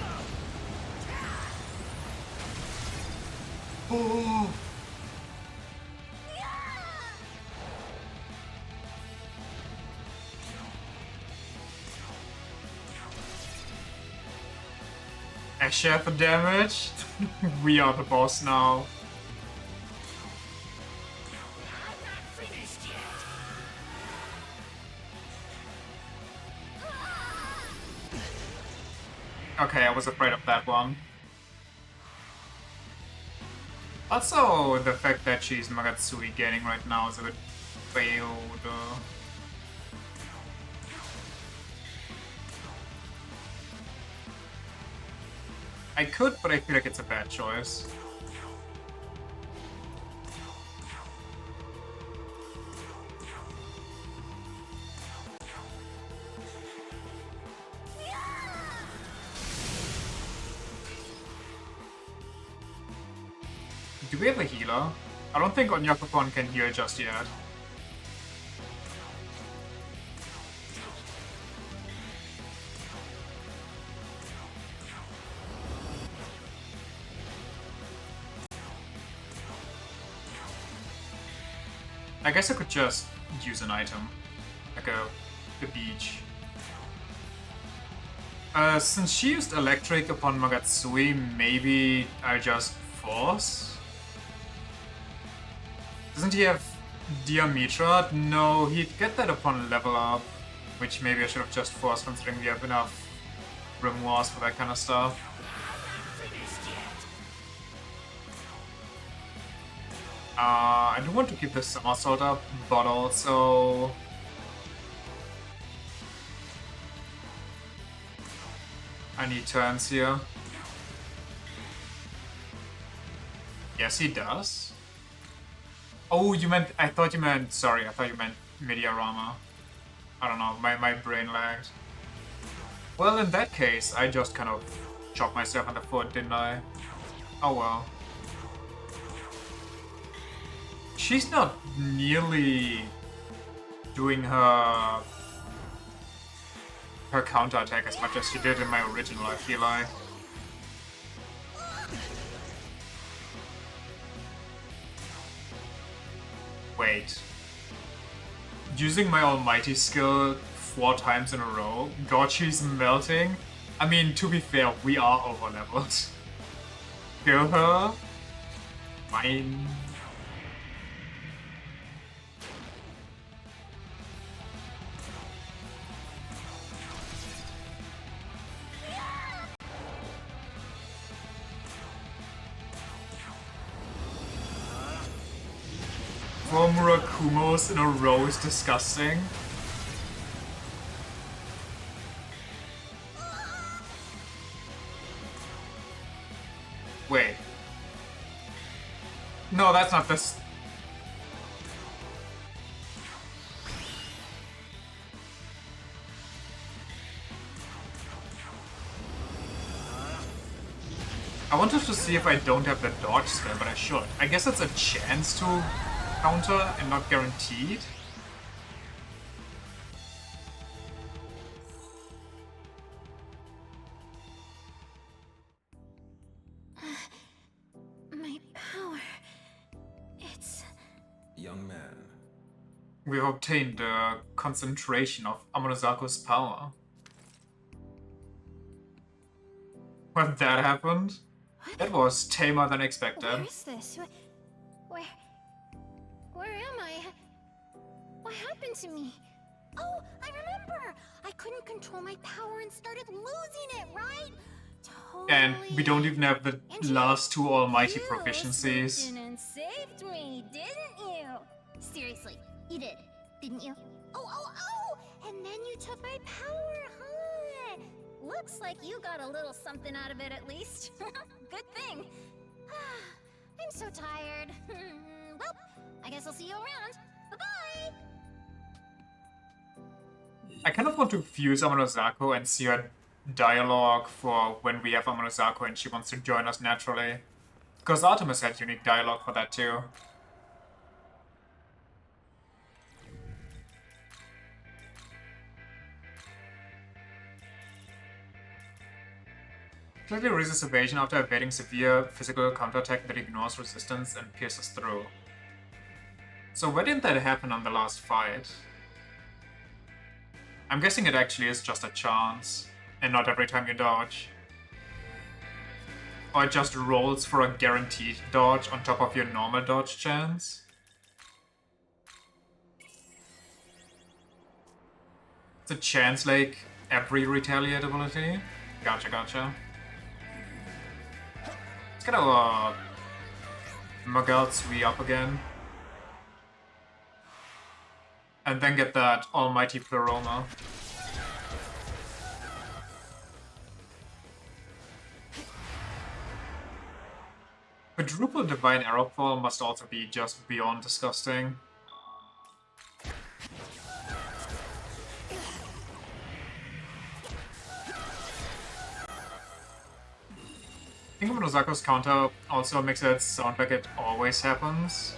I share the damage. We are the boss now. I'm not finished yet. Okay, I was afraid of that one. Also, the fact that she's Magatsui gaining right now is a bit failed. I could, but I feel like it's a bad choice. Do we have a healer? I don't think Onyakopon can heal just yet. I guess I could just use an item, like a beach. Since she used electric upon Magatsui, maybe I'll just force? Doesn't he have Diametra? No, he'd get that upon level up, which maybe I should have just forced considering we have enough grimoires for that kind of stuff. I do want to keep the somersault up, but also... I need turns here. Yes, he does. Oh, you meant... I thought you meant... Sorry, I thought you meant Mediarama. I don't know, my brain lagged. Well, in that case, I just kind of chopped myself on the foot, didn't I? Oh well. She's not nearly doing her counterattack as much as she did in my original, I feel like. Wait. Using my almighty skill 4 times in a row? God, she's melting? I mean, to be fair, we are over-leveled. Kill her? Fine. Four Murakumos in a row is disgusting. Wait. No, that's not this. I wanted to see if I don't have the dodge skill, but I should. I guess it's a chance to counter and not guaranteed. My power... It's... Young man. We've obtained the concentration of Amonozaku's power. When that happened, that was tamer than expected. Where is this? Where am I? What happened to me? Oh, I remember! I couldn't control my power and started losing it, right? Totally. And we don't even have the last 2 almighty You proficiencies. swooped in and saved me, didn't you? Seriously, you did, didn't you? Oh! And then you took my power, huh? Looks like you got a little something out of it at least. Good thing. I'm so tired. Well, I guess I'll see you around. Bye-bye! I kind of want to fuse Amonozaku and see her dialogue for when we have Amonozaku and she wants to join us naturally. Because Artemis had unique dialogue for that too. Clearly resists evasion after evading severe physical counterattack that ignores resistance and pierces through. So why didn't that happen on the last fight? I'm guessing it actually is just a chance, and not every time you dodge. Or it just rolls for a guaranteed dodge on top of your normal dodge chance. It's a chance like every retaliate ability. Gotcha. Let's get our Magaltsui up again. And then get that almighty Pleroma. Quadruple Divine Arrowfall must also be just beyond disgusting. I think Monozako's counter also makes it sound like it always happens.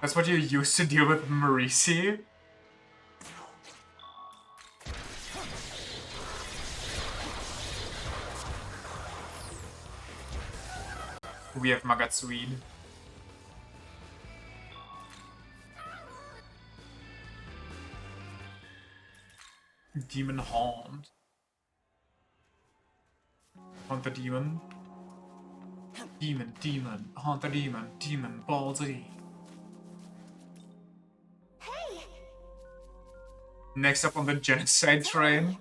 That's what you used to deal with Marisi. We have Magatsuid. Demon Haunt. Haunt the demon. Demon. Haunt the demon. Demon Ball Z. Hey! Next up on the genocide train.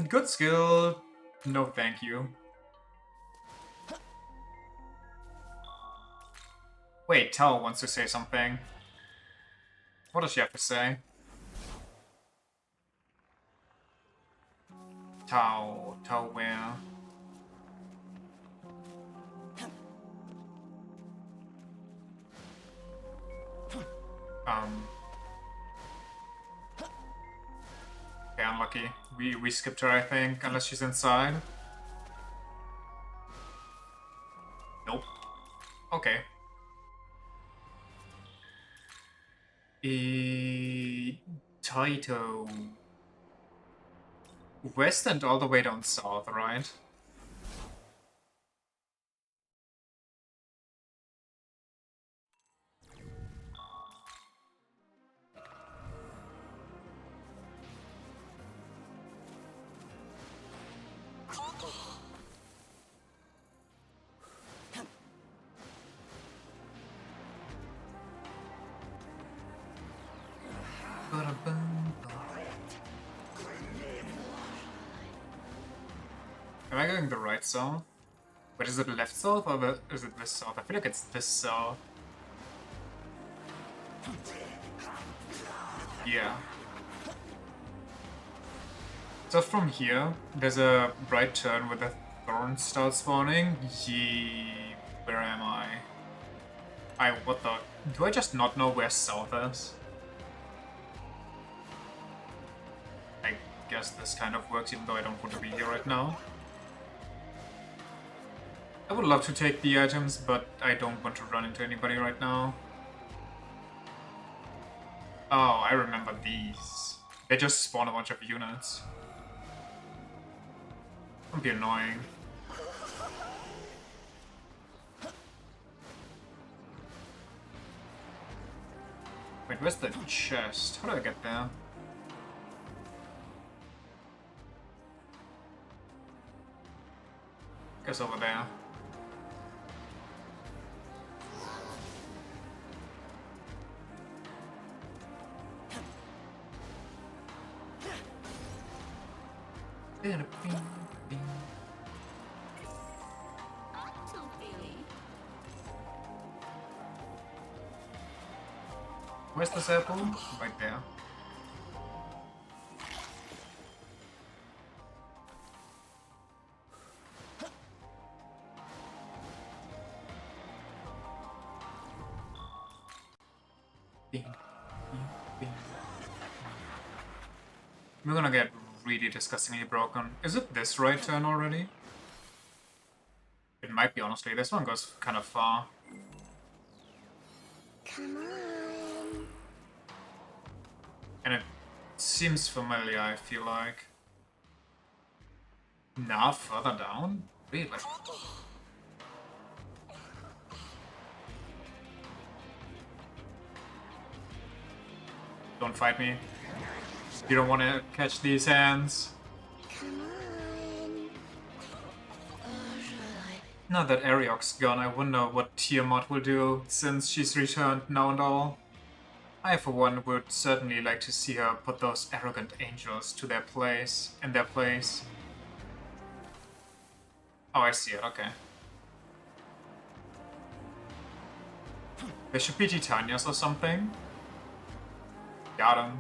Good skill. No thank you. Wait, Tao wants to say something. What does she have to say? Tao where? Okay, unlucky. We skipped her, I think, unless she's inside. Nope. Okay. Taito. West and all the way down south, right? Am I going the right south? But is it left south or is it this south? I feel like it's this south. Yeah. So from here, there's a right turn where the thorns start spawning. Yee, where am I? What the? Do I just not know where south is? I guess this kind of works even though I don't want to be here right now. I would love to take the items, but I don't want to run into anybody right now. Oh, I remember these. They just spawn a bunch of units. Don't be annoying. Wait, where's the chest? How do I get there? Guess over there. Where's the circle? Right there. We're gonna get really disgustingly broken. Is it this right turn already? It might be, honestly. This one goes kind of far. Come on. And it seems familiar, I feel like. Nah, further down? Really? Don't fight me. You don't want to catch these hands. Come on. Now that Ariok's gone, I wonder what Tiamat will do since she's returned now and all. I, for one, would certainly like to see her put those arrogant angels to their place, in their place. Oh, I see it, okay. There should be Titanias or something. Got him.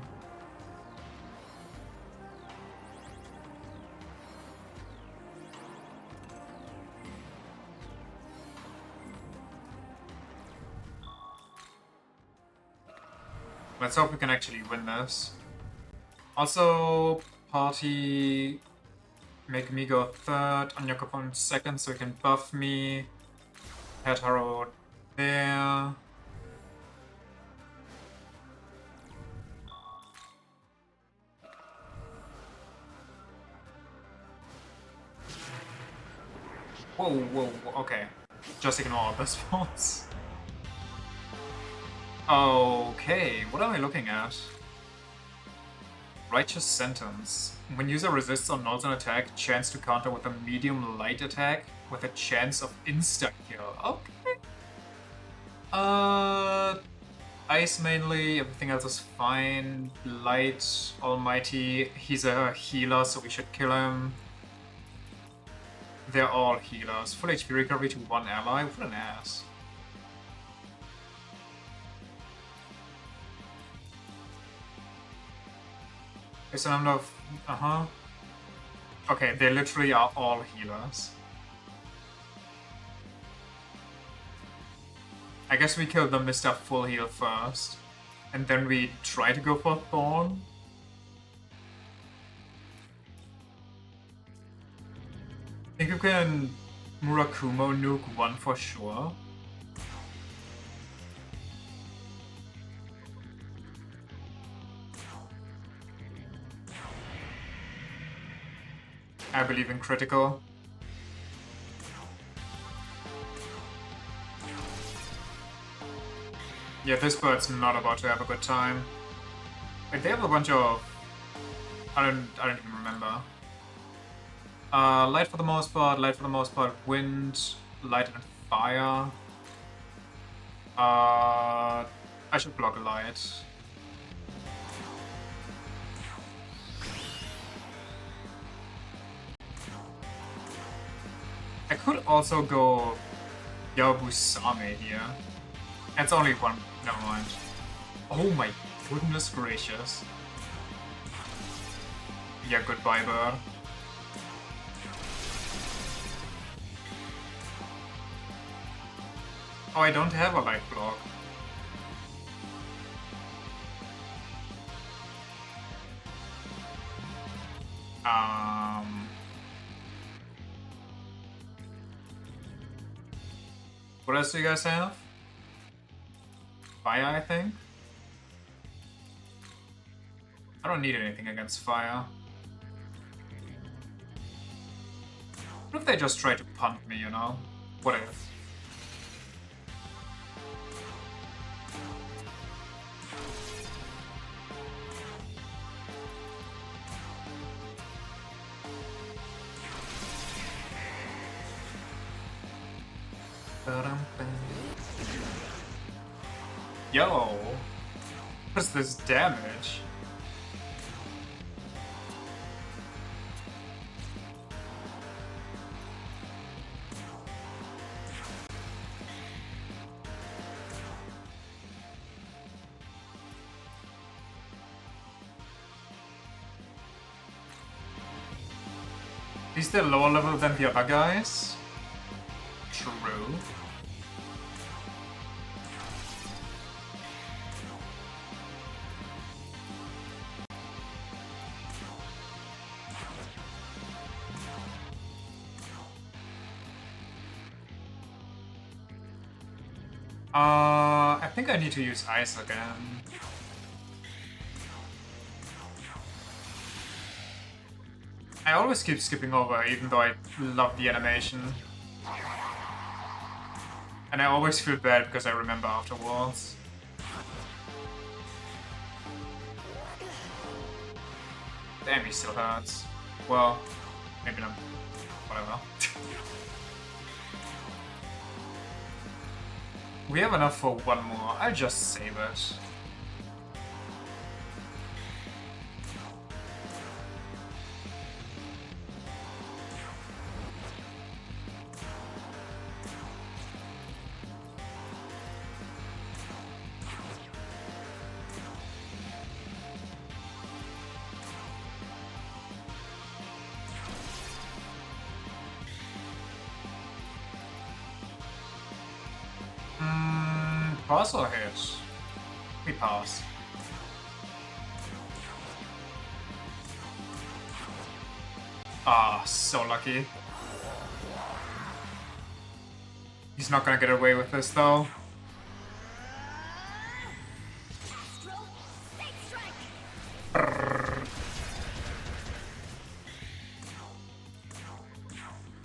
Let's hope we can actually win this. Also, party... Make me go third, on your opponent second, so you can buff me. Head Harrow there. Whoa, whoa, whoa, okay. Just ignore all the spawns. Okay, what am I looking at? Righteous Sentence. When user resists or nulls an attack, chance to counter with a medium light attack with a chance of insta-kill. Okay. Ice mainly, everything else is fine. Light, Almighty, he's a healer, so we should kill him. They're all healers. Full HP recovery to one ally, what an ass. It's a number of... Okay, they literally are all healers. I guess we kill the Mr. Full Heal first. And then we try to go for Thorn. I think we can Murakumo nuke one for sure. I believe in critical. Yeah, this bird's not about to have a good time. Wait, they have a bunch of... I don't even remember. Light for the most part, wind, light and fire. I should block light. I could also go Yabusame here. It's only one, never mind. Oh my goodness gracious. Yeah, goodbye bird. Oh, I don't have a light block. What else do you guys have? Fire, I think? I don't need anything against fire. What if they just try to punt me, you know? What if? Yo! What's this damage? Is they lower level than the other guys? True. I think I need to use ice again. I always keep skipping over, even though I love the animation. And I always feel bad because I remember afterwards. Damn, he still hurts. Well, maybe not. Whatever. We have enough for one more. I'll just save it. Pass or hit? We pass. Ah, so lucky. He's not gonna get away with this though. Brrr.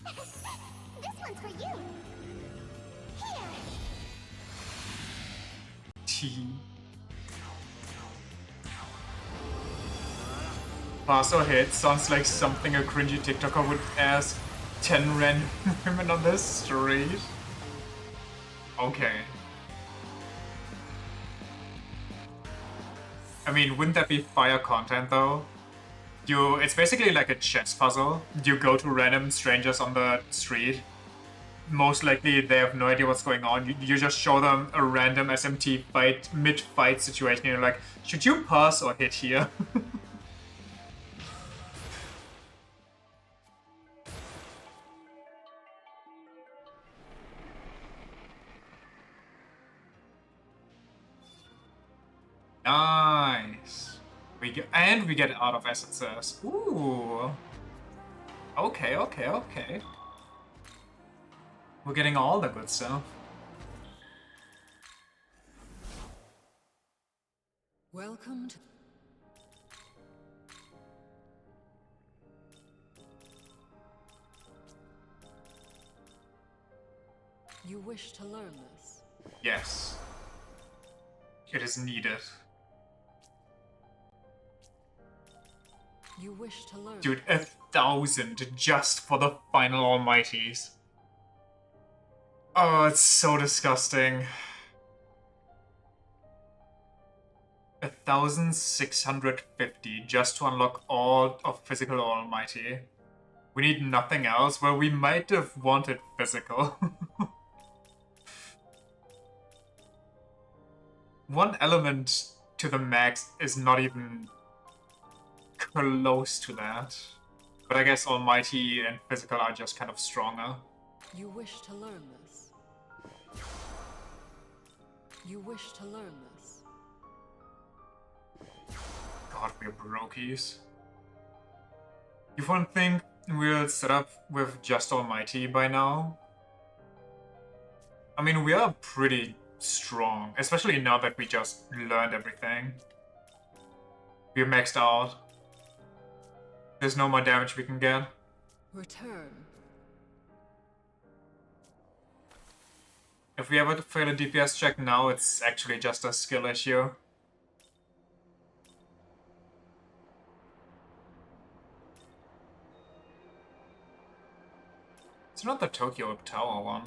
This one's for you. Here. Pass or hit sounds like something a cringy TikToker would ask 10 random women on the street. Okay. I mean, wouldn't that be fire content though? It's basically like a chess puzzle. You go to random strangers on the street. Most likely they have no idea what's going on. You just show them a random SMT fight, mid-fight situation. You're like, should you pass or hit here? Nice. We get out of essences. Ooh. Okay, okay, okay. We're getting all the good stuff. Welcome to... You wish to learn this? Yes. It is needed. You wish to learn... Dude, 1,000 just for the final almighties. Oh, it's so disgusting. 1,650 just to unlock all of physical almighty. We need nothing else. Well, we might have wanted physical. One element to the max is not even close to that. But I guess almighty and physical are just kind of stronger. You wish to learn this? You wish to learn this? God, we're brokies. You wouldn't think we're set up with just almighty by now? I mean, we are pretty strong, especially now that we just learned everything. We're maxed out. There's no more damage we can get. Return. If we ever fail a DPS check now, it's actually just a skill issue. It's not the Tokyo Tower one.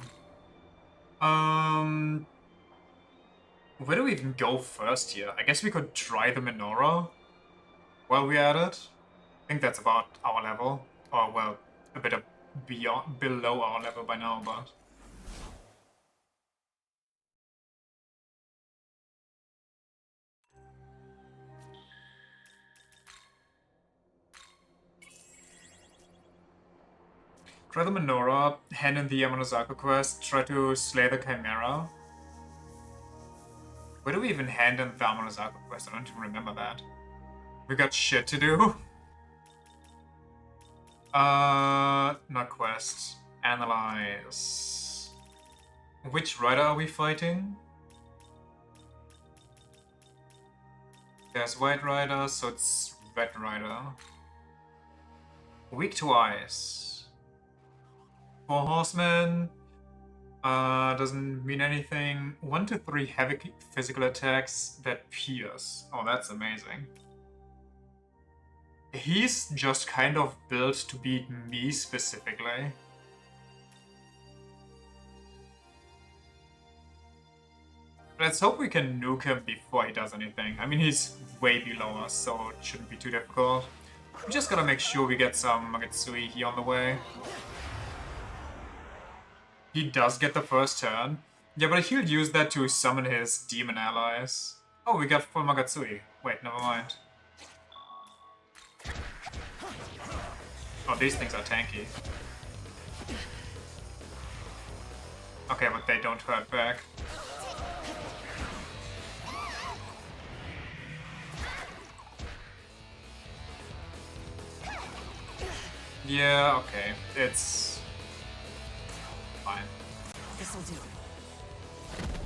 Where do we even go first here? I guess we could try the menorah while we're at it. I think that's about our level. Or, well, a bit below our level by now, but... Try the menorah, hand in the Yamanozaka quest, try to slay the Chimera. Where do we even hand in the Yamanozaka quest? I don't even remember that. We got shit to do. Not quest. Analyze. Which rider are we fighting? There's White Rider, so it's Red Rider. Weak to ice. 4 horsemen. Doesn't mean anything. 1 to 3 heavy physical attacks that pierce. Oh, that's amazing. He's just kind of built to beat me specifically. Let's hope we can nuke him before he does anything. I mean, he's way below us, so it shouldn't be too difficult. We just gotta make sure we get some Magatsuhi here on the way. He does get the first turn. Yeah, but he'll use that to summon his demon allies. Oh, we got full Magatsuhi. Wait, never mind. Oh, these things are tanky. Okay, but they don't hurt back. Yeah, okay. It's fine. This'll do.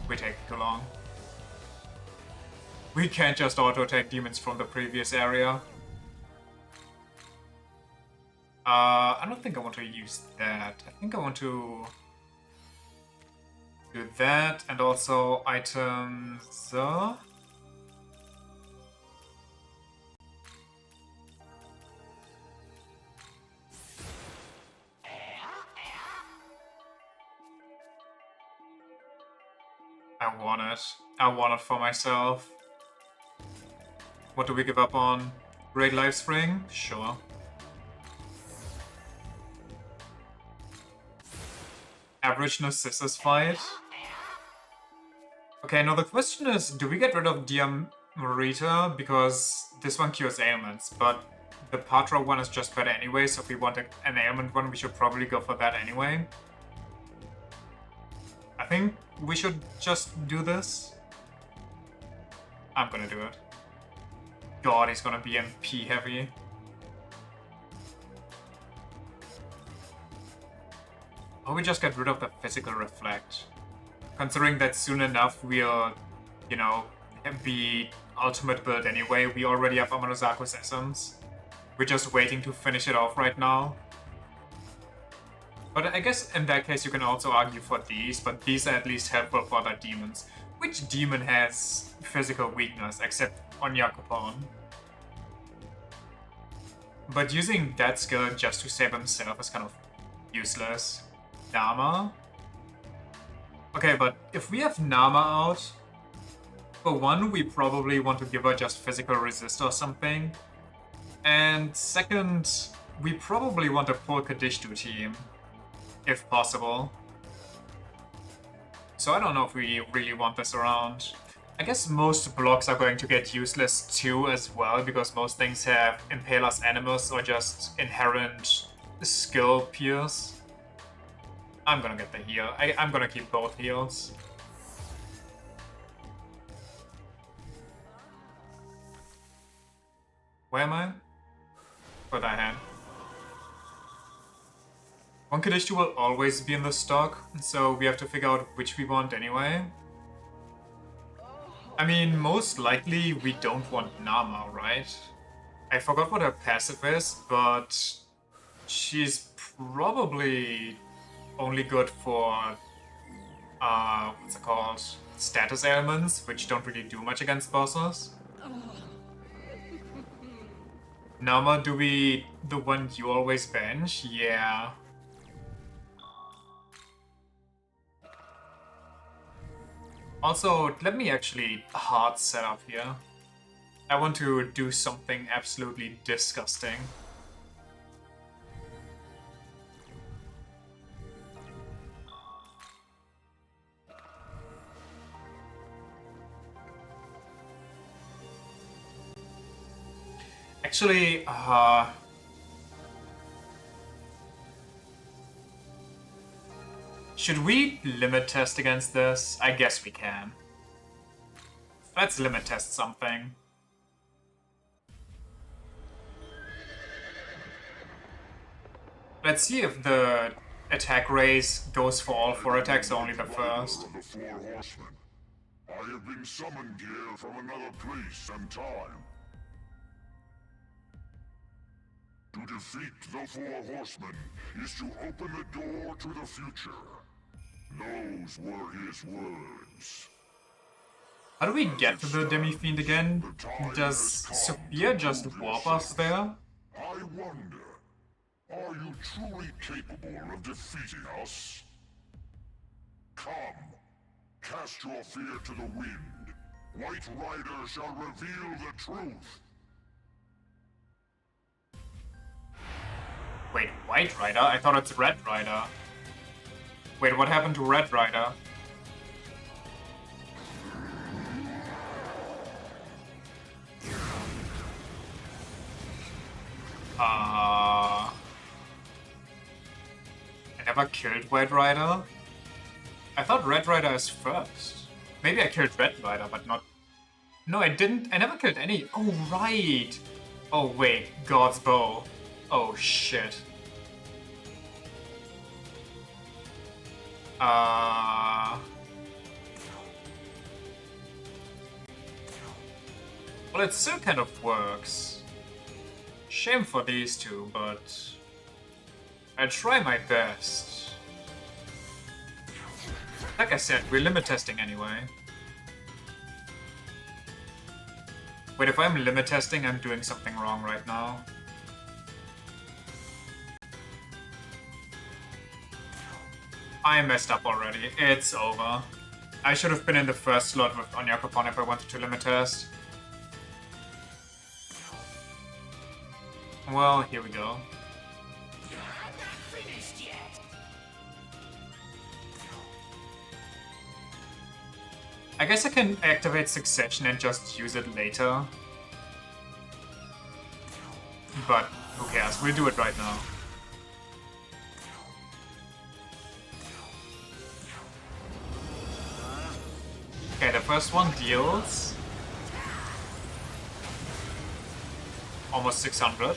We take too long. We can't just auto-attack demons from the previous area. I don't think I want to use that. I think I want to do that, and also items... I want it. I want it for myself. What do we give up on? Great Life Spring? Sure. Average Narcissus fight? Okay, now the question is, do we get rid of Diamarita? Because this one cures ailments, but the Patra one is just better anyway, so if we want an ailment one, we should probably go for that anyway. I think we should just do this. I'm gonna do it. God, he's gonna be MP heavy. Or we just get rid of the physical reflect. Considering that soon enough we'll, you know, be ultimate build anyway. We already have Amanosaku's Essence. We're just waiting to finish it off right now. But I guess in that case you can also argue for these, but these are at least helpful for other demons. Which demon has physical weakness except on Yakupon? But using that skill just to save himself is kind of useless. Nama? Okay, but if we have Nama out, for one, we probably want to give her just physical resist or something. And second, we probably want a full Kadishtu team, if possible. So I don't know if we really want this around. I guess most blocks are going to get useless too as well, because most things have Impaler's Animus or just inherent skill pierce. I'm gonna get the heal. I'm gonna keep both heals. Where am I? Where I am. One Kadishtu will always be in the stock, so we have to figure out which we want anyway. I mean, most likely we don't want Nama, right? I forgot what her passive is, but she's probably only good for, what's it called? Status ailments, which don't really do much against bosses. Nama, do we... the one you always bench? Yeah. Also, let me actually hard set up here. I want to do something absolutely disgusting. Actually, should we limit test against this? I guess we can. Let's limit test something. Let's see if the attack raise goes for all 4 attacks or only the first. The 4 horsemen. I have been summoned here from another place and time. To defeat the 4 horsemen is to open the door to the future. Those were his words. How do we get to the Demi-Fiend again? Does Sophia just warp us there? I wonder, are you truly capable of defeating us? Come, cast your fear to the wind. White Rider shall reveal the truth. Wait, White Rider? I thought it's Red Rider. Wait, what happened to Red Rider? I never killed White Rider? I thought Red Rider is first. Maybe I killed Red Rider, but not... No, I didn't. I never killed any. Oh, right. Oh, wait. God's Bow. Oh, shit. Well, it still kind of works. Shame for these two, but I try my best. Like I said, we're limit testing anyway. Wait, if I'm limit testing, I'm doing something wrong right now. I messed up already. It's over. I should have been in the first slot with Onyakopon if I wanted to limit test. Well, here we go. I'm not finished yet. I guess I can activate Succession and just use it later. But who cares? We'll do it right now. Okay, the first one deals almost 600.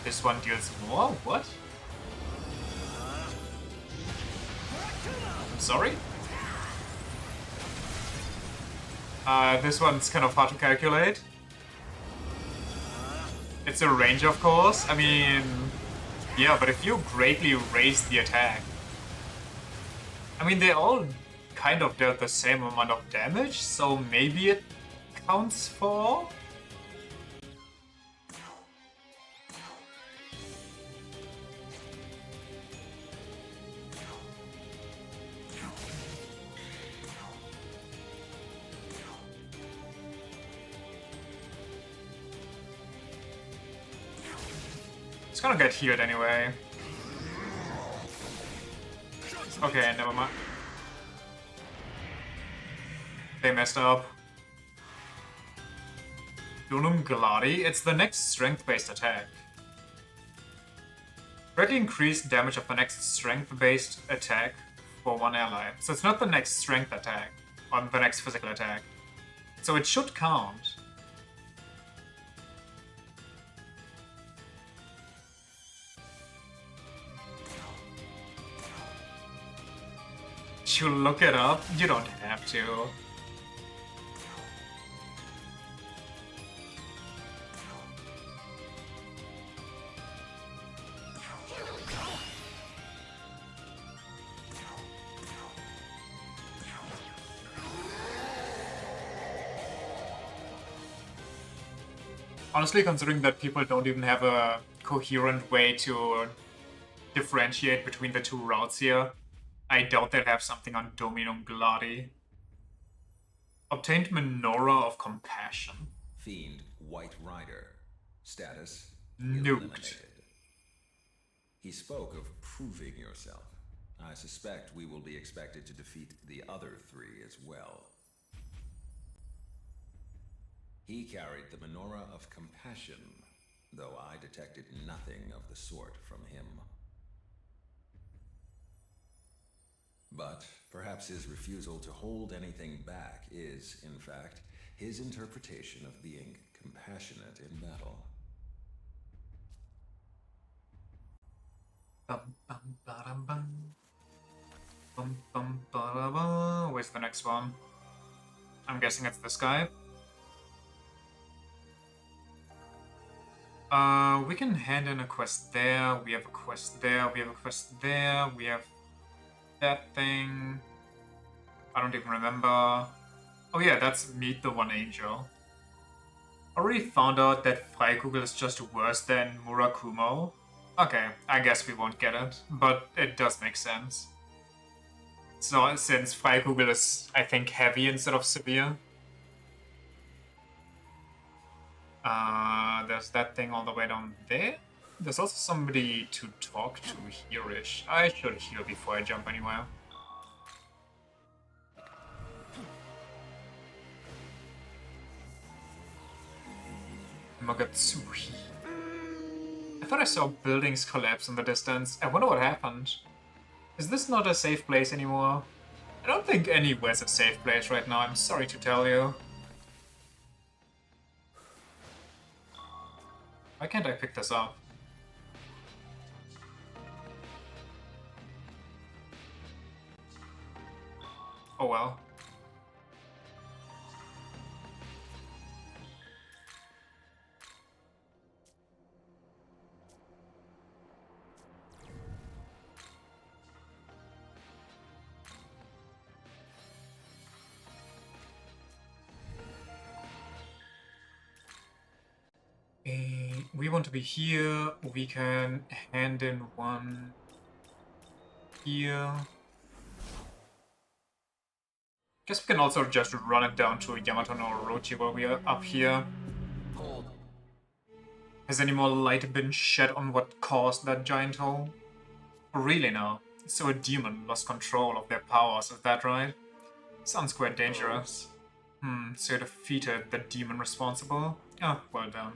This one deals more? What? I'm sorry? This one's kind of hard to calculate. It's a range, of course. I mean, yeah, but if you greatly raise the attack... I mean, they all kind of dealt the same amount of damage, so maybe it counts for all? It's gonna get healed anyway. Okay, never mind. They messed up. Dunum Gladi, it's the next strength-based attack. Greatly increased damage of the next strength-based attack for one ally. So it's not the next strength attack, on the next physical attack. So it should count. You look it up? You don't have to. Honestly, considering that people don't even have a coherent way to differentiate between the two routes here, I doubt they'll have something on Dominum Gladi. Obtained Menorah of Compassion. Fiend White Rider. Status Nuked. eliminated. He spoke of proving yourself. I suspect we will be expected to defeat the other three as well. He carried the Menorah of Compassion, though I detected nothing of the sort from him. But perhaps his refusal to hold anything back is, in fact, his interpretation of being compassionate in battle. Bum, bum, ba-dum, bum. Bum, bum, ba-da-ba. Where's the next one? I'm guessing it's this guy. We can hand in a quest there, we have a quest there, we have a quest there, we have that thing. I don't even remember. Oh yeah, that's Meet the One Angel. Already found out that Freikugel is just worse than Murakumo. Okay, I guess we won't get it, but it does make sense. So, since Freikugel is, I think, heavy instead of severe. There's that thing all the way down there. There's also somebody to talk to here-ish. I should heal before I jump anywhere. Magatsuhi. I thought I saw buildings collapse in the distance. I wonder what happened. Is this not a safe place anymore? I don't think anywhere's a safe place right now, I'm sorry to tell you. Why can't I pick this up? Oh well. We want to be here. We can hand in one here. Guess we can also just run it down to Yamato no Orochi while we are up here. Has any more light been shed on what caused that giant hole? Really now? So a demon lost control of their powers, is that right? Sounds quite dangerous. So you defeated the demon responsible? Ah, well done.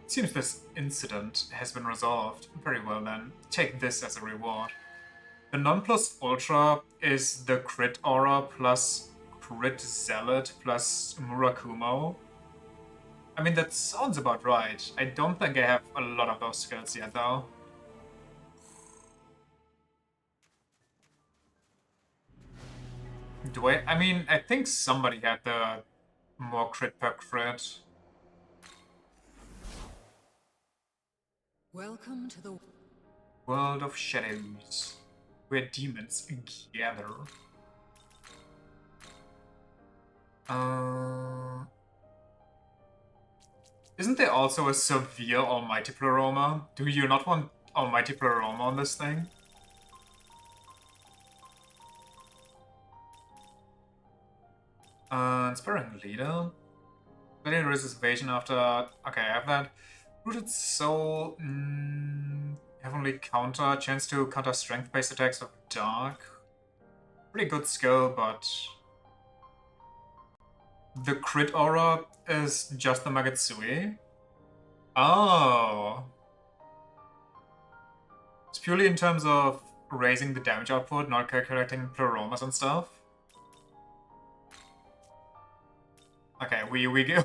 Seems this incident has been resolved. Very well then. Take this as a reward. The non-plus ultra is the crit aura plus crit zealot plus Murakumo. I mean, that sounds about right. I don't think I have a lot of those skills yet, though. Do I? I mean, I think somebody had the more crit per crit. Welcome to the World of Shadows, where demons gather. Isn't there also a severe Almighty Pleroma? Do you not want Almighty Pleroma on this thing? Inspiring Leader. Very resists evasion after... Okay, I have that. Rooted Soul... Heavenly Counter. Chance to counter strength-based attacks of Dark. Pretty good skill, but... The crit aura is just the Magatsuki? Oh. It's purely in terms of raising the damage output, not calculating pleromas and stuff. Okay, we go.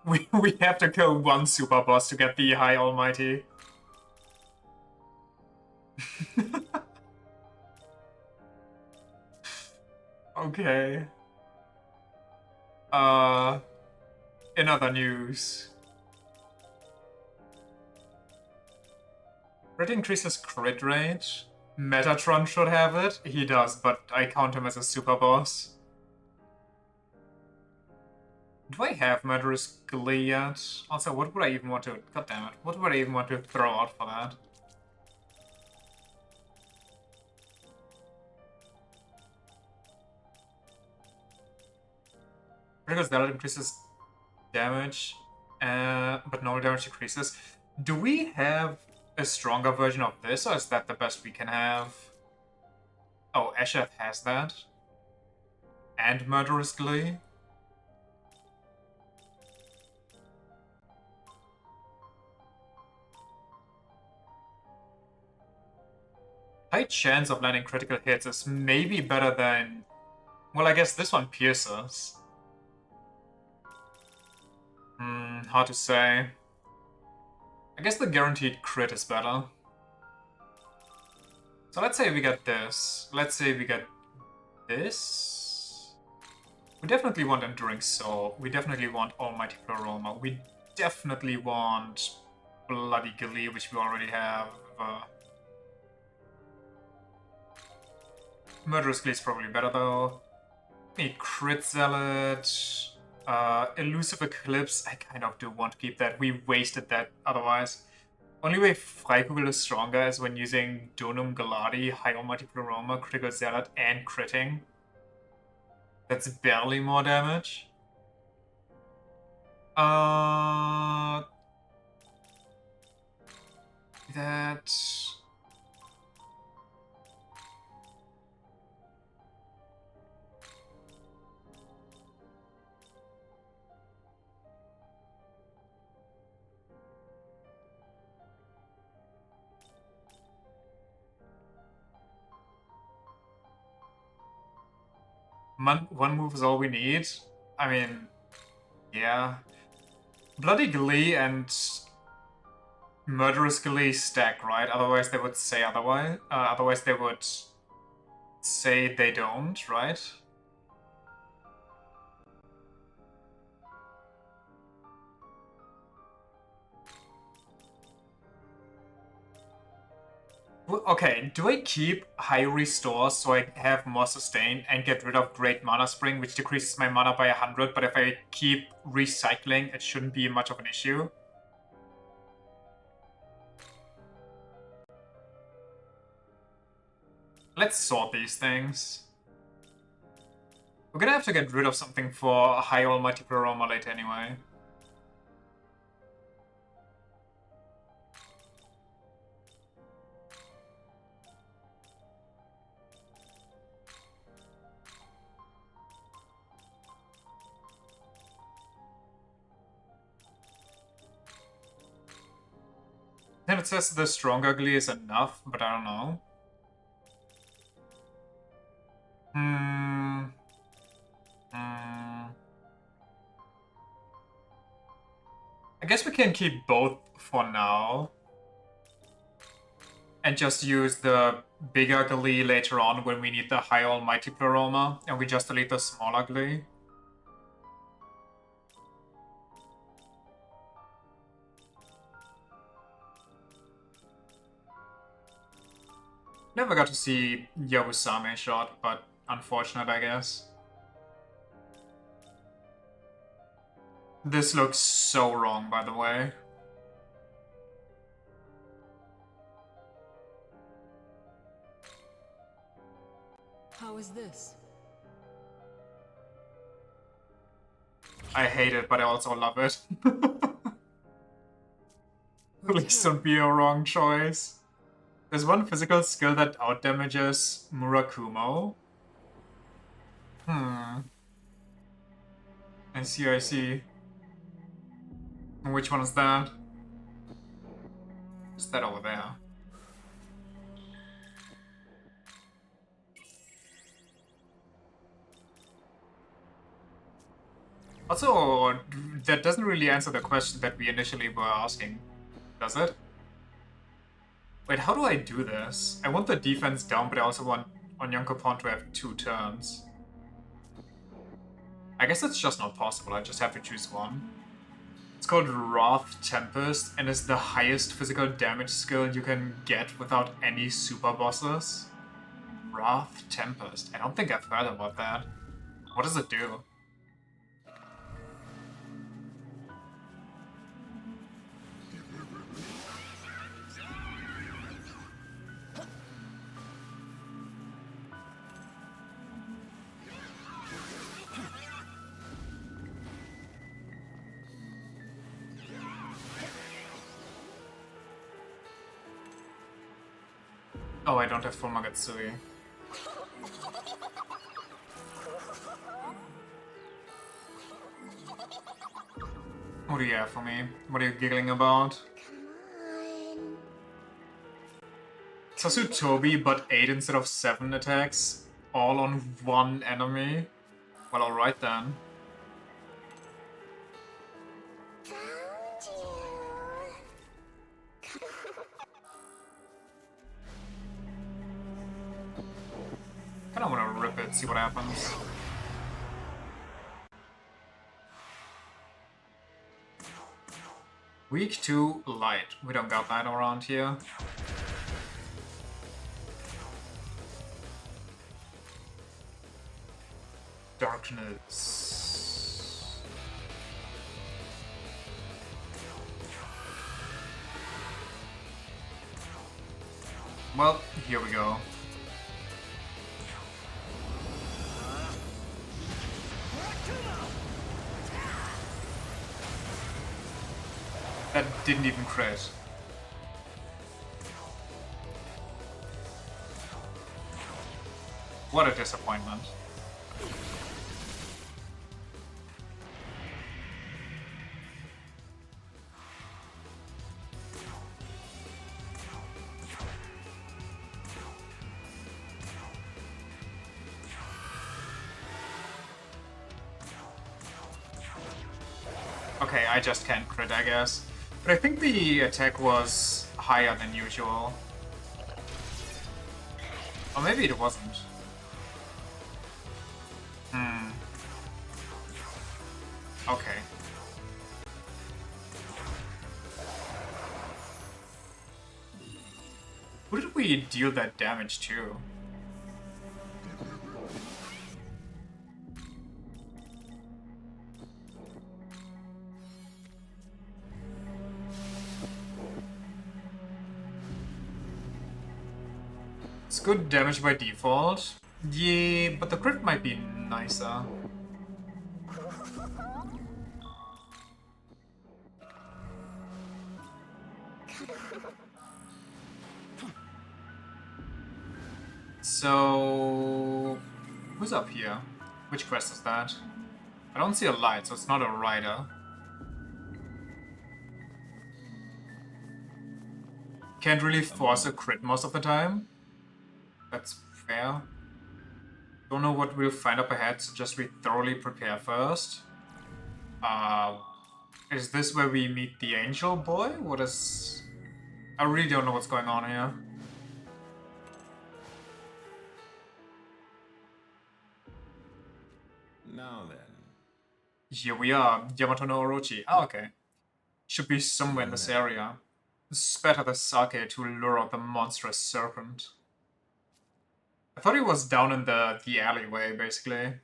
We have to kill one super boss to get the High Almighty. Okay. In other news. Crit increases crit rate. Metatron should have it. He does, but I count him as a super boss. Do I have Murderous Glee yet? Also, what would I even want to... God damn it. What would I even want to throw out for that? Because that increases damage, but normal damage decreases. Do we have a stronger version of this, or is that the best we can have? Oh, Asheth has that. And Murderous Glee. High chance of landing critical hits is maybe better than... Well, I guess this one pierces. Hard to say. I guess the guaranteed crit is better. So let's say we get this. Let's say we get this. We definitely want Enduring Soul. We definitely want Almighty Pleroma. We definitely want Bloody Glee, which we already have. Murderous Glee is probably better though. Need Crit Zealot. Elusive Eclipse, I kind of do want to keep that. We wasted that otherwise. Only way Freikugel is stronger is when using Donum Galadi, High Almighty Pleroma, Critical Zealot, and critting. That's barely more damage. That... One move is all we need. I mean, yeah. Bloody Glee and murderously stack, right? Otherwise they would say otherwise. Otherwise they would say they don't, right? Okay, do I keep high restore so I have more sustain and get rid of Great Mana Spring, which decreases my mana by 100, but if I keep recycling, it shouldn't be much of an issue? Let's sort these things. We're gonna have to get rid of something for High Almighty Pleroma later anyway. And it says the strong ugly is enough, but I don't know. I guess we can keep both for now. And just use the big ugly later on when we need the high almighty Pleroma, and we just delete the small ugly. Never got to see Yabusame shot, but unfortunate, I guess. This looks so wrong, by the way. How is this? I hate it, but I also love it. Please don't be a wrong choice. There's one physical skill that outdamages Murakumo. I see, I see. Which one is that? Is that over there? Also, that doesn't really answer the question that we initially were asking, does it? Wait, how do I do this? I want the defense down, but I also want Onyankopon to have 2 turns. I guess it's just not possible, I just have to choose one. It's called Wrath Tempest, and is the highest physical damage skill you can get without any super bosses. Wrath Tempest. I don't think I've heard about that. What does it do? Oh, I don't have full Magatsugi. What do you have for me? What are you giggling about? Sasutobi, but 8 instead of 7 attacks, all on one enemy? Well, alright then. Kinda wanna rip it, see what happens. Weak to light. We don't got that around here. Darkness. Well, here we go. That didn't even crit. What a disappointment. Okay, I just can't crit, I guess. But I think the attack was higher than usual. Or maybe it wasn't. Okay. Who did we deal that damage to? It's good damage by default. Yeah, but the crit might be nicer. So... who's up here? Which quest is that? I don't see a light, so it's not a rider. Can't really force a crit most of the time. That's fair. Don't know what we'll find up ahead, so just we thoroughly prepare first. Is this where we meet the angel boy? What is... I really don't know what's going on here. Now then. Here we are, Yamato no Orochi. Oh, okay. Should be somewhere in this area. Spatter the sake to lure out the monstrous serpent. I thought he was down in the alleyway, basically.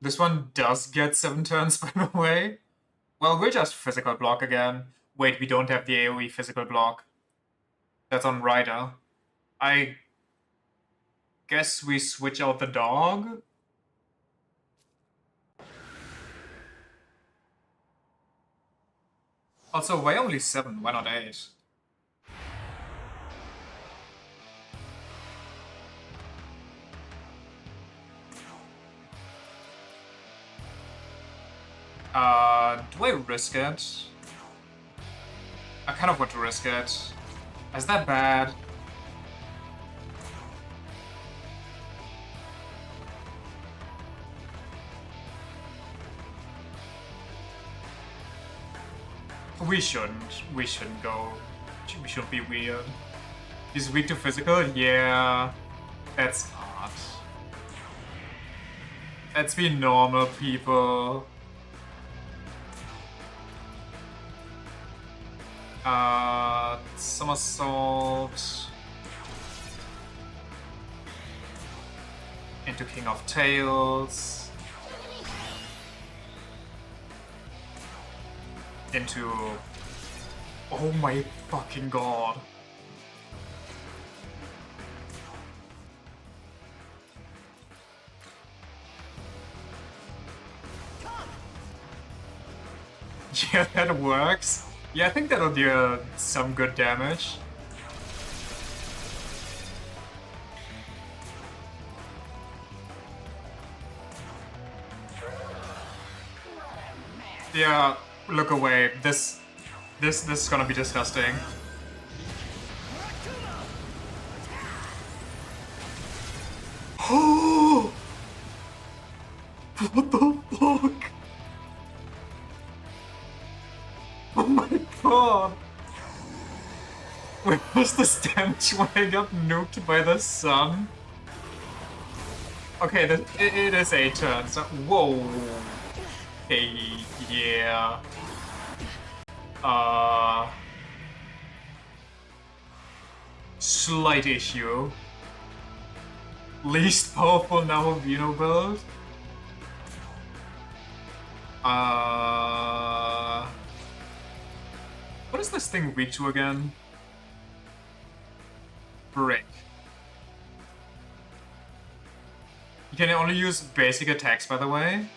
This one does get 7 turns, by the way. Well, we'll just physical block again. Wait, we don't have the AoE physical block. That's on Rider. I guess we switch out the dog? Also, why only 7? Why not 8? Do I risk it? I kind of want to risk it. Is that bad? We shouldn't. We shouldn't go. We shouldn't be weird. He's weak to physical? Yeah. That's not. Let's be normal people. Somersault into King of Tails, into... oh my fucking god. Yeah, that works. Yeah, I think that'll do some good damage. Yeah, look away. This is gonna be disgusting. Oh! What the fuck? Oh my god! Wait, was this damage when I got nuked by the sun? Okay, it is 8 turns. Whoa! Hey, yeah. Slight issue. Least powerful now Vino build. What is this thing weak to again? Break. You can only use basic attacks, by the way.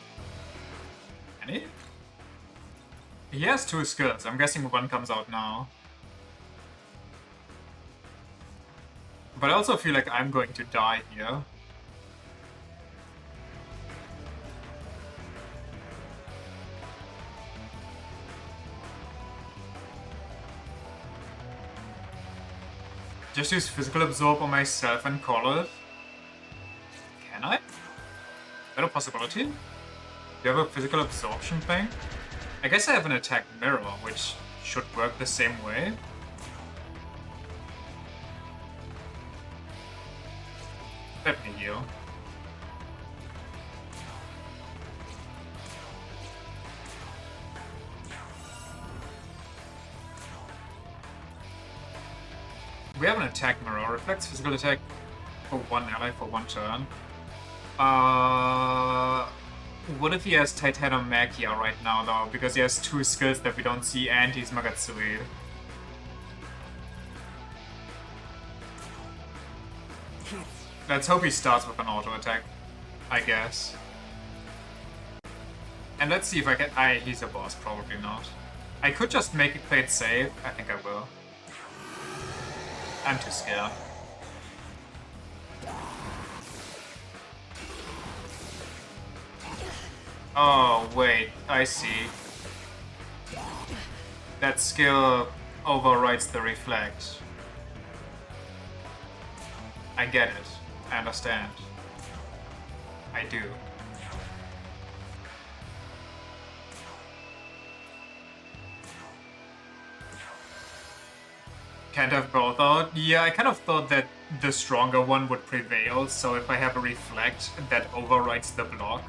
Can he? He has 2 skills. I'm guessing one comes out now. But I also feel like I'm going to die here. Just use physical absorb on myself and call it. Can I? Is that a possibility? Do you have a physical absorption thing? I guess I have an attack mirror, which should work the same way. Let me heal. We have an attack mirror, reflects physical attack for one ally for one turn. What if he has Titanomagia right now though? Because he has two skills that we don't see and he's Magatsui. Let's hope he starts with an auto attack, I guess. And let's see if I can. He's a boss, probably not. I could just make it play it safe. I think I will. I'm too scared. Oh, wait, I see. That skill overrides the reflect. I get it. I understand. I do. Can't have both out? Yeah, I kind of thought that the stronger one would prevail, so if I have a reflect, that overrides the block.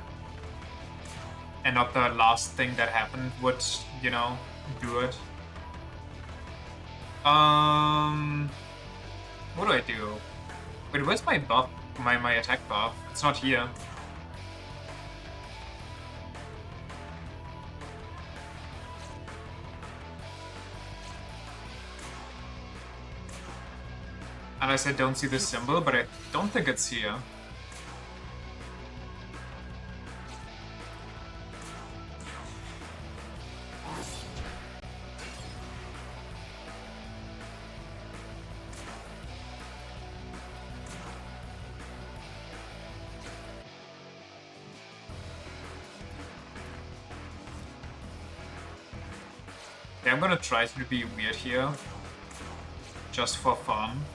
And not the last thing that happened would, you know, do it. What do I do? Wait, where's my buff? My attack buff? It's not here. Unless I don't see the symbol, but I don't think it's here. Okay, I'm gonna try to be weird here. Just for fun.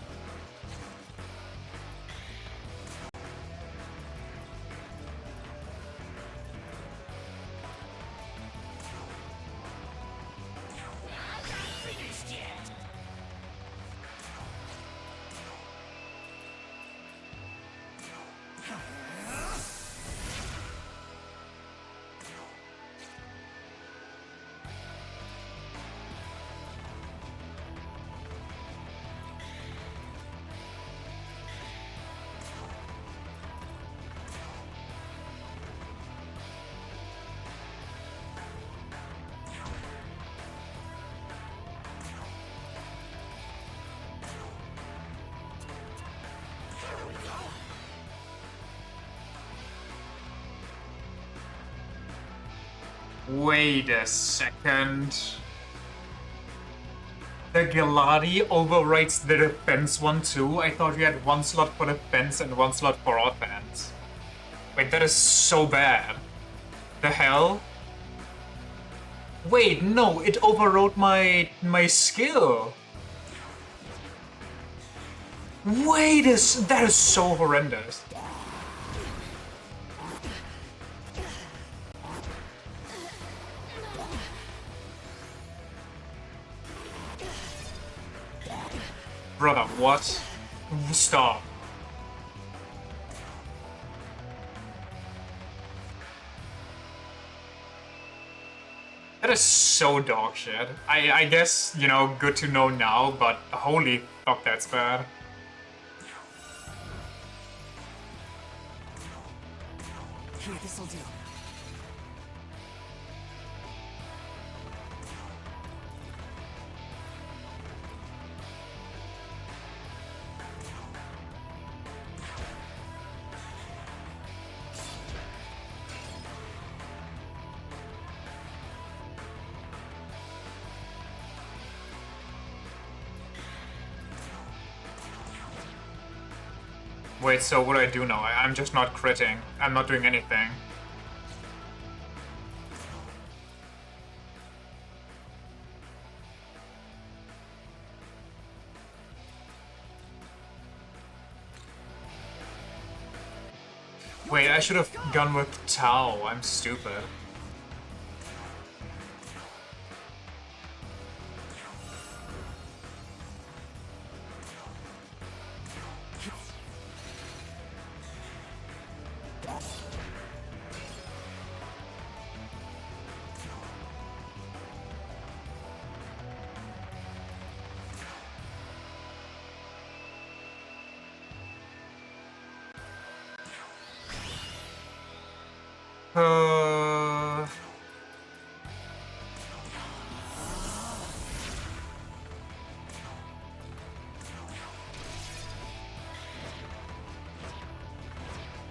Wait a second. The Geladi overrides the defense one too? I thought we had one slot for defense and one slot for offense. Wait, that is so bad. The hell? Wait, no, it overrode my skill. Wait, that is so horrendous. Brother, what? Stop. That is so dog shit. I guess, you know, good to know now, but holy fuck, that's bad. Here, this'll do. Wait, so what do I do now? I'm just not critting. I'm not doing anything. Wait, I should have gone with Tau. I'm stupid. Uh...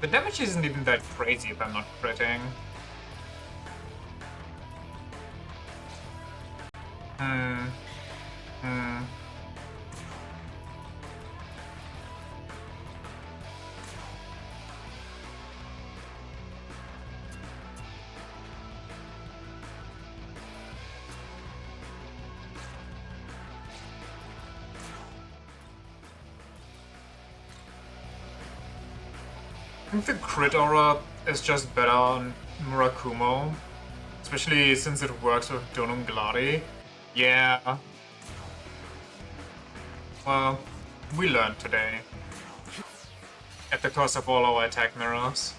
The damage isn't even that crazy if I'm not critting. I think the crit aura is just better on Murakumo, especially since it works with Donum Gladi. Yeah. Well, we learned today. At the cost of all our attack mirrors.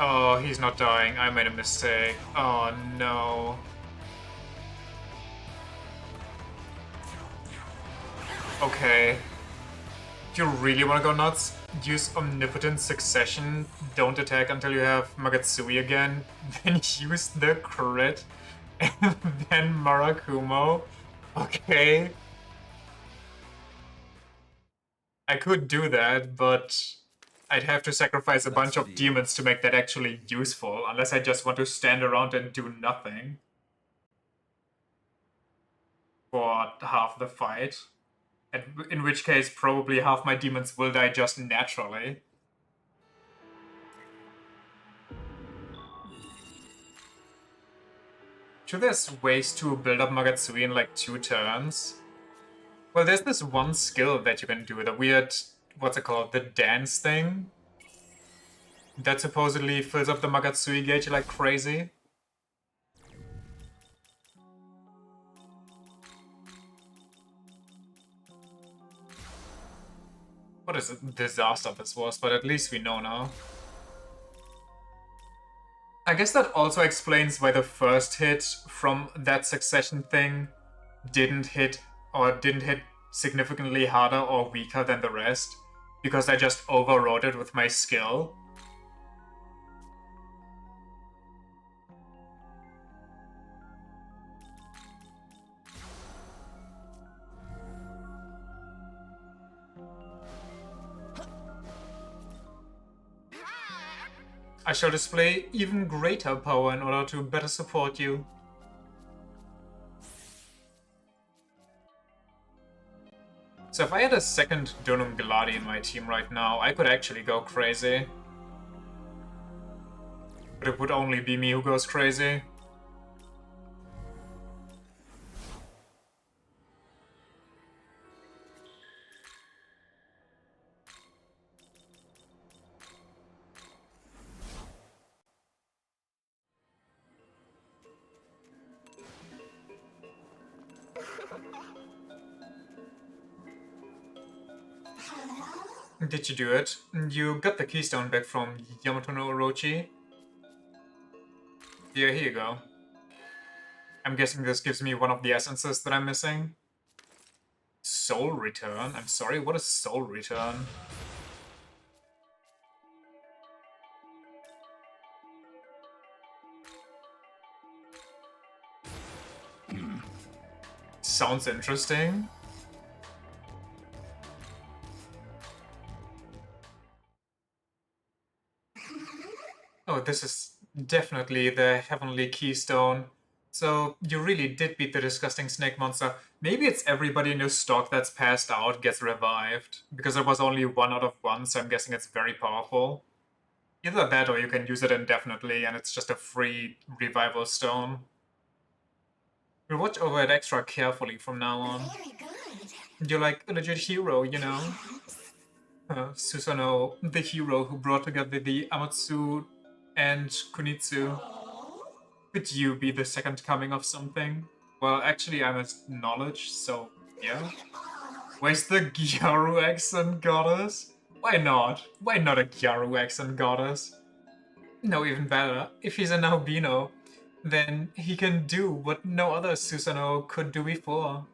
Oh, he's not dying. I made a mistake. Oh no. Okay. If you really want to go nuts, use Omnipotent Succession, don't attack until you have Magatsui again, then use the crit, and then Murakumo. Okay. I could do that, but I'd have to sacrifice a bunch of demons to make that actually useful, unless I just want to stand around and do nothing for half the fight. In which case, probably half my demons will die just naturally. Sure, there's ways to build up Magatsui in like 2 turns. Well, there's this one skill that you can do, the weird, what's it called, the dance thing. That supposedly fills up the Magatsui gauge like crazy. What a disaster this was, but at least we know now. I guess that also explains why the first hit from that succession thing didn't hit significantly harder or weaker than the rest, because I just overrode it with my skill. I shall display even greater power in order to better support you. So if I had a second Donum Gladi in my team right now, I could actually go crazy. But it would only be me who goes crazy. Did you do it? You got the keystone back from Yamato no Orochi? Yeah, here you go. I'm guessing this gives me one of the essences that I'm missing. Soul Return? I'm sorry, what is Soul Return? Sounds interesting. Oh, this is definitely the Heavenly Keystone. So, you really did beat the disgusting snake monster. Maybe it's everybody in your stock that's passed out gets revived. Because there was only 1 out of 1, so I'm guessing it's very powerful. Either that or you can use it indefinitely and it's just a free revival stone. We'll watch over it extra carefully from now on. Very good. You're like a legit hero, you know? Susanoo, the hero who brought together the Amatsu and Kunitsu. Could you be the second coming of something? Well, actually, I'm a knowledge, so yeah. Where's the Gyaru accent goddess? Why not? Why not a Gyaru accent goddess? No, even better, if he's an albino, then he can do what no other Susanoo could do before.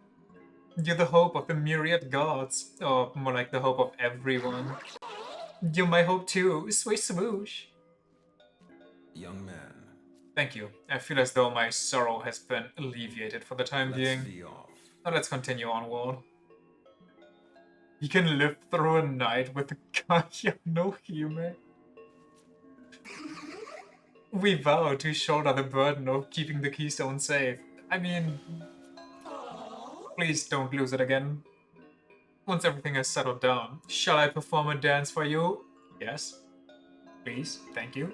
You're the hope of the myriad gods, or more like the hope of everyone. You're my hope too, sweet swoosh. Young man. Thank you. I feel as though my sorrow has been alleviated for the time being. Let's be off. Now let's continue onward. He can live through a night with Kaya no Hime. We vow to shoulder the burden of keeping the keystone safe. I mean, please don't lose it again. Once everything has settled down, shall I perform a dance for you? Yes. Please, thank you.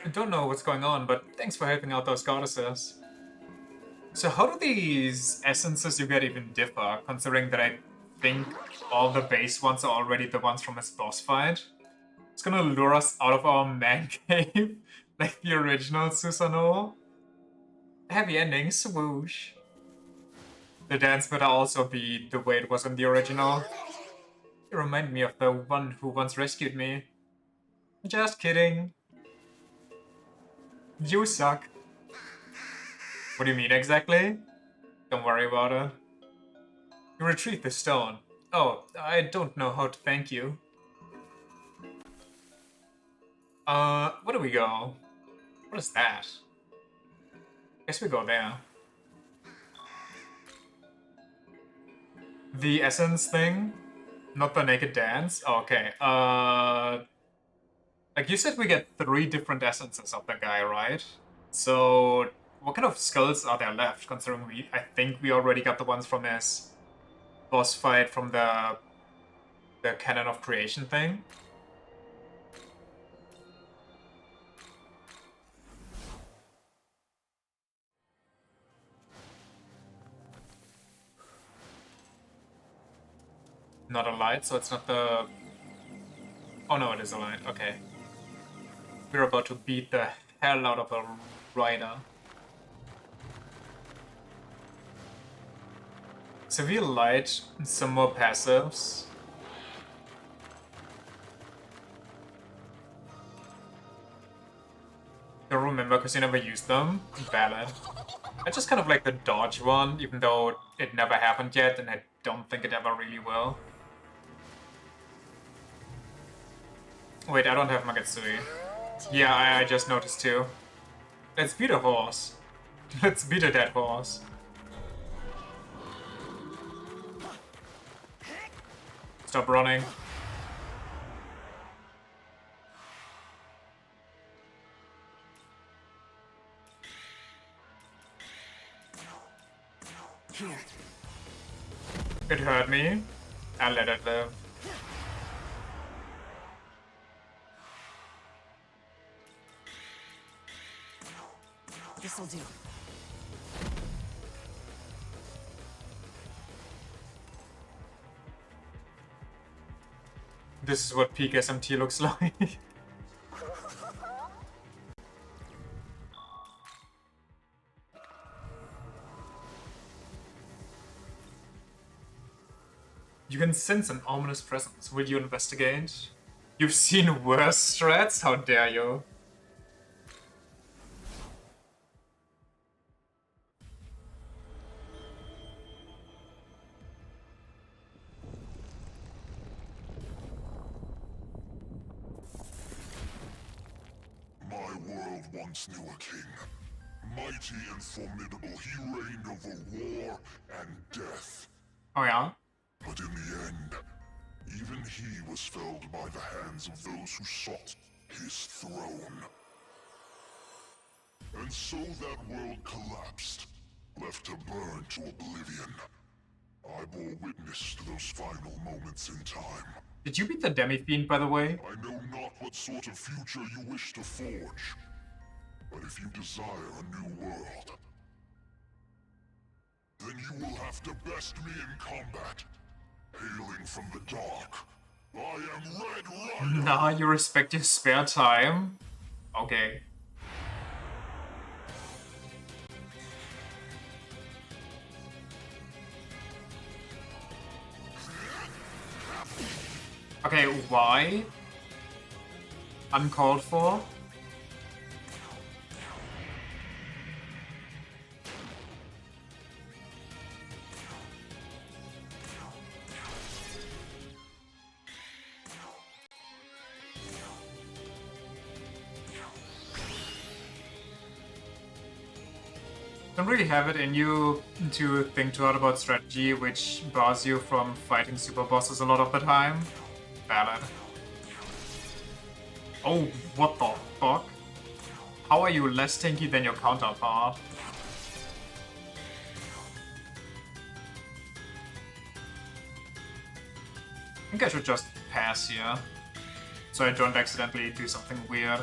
I don't know what's going on, but thanks for helping out those goddesses. So how do these essences you get even differ, considering that I think all the base ones are already the ones from his boss fight? It's gonna lure us out of our man cave, like the original Susanoo. Happy ending, swoosh. The dance better also be the way it was in the original. You remind me of the one who once rescued me. Just kidding. You suck. What do you mean exactly? Don't worry about it. You retrieved the stone. Oh, I don't know how to thank you. Where do we go? What is that? Guess we go there. The essence thing? Not the naked dance? Oh, okay. Like you said, we get 3 different essences of the guy, right? So, what kind of skulls are there left, considering I think we already got the ones from his boss fight from the Canon of Creation thing? Not a light, so it's not the... Oh no, it is a light, okay. We're about to beat the hell out of a rider. So we light some more passives. Don't remember because you never used them. Valid. I just kind of like the dodge one, even though it never happened yet, and I don't think it ever really will. Wait, I don't have Magatsuhi. Yeah, I just noticed too. Let's beat a horse. Let's beat a dead horse. Stop running. It hurt me. I'll let it live. This'll do. This is what peak SMT looks like. You can sense an ominous presence. Will you investigate? You've seen worse strats? How dare you? My world once knew a king. Mighty and formidable, he reigned over war and death. Oh yeah? But in the end, even he was felled by the hands of those who sought his throne. And so that world collapsed, left to burn to oblivion. I bore witness to those final moments in time. Did you beat the Demi-Fiend, by the way? I know not what sort of future you wish to forge, but if you desire a new world, then you will have to best me in combat, hailing from the dark, I am Red Rider. Nah, you respect your spare time? Okay. Okay, why? Uncalled for? Don't really have it in you to think too hard about strategy, which bars you from fighting super bosses a lot of the time. Valid. Oh, what the fuck? How are you less tanky than your counterpart? I think I should just pass here, so I don't accidentally do something weird.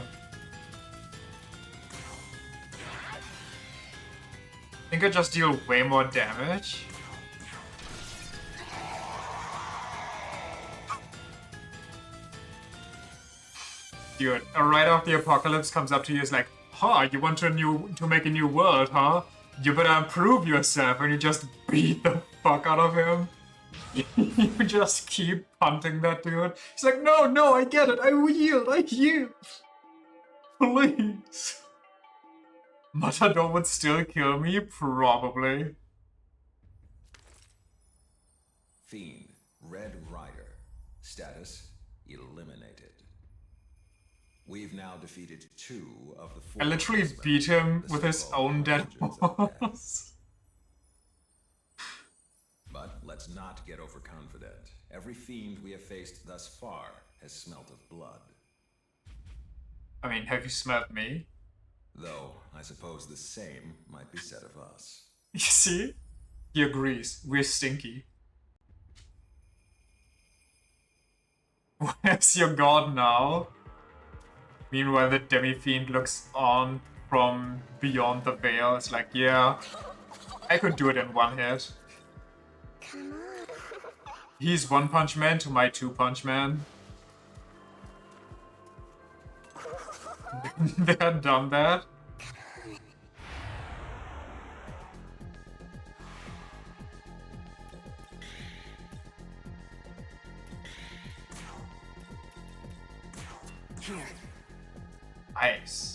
I think I just deal way more damage. Dude, a Rider of the Apocalypse comes up to you, is like, huh, you want to make a new world, huh? You better improve yourself, and you just beat the fuck out of him. You just keep punting that dude. He's like, no, no, I get it, I yield. Please. Matador would still kill me? Probably. Fiend, Red Rider. Status, eliminated. We've now defeated 2 of the 4. I literally beat him with his own dead horse. But let's not get overconfident. Every fiend we have faced thus far has smelt of blood. I mean, have you smelled me? Though, I suppose the same might be said of us. You see? He agrees. We're stinky. Where's your god now? Meanwhile, the demi-fiend looks on from beyond the veil. It's like, yeah, I could do it in one hit. He's One Punch Man to my Two Punch Man. They had done that. Nice.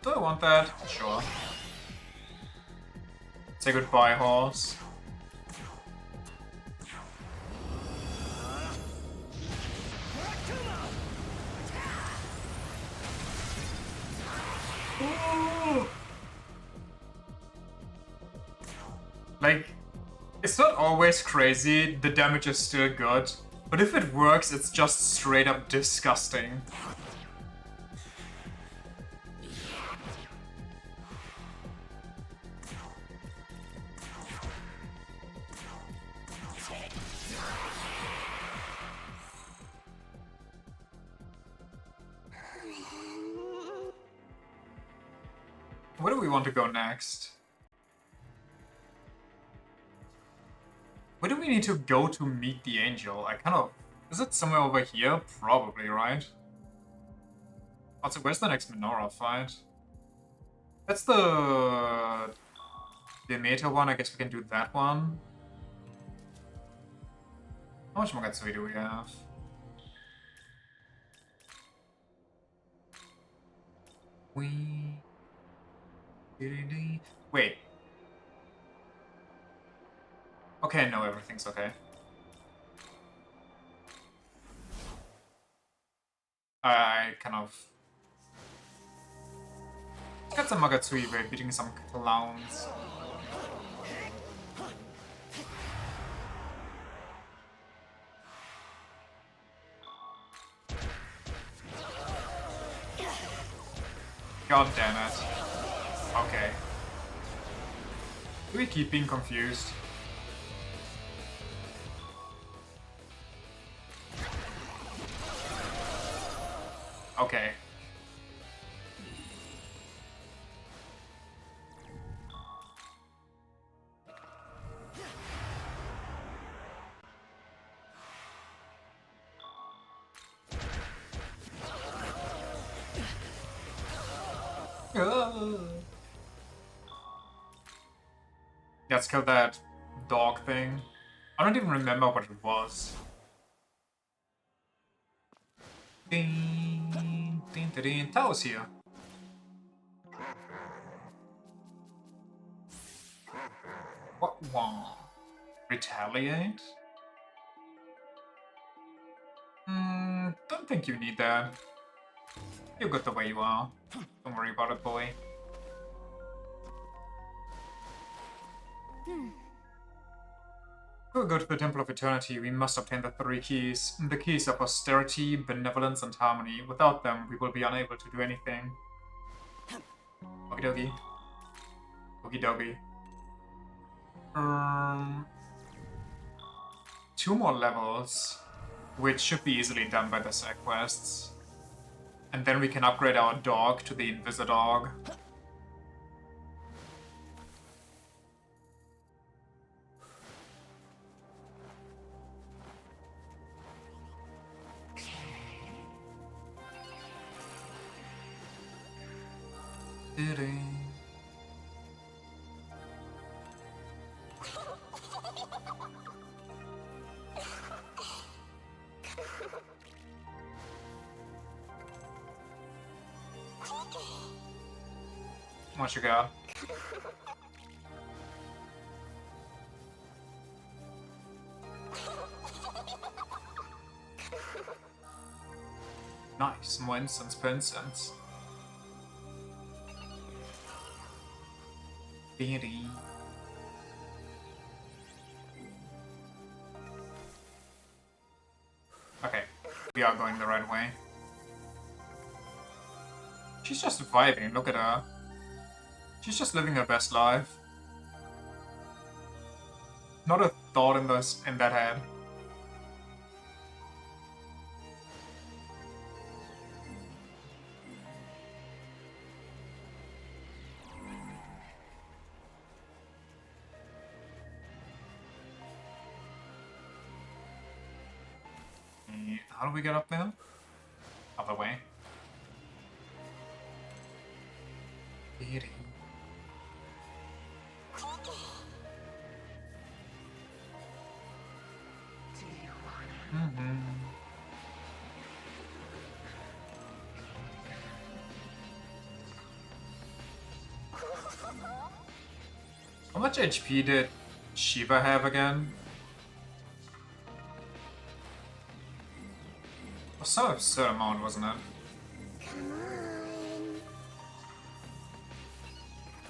Do I want that? Sure. Say goodbye, horse. Ooh. Like, it's not always crazy, the damage is still good, but if it works, it's just straight up disgusting. Where do we want to go next? Where do we need to go to meet the angel? I kind of... Is it somewhere over here? Probably, right? Also, where's the next Menorah fight? That's the meta one. I guess we can do that one. How much Mogatsui do we have? Wait. Okay, no, everything's okay. I kind of... Got some Mogatsui by beating some clowns. God damn it. Okay. Do we keep being confused? Okay. Let's kill that dog thing. I don't even remember what it was. Ding, ding, ding, ding. Tao's here. What one? Retaliate? Don't think you need that. You're good the way you are. Don't worry about it, boy. To go to the Temple of Eternity, we must obtain the 3 keys. The keys of austerity, benevolence, and harmony. Without them, we will be unable to do anything. Okie dokie. Okie dokie. 2 more levels, which should be easily done by the side quests. And then we can upgrade our dog to the Invisidog. What you got? Nice, more instance per instance. Beady. Okay, we are going the right way. She's just vibing, look at her. She's just living her best life. Not a thought in that head. How do we get up there? Other way. Beauty. How much HP did Shiva have again? Some absurd amount, wasn't it?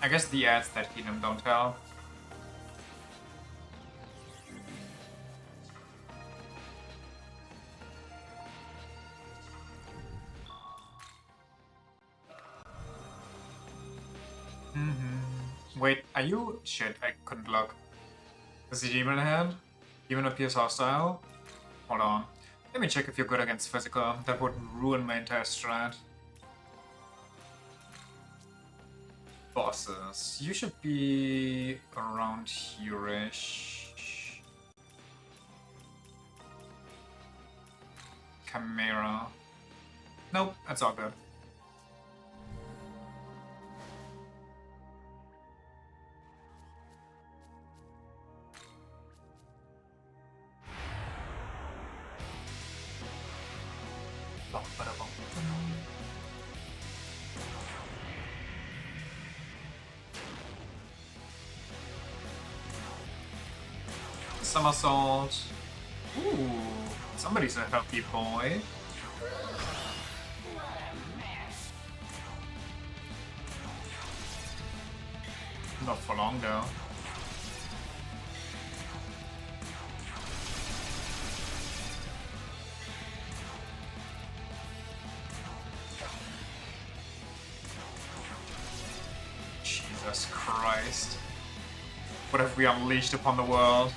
I guess the ads that heal him don't help. Wait, are you... Shit, I couldn't look. Is the demon ahead? Demon appears hostile? Hold on. Let me check if you're good against physical. That would ruin my entire strat. Bosses. You should be around here-ish. Chimera. Nope, that's all good. Somersault. Ooh, somebody's a healthy boy. Not for long though. Jesus Christ. What have we unleashed upon the world?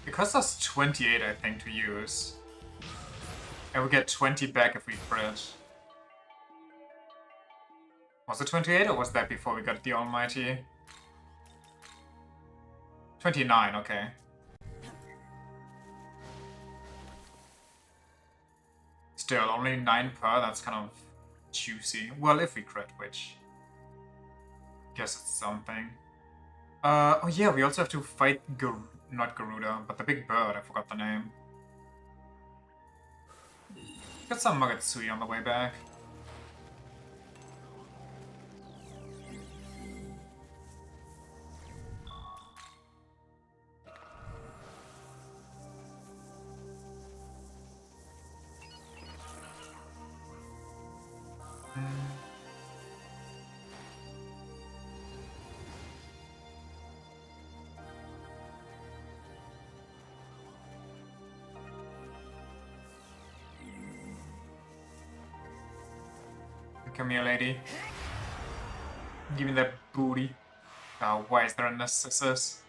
It costs us 28, I think, to use. And we get 20 back if we crit. Was it 28 or was that before we got the Almighty? 29, okay. Still, only 9 per, that's kind of juicy. Well, if we crit, which... guess it's something. Oh yeah, we also have to fight not Garuda, but the big bird, I forgot the name. Got some Magatsuyi on the way back. Come here, lady. Give me that booty. Oh, why is there a narcissus?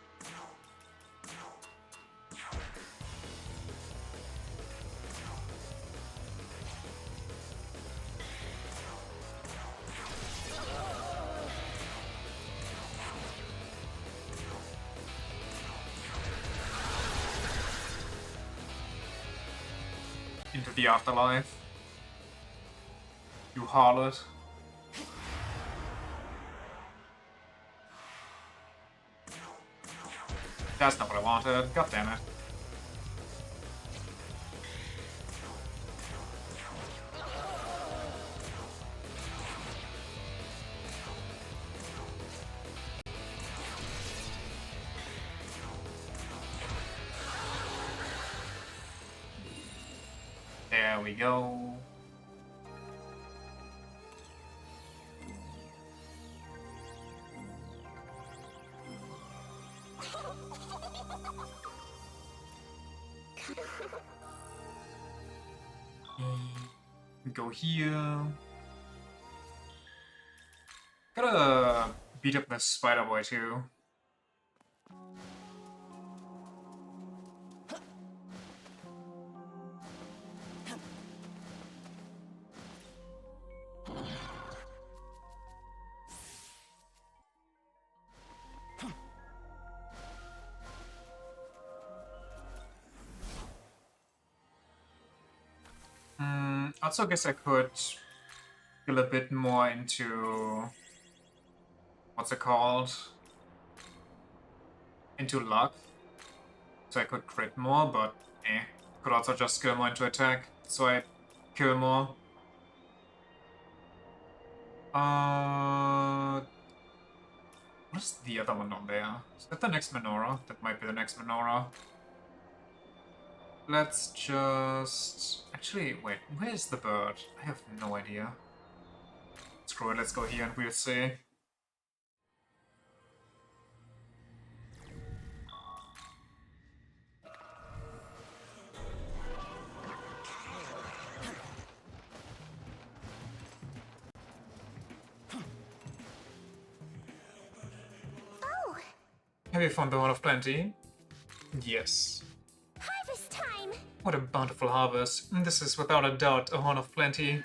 Into the afterlife. You harlot. That's not what I wanted. God damn it. There we go. Go here. Gotta beat up the spider boy too. Also, guess I could feel a bit more into what's it called? Into luck. So I could crit more, but could also just skill more into attack, so I kill more. What's the other one on there? Is that the next menorah? That might be the next menorah. Let's just... Actually, wait, where's the bird? I have no idea. Screw it, let's go here and we'll see. Oh! Have you found the Horn of Plenty? Yes. Harvest time! What a bountiful harvest. This is without a doubt a Horn of Plenty.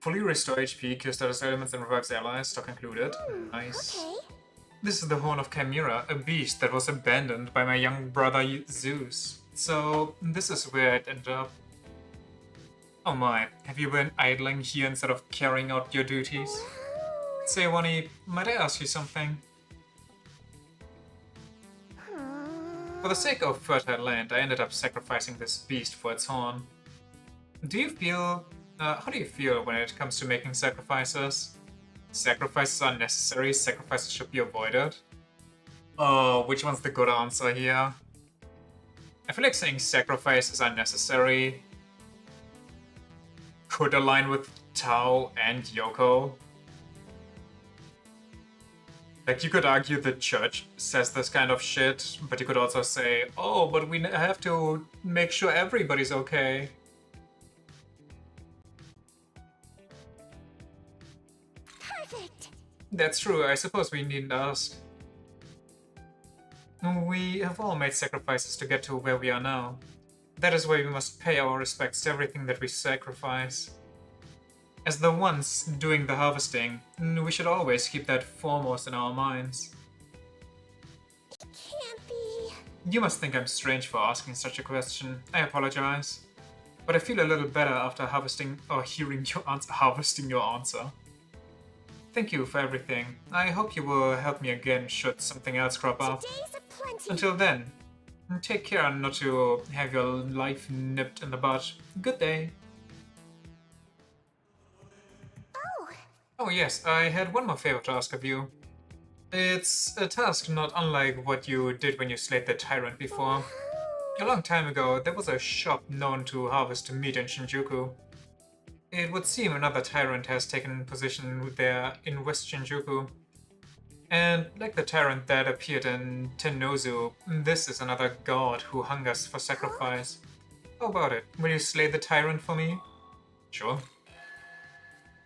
Fully restore HP, cure status elements and revives allies, stock included. Nice. Okay. This is the Horn of Chimera, a beast that was abandoned by my young brother Zeus. So, this is where it ended up. Oh my, have you been idling here instead of carrying out your duties? Say, Wani, might I ask you something? For the sake of fertile land, I ended up sacrificing this beast for its horn. Do you feel... how do you feel when it comes to making sacrifices? Sacrifices are necessary, sacrifices should be avoided. Oh, which one's the good answer here? I feel like saying sacrifices are necessary could align with Tao and Yoko. Like, you could argue the church says this kind of shit, but you could also say, oh, but we have to make sure everybody's okay. Perfect! That's true, I suppose we needn't ask. We have all made sacrifices to get to where we are now. That is why we must pay our respects to everything that we sacrifice. As the ones doing the harvesting, we should always keep that foremost in our minds. It can't be. You must think I'm strange for asking such a question. I apologize. But I feel a little better after harvesting or hearing your harvesting your answer. Thank you for everything. I hope you will help me again should something else crop up. Today's aplenty. Until then, take care not to have your life nipped in the bud. Good day. Oh. Oh yes, I had one more favor to ask of you. It's a task not unlike what you did when you slayed the tyrant before. A long time ago, there was a shop known to harvest meat in Shinjuku. It would seem another tyrant has taken position there in West Shinjuku. And like the tyrant that appeared in Tennozu, this is another god who hungers for sacrifice. How about it? Will you slay the tyrant for me? Sure.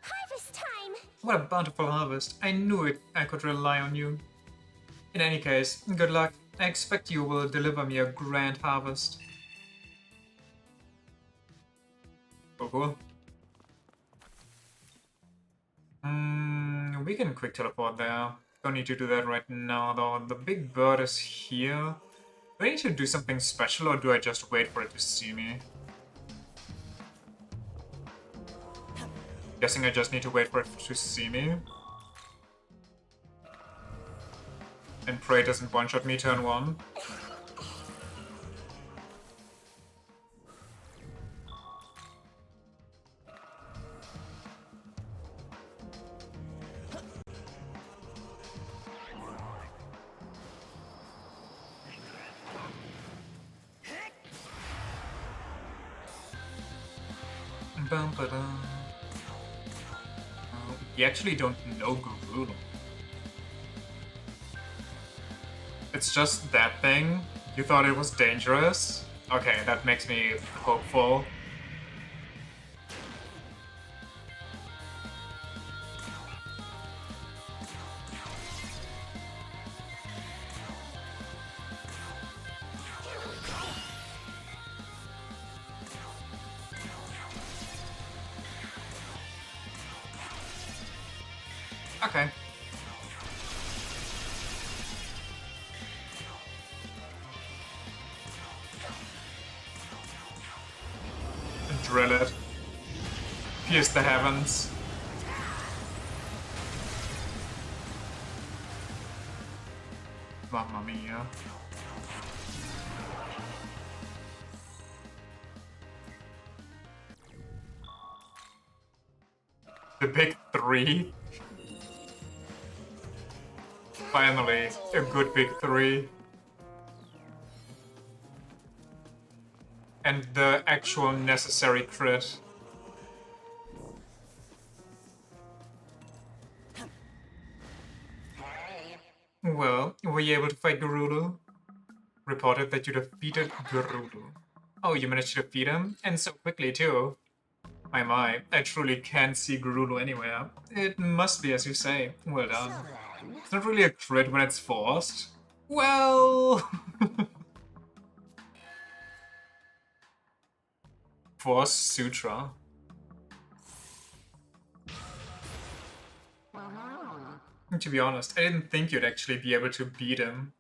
Harvest time. What a bountiful harvest. I knew it. I could rely on you. In any case, good luck. I expect you will deliver me a grand harvest. Cool. We can quick teleport there. Don't need to do that right now though. The big bird is here. Do I need to do something special or do I just wait for it to see me? Guessing I just need to wait for it to see me. And pray it doesn't one-shot me turn 1. We actually don't know Guru. It's just that thing? You thought it was dangerous? Okay, that makes me hopeful. Okay. Drill it. Pierce the heavens. Mamma mia. The big 3? Finally, a good big 3. And the actual necessary crit. Well, were you able to fight Garulu? Reported that you defeated Garulu. Oh, you managed to defeat him? And so quickly too. My, I truly can't see Garulu anywhere. It must be as you say. Well done. It's not really a crit when it's forced. Well... Force Sutra. To be honest, I didn't think you'd actually be able to beat him.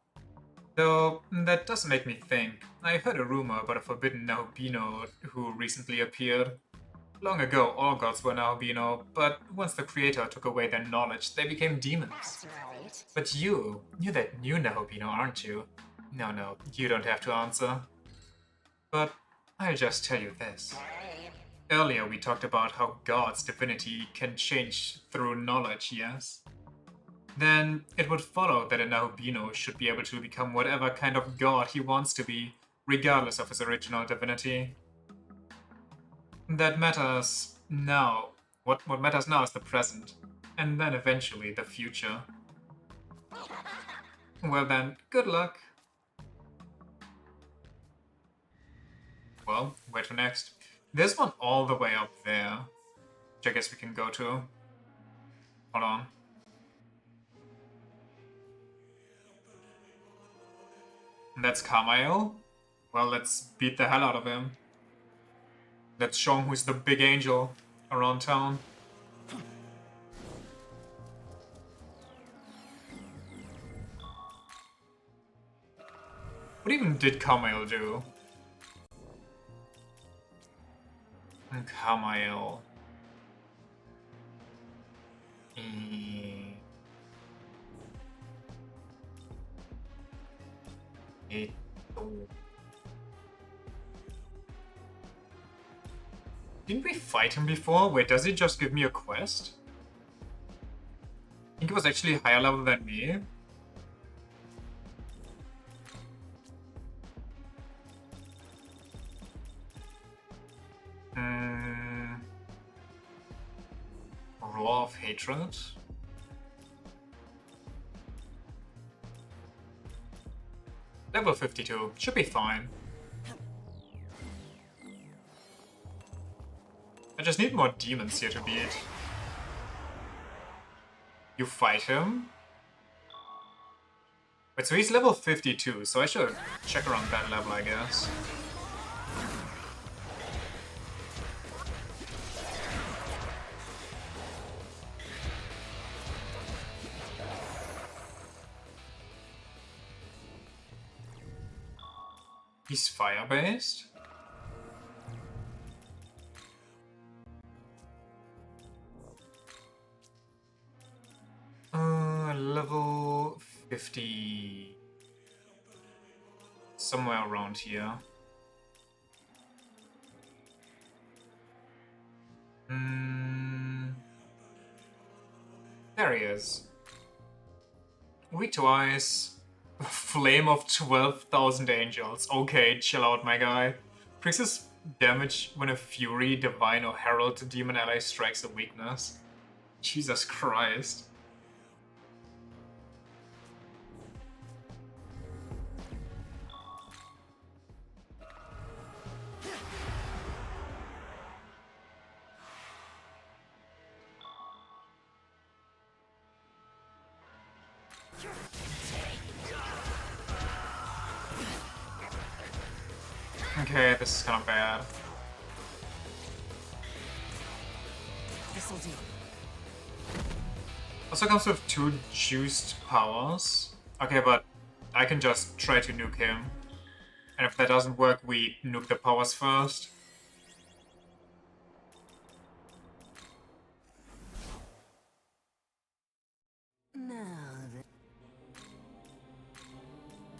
Though, that does make me think. I heard a rumor about a forbidden Nahobino who recently appeared. Long ago, all gods were Nahobino, but once the creator took away their knowledge, they became demons. But you're that new Nahobino, aren't you? No, you don't have to answer. But I'll just tell you this. Earlier we talked about how God's divinity can change through knowledge, yes? Then it would follow that a Nahobino should be able to become whatever kind of god he wants to be, regardless of his original divinity. That matters now. What matters now is the present, and then eventually the future. Well then, good luck. Well, where to next? There's one all the way up there, which I guess we can go to. Hold on. And that's Carmyle. Well, let's beat the hell out of him. Let's show him who's the big angel around town. What even did Carmyle do? Carmyle. Didn't we fight him before? Wait, does he just give me a quest? I think he was actually higher level than me. Roar of Hatred? Level 52. Should be fine. I just need more demons here to beat. You fight him? Wait, so he's level 52, so I should check around that level, I guess. He's fire-based? Level 50... somewhere around here. There he is. Weak to ice. Flame of 12,000 angels. Okay, chill out, my guy. Increases damage when a Fury, Divine, or Herald demon ally strikes a weakness. Jesus Christ. Okay, this is kind of bad. This'll do. Also comes with 2 juiced powers. Okay, but I can just try to nuke him. And if that doesn't work, we nuke the powers first. Now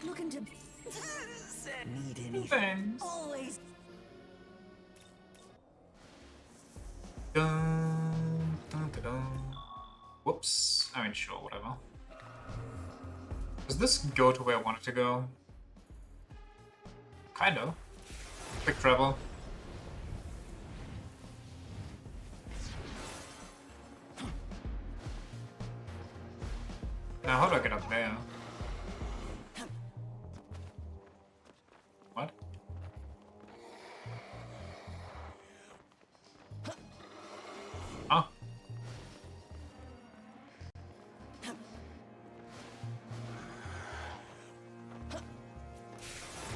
looking to need anything. Thanks. Always. Dun, dun, dun, dun. Whoops. I mean, sure, whatever. Does this go to where I want it to go? Kind of. Quick travel. Now, how do I get up there? What? Huh?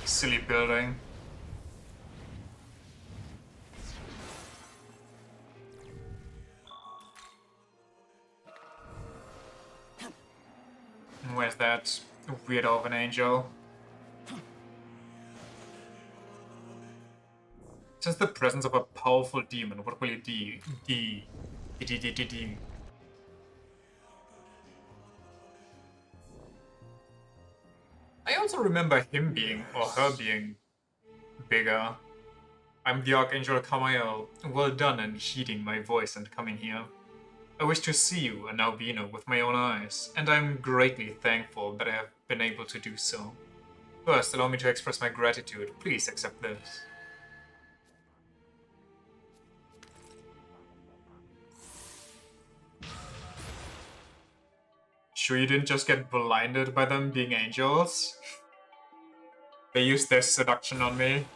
Silly building. Where's that weirdo of an angel? Since the presence of a powerful demon, what will it do? I also remember him being, or her being, bigger. I'm the Archangel Kamael. Well done in heeding my voice and coming here. I wish to see you, an albino, with my own eyes, and I'm greatly thankful that I have been able to do so. First, allow me to express my gratitude. Please accept this. Sure you didn't just get blinded by them being angels? They used their seduction on me.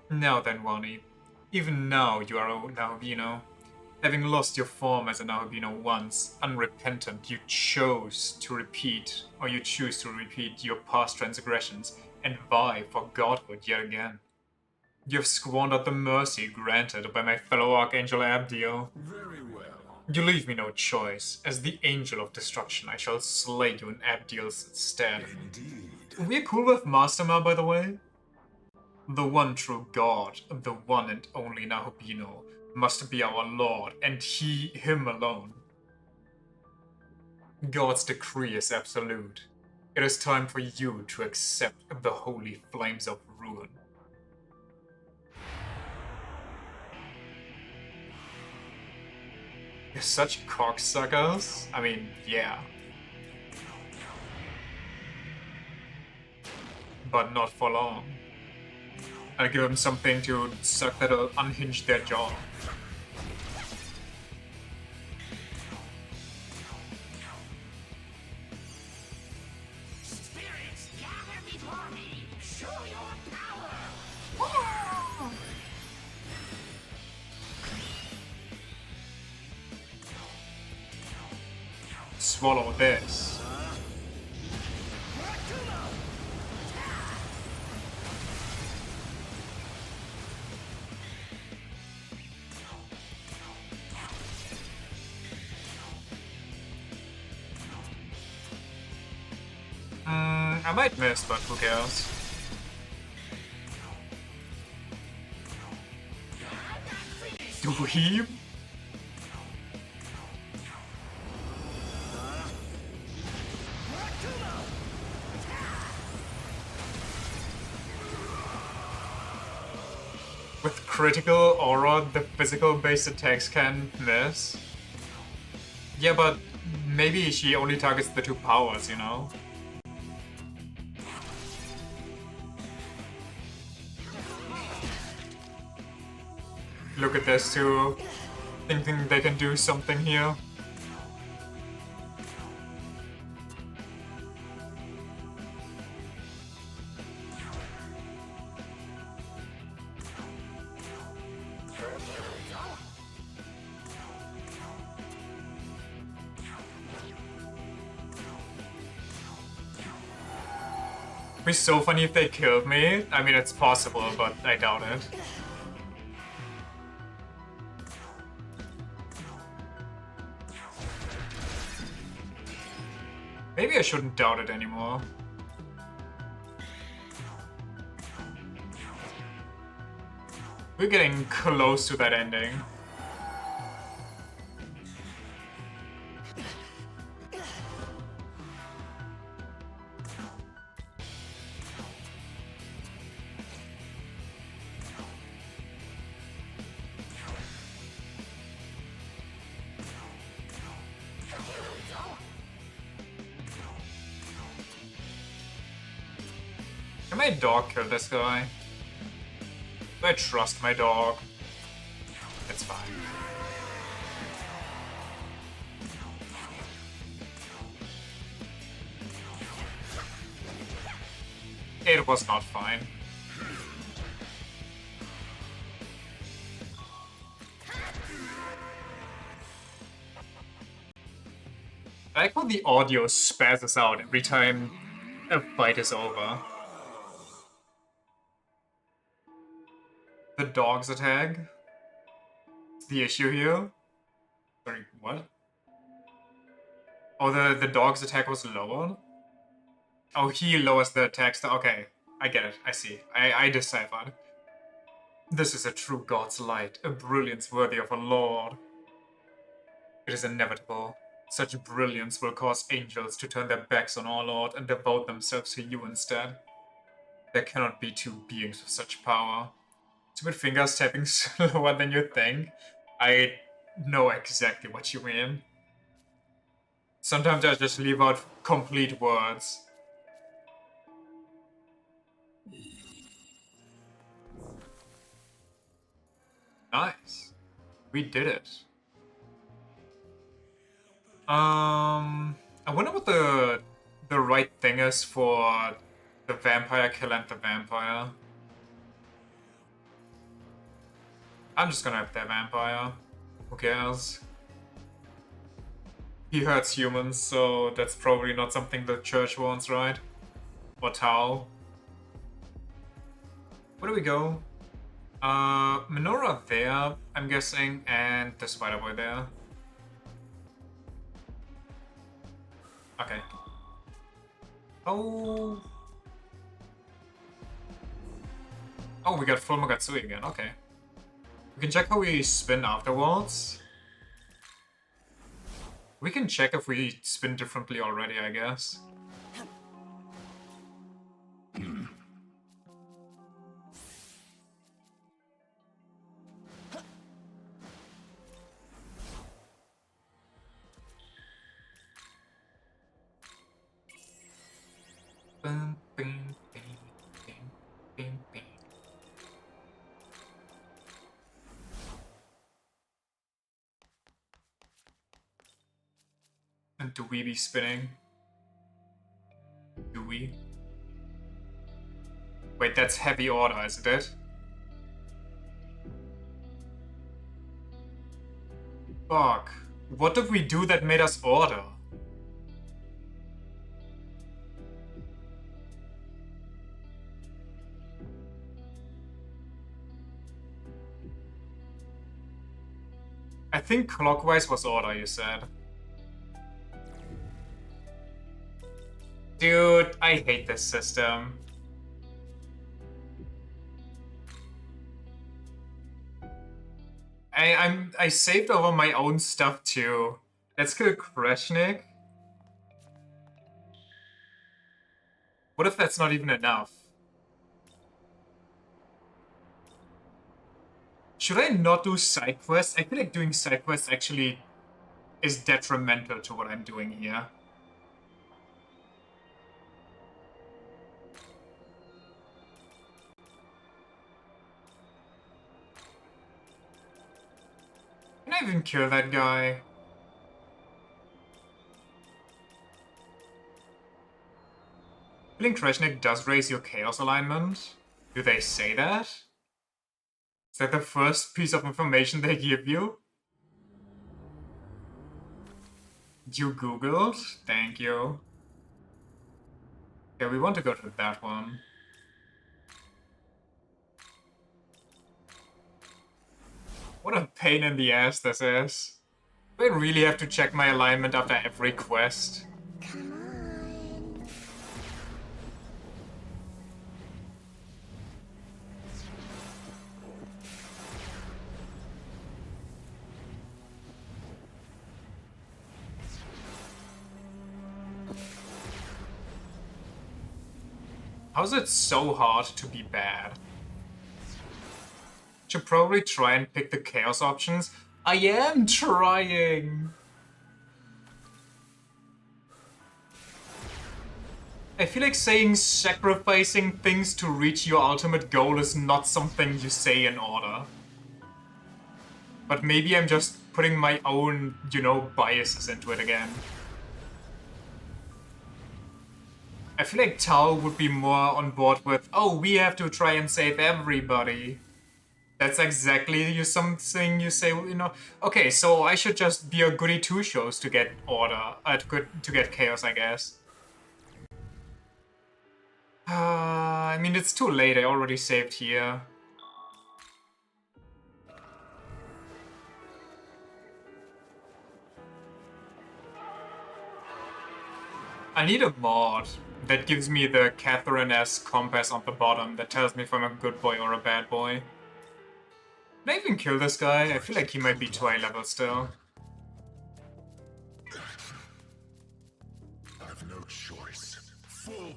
Now then, Wani. Even now you are an albino. Having lost your form as an albino once, unrepentant, you chose to repeat, or you choose to repeat your past transgressions and vie for godhood yet again. You have squandered the mercy granted by my fellow Archangel Abdiel. Very well. You leave me no choice. As the Angel of Destruction, I shall slay you in Abdiel's stead. Indeed. We're cool with Masterma, by the way. The one true God, the one and only Nahobino, must be our Lord, and him alone. God's decree is absolute. It is time for you to accept the holy flames of ruin. You're such cocksuckers. I mean, yeah. But not for long. I'll give them something to suck that'll unhinge their jaw. Spirits, gather before me. Show your power. Swallow this. I might miss, but who cares? Dweeb? With critical aura, the physical based attacks can miss. Yeah, but maybe she only targets the two powers, you know? Look at this two, thinking they can do something here. It'd be so funny if they killed me. I mean, it's possible, but I doubt it. Maybe I shouldn't doubt it anymore. We're getting close to that ending. Can my dog kill this guy? Do I trust my dog? It's fine. It was not fine. I like how the audio spazzes out every time a fight is over. The dog's attack? The issue here? Sorry, what? Oh, the dog's attack was lowered? Oh, he lowers the attacks. Okay, I get it. I see. I deciphered. This is a true god's light, a brilliance worthy of a lord. It is inevitable. Such brilliance will cause angels to turn their backs on our lord and devote themselves to you instead. There cannot be two beings with such power. Stupid fingers tapping slower than you think. I know exactly what you mean. Sometimes I just leave out complete words. Nice. We did it. I wonder what the right thing is for the vampire kill and the vampire. I'm just gonna have the vampire. Who cares? He hurts humans, so that's probably not something the church wants, right? Or Tao. Where do we go? Menorah there, I'm guessing, and the spider boy there. Okay. Oh. Oh, we got full Mogatsui again, okay. We can check how we spin afterwards. We can check if we spin differently already, I guess. Bing, bing, bing, bing, bing, bing. And do we be spinning? Do we? Wait, that's heavy order, isn't it? Fuck. What did we do that made us order? I think clockwise was order, you said. Dude, I hate this system. I saved over my own stuff too. Let's kill Kreshnik. What if that's not even enough? Should I not do side quests? I feel like doing side quests actually is detrimental to what I'm doing here. Can I even kill that guy? Killing Kreshnik does raise your chaos alignment? Do they say that? Is that the first piece of information they give you? You googled? Thank you. Okay, we want to go to that one. What a pain in the ass this is. Do I really have to check my alignment after every quest? Come on. How's it so hard to be bad? Should probably try and pick the chaos options. I am trying! I feel like saying sacrificing things to reach your ultimate goal is not something you say in order. But maybe I'm just putting my own, you know, biases into it again. I feel like Tao would be more on board with, oh, we have to try and save everybody. That's exactly something you say, you know. Okay, so I should just be a goody two-shows to get order, to get chaos, I guess. I mean, it's too late. I already saved here. I need a mod that gives me the Catherine-esque compass on the bottom that tells me if I'm a good boy or a bad boy. Can I even kill this guy? I feel like he might be too high level still. I've no choice. Full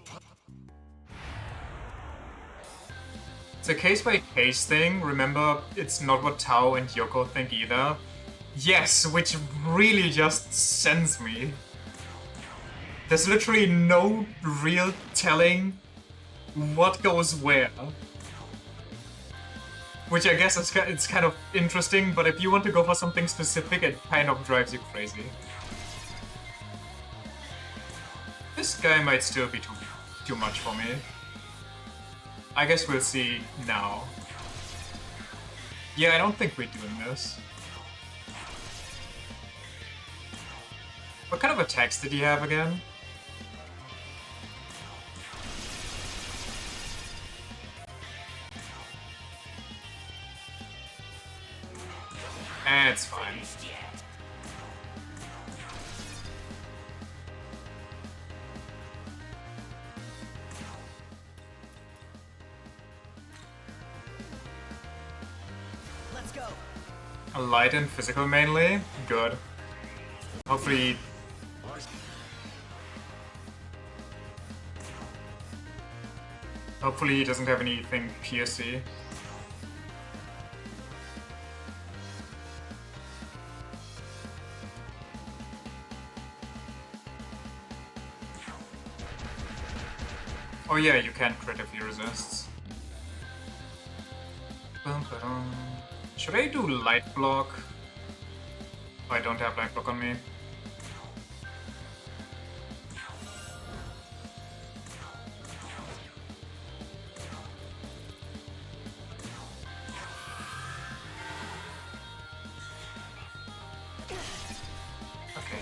It's a case-by-case thing. Remember, it's not what Tao and Yoko think either. Yes, which really just sends me. There's literally no real telling what goes where. Which I guess it's kind of interesting, but if you want to go for something specific, it kind of drives you crazy. This guy might still be too much for me. I guess we'll see now. Yeah, I don't think we're doing this. What kind of attacks did he have again? It's fine. Let's go. A light and physical mainly? Good. Hopefully... Hopefully he doesn't have anything piercy. Oh yeah, you can crit if he resists. Should I do light block? Oh, I don't have light block on me. Okay.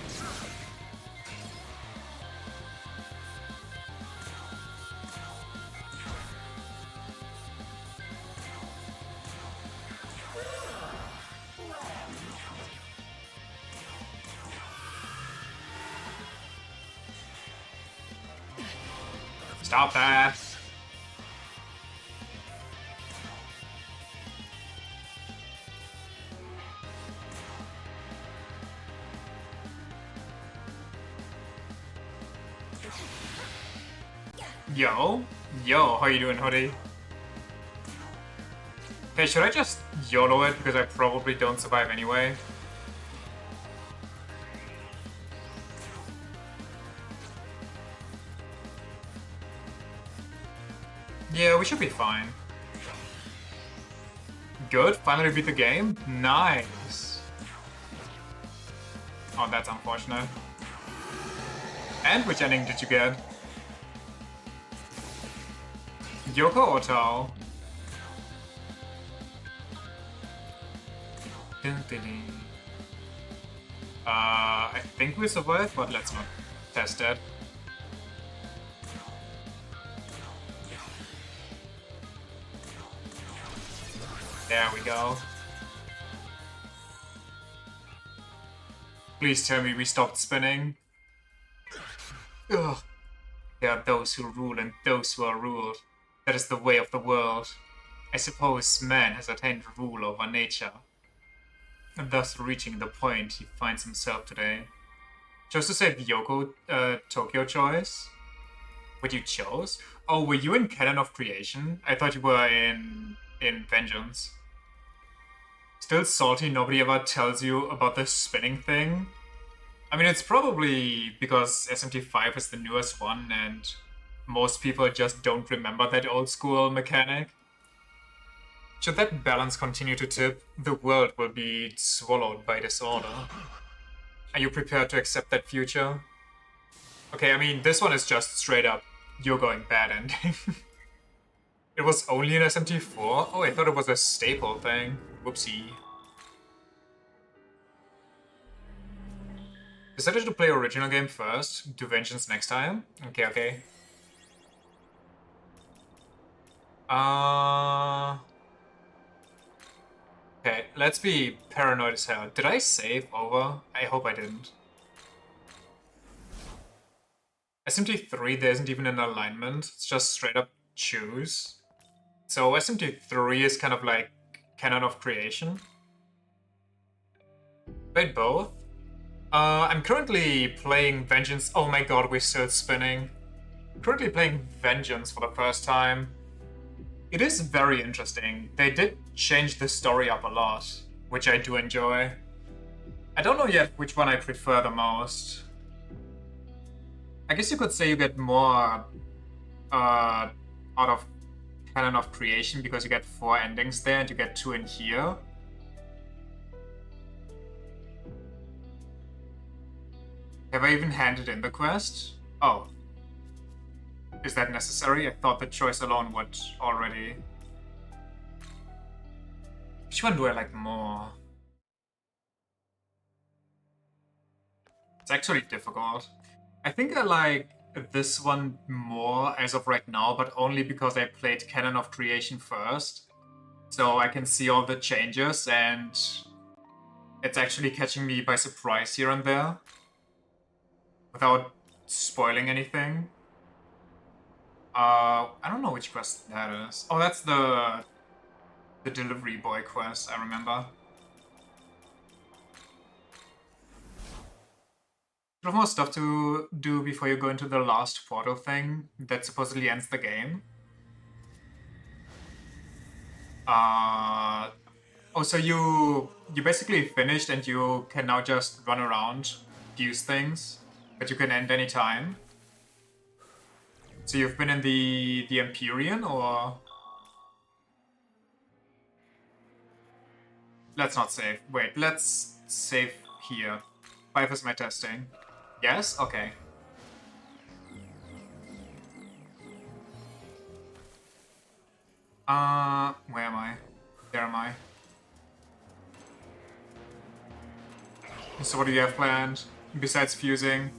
Stop that! Yo? Yo, how you doing, Hoodie? Okay, should I just YOLO it because I probably don't survive anyway? Yeah, we should be fine. Good, finally beat the game. Nice. Oh, that's unfortunate. And which ending did you get? Yoko or Tao? I think we survived, but let's not test that. There we go. Please tell me we stopped spinning. Ugh. There are those who rule and those who are ruled. That is the way of the world. I suppose man has attained rule over nature, and thus reaching the point he finds himself today. Chose to save Yoko, Tokyo choice? What you chose? Oh, were you in Canon of Creation? I thought you were in Vengeance. Still salty nobody ever tells you about the spinning thing? I mean, it's probably because SMT5 is the newest one and most people just don't remember that old school mechanic. Should that balance continue to tip, the world will be swallowed by disorder. Are you prepared to accept that future? Okay, I mean, this one is just straight up, you're going bad ending. It was only an SMT4? Oh, I thought it was a staple thing. Whoopsie. Decided to play original game first, do Vengeance next time? Okay, okay. Okay, let's be paranoid as hell. Did I save over? I hope I didn't. SMT3, there isn't even an alignment. It's just straight up choose. So SMT3 is kind of like Canon of Creation. Wait, both? I'm currently playing Vengeance. Oh my god, we're still spinning. Currently playing Vengeance for the first time. It is very interesting. They did change the story up a lot, which I do enjoy. I don't know yet which one I prefer the most. I guess you could say you get more out of Canon of Creation because you get 4 endings there and you get 2 in here. Have I even handed in the quest? Oh. Is that necessary? I thought the choice alone would already... Which one do I like more? actually difficult. I think I like this one more as of right now, but only because I played Canon of Creation first. So I can see all the changes, and it's actually catching me by surprise here and there. Without spoiling anything. I don't know which quest that is. Oh, that's the delivery boy quest, I remember. You have more stuff to do before you go into the last portal thing that supposedly ends the game. Oh, so you basically finished and you can now just run around, fuse things, but you can end any time. So you've been in the Empyrean, or let's not save. Wait, let's save here. 5 is my testing. Yes? Okay. Where am I? There am I. So what do you have planned, besides fusing?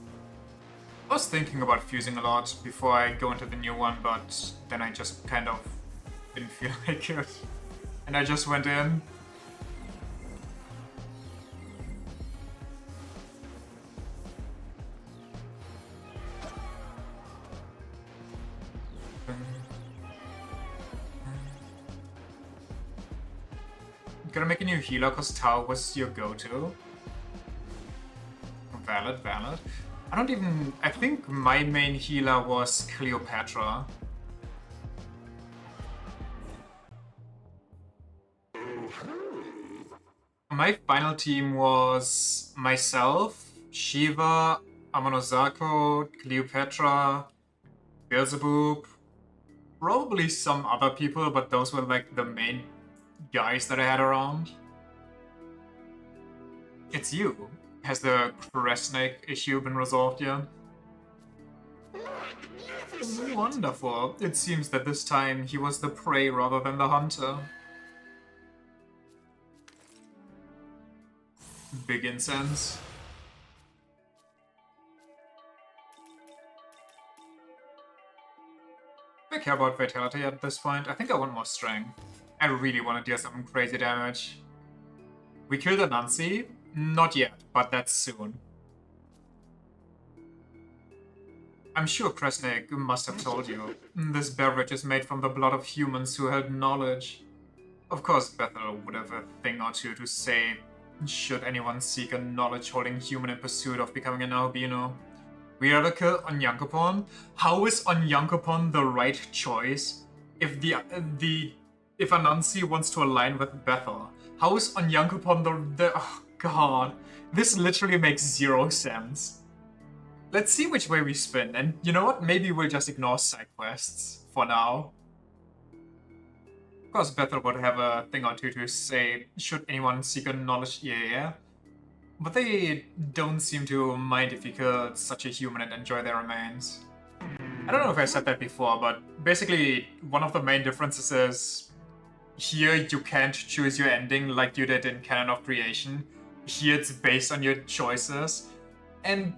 I was thinking about fusing a lot before I go into the new one, but then I just kind of didn't feel like it. And I just went in. Gotta make a new healer because Tao was your go-to. Valid, valid. I think my main healer was Cleopatra. My final team was myself, Shiva, Amonozako, Cleopatra, Beelzebub, probably some other people, but those were like the main guys that I had around. It's you. Has the Kresnik issue been resolved yet? Wonderful. It seems that this time he was the prey rather than the hunter. Big incense. I care about vitality at this point. I think I want more strength. I really want to deal some crazy damage. We killed Anansi? Not yet, but that's soon. I'm sure Kresnik must have told you. This beverage is made from the blood of humans who held knowledge. Of course, Bethel would have a thing or two to say, should anyone seek a knowledge-holding human in pursuit of becoming an albino. We are to kill Onyankopon? How is Onyankopon the right choice if if Anansi wants to align with Bethel? How is Onyankopon the oh god. This literally makes 0 sense. Let's see which way we spin, and you know what? Maybe we'll just ignore side quests for now. Of course, Bethel would have a thing or two to say, should anyone seek a knowledge, yeah. But they don't seem to mind if you kill such a human and enjoy their remains. I don't know if I said that before, but basically one of the main differences is here you can't choose your ending like you did in Canon of Creation. Here it's based on your choices, and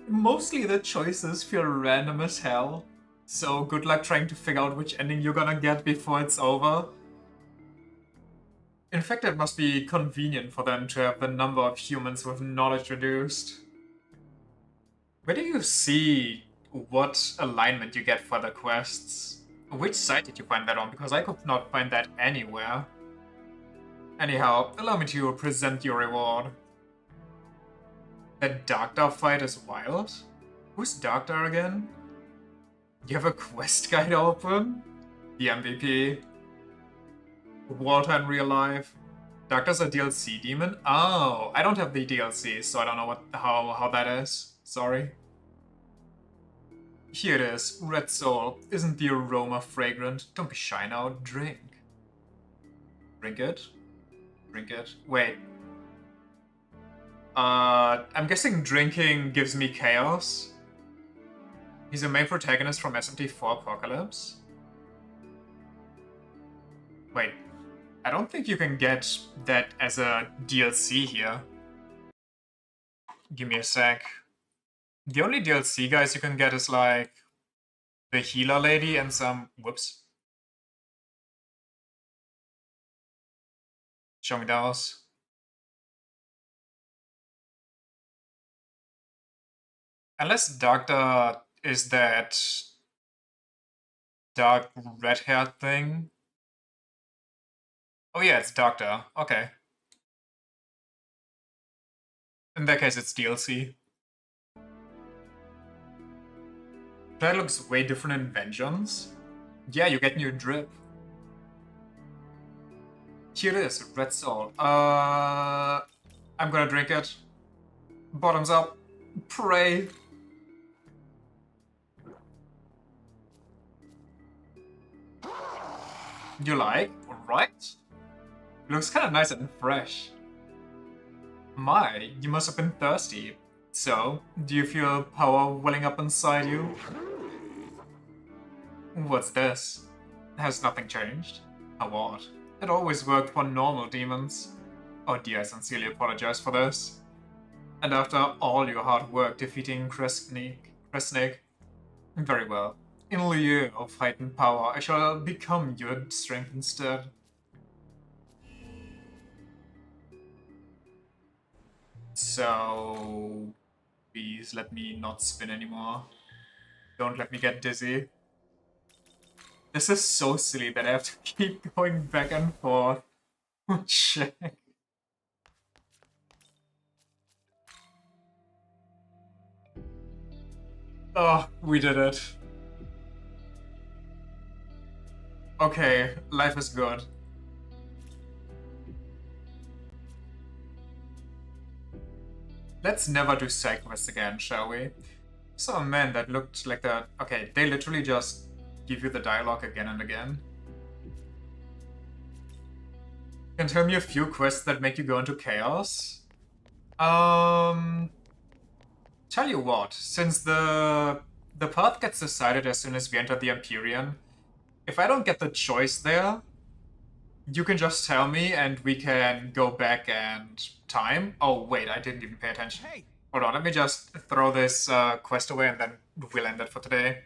mostly the choices feel random as hell. So good luck trying to figure out which ending you're gonna get before it's over. In fact, it must be convenient for them to have the number of humans with knowledge reduced. Where do you see what alignment you get for the quests? Which site did you find that on? Because I could not find that anywhere. Anyhow, allow me to present your reward. That Darkdar fight is wild? Who's Darkdar again? You have a quest guide open? The MVP. Walter in real life. Darkdar's a DLC demon? Oh, I don't have the DLC, so I don't know how that is. Sorry. Here it is. Red Soul. Isn't the aroma fragrant? Don't be shy now. Drink. Drink it? Drink it. Wait. I'm guessing drinking gives me chaos. He's a main protagonist from SMT4 Apocalypse. Wait, I don't think you can get that as a DLC here. Give me a sec. The only DLC guys you can get is like the healer lady and some... Whoops. Show me those. Unless Doctor is that dark red-haired thing. Oh yeah, it's Doctor. Okay. In that case, it's DLC. That looks way different in Vengeance. Yeah, you get new drip. Here it is, Red Soul. I'm gonna drink it. Bottoms up. Pray. You like? Alright. Looks kinda nice and fresh. My, you must have been thirsty. So, do you feel power welling up inside you? What's this? Has nothing changed? A what? It always worked for normal demons. Oh dear, I sincerely apologize for this. And after all your hard work defeating Kresnik, very well. In lieu of heightened power, I shall become your strength instead. So... please let me not spin anymore. Don't let me get dizzy. This is so silly that I have to keep going back and forth. Shit. Oh, we did it. Okay, life is good. Let's never do side quests again, shall we? Saw a man that looked like that. Okay, they literally just give you the dialogue again and again. Can tell me a few quests that make you go into chaos? Tell you what, since the path gets decided as soon as we enter the Empyrean, if I don't get the choice there, you can just tell me and we can go back and time. Oh wait, I didn't even pay attention. Hey. Hold on, let me just throw this quest away and then we'll end it for today.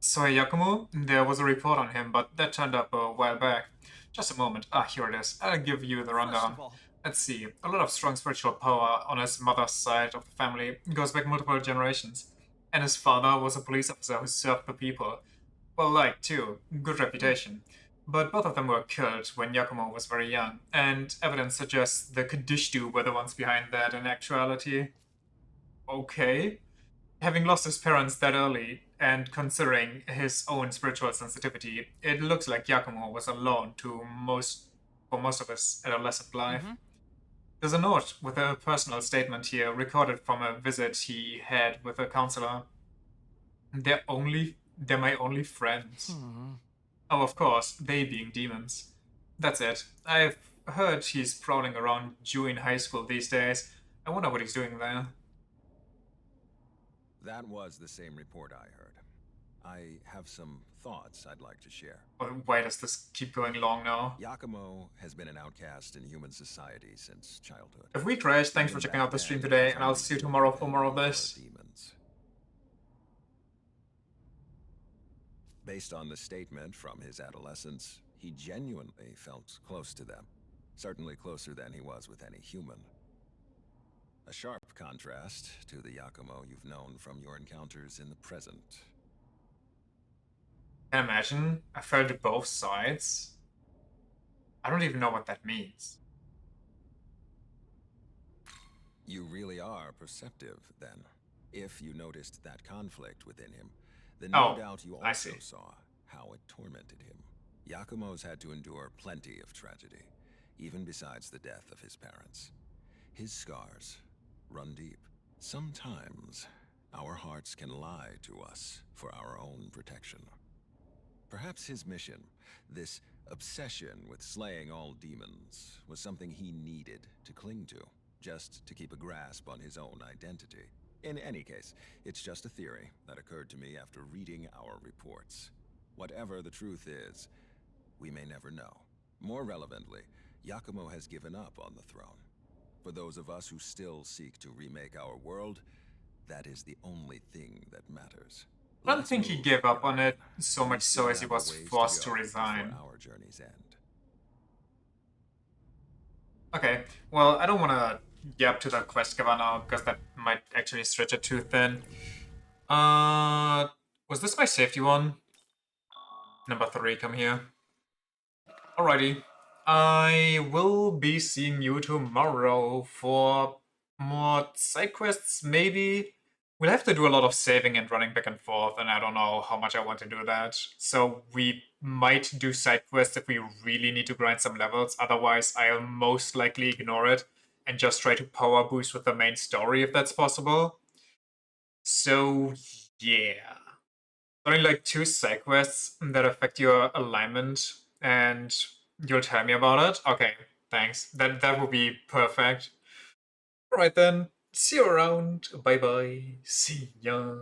So Yakumo, there was a report on him, but that turned up a while back. Just a moment. Ah, here it is. I'll give you the rundown. Let's see. A lot of strong spiritual power on his mother's side of the family. Goes back multiple generations. And his father was a police officer who served the people. Well liked too. Good reputation. But both of them were killed when Yakumo was very young, and evidence suggests the Kadishtu were the ones behind that in actuality. Okay. Having lost his parents that early, and considering his own spiritual sensitivity, it looks like Yakumo was alone for most of his adolescent life. There's a note with a personal statement here, recorded from a visit he had with a counselor. They're my only friends. Oh, of course, they being demons. That's it. I've heard he's prowling around Juin High School these days. I wonder what he's doing there. That was the same report I heard. I have some thoughts I'd like to share. Why does this keep going long now? Yakumo has been an outcast in human society since childhood. If we crash, thanks for checking out the stream today, and I'll see you tomorrow for more of this. Demons. Based on the statement from his adolescence, he genuinely felt close to them. Certainly closer than he was with any human. A sharp contrast to the Yakumo you've known from your encounters in the present. Can imagine. I felt both sides. I don't even know what that means. You really are perceptive, then. If you noticed that conflict within him, then no doubt you also saw how it tormented him. Yakumo's had to endure plenty of tragedy, even besides the death of his parents. His scars run deep. Sometimes, our hearts can lie to us for our own protection. Perhaps his mission, this obsession with slaying all demons, was something he needed to cling to, just to keep a grasp on his own identity. In any case, it's just a theory that occurred to me after reading our reports. Whatever the truth is, we may never know. More relevantly, Yakumo has given up on the throne. For those of us who still seek to remake our world, that is the only thing that matters. I don't Let's think he move, gave up on young it one. so We much so still as he have a was ways forced to go resign. before our journey's end. Okay, well, I don't want to get up to the quest giver now, because that might actually stretch it too thin. Was this my safety one? Number 3, come here. Alrighty. I will be seeing you tomorrow for more side quests, maybe? We'll have to do a lot of saving and running back and forth, and I don't know how much I want to do that. So we might do side quests if we really need to grind some levels, otherwise I'll most likely ignore it and just try to power boost with the main story if that's possible. So, yeah. Only like 2 side quests that affect your alignment, and you'll tell me about it? Okay, thanks. That would be perfect. Alright then, see you around. Bye bye. See ya.